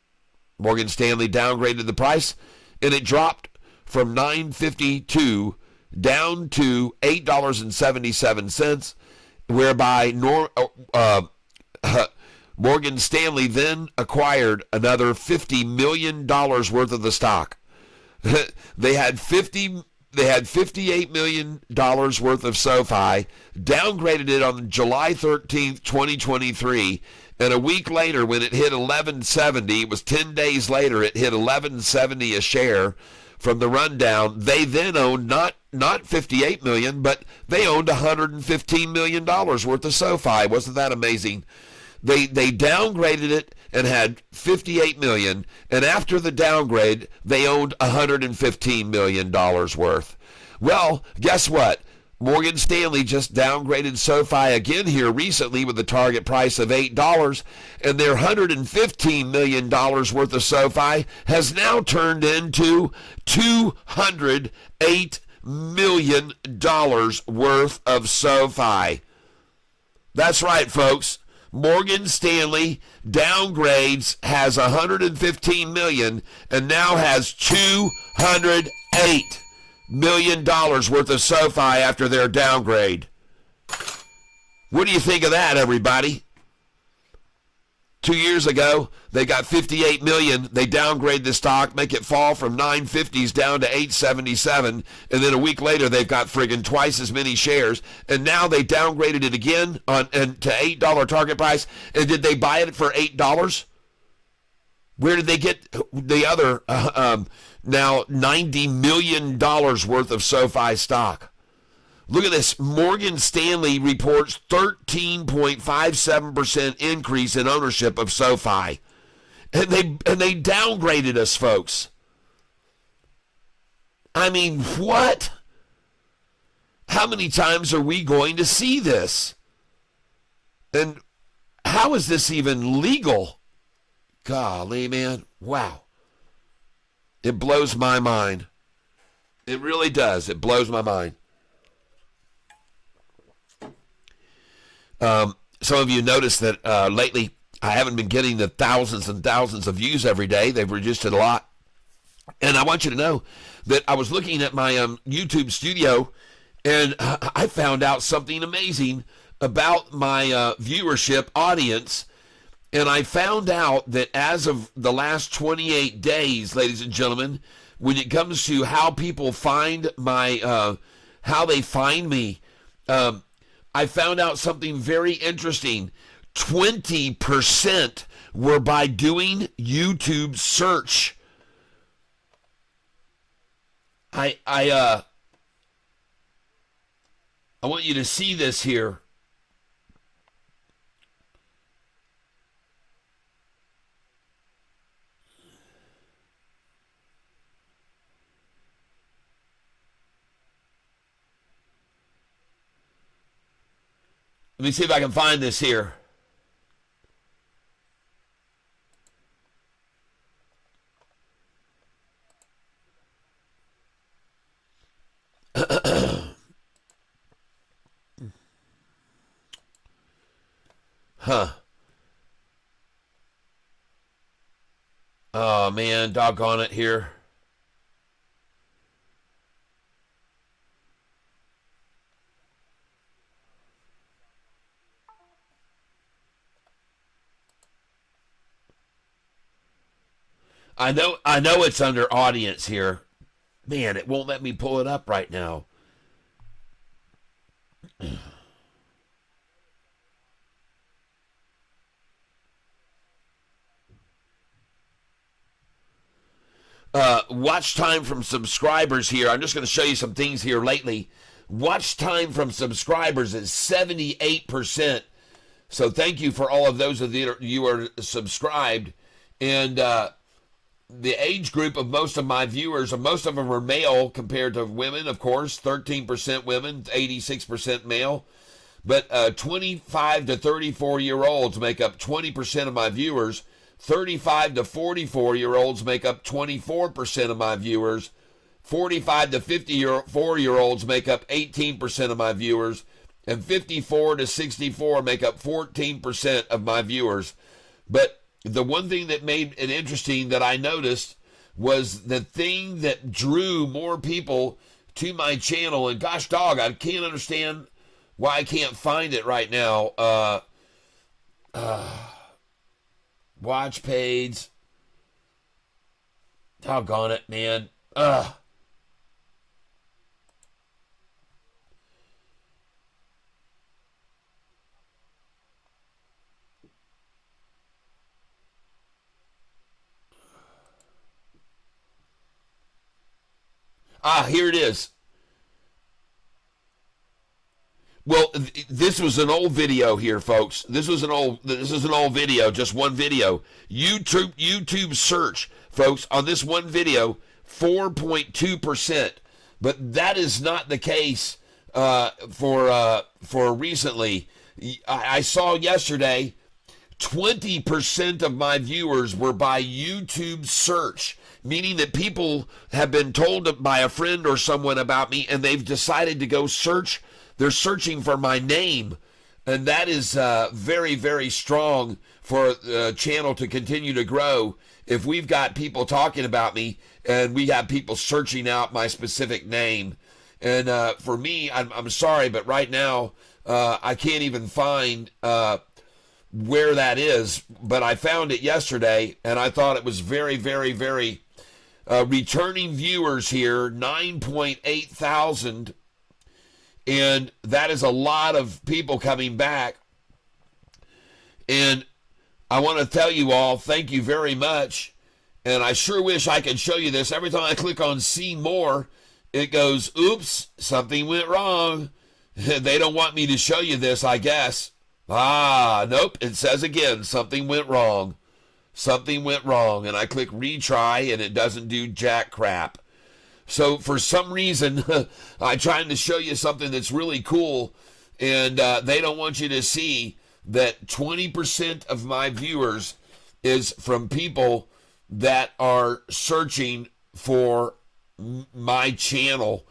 Morgan Stanley downgraded the price, and it dropped from $9.52 down to $8.77, whereby Morgan Stanley then acquired another $50 million worth of the stock. They had $58 million worth of SoFi, downgraded it on July 13th, 2023, and a week later when it hit 1170, it was 10 days later, it hit 1170 a share from the rundown. They then owned not 58 million, but they owned $115 million worth of SoFi. Wasn't that amazing? They downgraded it and had 58 million, and after the downgrade, they owned $115 million worth. Well, guess what? Morgan Stanley just downgraded SoFi again here recently with the target price of $8, and their $115 million worth of SoFi has now turned into $208 million worth of SoFi. That's right, folks. Morgan Stanley downgrades, has $115 million, and now has $208 million worth of SoFi after their downgrade. What do you think of that, everybody? 2 years ago, they got 58 million. They downgrade the stock, make it fall from 950s down to 877, and then a week later they've got friggin' twice as many shares. And now they downgraded it again to $8 target price. And did they buy it for $8? Where did they get the other now $90 million worth of SoFi stock? Look at this. Morgan Stanley reports 13.57% increase in ownership of SoFi. And they downgraded us, folks. I mean, what? How many times are we going to see this? And how is this even legal? Golly, man. Wow. It blows my mind. It really does. It blows my mind. Some of you noticed that lately I haven't been getting the thousands and thousands of views every day. They've reduced it a lot. And I want you to know that I was looking at my YouTube studio, and I found out something amazing about my viewership audience. And I found out that as of the last 28 days, ladies and gentlemen, when it comes to how people find my, how they find me, I found out something very interesting. 20% were by doing YouTube search. I want you to see this here. Let me see if I can find this here. Huh. Oh, man, doggone it here. I know it's under audience here. Man, it won't let me pull it up right now. Watch time from subscribers here. I'm just going to show you some things here lately. Watch time from subscribers is 78%. So thank you for all of those of you who are subscribed. And the age group of most of my viewers, most of them are male compared to women, of course. 13% women, 86% male. But 25 to 34-year-olds make up 20% of my viewers. 35 to 44-year-olds make up 24% of my viewers. 45 to 54-year-olds make up 18% of my viewers. And 54 to 64 make up 14% of my viewers. But the one thing that made it interesting that I noticed was the thing that drew more people to my channel. And gosh dog, I can't understand why I can't find it right now. Watch page. Doggone it, man. Here it is. Well, this was an old video here, folks. This is an old video, just one video. YouTube search, folks, on this one video, 4.2%. But that is not the case for recently. I saw yesterday 20% of my viewers were by YouTube search, meaning that people have been told by a friend or someone about me and they've decided to go search. They're searching for my name, and that is very, very strong for the channel to continue to grow. If we've got people talking about me and we have people searching out my specific name. And for me, I'm sorry, but right now I can't even find where that is. But I found it yesterday, and I thought it was very, very, very returning viewers here, 9.8 thousand. And that is a lot of people coming back. And I want to tell you all, thank you very much. And I sure wish I could show you this. Every time I click on see more, it goes, oops, something went wrong. They don't want me to show you this, I guess. Nope, it says again, something went wrong. Something went wrong. And I click retry and it doesn't do jack crap. So for some reason, I'm trying to show you something that's really cool, and they don't want you to see that 20% of my viewers is from people that are searching for my channel.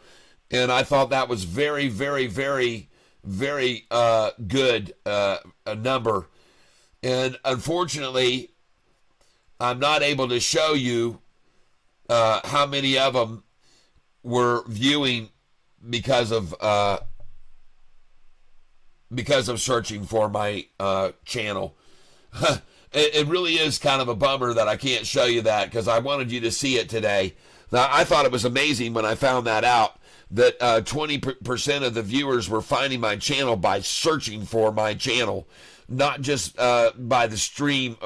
And I thought that was very, very, very, very good a number. And unfortunately, I'm not able to show you how many of them were viewing because of searching for my channel. It really is kind of a bummer that I can't show you that, because I wanted you to see it today. Now, I thought it was amazing when I found that out, that 20% of the viewers were finding my channel by searching for my channel, not just by the stream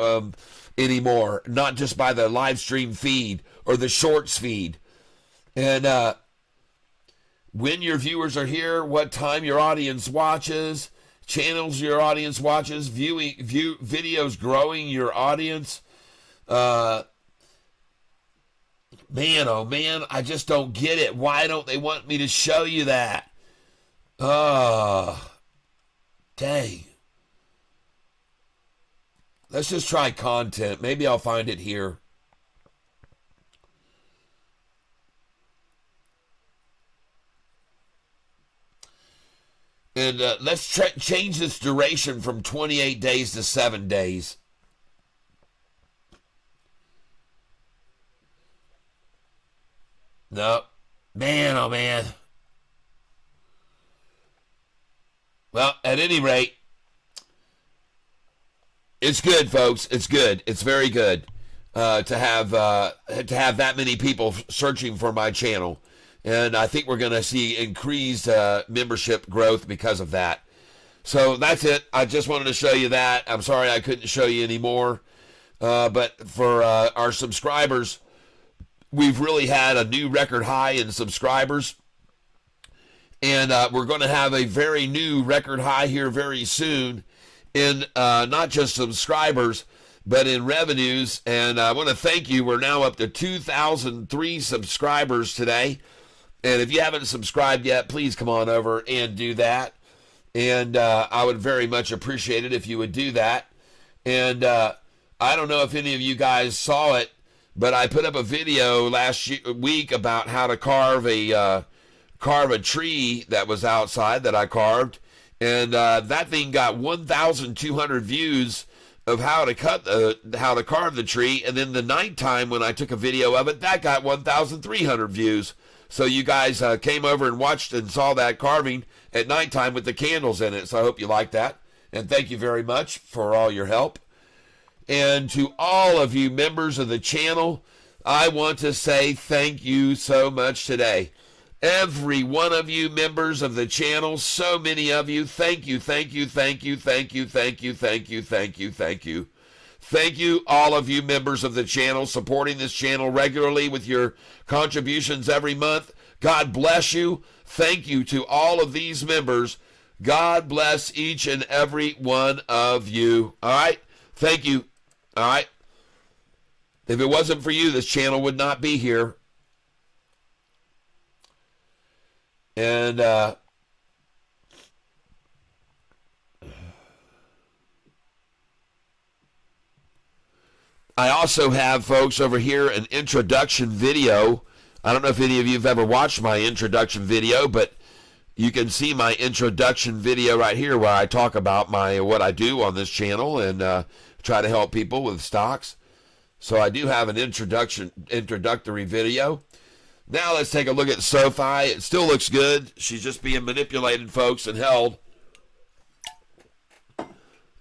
anymore, not just by the live stream feed or the shorts feed. And when your viewers are here, what time your audience watches, channels your audience watches, videos growing your audience. Man, oh man, I just don't get it. Why don't they want me to show you that? Dang. Let's just try content. Maybe I'll find it here. And let's change this duration from 28 days to 7 days. No. Man, oh man. Well, at any rate, it's good, folks. It's good. It's very good to have that many people searching for my channel. And I think we're going to see increased membership growth because of that. So that's it. I just wanted to show you that. I'm sorry I couldn't show you any more. But for our subscribers, we've really had a new record high in subscribers. And we're going to have a very new record high here very soon in not just subscribers, but in revenues. And I want to thank you. We're now up to 2,003 subscribers today. And if you haven't subscribed yet, please come on over and do that. And I would very much appreciate it if you would do that. And I don't know if any of you guys saw it, but I put up a video last week about how to carve a tree that was outside that I carved. And that thing got 1,200 views of how to carve the tree, and then the nighttime when I took a video of it, that got 1,300 views. So you guys came over and watched and saw that carving at nighttime with the candles in it. So I hope you like that, and thank you very much for all your help. And to all of you members of the channel, I want to say thank you so much today. Every one of you members of the channel, so many of you, thank you, thank you, thank you, thank you, thank you, thank you, thank you, thank you. Thank you, all of you members of the channel, supporting this channel regularly with your contributions every month. God bless you. Thank you to all of these members. God bless each and every one of you. All right? Thank you. All right? If it wasn't for you, this channel would not be here. And I also have, folks, over here an introduction video. I don't know if any of you have ever watched my introduction video, but you can see my introduction video right here where I talk about what I do on this channel and try to help people with stocks. So I do have an introductory video. Now let's take a look at Sofi. It still looks good. She's just being manipulated, folks, and held.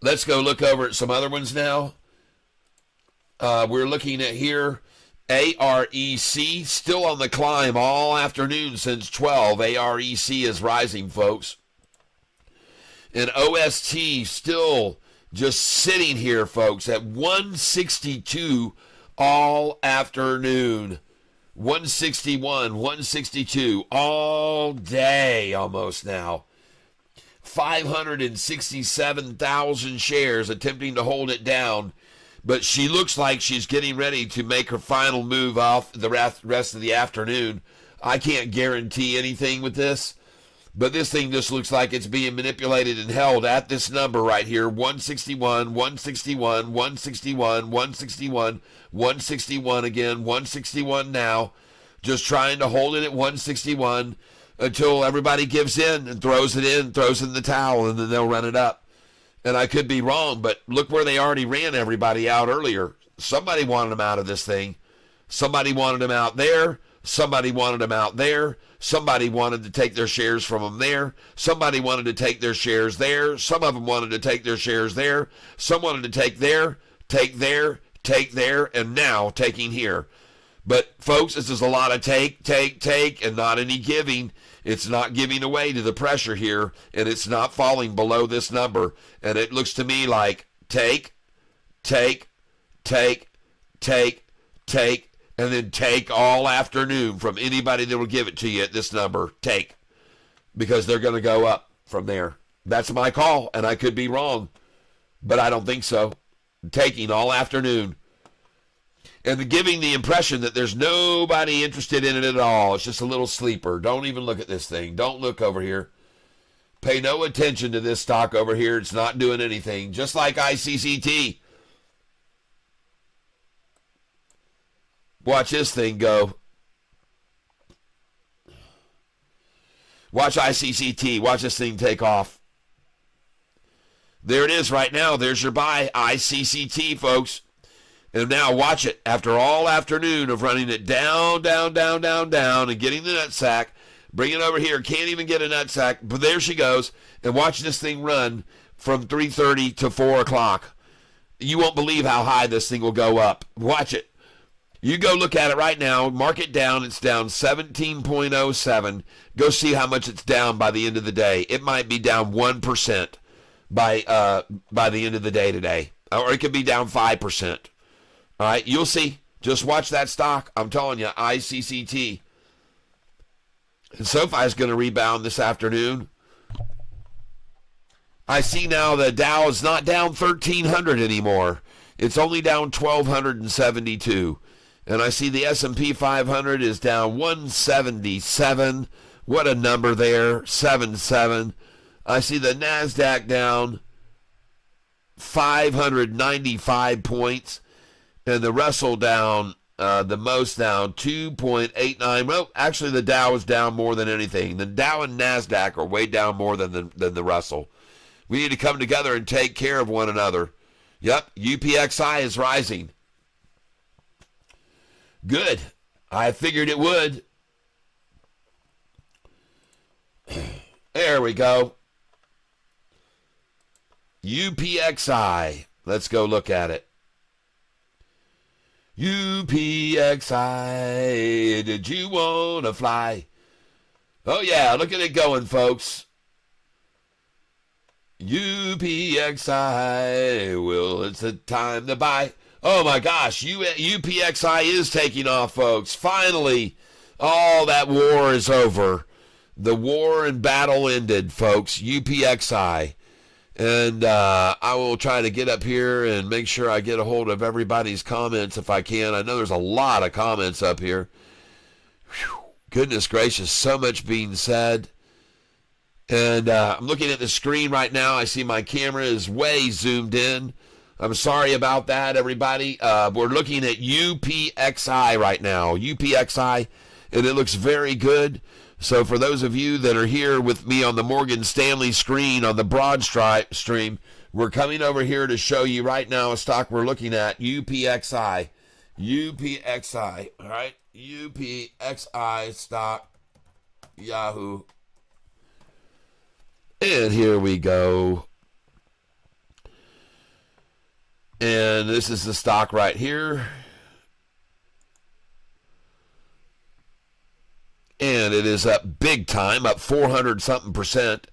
Let's go look over at some other ones now. We're looking at here, AREC, still on the climb all afternoon since 12. AREC is rising, folks. And OST still just sitting here, folks, at 162 all afternoon. 161, 162, all day almost now. 567,000 shares attempting to hold it down. But she looks like she's getting ready to make her final move off the rest of the afternoon. I can't guarantee anything with this, but this thing just looks like it's being manipulated and held at this number right here, 161, 161, 161, 161, 161 again, 161 now. Just trying to hold it at 161 until everybody gives in and throws it in the towel, and then they'll run it up. And I could be wrong, but look where they already ran everybody out earlier. Somebody wanted them out of this thing. Somebody wanted them out there. Somebody wanted them out there. Somebody wanted to take their shares from them there. Somebody wanted to take their shares there. Some of them wanted to take their shares there. Some wanted to take there, and now taking here. But, folks, this is a lot of take, and not any giving. It's not giving away to the pressure here, and it's not falling below this number. And it looks to me like take, and then take all afternoon from anybody that will give it to you at this number. Take, because they're going to go up from there. That's my call, and I could be wrong, but I don't think so. Taking all afternoon. And giving the impression that there's nobody interested in it at all. It's just a little sleeper. Don't even look at this thing. Don't look over here. Pay no attention to this stock over here. It's not doing anything. Just like ICCT. Watch this thing go. Watch ICCT. Watch this thing take off. There it is right now. There's your buy. ICCT, folks. And now watch it. After all afternoon of running it down, and getting the nutsack, bring it over here. Can't even get a nutsack, but there she goes. And watch this thing run from 3:30 to 4 o'clock. You won't believe how high this thing will go up. Watch it. You go look at it right now. Mark it down. It's down 17.07. Go see how much it's down by the end of the day. It might be down 1% by the end of the day today. Or it could be down 5%. All right, you'll see. Just watch that stock. I'm telling you, ICCT. And SoFi is going to rebound this afternoon. I see now the Dow is not down 1,300 anymore. It's only down 1,272. And I see the S&P 500 is down 177. What a number there, 77. I see the NASDAQ down 595 points. And the Russell down, the most down, 2.89. Well, actually, the Dow is down more than anything. The Dow and NASDAQ are way down more than the Russell. We need to come together and take care of one another. Yep, UPXI is rising. Good. I figured it would. There we go. UPXI. Let's go look at it. UPXI, did you want to fly? Oh, yeah, look at it going, folks. UPXI, well, it's the time to buy. Oh, my gosh, UPXI is taking off, folks. Finally, all that war is over. The war and battle ended, folks. UPXI. And I will try to get up here and make sure I get a hold of everybody's comments if I can. I know there's a lot of comments up here. Whew, goodness gracious, so much being said. And I'm looking at the screen right now. I see my camera is way zoomed in. I'm sorry about that, everybody. We're looking at UPXI right now. UPXI, and it looks very good. So for those of you that are here with me on the Morgan Stanley screen on the broad stream, we're coming over here to show you right now a stock we're looking at, UPXI. UPXI, all right? UPXI stock, Yahoo. And here we go. And this is the stock right here. And it is up big time, up 400-something%.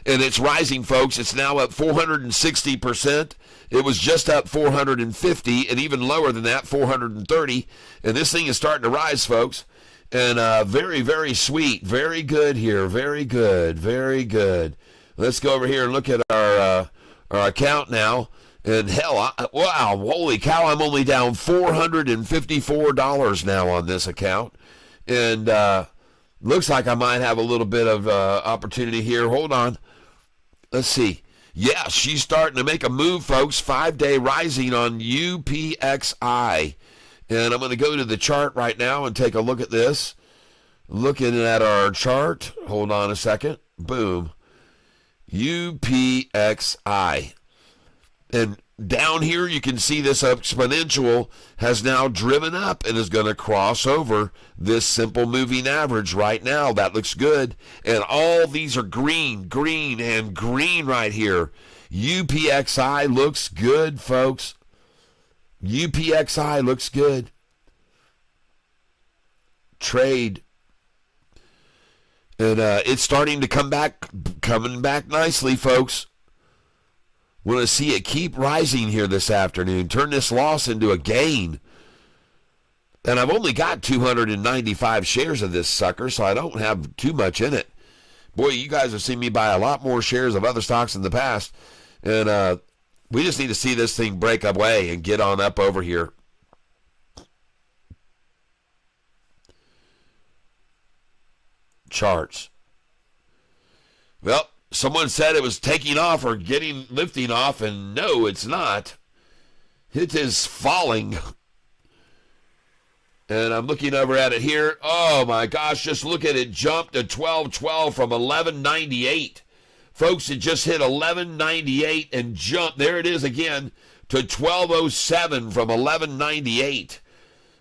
And it's rising, folks. It's now up 460%. It was just up 450, and even lower than that, 430. And this thing is starting to rise, folks. And very, very sweet. Very good here. Very good. Very good. Let's go over here and look at our account now. And hell, wow, holy cow, I'm only down $454 now on this account. And looks like I might have a little bit of opportunity here. Hold on. Let's see. Yeah, she's starting to make a move, folks. 5-day rising on UPXI. And I'm going to go to the chart right now and take a look at this. Looking at our chart. Hold on a second. Boom. UPXI. And down here you can see this exponential has now driven up and is going to cross over this simple moving average right now. That looks good. And all these are green, green, and green right here. UPXI looks good, folks. UPXI looks good. Trade. And it's starting to coming back nicely, folks. Want to see it keep rising here this afternoon. Turn this loss into a gain. And I've only got 295 shares of this sucker, so I don't have too much in it. Boy, you guys have seen me buy a lot more shares of other stocks in the past. And we just need to see this thing break away and get on up over here. Charts. Well, someone said it was taking off or lifting off, and no, it's not. It is falling. And I'm looking over at it here. Oh my gosh, just look at it jump to 12.12 from 11.98. Folks, it just hit 11.98 and jumped. There it is again to 12.07 from 11.98.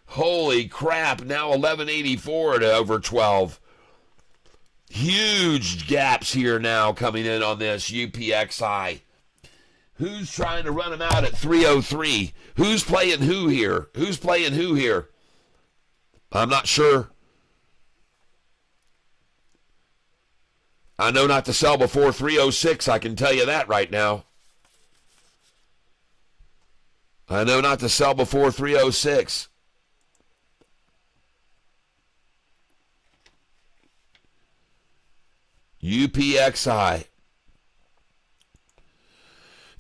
Holy crap, now 11.84 to over 12. Huge gaps here now coming in on this UPXI. Who's trying to run them out at 303? Who's playing who here? Who's playing who here? I'm not sure. I know not to sell before 306. I can tell you that right now. I know not to sell before 306. UPXI.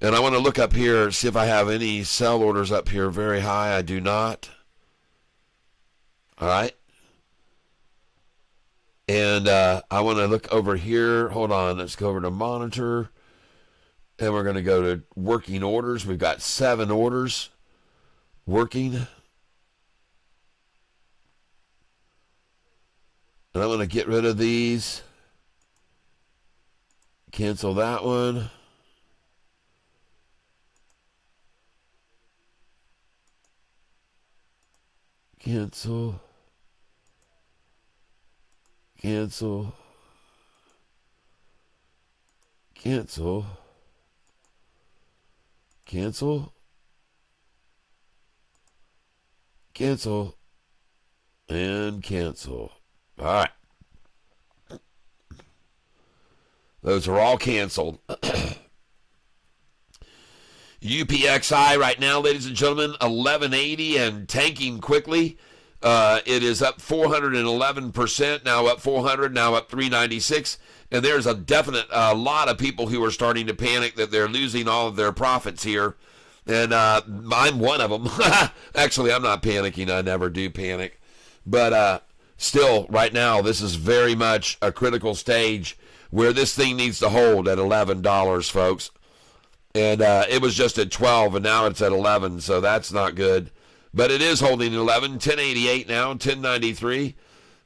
And I want to look up here, see if I have any sell orders up here very high. I do not. All right. And I want to look over here. Hold on. Let's go over to monitor. And we're going to go to working orders. We've got 7 orders working. And I'm going to get rid of these. Cancel that one. Cancel. Cancel. Cancel. Cancel. Cancel. And cancel. All right. Those are all canceled. UPXI right now, ladies and gentlemen, 1180 and tanking quickly. It is up 411%, now up 400, now up 396. And there's a definite lot of people who are starting to panic that they're losing all of their profits here. And I'm one of them. Actually, I'm not panicking. I never do panic. But still, right now, this is very much a critical stage where this thing needs to hold at $11, folks. And it was just at 12, and now it's at 11, so that's not good. But it is holding at 11, 1088 now, 1093.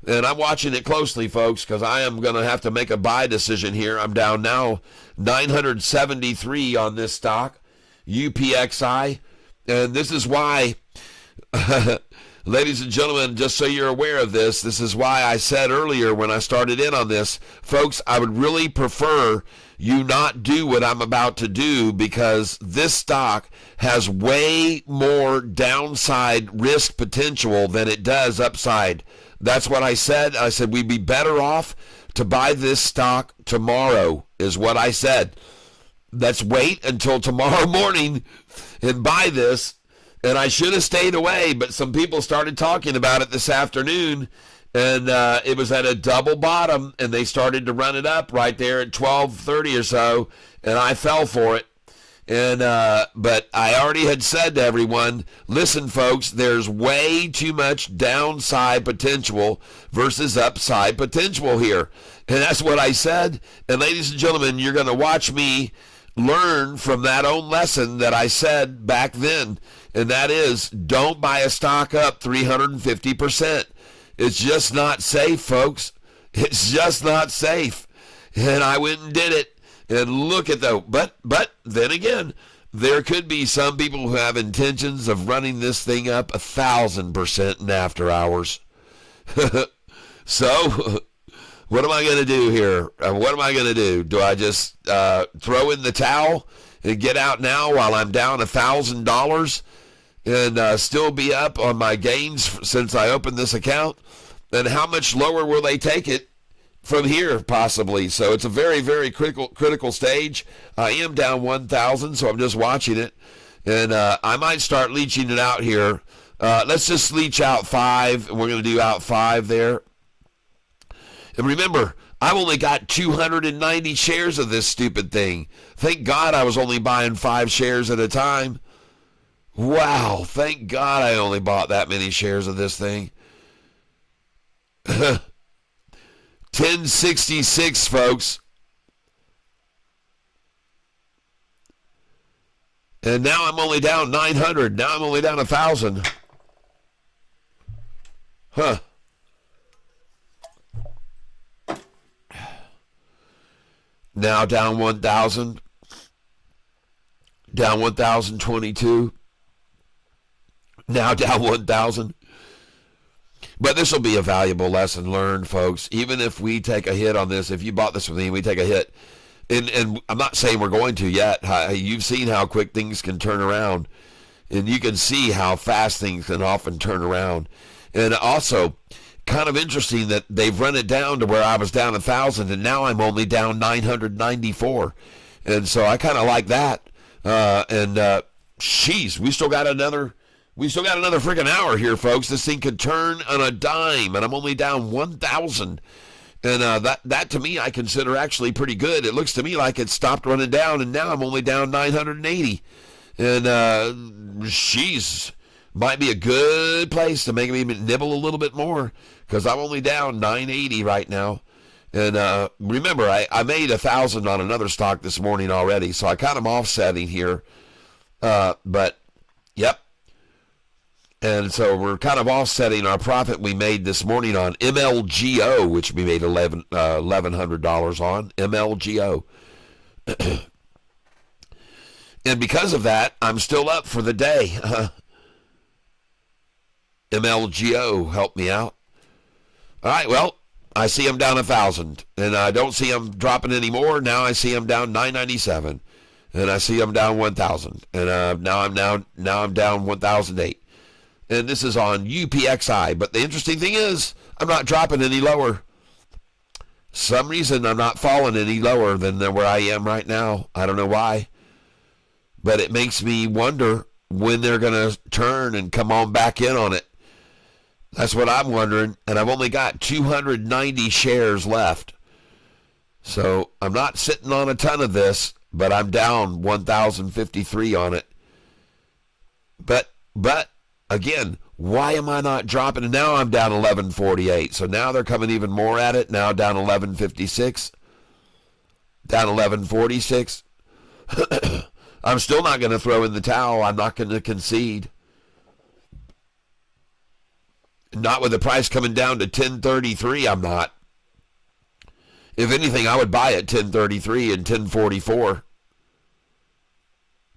And I'm watching it closely, folks, because I am going to have to make a buy decision here. I'm down now 973 on this stock, UPXI. And this is why, ladies and gentlemen, just so you're aware of this, this is why I said earlier when I started in on this, folks, I would really prefer you not do what I'm about to do, because this stock has way more downside risk potential than it does upside. That's what I said. I said we'd be better off to buy this stock tomorrow, is what I said. Let's wait until tomorrow morning and buy this. And I should have stayed away, but some people started talking about it this afternoon, and it was at a double bottom, and they started to run it up right there at 12:30 or so, and I fell for it. And but I already had said to everyone, listen, folks, there's way too much downside potential versus upside potential here. And that's what I said. And ladies and gentlemen, you're going to watch me learn from that own lesson that I said back then. And that is, don't buy a stock up 350%. It's just not safe, folks. It's just not safe. And I went and did it. And look at though, but then again, there could be some people who have intentions of running this thing up 1,000% in after hours. So, what am I going to do here? What am I going to do? Do I just throw in the towel and get out now while I'm down $1,000 and still be up on my gains since I opened this account? And how much lower will they take it from here, possibly? So it's a very, very critical stage. I am down 1,000, so I'm just watching it. And I might start leeching it out here. Let's just leech out 5, and we're going to do out 5 there. And remember, I've only got 290 shares of this stupid thing. Thank God I was only buying 5 shares at a time. Wow, thank God I only bought that many shares of this thing. 1066, folks. And now I'm only down 900. Now I'm only down 1,000. Huh. Now down 1,000. Down 1,022. Now down 1,000. But this will be a valuable lesson learned, folks. Even if we take a hit on this, if you bought this with me, we take a hit. And I'm not saying we're going to yet. You've seen how quick things can turn around. And you can see how fast things can often turn around. And also, kind of interesting that they've run it down to where I was down 1,000, and now I'm only down 994. And so I kind of like that. Jeez, we still got another freaking hour here, folks. This thing could turn on a dime, and I'm only down 1,000. And that to me, I consider actually pretty good. It looks to me like it stopped running down, and now I'm only down 980. And jeez, might be a good place to make me nibble a little bit more, because I'm only down 980 right now. And remember, I made 1,000 on another stock this morning already, so I kind of offsetting here. But yep. And so we're kind of offsetting our profit we made this morning on MLGO, which we made $1,100 on, MLGO. And because of that, I'm still up for the day. MLGO, help me out. All right, well, I see them down 1,000, and I don't see them dropping anymore. Now I see them down 997, and I see them down 1,000, and now I'm down 1,008. And this is on UPXI. But the interesting thing is, I'm not dropping any lower. Some reason I'm not falling any lower than where I am right now. I don't know why, but it makes me wonder when they're going to turn and come on back in on it. That's what I'm wondering, and I've only got 290 shares left. So I'm not sitting on a ton of this, but I'm down 1,053 on it. But again, why am I not dropping? And now I'm down 1148. So now they're coming even more at it. Now down 1156, down 1146. I'm still not going to throw in the towel. I'm not going to concede. Not with the price coming down to 1033, I'm not. If anything, I would buy at 1033 and 1044.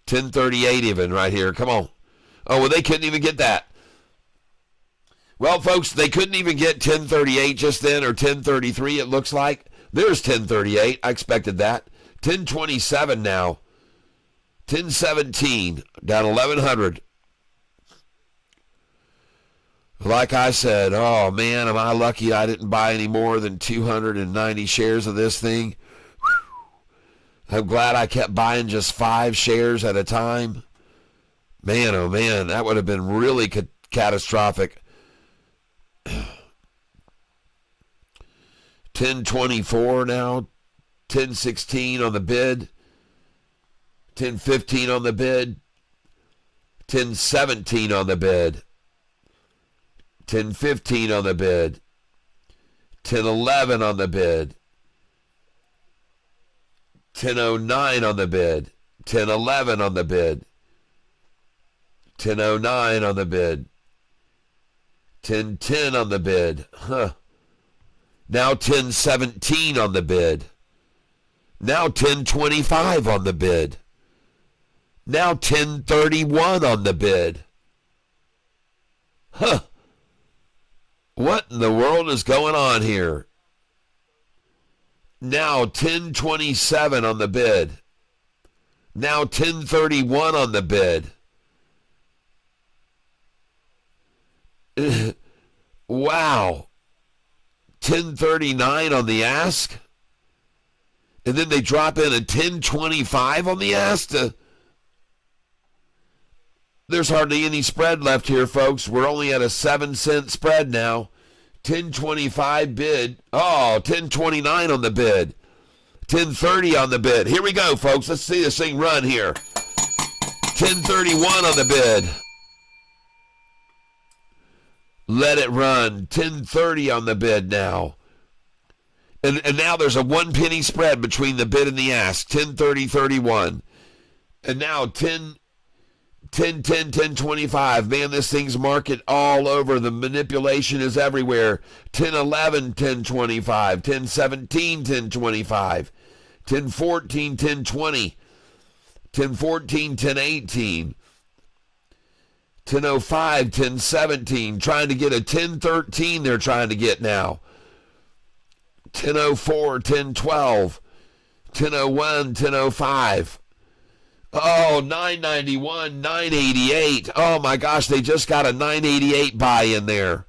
1038 even right here. Come on. Oh, well, they couldn't even get that. Well, folks, they couldn't even get 1038 just then, or 1033 it looks like. There's 1038. I expected that. 1027 now. 1017, down 1,100. Like I said, oh man, am I lucky I didn't buy any more than 290 shares of this thing. Whew. I'm glad I kept buying just 5 shares at a time. Man, oh man, that would have been really catastrophic. 1024 now, 1016 on the bid, 1015 on the bid, 1017 on the bid. 1015 on the bid, 1011 on the bid, 1009 on the bid, 1011 on the bid, 1009 on the bid, 1010 on the bid. Now 1017 on the bid. Now 1025 on the bid. Now 1031 on the bid. What in the world is going on here? Now 1027 on the bid. Now 1031 on the bid. Wow. 1039 on the ask. And then they drop in a 1025 on the ask. There's hardly any spread left here, folks. We're only at a 7-cent spread now. 1025 bid. Oh, 1029 on the bid. 1030 on the bid. Here we go, folks. Let's see this thing run here. 1031 on the bid. Let it run. 1030 on the bid now. And now there's a 1 penny spread between the bid and the ask. 1030.31. And now 1025. Man, this thing's market all over. The manipulation is everywhere. 1011, 1025. 1017, 1025. 1014, 1020. 1014, 1018. 1005, 1017. Trying to get a 1013 they're trying to get now. 1004, 1012. 1001, 1005. Oh, 991, 988. Oh, my gosh, they just got a 988 buy in there.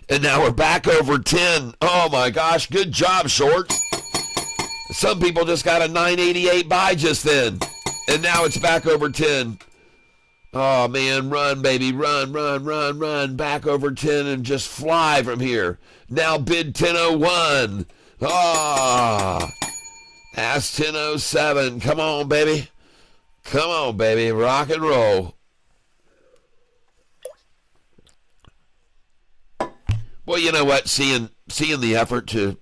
And now we're back over 10. Oh, my gosh, good job, shorts. Some people just got a 988 buy just then. And now it's back over 10. Oh, man, run, baby, run, run, run, run. Back over 10 and just fly from here. Now bid 1001. Ah. Ask 1007. Come on, baby. Come on, baby. Rock and roll. Well, you know what? Seeing the effort to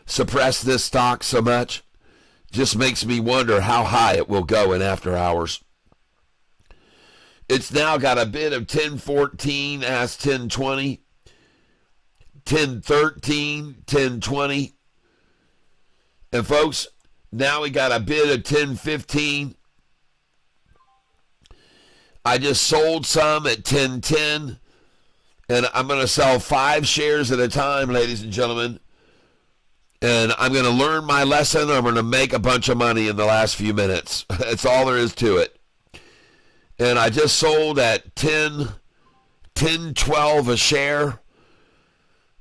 suppress this stock so much just makes me wonder how high it will go in after hours. It's now got a bid of 1014, ask 1020, 1013, 1020. And folks, now we got a bid of 1015. I just sold some at 10.10, and I'm going to sell 5 shares at a time, ladies and gentlemen. And I'm going to learn my lesson. I'm going to make a bunch of money in the last few minutes. That's all there is to it. And I just sold at 10.12 a share.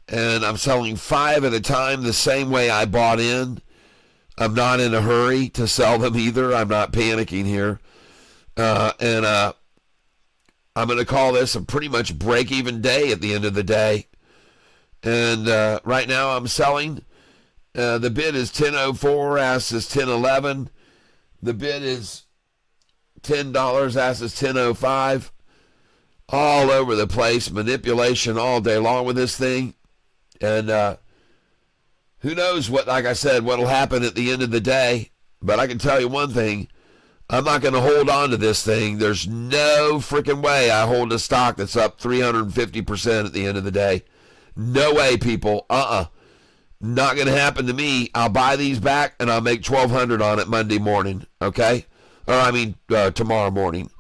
And I'm selling 5 at a time the same way I bought in. I'm not in a hurry to sell them either. I'm not panicking here. And I'm going to call this a pretty much break-even day at the end of the day. And right now I'm selling. The bid is 10.04, ask is 10.11. The bid is $10, ask is 10.05. All over the place, manipulation all day long with this thing. And who knows what, like I said, what will happen at the end of the day. But I can tell you one thing. I'm not going to hold on to this thing. There's no freaking way I hold a stock that's up 350% at the end of the day. No way, people. Not going to happen to me. I'll buy these back and I'll make $1,200 on it Monday morning. Okay? Or I mean tomorrow morning.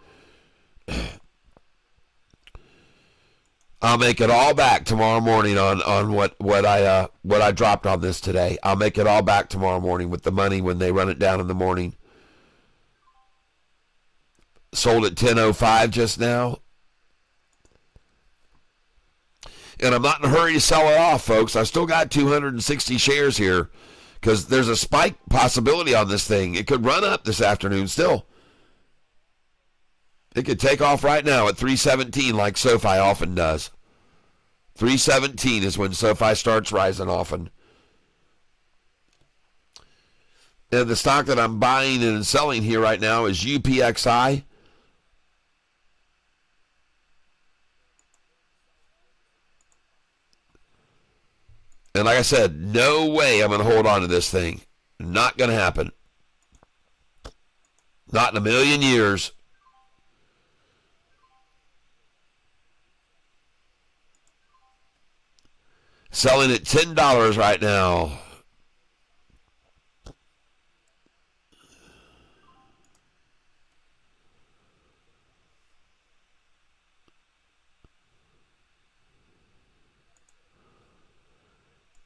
I'll make it all back tomorrow morning on what I dropped on this today. I'll make it all back tomorrow morning with the money when they run it down in the morning. Sold at 10.05 just now. And I'm not in a hurry to sell it off, folks. I still got 260 shares here because there's a spike possibility on this thing. It could run up this afternoon still. It could take off right now at 317 like Sofi often does. 317 is when Sofi starts rising often. And the stock that I'm buying and selling here right now is UPXI. And like I said, no way I'm going to hold on to this thing. Not going to happen. Not in a million years. Selling at $10 right now.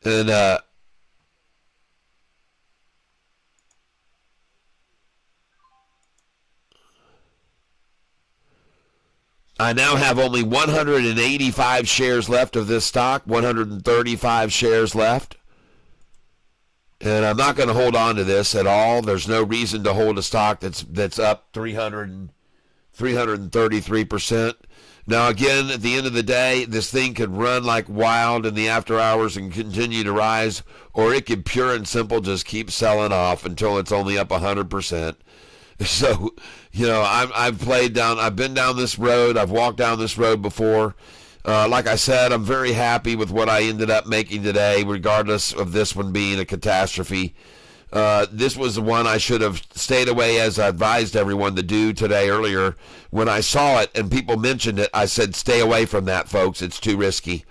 And I now have only 185 shares left of this stock, 135 shares left. And I'm not going to hold on to this at all. There's no reason to hold a stock that's up 333%. Now, again, at the end of the day, this thing could run like wild in the after hours and continue to rise, or it could pure and simple just keep selling off until it's only up 100%. So, you know, I've been down this road. I've walked down this road before. Like I said, I'm very happy with what I ended up making today, regardless of this one being a catastrophe. This was the one I should have stayed away, as I advised everyone to do today earlier. When I saw it and people mentioned it, I said, stay away from that, folks. It's too risky.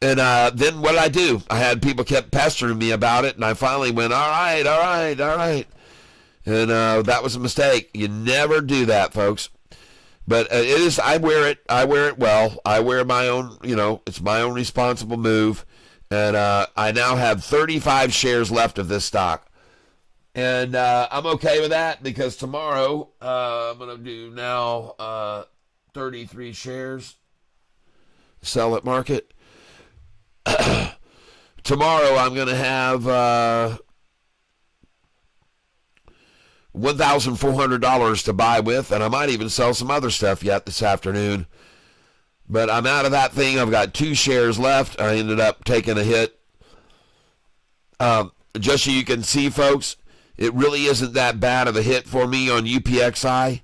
And then what did I do? I had people kept pestering me about it, and I finally went, all right. And that was a mistake. You never do that, folks. But it is. I wear it well. I wear my own, it's my own responsible move. And I now have 35 shares left of this stock. And I'm okay with that because tomorrow I'm going to do now 33 shares. Sell at market. Tomorrow I'm going to have $1,400 to buy with, and I might even sell some other stuff yet this afternoon. But I'm out of that thing. I've got 2 shares left. I ended up taking a hit. Just so you can see, folks, it really isn't that bad of a hit for me on UPXI.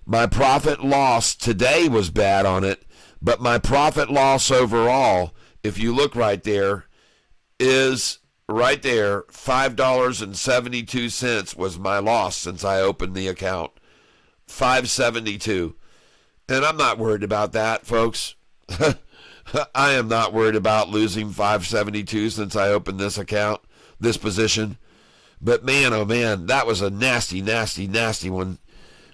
My profit loss today was bad on it, but my profit loss overall, if you look right there, is right there, $5.72 was my loss since I opened the account. $5.72. And I'm not worried about that, folks. I am not worried about losing $5.72 since I opened this account, this position. But man, oh man, that was a nasty, nasty, nasty one.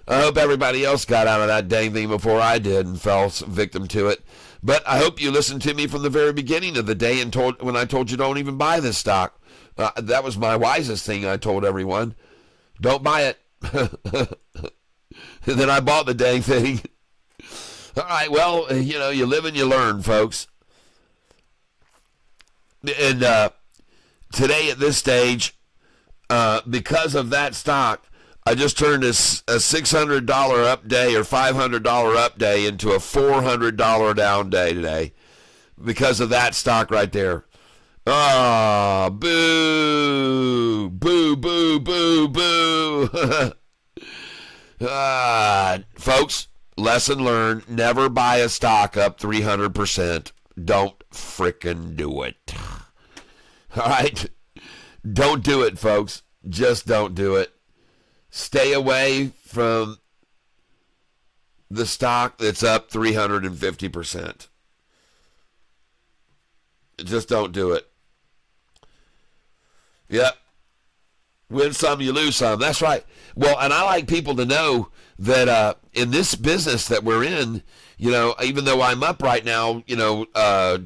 I hope everybody else got out of that dang thing before I did and fell victim to it. But I hope you listened to me from the very beginning of the day and when I told you don't even buy this stock. That was my wisest thing I told everyone. Don't buy it. And then I bought the dang thing. All right, well, you live and you learn, folks. And today at this stage, because of that stock, I just turned a $600 up day or $500 up day into a $400 down day today because of that stock right there. Ah, boo, boo, boo, boo, boo. Folks, lesson learned, never buy a stock up 300%. Don't frickin' do it. All right? Don't do it, folks. Just don't do it. Stay away from the stock that's up 350%. Just don't do it. Yep. Win some, you lose some. That's right. Well, and I like people to know that in this business that we're in, even though I'm up right now, a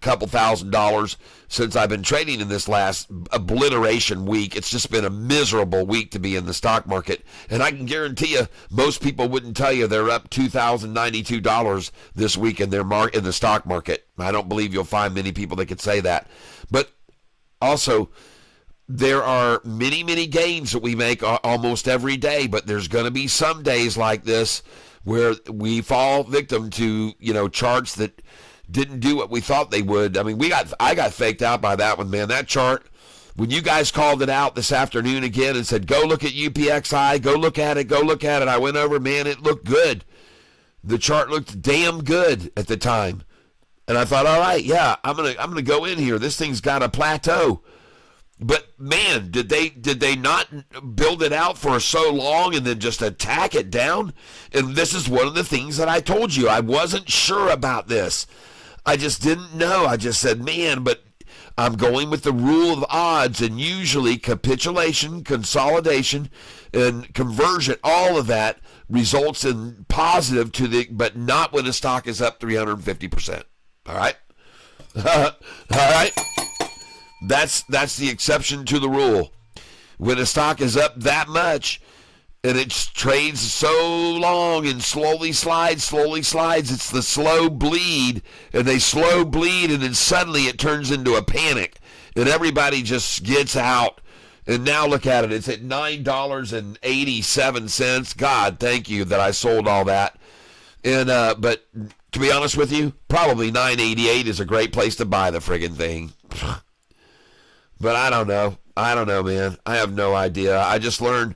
couple $1,000s since I've been trading in this last obliteration week. It's just been a miserable week to be in the stock market. And I can guarantee you, most people wouldn't tell you they're up $2,092 this week in in the stock market. I don't believe you'll find many people that could say that. But also, there are many, many gains that we make almost every day, but there's going to be some days like this where we fall victim to, charts that didn't do what we thought they would. I mean, I got faked out by that one, man. That chart, when you guys called it out this afternoon again and said, go look at UPXI, go look at it, I went over, man, it looked good. The chart looked damn good at the time. And I thought, all right, yeah, I'm gonna go in here. This thing's got a plateau. But man, did they not build it out for so long and then just attack it down? And this is one of the things that I told you. I wasn't sure about this. I just didn't know. I just said, man, but I'm going with the rule of odds, and usually capitulation, consolidation, and conversion, all of that results in positive but not when a stock is up 350%. All right? All right? That's the exception to the rule. When a stock is up that much and it trades so long and slowly slides, it's the slow bleed, and they slow bleed, and then suddenly it turns into a panic, and everybody just gets out. And now look at it. It's at $9.87. God, thank you that I sold all that. And but to be honest with you, probably $9.88 is a great place to buy the friggin' thing. But I don't know, man. I have no idea. I just learned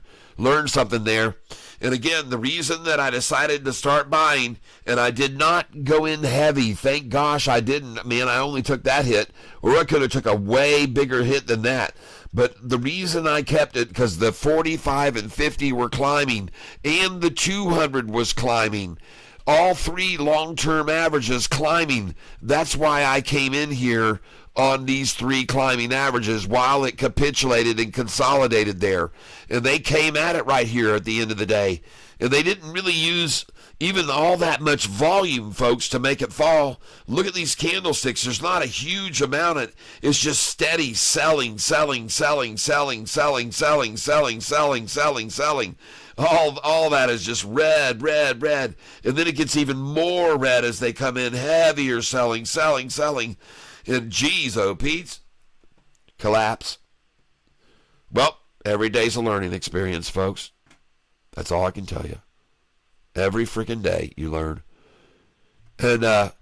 something there. And again, the reason that I decided to start buying, and I did not go in heavy. Thank gosh I didn't. Man, I only took that hit, or I could have took a way bigger hit than that. But the reason I kept it, because the 45 and 50 were climbing, and the 200 was climbing. All three long-term averages climbing. That's why I came in here on these three climbing averages while it capitulated and consolidated there. And they came at it right here at the end of the day. And they didn't really use even all that much volume, folks, to make it fall. Look at these candlesticks. There's not a huge amount. It's just steady selling. All that is just red. And then it gets even more red as they come in heavier selling. And geez, oh, Pete, collapse. Well, every day's a learning experience, folks. That's all I can tell you. Every freaking day you learn. And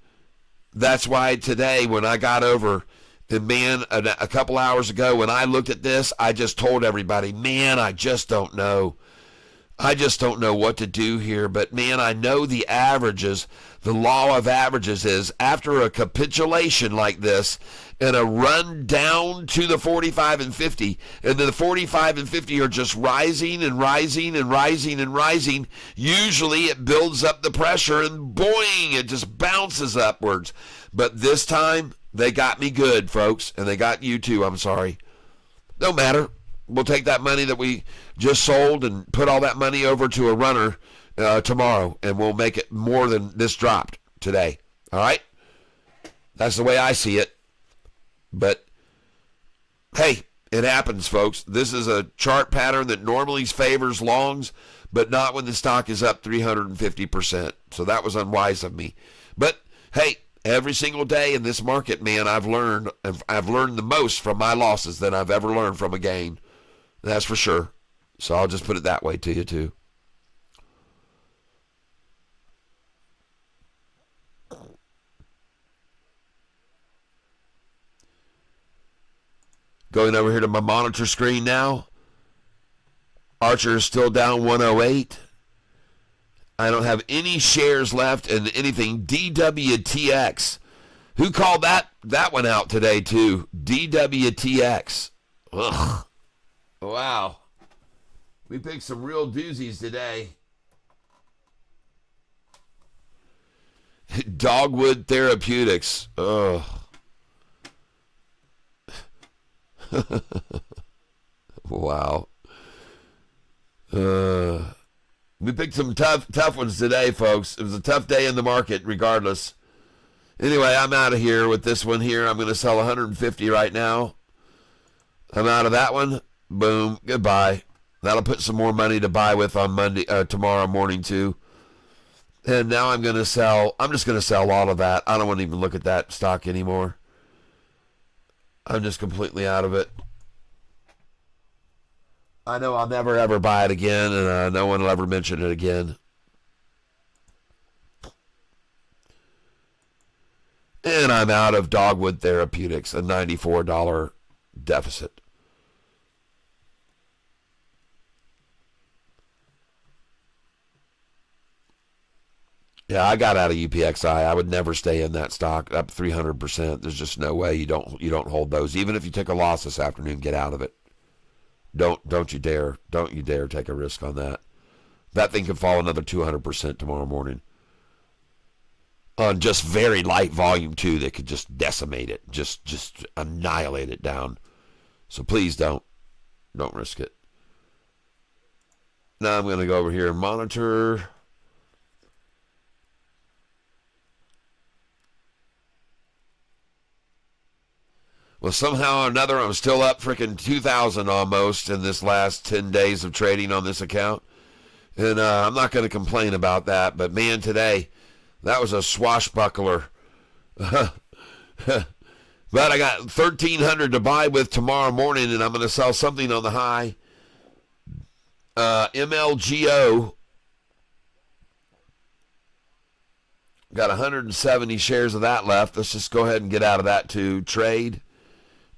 that's why today when I got over, and man, a couple hours ago when I looked at this, I just told everybody, man, I just don't know. I just don't know what to do here. But man, I know the averages. The law of averages is after a capitulation like this and a run down to the 45 and 50, and then the 45 and 50 are just rising, usually it builds up the pressure and boing, it just bounces upwards. But this time, they got me good, folks, and they got you too, I'm sorry. No matter. we'll take that money that we just sold and put all that money over to a runner tomorrow, and we'll make it more than this dropped today. All right? That's the way I see it. But, hey, it happens, folks. This is a chart pattern that normally favors longs, but not when the stock is up 350%. So that was unwise of me. But, hey, every single day in this market, man, I've learned the most from my losses than I've ever learned from a gain. That's for sure. So I'll just put it that way to you, too. Going over here to my monitor screen now. Archer is still down 108. I don't have any shares left in anything. DWTX. Who called that one out today, too? DWTX. Ugh. Wow. We picked some real doozies today. Dogwood Therapeutics. Ugh. Wow. We picked some tough ones today, folks. It was a tough day in the market, regardless. Anyway, I'm out of here with this one here. I'm going to sell 150 right now. I'm out of that one. Boom. Goodbye. That'll put some more money to buy with on tomorrow morning, too. And now I'm just going to sell all of that. I don't want to even look at that stock anymore. I'm just completely out of it. I know I'll never, ever buy it again, and no one will ever mention it again. And I'm out of Dogwood Therapeutics, a $94 deficit. Yeah, I got out of UPXI. I would never stay in that stock up 300%. There's just no way you don't hold those. Even if you took a loss this afternoon, get out of it. Don't you dare. Don't you dare take a risk on that. That thing could fall another 200% tomorrow morning. On just very light volume, too, that could just decimate it. Just annihilate it down. So please don't risk it. Now I'm going to go over here and monitor. Well, somehow or another, I'm still up freaking 2,000 almost in this last 10 days of trading on this account. And I'm not going to complain about that. But, man, today, that was a swashbuckler. But I got 1,300 to buy with tomorrow morning, and I'm going to sell something on the high. MLGO. Got 170 shares of that left. Let's just go ahead and get out of that to trade.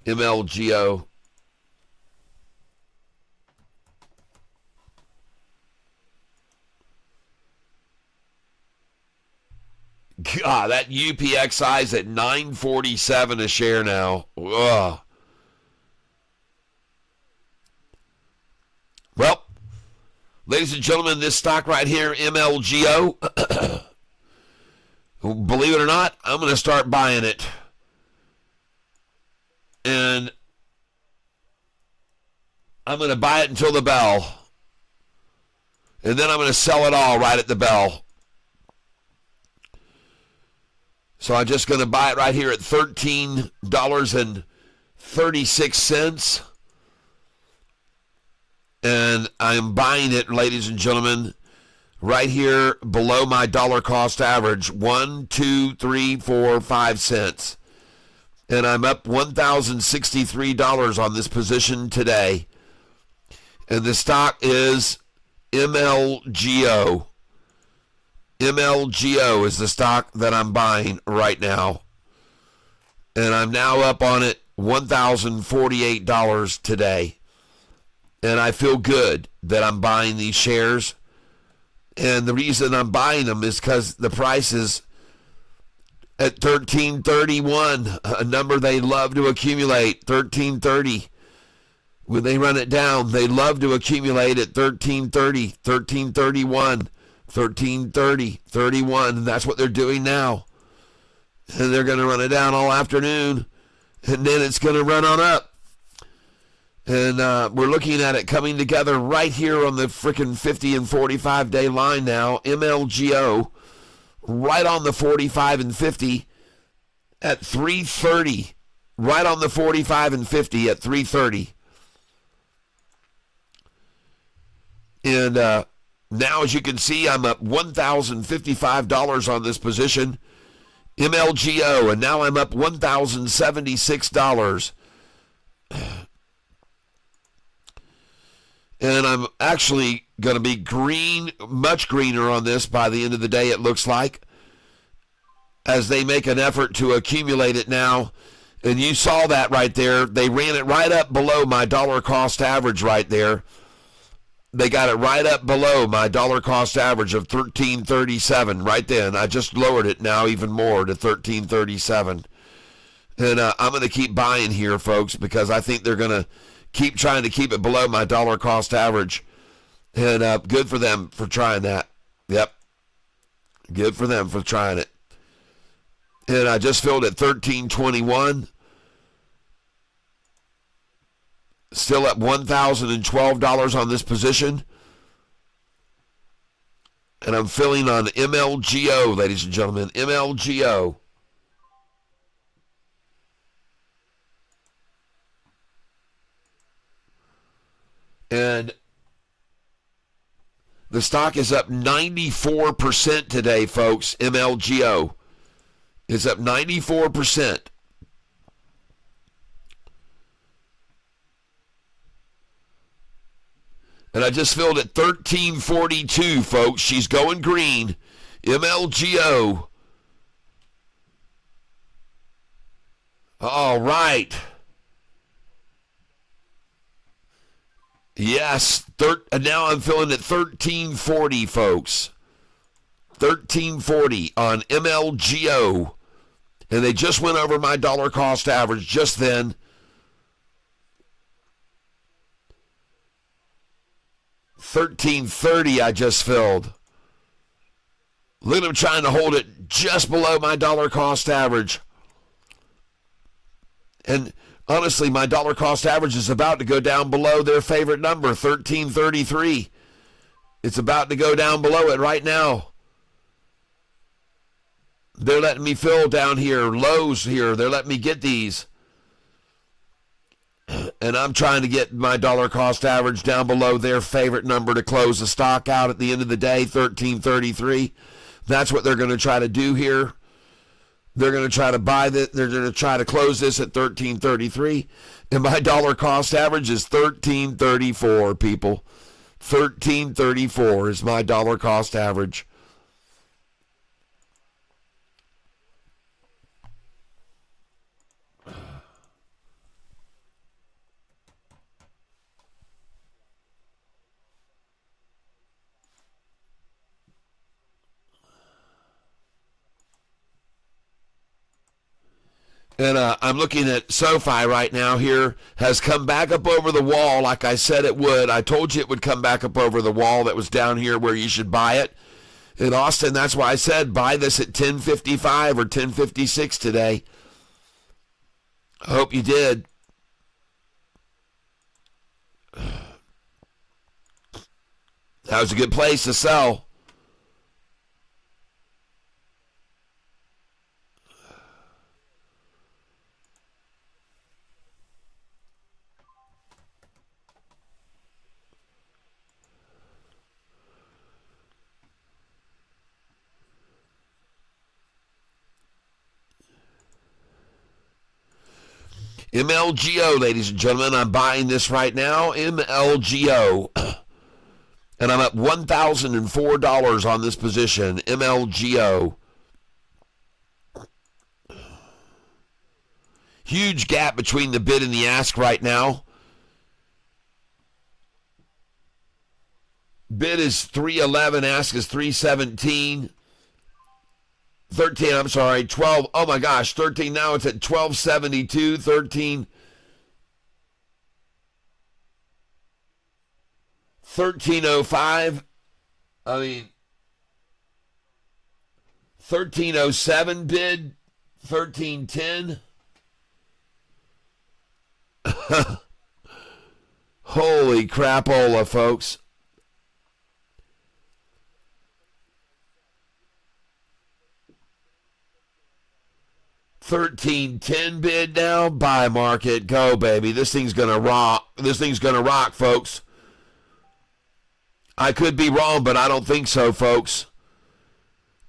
MLGO. God, that UPXI is at $9.47 a share now. Ugh. Well, ladies and gentlemen, this stock right here, MLGO, believe it or not, I'm going to start buying it. And I'm going to buy it until the bell. And then I'm going to sell it all right at the bell. So I'm just going to buy it right here at $13.36. And I'm buying it, ladies and gentlemen, right here below my dollar cost average, 1, 2, 3, 4, 5 cents. And I'm up $1,063 on this position today. And the stock is MLGO. MLGO is the stock that I'm buying right now. And I'm now up on it $1,048 today. And I feel good that I'm buying these shares. And the reason I'm buying them is because the price is at $13.31, a number they love to accumulate, $13.30. When they run it down, they love to accumulate at $13.30, $13.31, $13.30, $31, and that's what they're doing now. And they're going to run it down all afternoon, and then it's going to run on up. And we're looking at it coming together right here on the freaking 50 and 45 day line now. MLGO right on the 45 and 50 at 330. Right on the 45 and 50 at 330. And now, as you can see, I'm up $1,055 on this position. MLGO, and now I'm up $1,076. And I'm actually going to be green, much greener on this by the end of the day, it looks like, as they make an effort to accumulate it now. And you saw that right there. They ran it right up below my dollar cost average right there. They got it right up below my dollar cost average of 1337 right then. I just lowered it now even more to 1337. And I'm going to keep buying here, folks, because I think they're going to keep trying to keep it below my dollar cost average. And good for them for trying that. Yep. Good for them for trying it. And I just filled at 1321. Still up $1,012 on this position. And I'm filling on MLGO, ladies and gentlemen. MLGO. And the stock is up 94% today, folks. MLGO is up 94%. And I just filled at 1342, folks. She's going green. MLGO. All right. Yes, and now I'm filling at 1340, folks. 1340 on MLGO. And they just went over my dollar cost average just then. 1330 I just filled. Look at them trying to hold it just below my dollar cost average. And honestly, my dollar cost average is about to go down below their favorite number, 1333. It's about to go down below it right now. They're letting me fill down here, lows here. They're letting me get these. And I'm trying to get my dollar cost average down below their favorite number to close the stock out at the end of the day, 1333. That's what they're going to try to do here. They're going to try to buy this. They're going to try to close this at 1333. And my dollar cost average is 1334, people. 1334 is my dollar cost average. And I'm looking at Sofi right now here, has come back up over the wall like I said it would. I told you it would come back up over the wall that was down here where you should buy it. In Austin, that's why I said buy this at 1055 or 1056 today. I hope you did. That was a good place to sell. MLGO, ladies and gentlemen, I'm buying this right now. MLGO. And I'm up $1,004 on this position. MLGO. Huge gap between the bid and the ask right now. Bid is 311, ask is 317. 13, I'm sorry, 12, oh my gosh, 13, now it's at 1272, 13, 1305, I mean, 1307 bid, 1310, Holy crapola, folks. $13.10 bid now. Buy market. Go, baby. This thing's going to rock. This thing's going to rock, folks. I could be wrong, but I don't think so, folks.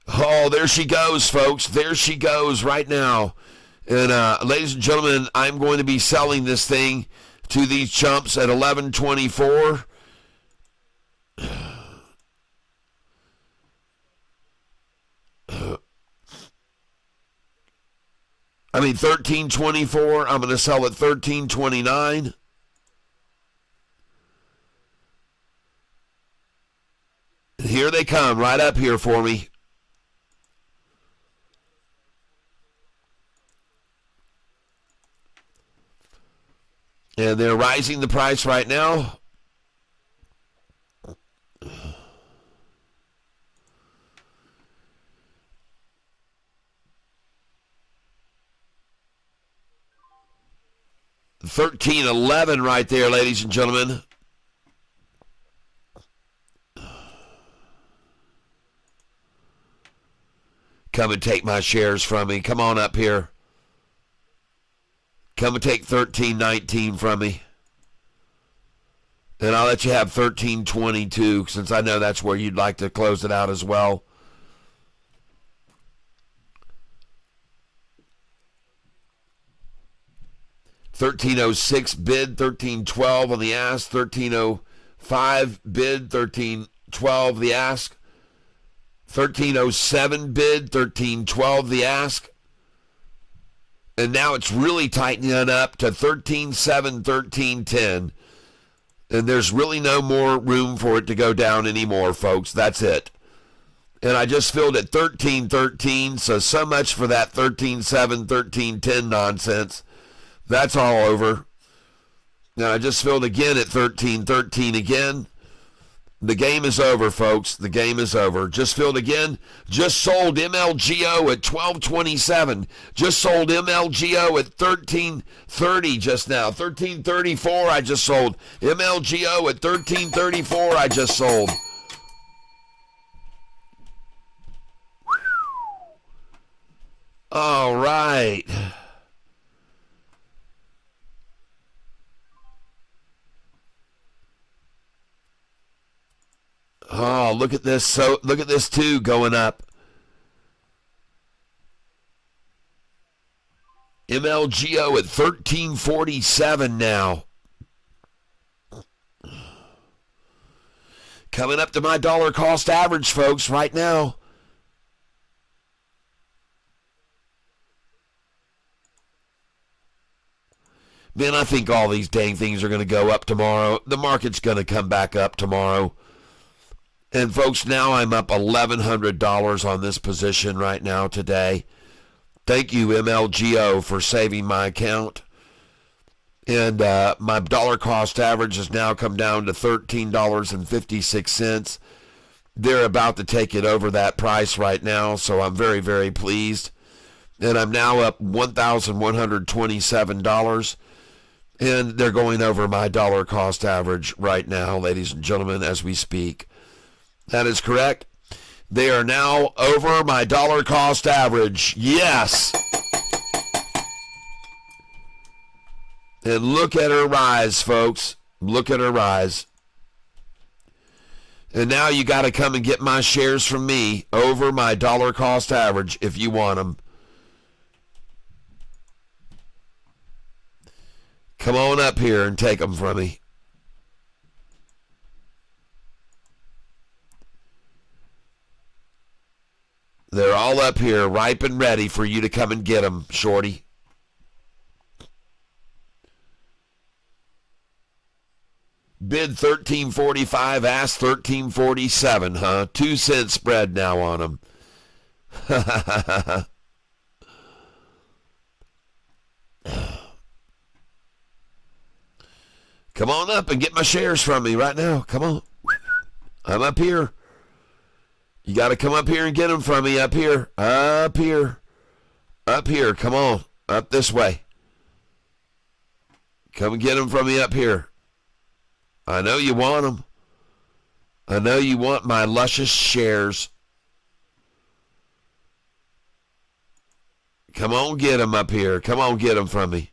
Oh, there she goes, folks. There she goes right now. And ladies and gentlemen, I'm going to be selling this thing to these chumps at $11.24. I mean, $13.24. I'm going to sell at $13.29. Here they come, right up here for me. And they're rising the price right now. $13.11 right there, ladies and gentlemen. Come and take my shares from me. Come on up here. Come and take $13.19 from me. And I'll let you have $13.22, since I know that's where you'd like to close it out as well. $13.06 bid, $13.12 on the ask, $13.05 bid, $13.12 the ask, $13.07 bid, $13.12 the ask. And now it's really tightening up to $13.07, $13.10. And there's really no more room for it to go down anymore, folks. That's it. And I just filled at $13.13, so much for that $13.07, $13.10 nonsense. That's all over. Now I just filled again at $13.13 again. The game is over, folks. The game is over. Just filled again. Just sold MLGO at $12.27. Just sold MLGO at $13.30 just now. $13.34 I just sold. MLGO at $13.34 I just sold. All right. Oh, look at this. So look at this too going up. MLGO at $13.47 now. Coming up to my dollar cost average, folks, right now. Man, I think all these dang things are going to go up tomorrow. The market's going to come back up tomorrow. And folks, now I'm up $1,100 on this position right now today. Thank you, MLGO, for saving my account. And my dollar cost average has now come down to $13.56. They're about to take it over that price right now, so I'm very, very pleased. And I'm now up $1,127. And they're going over my dollar cost average right now, ladies and gentlemen, as we speak. That is correct. They are now over my dollar cost average. Yes. And look at her rise, folks. Look at her rise. And now you got to come and get my shares from me over my dollar cost average if you want them. Come on up here and take them from me. They're all up here, ripe and ready for you to come and get them, shorty. Bid $13.45, ask $13.47, huh? 2 cent spread now on them. Come on up and get my shares from me right now. Come on. I'm up here. You got to come up here and get them from me up here. Up here. Up here. Come on. Up this way. Come and get them from me up here. I know you want them. I know you want my luscious shares. Come on, get them up here. Come on, get them from me.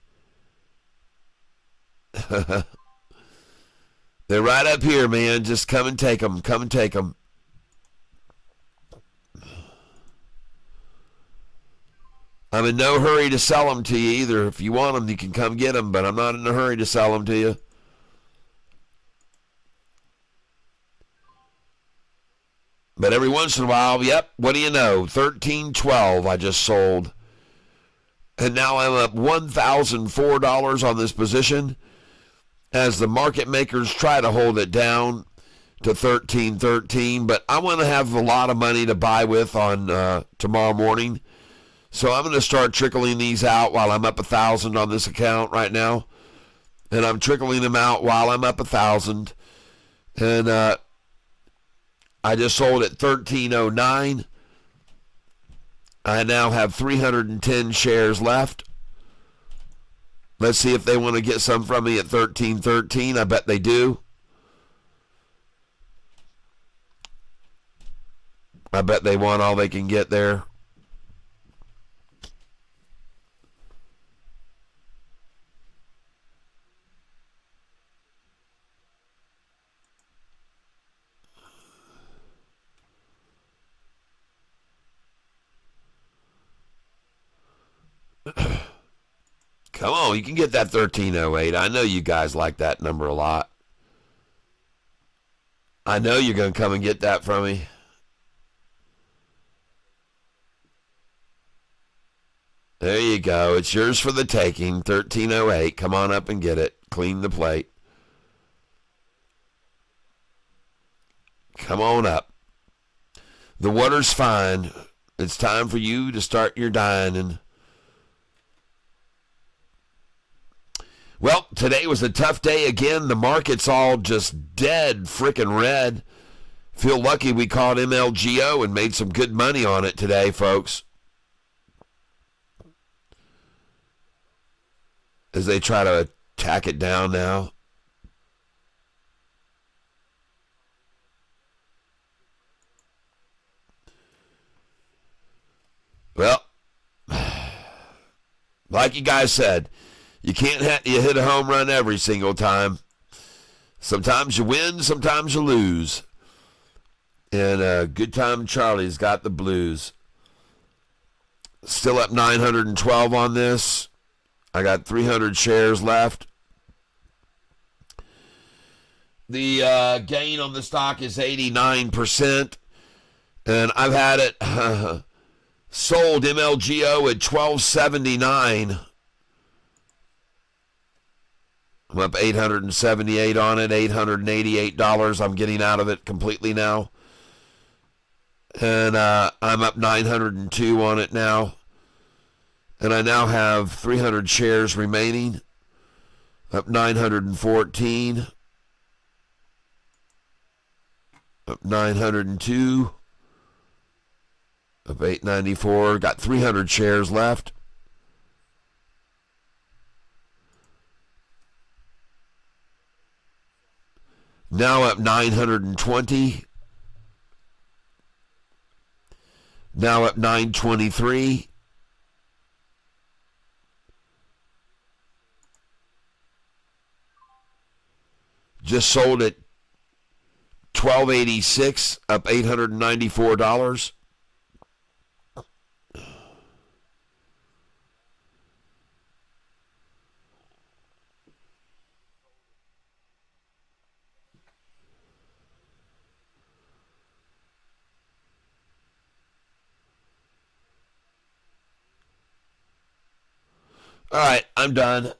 They're right up here, man. Just come and take them. Come and take them. I'm in no hurry to sell them to you either. If you want them, you can come get them, but I'm not in a hurry to sell them to you. But every once in a while, yep, what do you know? 13.12 I just sold. And now I'm up $1,004 on this position as the market makers try to hold it down to 13.13. But I want to have a lot of money to buy with on tomorrow morning. So I'm going to start trickling these out while I'm up 1,000 on this account right now. And I'm trickling them out while I'm up 1,000. And I just sold at 13.09. I now have 310 shares left. Let's see if they want to get some from me at 13.13. I bet they do. I bet they want all they can get there. Come on, you can get that 1308. I know you guys like that number a lot. I know you're going to come and get that from me. There you go. It's yours for the taking. 1308. Come on up and get it. Clean the plate. Come on up. The water's fine. It's time for you to start your dining. Well, today was a tough day again. The market's all just dead freaking red. Feel lucky we caught MLGO and made some good money on it today, folks. As they try to tack it down now. Well, like you guys said, you can't you hit a home run every single time. Sometimes you win, sometimes you lose. And Good Time Charlie's got the blues. Still up 912 on this. I got 300 shares left. The gain on the stock is 89%. And I've had it sold MLGO at $12.79. I'm up $878 on it, $888. I'm getting out of it completely now. And I'm up 902 on it now. And I now have 300 shares remaining. Up 914. Up 902. Up 894. Got 300 shares left. Now up 920. Now up 923. Just sold at $12.86, up $894. All right, I'm done.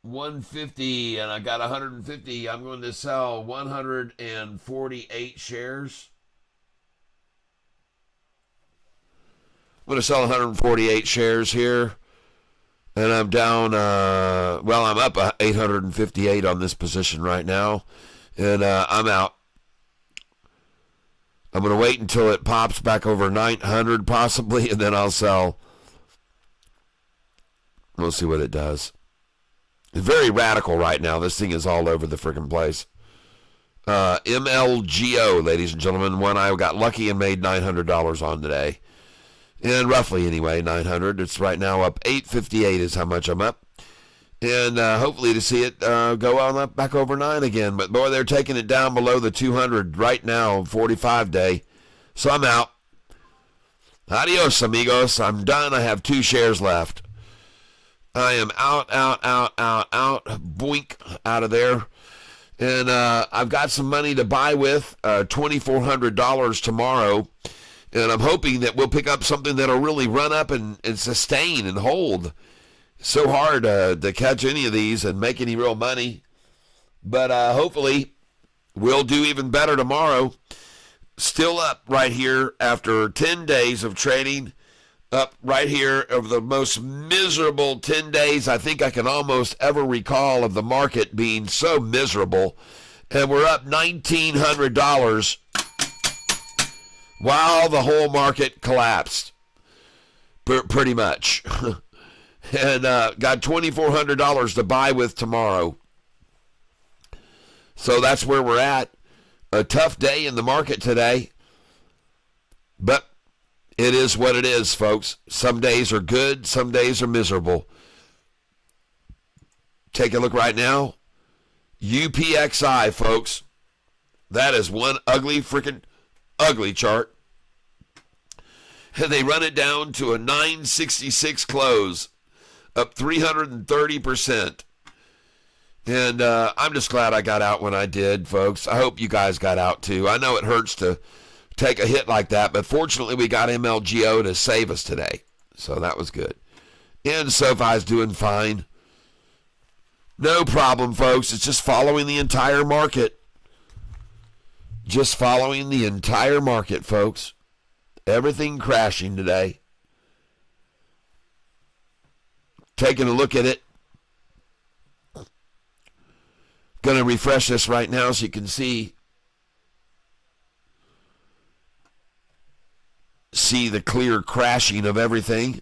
150, and I got 150. I'm going to sell 148 shares. I'm going to sell 148 shares here. And I'm down, I'm up 858 on this position right now. And I'm out. I'm going to wait until it pops back over 900 possibly, and then I'll sell. We'll see what it does. It's very radical right now. This thing is all over the freaking place. MLGO, ladies and gentlemen, one I got lucky and made $900 on today. And roughly, anyway, 900. It's right now up 858 is how much I'm up. And hopefully to see it go on up back over 9 again. But, boy, they're taking it down below the 200 right now, 45 day. So I'm out. Adios, amigos. I'm done. I have 2 shares left. I am out. Boink, out of there. And I've got some money to buy with, $2,400 tomorrow. And I'm hoping that we'll pick up something that'll really run up and sustain and hold. It's so hard to catch any of these and make any real money. But hopefully we'll do even better tomorrow. Still up right here after 10 days of trading. Up right here of the most miserable 10 days I think I can almost ever recall of the market being so miserable. And we're up $1,900 while the whole market collapsed, pretty much. And got $2,400 to buy with tomorrow. So that's where we're at. A tough day in the market today. But it is what it is, folks. Some days are good, some days are miserable. Take a look right now. UPXI, folks. That is one freaking ugly chart. And they run it down to a 966 close, up 330%. And I'm just glad I got out when I did, folks. I hope you guys got out too. I know it hurts to take a hit like that, but fortunately we got MLGO to save us today. So that was good. And Sofi's doing fine. No problem, folks. It's just following the entire market. Just following the entire market, folks. Everything crashing today. Taking a look at it. Going to refresh this right now so you can see the clear crashing of everything.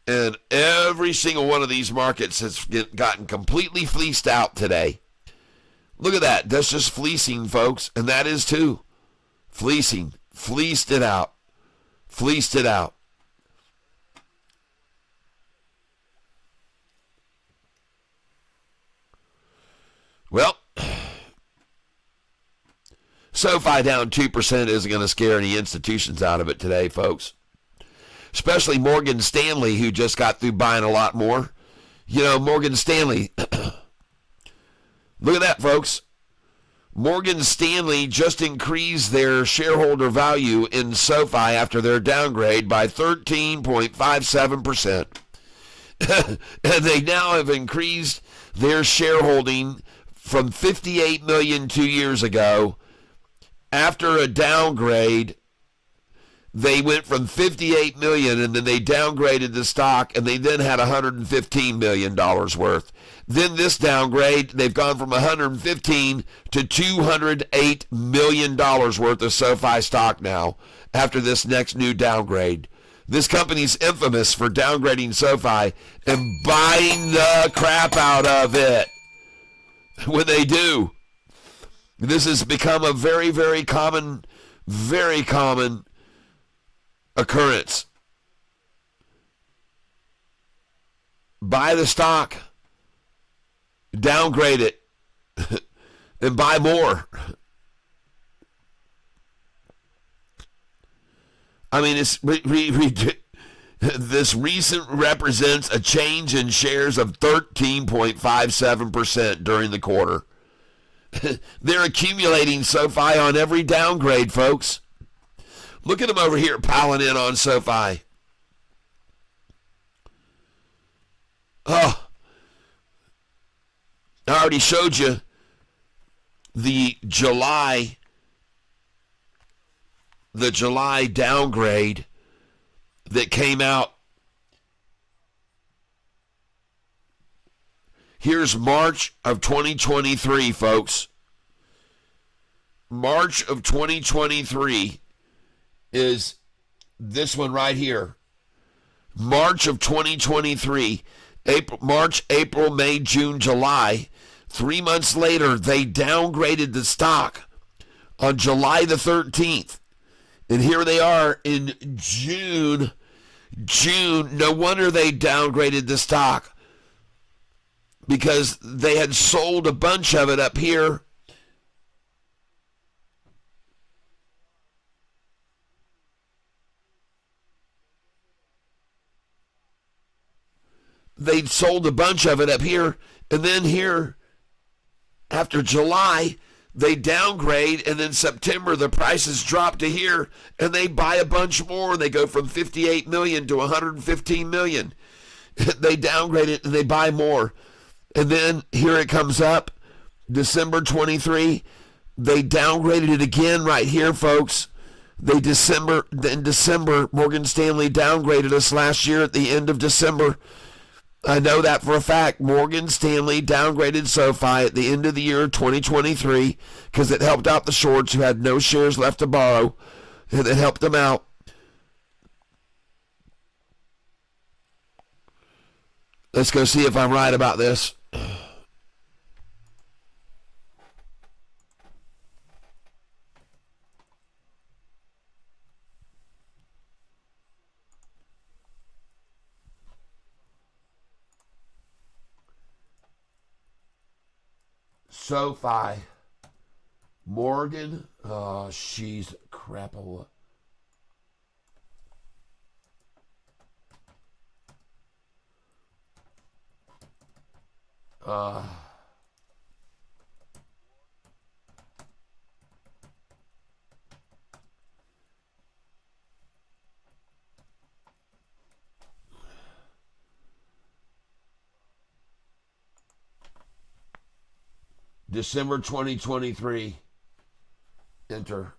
And every single one of these markets has gotten completely fleeced out today. Look at that. That's just fleecing, folks. And that is too. Fleecing. Fleeced it out. Fleeced it out. Well, SoFi down 2% isn't going to scare any institutions out of it today, folks. Especially Morgan Stanley, who just got through buying a lot more. You know, Morgan Stanley. Look at that, folks. Morgan Stanley just increased their shareholder value in SoFi after their downgrade by 13.57%. And they now have increased their shareholding from 58 million 2 years ago. After a downgrade, they went from 58 million and then they downgraded the stock and they then had $115 million worth. Then this downgrade, they've gone from 115 to $208 million worth of SoFi stock now after this next new downgrade. This company's infamous for downgrading SoFi and buying the crap out of it when they do. This has become a very, very common occurrence. Buy the stock, downgrade it, and buy more. I mean, this recent represents a change in shares of 13.57% during the quarter. They're accumulating SoFi on every downgrade, folks. Look at them over here piling in on SoFi. Oh, I already showed you the July downgrade that came out. Here's March of 2023, folks. March of 2023 is this one right here. March of 2023. March, April, May, June, July. 3 months later, they downgraded the stock on July the 13th. And here they are in June. No wonder they downgraded the stock, because they had sold a bunch of it up here. They'd sold a bunch of it up here, and then here, after July, they downgrade, and then September the prices drop to here, and they buy a bunch more. They go from 58 million to 115 million. They downgrade it and they buy more. And then here it comes up, December 23. They downgraded it again right here, folks. In December, Morgan Stanley downgraded us last year at the end of December. I know that for a fact. Morgan Stanley downgraded SoFi at the end of the year 2023 because it helped out the shorts who had no shares left to borrow. And it helped them out. Let's go see if I'm right about this. SoFi. Morgan. Oh, she's crapple. December 2023. Enter.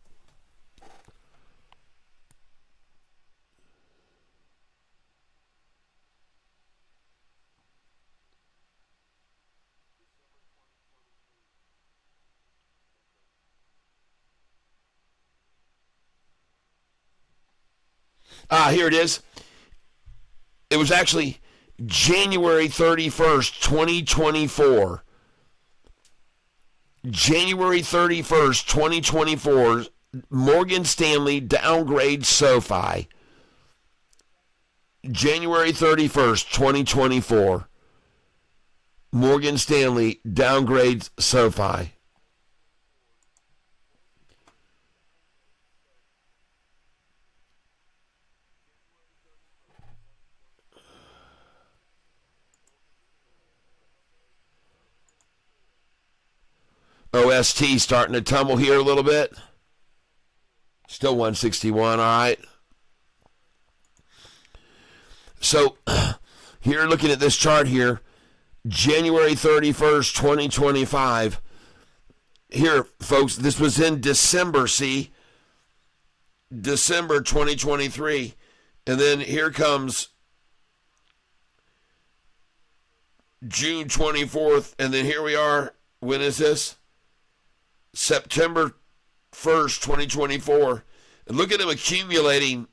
Here it is. It was actually January 31st, 2024. January 31st, 2024, Morgan Stanley downgrades SoFi. January 31st, 2024, Morgan Stanley downgrades SoFi. OST starting to tumble here a little bit. Still 161, all right. So here, looking at this chart here, January 31st, 2025. Here, folks, this was in December, see? December 2023. And then here comes June 24th, and then here we are. When is this? September 1st, 2024. And look at them accumulating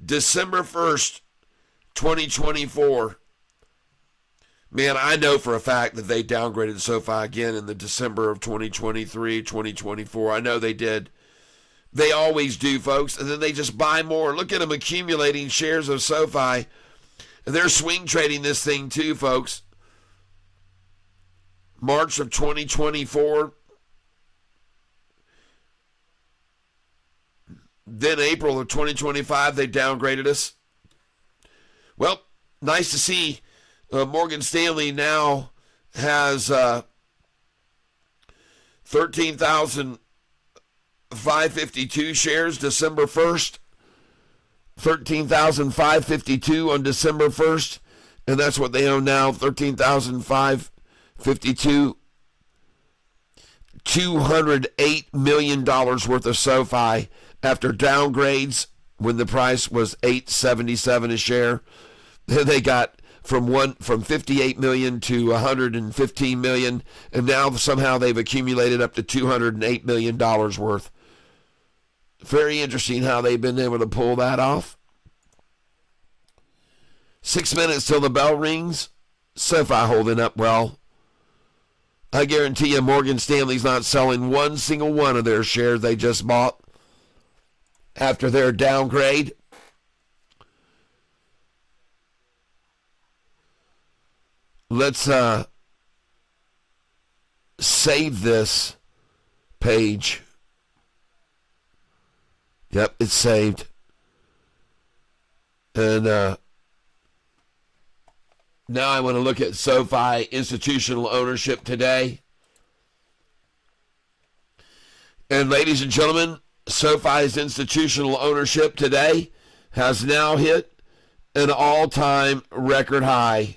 December 1st, 2024. Man, I know for a fact that they downgraded SoFi again in the December of 2023, 2024. I know they did. They always do, folks. And then they just buy more. Look at them accumulating shares of SoFi. And they're swing trading this thing too, folks. March of 2024. Then April of 2025, they downgraded us. Well, nice to see Morgan Stanley now has 13,552 shares December 1st. 13,552 on December 1st. And that's what they own now, 13,552. $208 million worth of SoFi after downgrades when the price was $8.77 a share. They got from 58 million to 115 million, and now somehow they've accumulated up to $208 million worth. Very interesting how they've been able to pull that off. 6 minutes till the bell rings. SoFi holding up well. I guarantee you Morgan Stanley's not selling one single one of their shares they just bought after their downgrade. Let's save this page. Yep, it's saved. And now I want to look at SoFi institutional ownership today. And ladies and gentlemen, SoFi's institutional ownership today has now hit an all-time record high,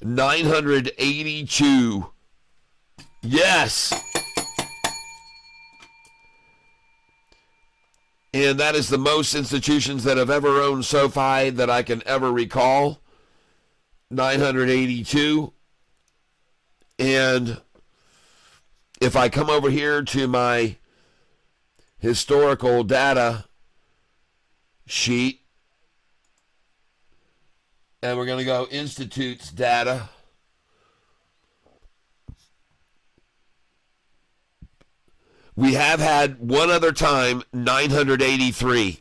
982. Yes. And that is the most institutions that have ever owned SoFi that I can ever recall. 982. And if I come over here to my historical data sheet, and we're going to go institutes data. We have had one other time 983.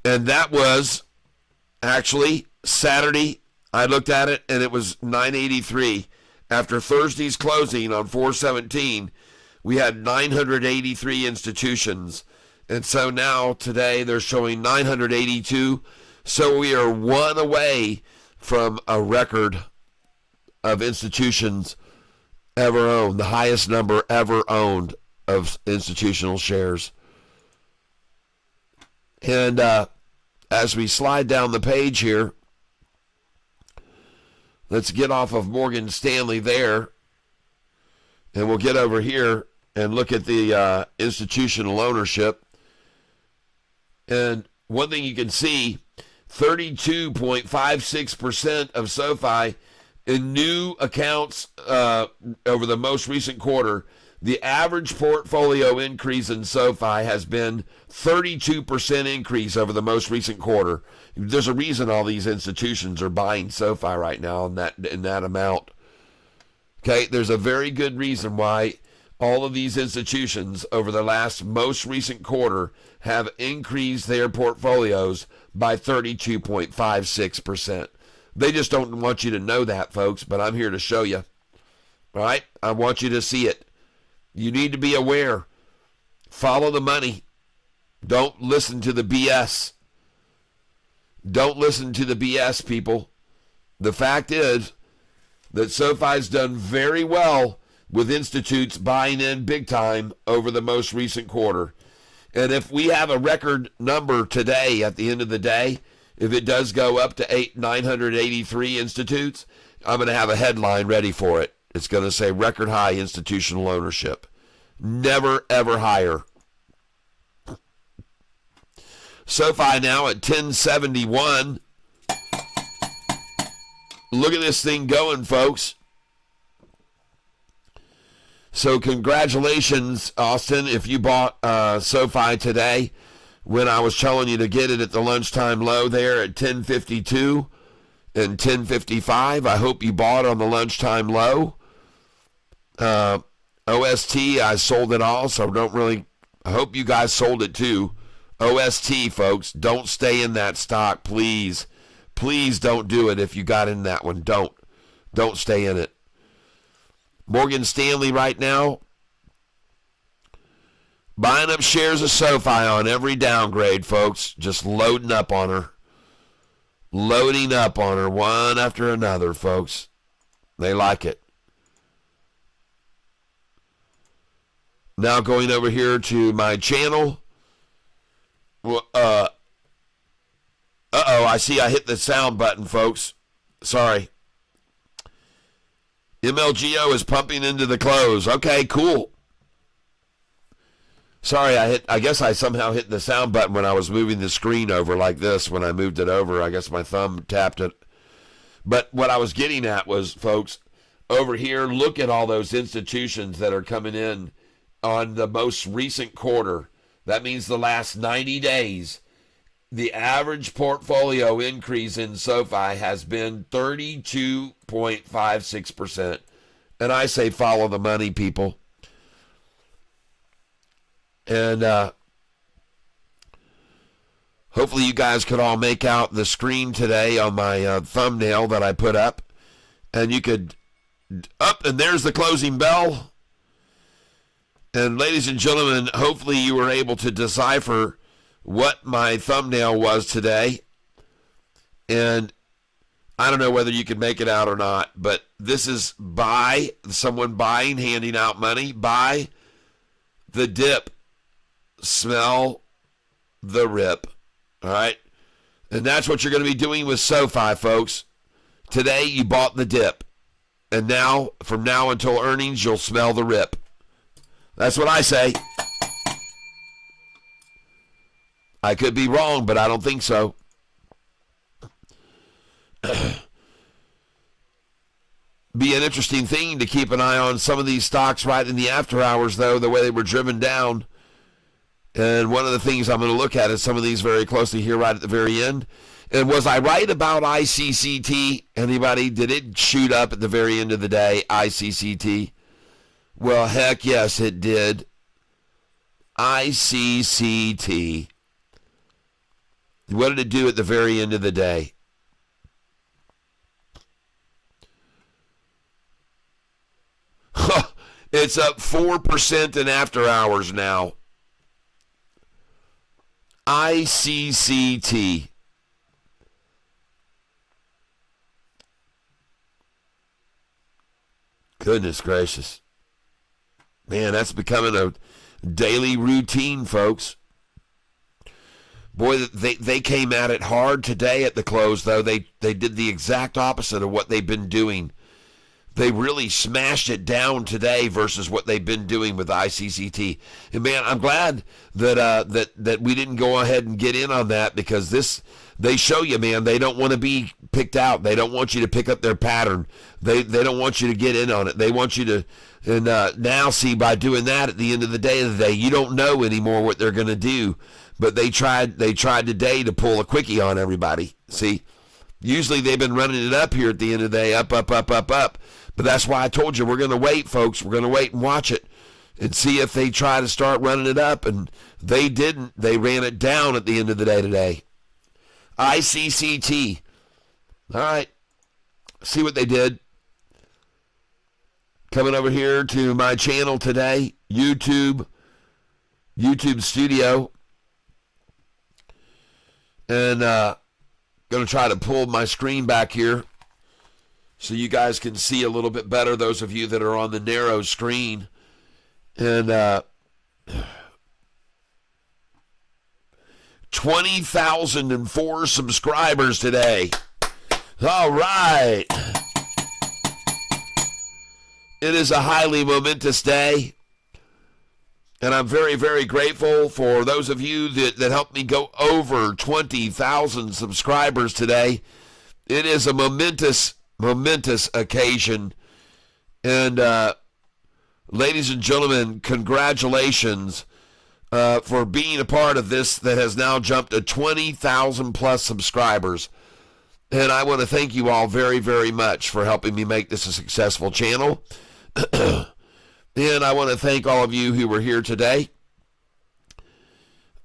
And that was actually Saturday. I looked at it and it was 983. After Thursday's closing on 4/17, we had 983 institutions. And so now today they're showing 982. So we are one away from a record of institutions ever owned, the highest number ever owned of institutional shares. And as we slide down the page here, let's get off of Morgan Stanley there, and we'll get over here and look at the institutional ownership. And one thing you can see, 32.56% of SoFi in new accounts over the most recent quarter. The average portfolio increase in SoFi has been 32% increase over the most recent quarter. There's a reason all these institutions are buying SoFi right now in that amount. Okay, there's a very good reason why all of these institutions over the last most recent quarter have increased their portfolios by 32.56%. They just don't want you to know that, folks, but I'm here to show you. All right? I want you to see it. You need to be aware. Follow the money. Don't listen to the BS. Don't listen to the BS, people. The fact is that SoFi's done very well with institutes buying in big time over the most recent quarter. And if we have a record number today at the end of the day, if it does go up to 983 institutes, I'm going to have a headline ready for it. It's going to say record high institutional ownership. Never, ever higher. SoFi now at 1071. Look at this thing going, folks. So congratulations, Austin, if you bought SoFi today when I was telling you to get it at the lunchtime low there at 1052 and 1055. I hope you bought on the lunchtime low. OST, I sold it all, so I hope you guys sold it too. OST, folks, don't stay in that stock, please. Please don't do it if you got in that one. Don't stay in it. Morgan Stanley right now, buying up shares of SoFi on every downgrade, folks. Just loading up on her. Loading up on her one after another, folks. They like it. Now going over here to my channel. Uh-oh, I see I hit the sound button, folks. Sorry. MLGO is pumping into the close. Okay, cool. Sorry, I guess I somehow hit the sound button when I was moving the screen over like this. When I moved it over, I guess my thumb tapped it. But what I was getting at was, folks, over here, look at all those institutions that are coming in on the most recent quarter. That means the last 90 days. The average portfolio increase in SoFi has been 32.56%. And I say follow the money, people. And hopefully you guys could all make out the screen today on my thumbnail that I put up. And you could, and there's the closing bell. And ladies and gentlemen, hopefully you were able to decipher what my thumbnail was today. And I don't know whether you can make it out or not, but this is buy, someone buying, handing out money, buy the dip, smell the rip. All right? And that's what you're going to be doing with SoFi, folks. Today you bought the dip. And now, from now until earnings, you'll smell the rip. That's what I say. I could be wrong, but I don't think so. Be an interesting thing to keep an eye on some of these stocks right in the after hours, though, the way they were driven down. And one of the things I'm going to look at is some of these very closely here right at the very end. And was I right about ICCT? Anybody? Did it shoot up at the very end of the day, ICCT? Well, heck yes, it did. ICCT. What did it do at the very end of the day? It's up 4% in after hours now. ICCT. Goodness gracious. Man, that's becoming a daily routine, folks. Boy, they came at it hard today at the close, though. They did the exact opposite of what they've been doing. They really smashed it down today versus what they've been doing with ICCT. And, man, I'm glad that we didn't go ahead and get in on that, because they show you, man, they don't want to be picked out. They don't want you to pick up their pattern. They don't want you to get in on it. They want you to, and now see, by doing that at the end of the day, you don't know anymore what they're going to do. But they tried today to pull a quickie on everybody. See, usually they've been running it up here at the end of the day, up, up, up, up, up. But that's why I told you we're going to wait, folks. We're going to wait and watch it and see if they try to start running it up. And they didn't. They ran it down at the end of the day today. ICCT. All right. See what they did. Coming over here to my channel today, YouTube Studio. And going to try to pull my screen back here so you guys can see a little bit better, those of you that are on the narrow screen. And 20,004 subscribers today. All right. It is a highly momentous day. And I'm very, very grateful for those of you that helped me go over 20,000 subscribers today. It is a momentous occasion. And ladies and gentlemen, congratulations for being a part of this that has now jumped to 20,000 plus subscribers. And I want to thank you all very, very much for helping me make this a successful channel. And I want to thank all of you who were here today.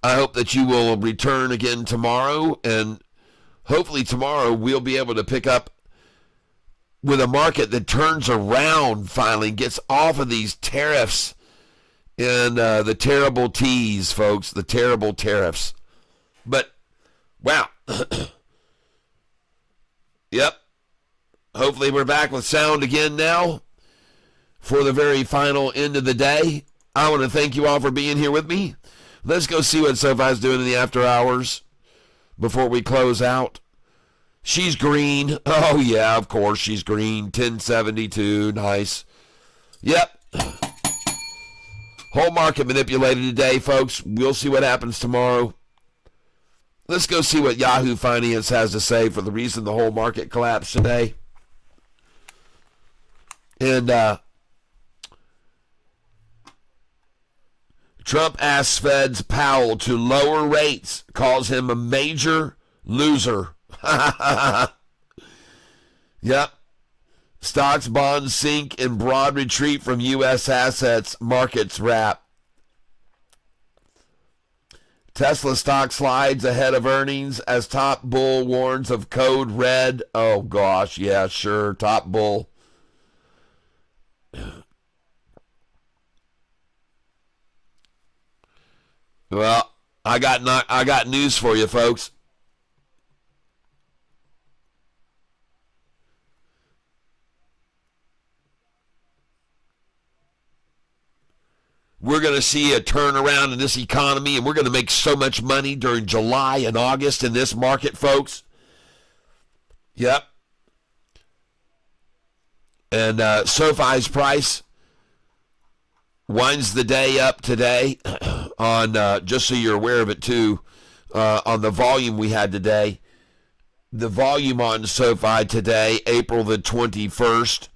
I hope that you will return again tomorrow, and hopefully tomorrow we'll be able to pick up with a market that turns around finally, gets off of these tariffs and the terrible T's, folks, the terrible tariffs. But, wow. Yep. Hopefully we're back with sound again now. For the very final end of the day, I want to thank you all for being here with me. Let's go see what Sofi's doing in the after hours before we close out. She's green. Oh, yeah, of course, she's green. 1072, nice. Yep. Whole market manipulated today, folks. We'll see what happens tomorrow. Let's go see what Yahoo Finance has to say for the reason the whole market collapsed today. And, Trump asks Fed's Powell to lower rates, calls him a major loser. Yep. Stocks, bonds sink in broad retreat from U.S. assets. Markets wrap. Tesla stock slides ahead of earnings as top bull warns of code red. Oh, gosh. Yeah, sure. Top bull. Well, I got news for you, folks. We're going to see a turnaround in this economy, and we're going to make so much money during July and August in this market, folks. Yep. And Sofi's price winds the day up today on, just so you're aware of it too, on the volume we had today. The volume on Sofi today, April the 21st,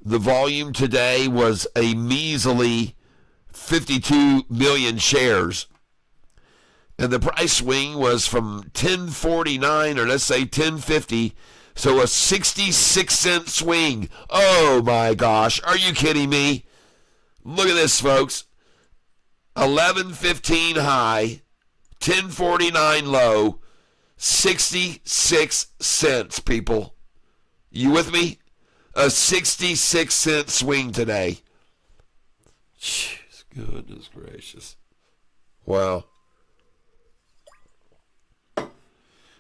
the volume today was a measly 52 million shares. And the price swing was from 1049, or let's say 1050, so a 66-cent swing. Oh my gosh, are you kidding me? Look at this, folks. 1115 high, 1049 low, 66 cents, people. You with me? A 66-cent swing today. Jeez, goodness gracious. Wow.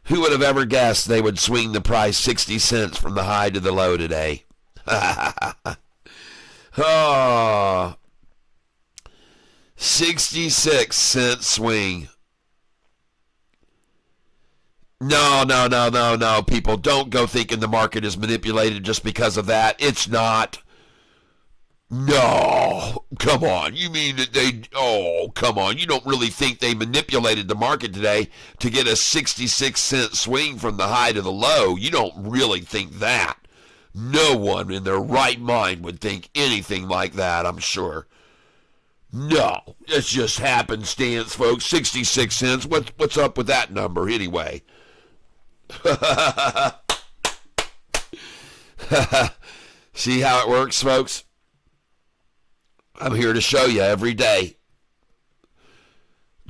Who would have ever guessed they would swing the price 60 cents from the high to the low today? Oh, 66-cent swing. No, people. Don't go thinking the market is manipulated just because of that. It's not. No, come on. You mean that come on. You don't really think they manipulated the market today to get a 66-cent swing from the high to the low? You don't really think that. No one in their right mind would think anything like that, I'm sure. No, it's just happenstance, folks. 66 cents. What's up with that number anyway? See how it works, folks? I'm here to show you every day.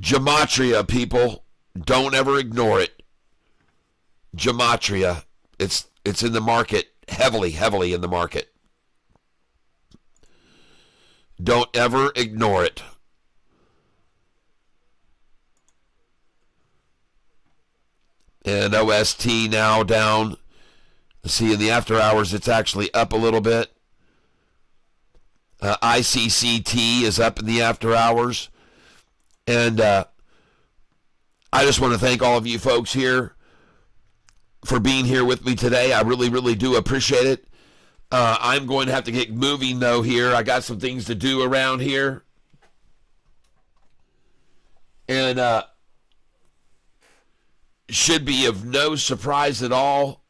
Gematria, people. Don't ever ignore it. Gematria. It's in the market. Heavily in the market. Don't ever ignore it. And OST now down. See, in the after hours, it's actually up a little bit. ICCT is up in the after hours. And I just want to thank all of you folks here for being here with me today. I really do appreciate it. I'm going to have to get moving, though, here. I got some things to do around here. And should be of no surprise at all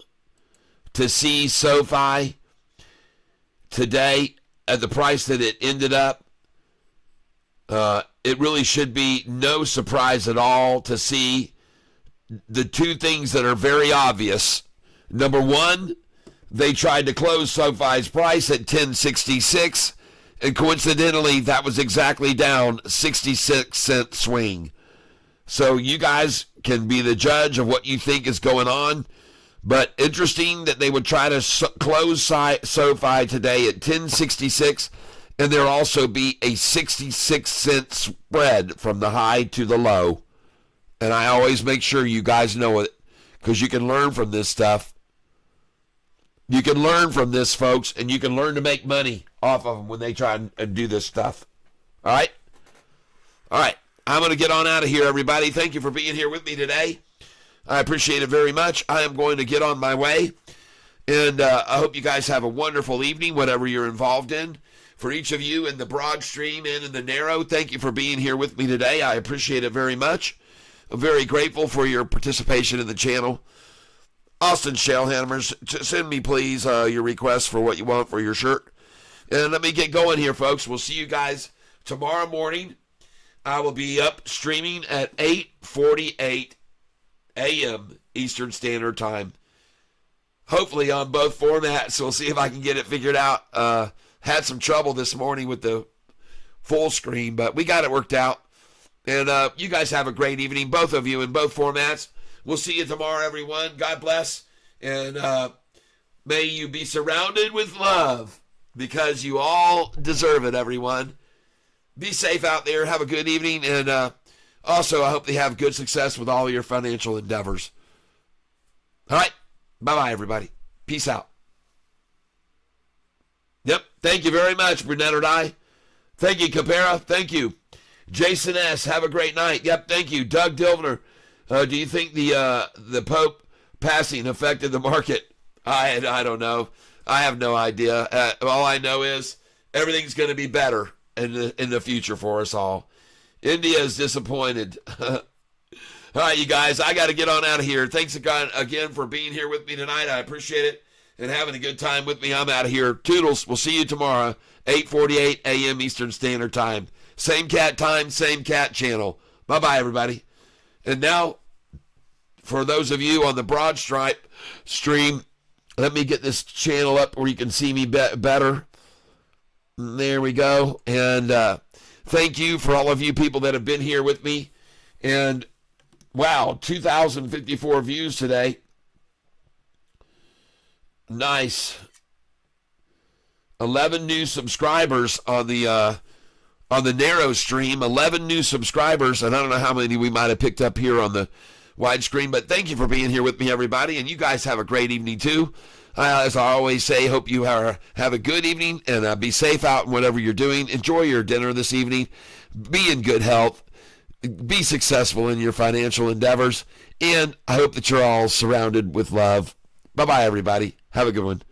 to see Sofi today at the price that it ended up. It really should be no surprise at all to see the two things that are very obvious. Number one, they tried to close SoFi's price at 1066, and coincidentally, that was exactly down 66-cent swing. So you guys can be the judge of what you think is going on. But interesting that they would try to close SoFi today at 1066, and there'll also be a 66-cent spread from the high to the low. And I always make sure you guys know it, because you can learn from this stuff. You can learn from this, folks, and you can learn to make money off of them when they try and do this stuff. All right? All right. I'm going to get on out of here, everybody. Thank you for being here with me today. I appreciate it very much. I am going to get on my way. And I hope you guys have a wonderful evening, whatever you're involved in. For each of you in the broad stream and in the narrow, thank you for being here with me today. I appreciate it very much. I'm very grateful for your participation in the channel. Austin Shellhammers, send me, please, your request for what you want for your shirt. And let me get going here, folks. We'll see you guys tomorrow morning I will be up streaming at 8:48 a.m. Eastern Standard Time. Hopefully on both formats. We'll see if I can get it figured out. Had some trouble this morning with the full screen, but we got it worked out. And you guys have a great evening, both of you in both formats. We'll see you tomorrow, everyone. God bless. And may you be surrounded with love because you all deserve it, everyone. Be safe out there. Have a good evening. And also, I hope they have good success with all your financial endeavors. All right. Bye-bye, everybody. Peace out. Yep. Thank you very much, Brunette or Die. Thank you, Capera. Thank you. Jason S., have a great night. Yep, thank you. Doug Dilvner, do you think the Pope passing affected the market? I don't know. I have no idea. All I know is everything's going to be better in the future for us all. India is disappointed. All right, you guys, I got to get on out of here. Thanks again for being here with me tonight. I appreciate it and having a good time with me. I'm out of here. Toodles, we'll see you tomorrow, 8:48 a.m. Eastern Standard Time. Same cat time, same cat channel. Bye-bye, everybody. And now, for those of you on the Broad Stripe stream, let me get this channel up where you can see me better. There we go. And thank you for all of you people that have been here with me. And, wow, 2,054 views today. Nice. 11 new subscribers on the narrow stream. 11 new subscribers, and I don't know how many we might have picked up here on the widescreen, but thank you for being here with me, everybody, and you guys have a great evening, too. As I always say, hope you have a good evening, and be safe out in whatever you're doing. Enjoy your dinner this evening. Be in good health. Be successful in your financial endeavors, and I hope that you're all surrounded with love. Bye-bye, everybody. Have a good one.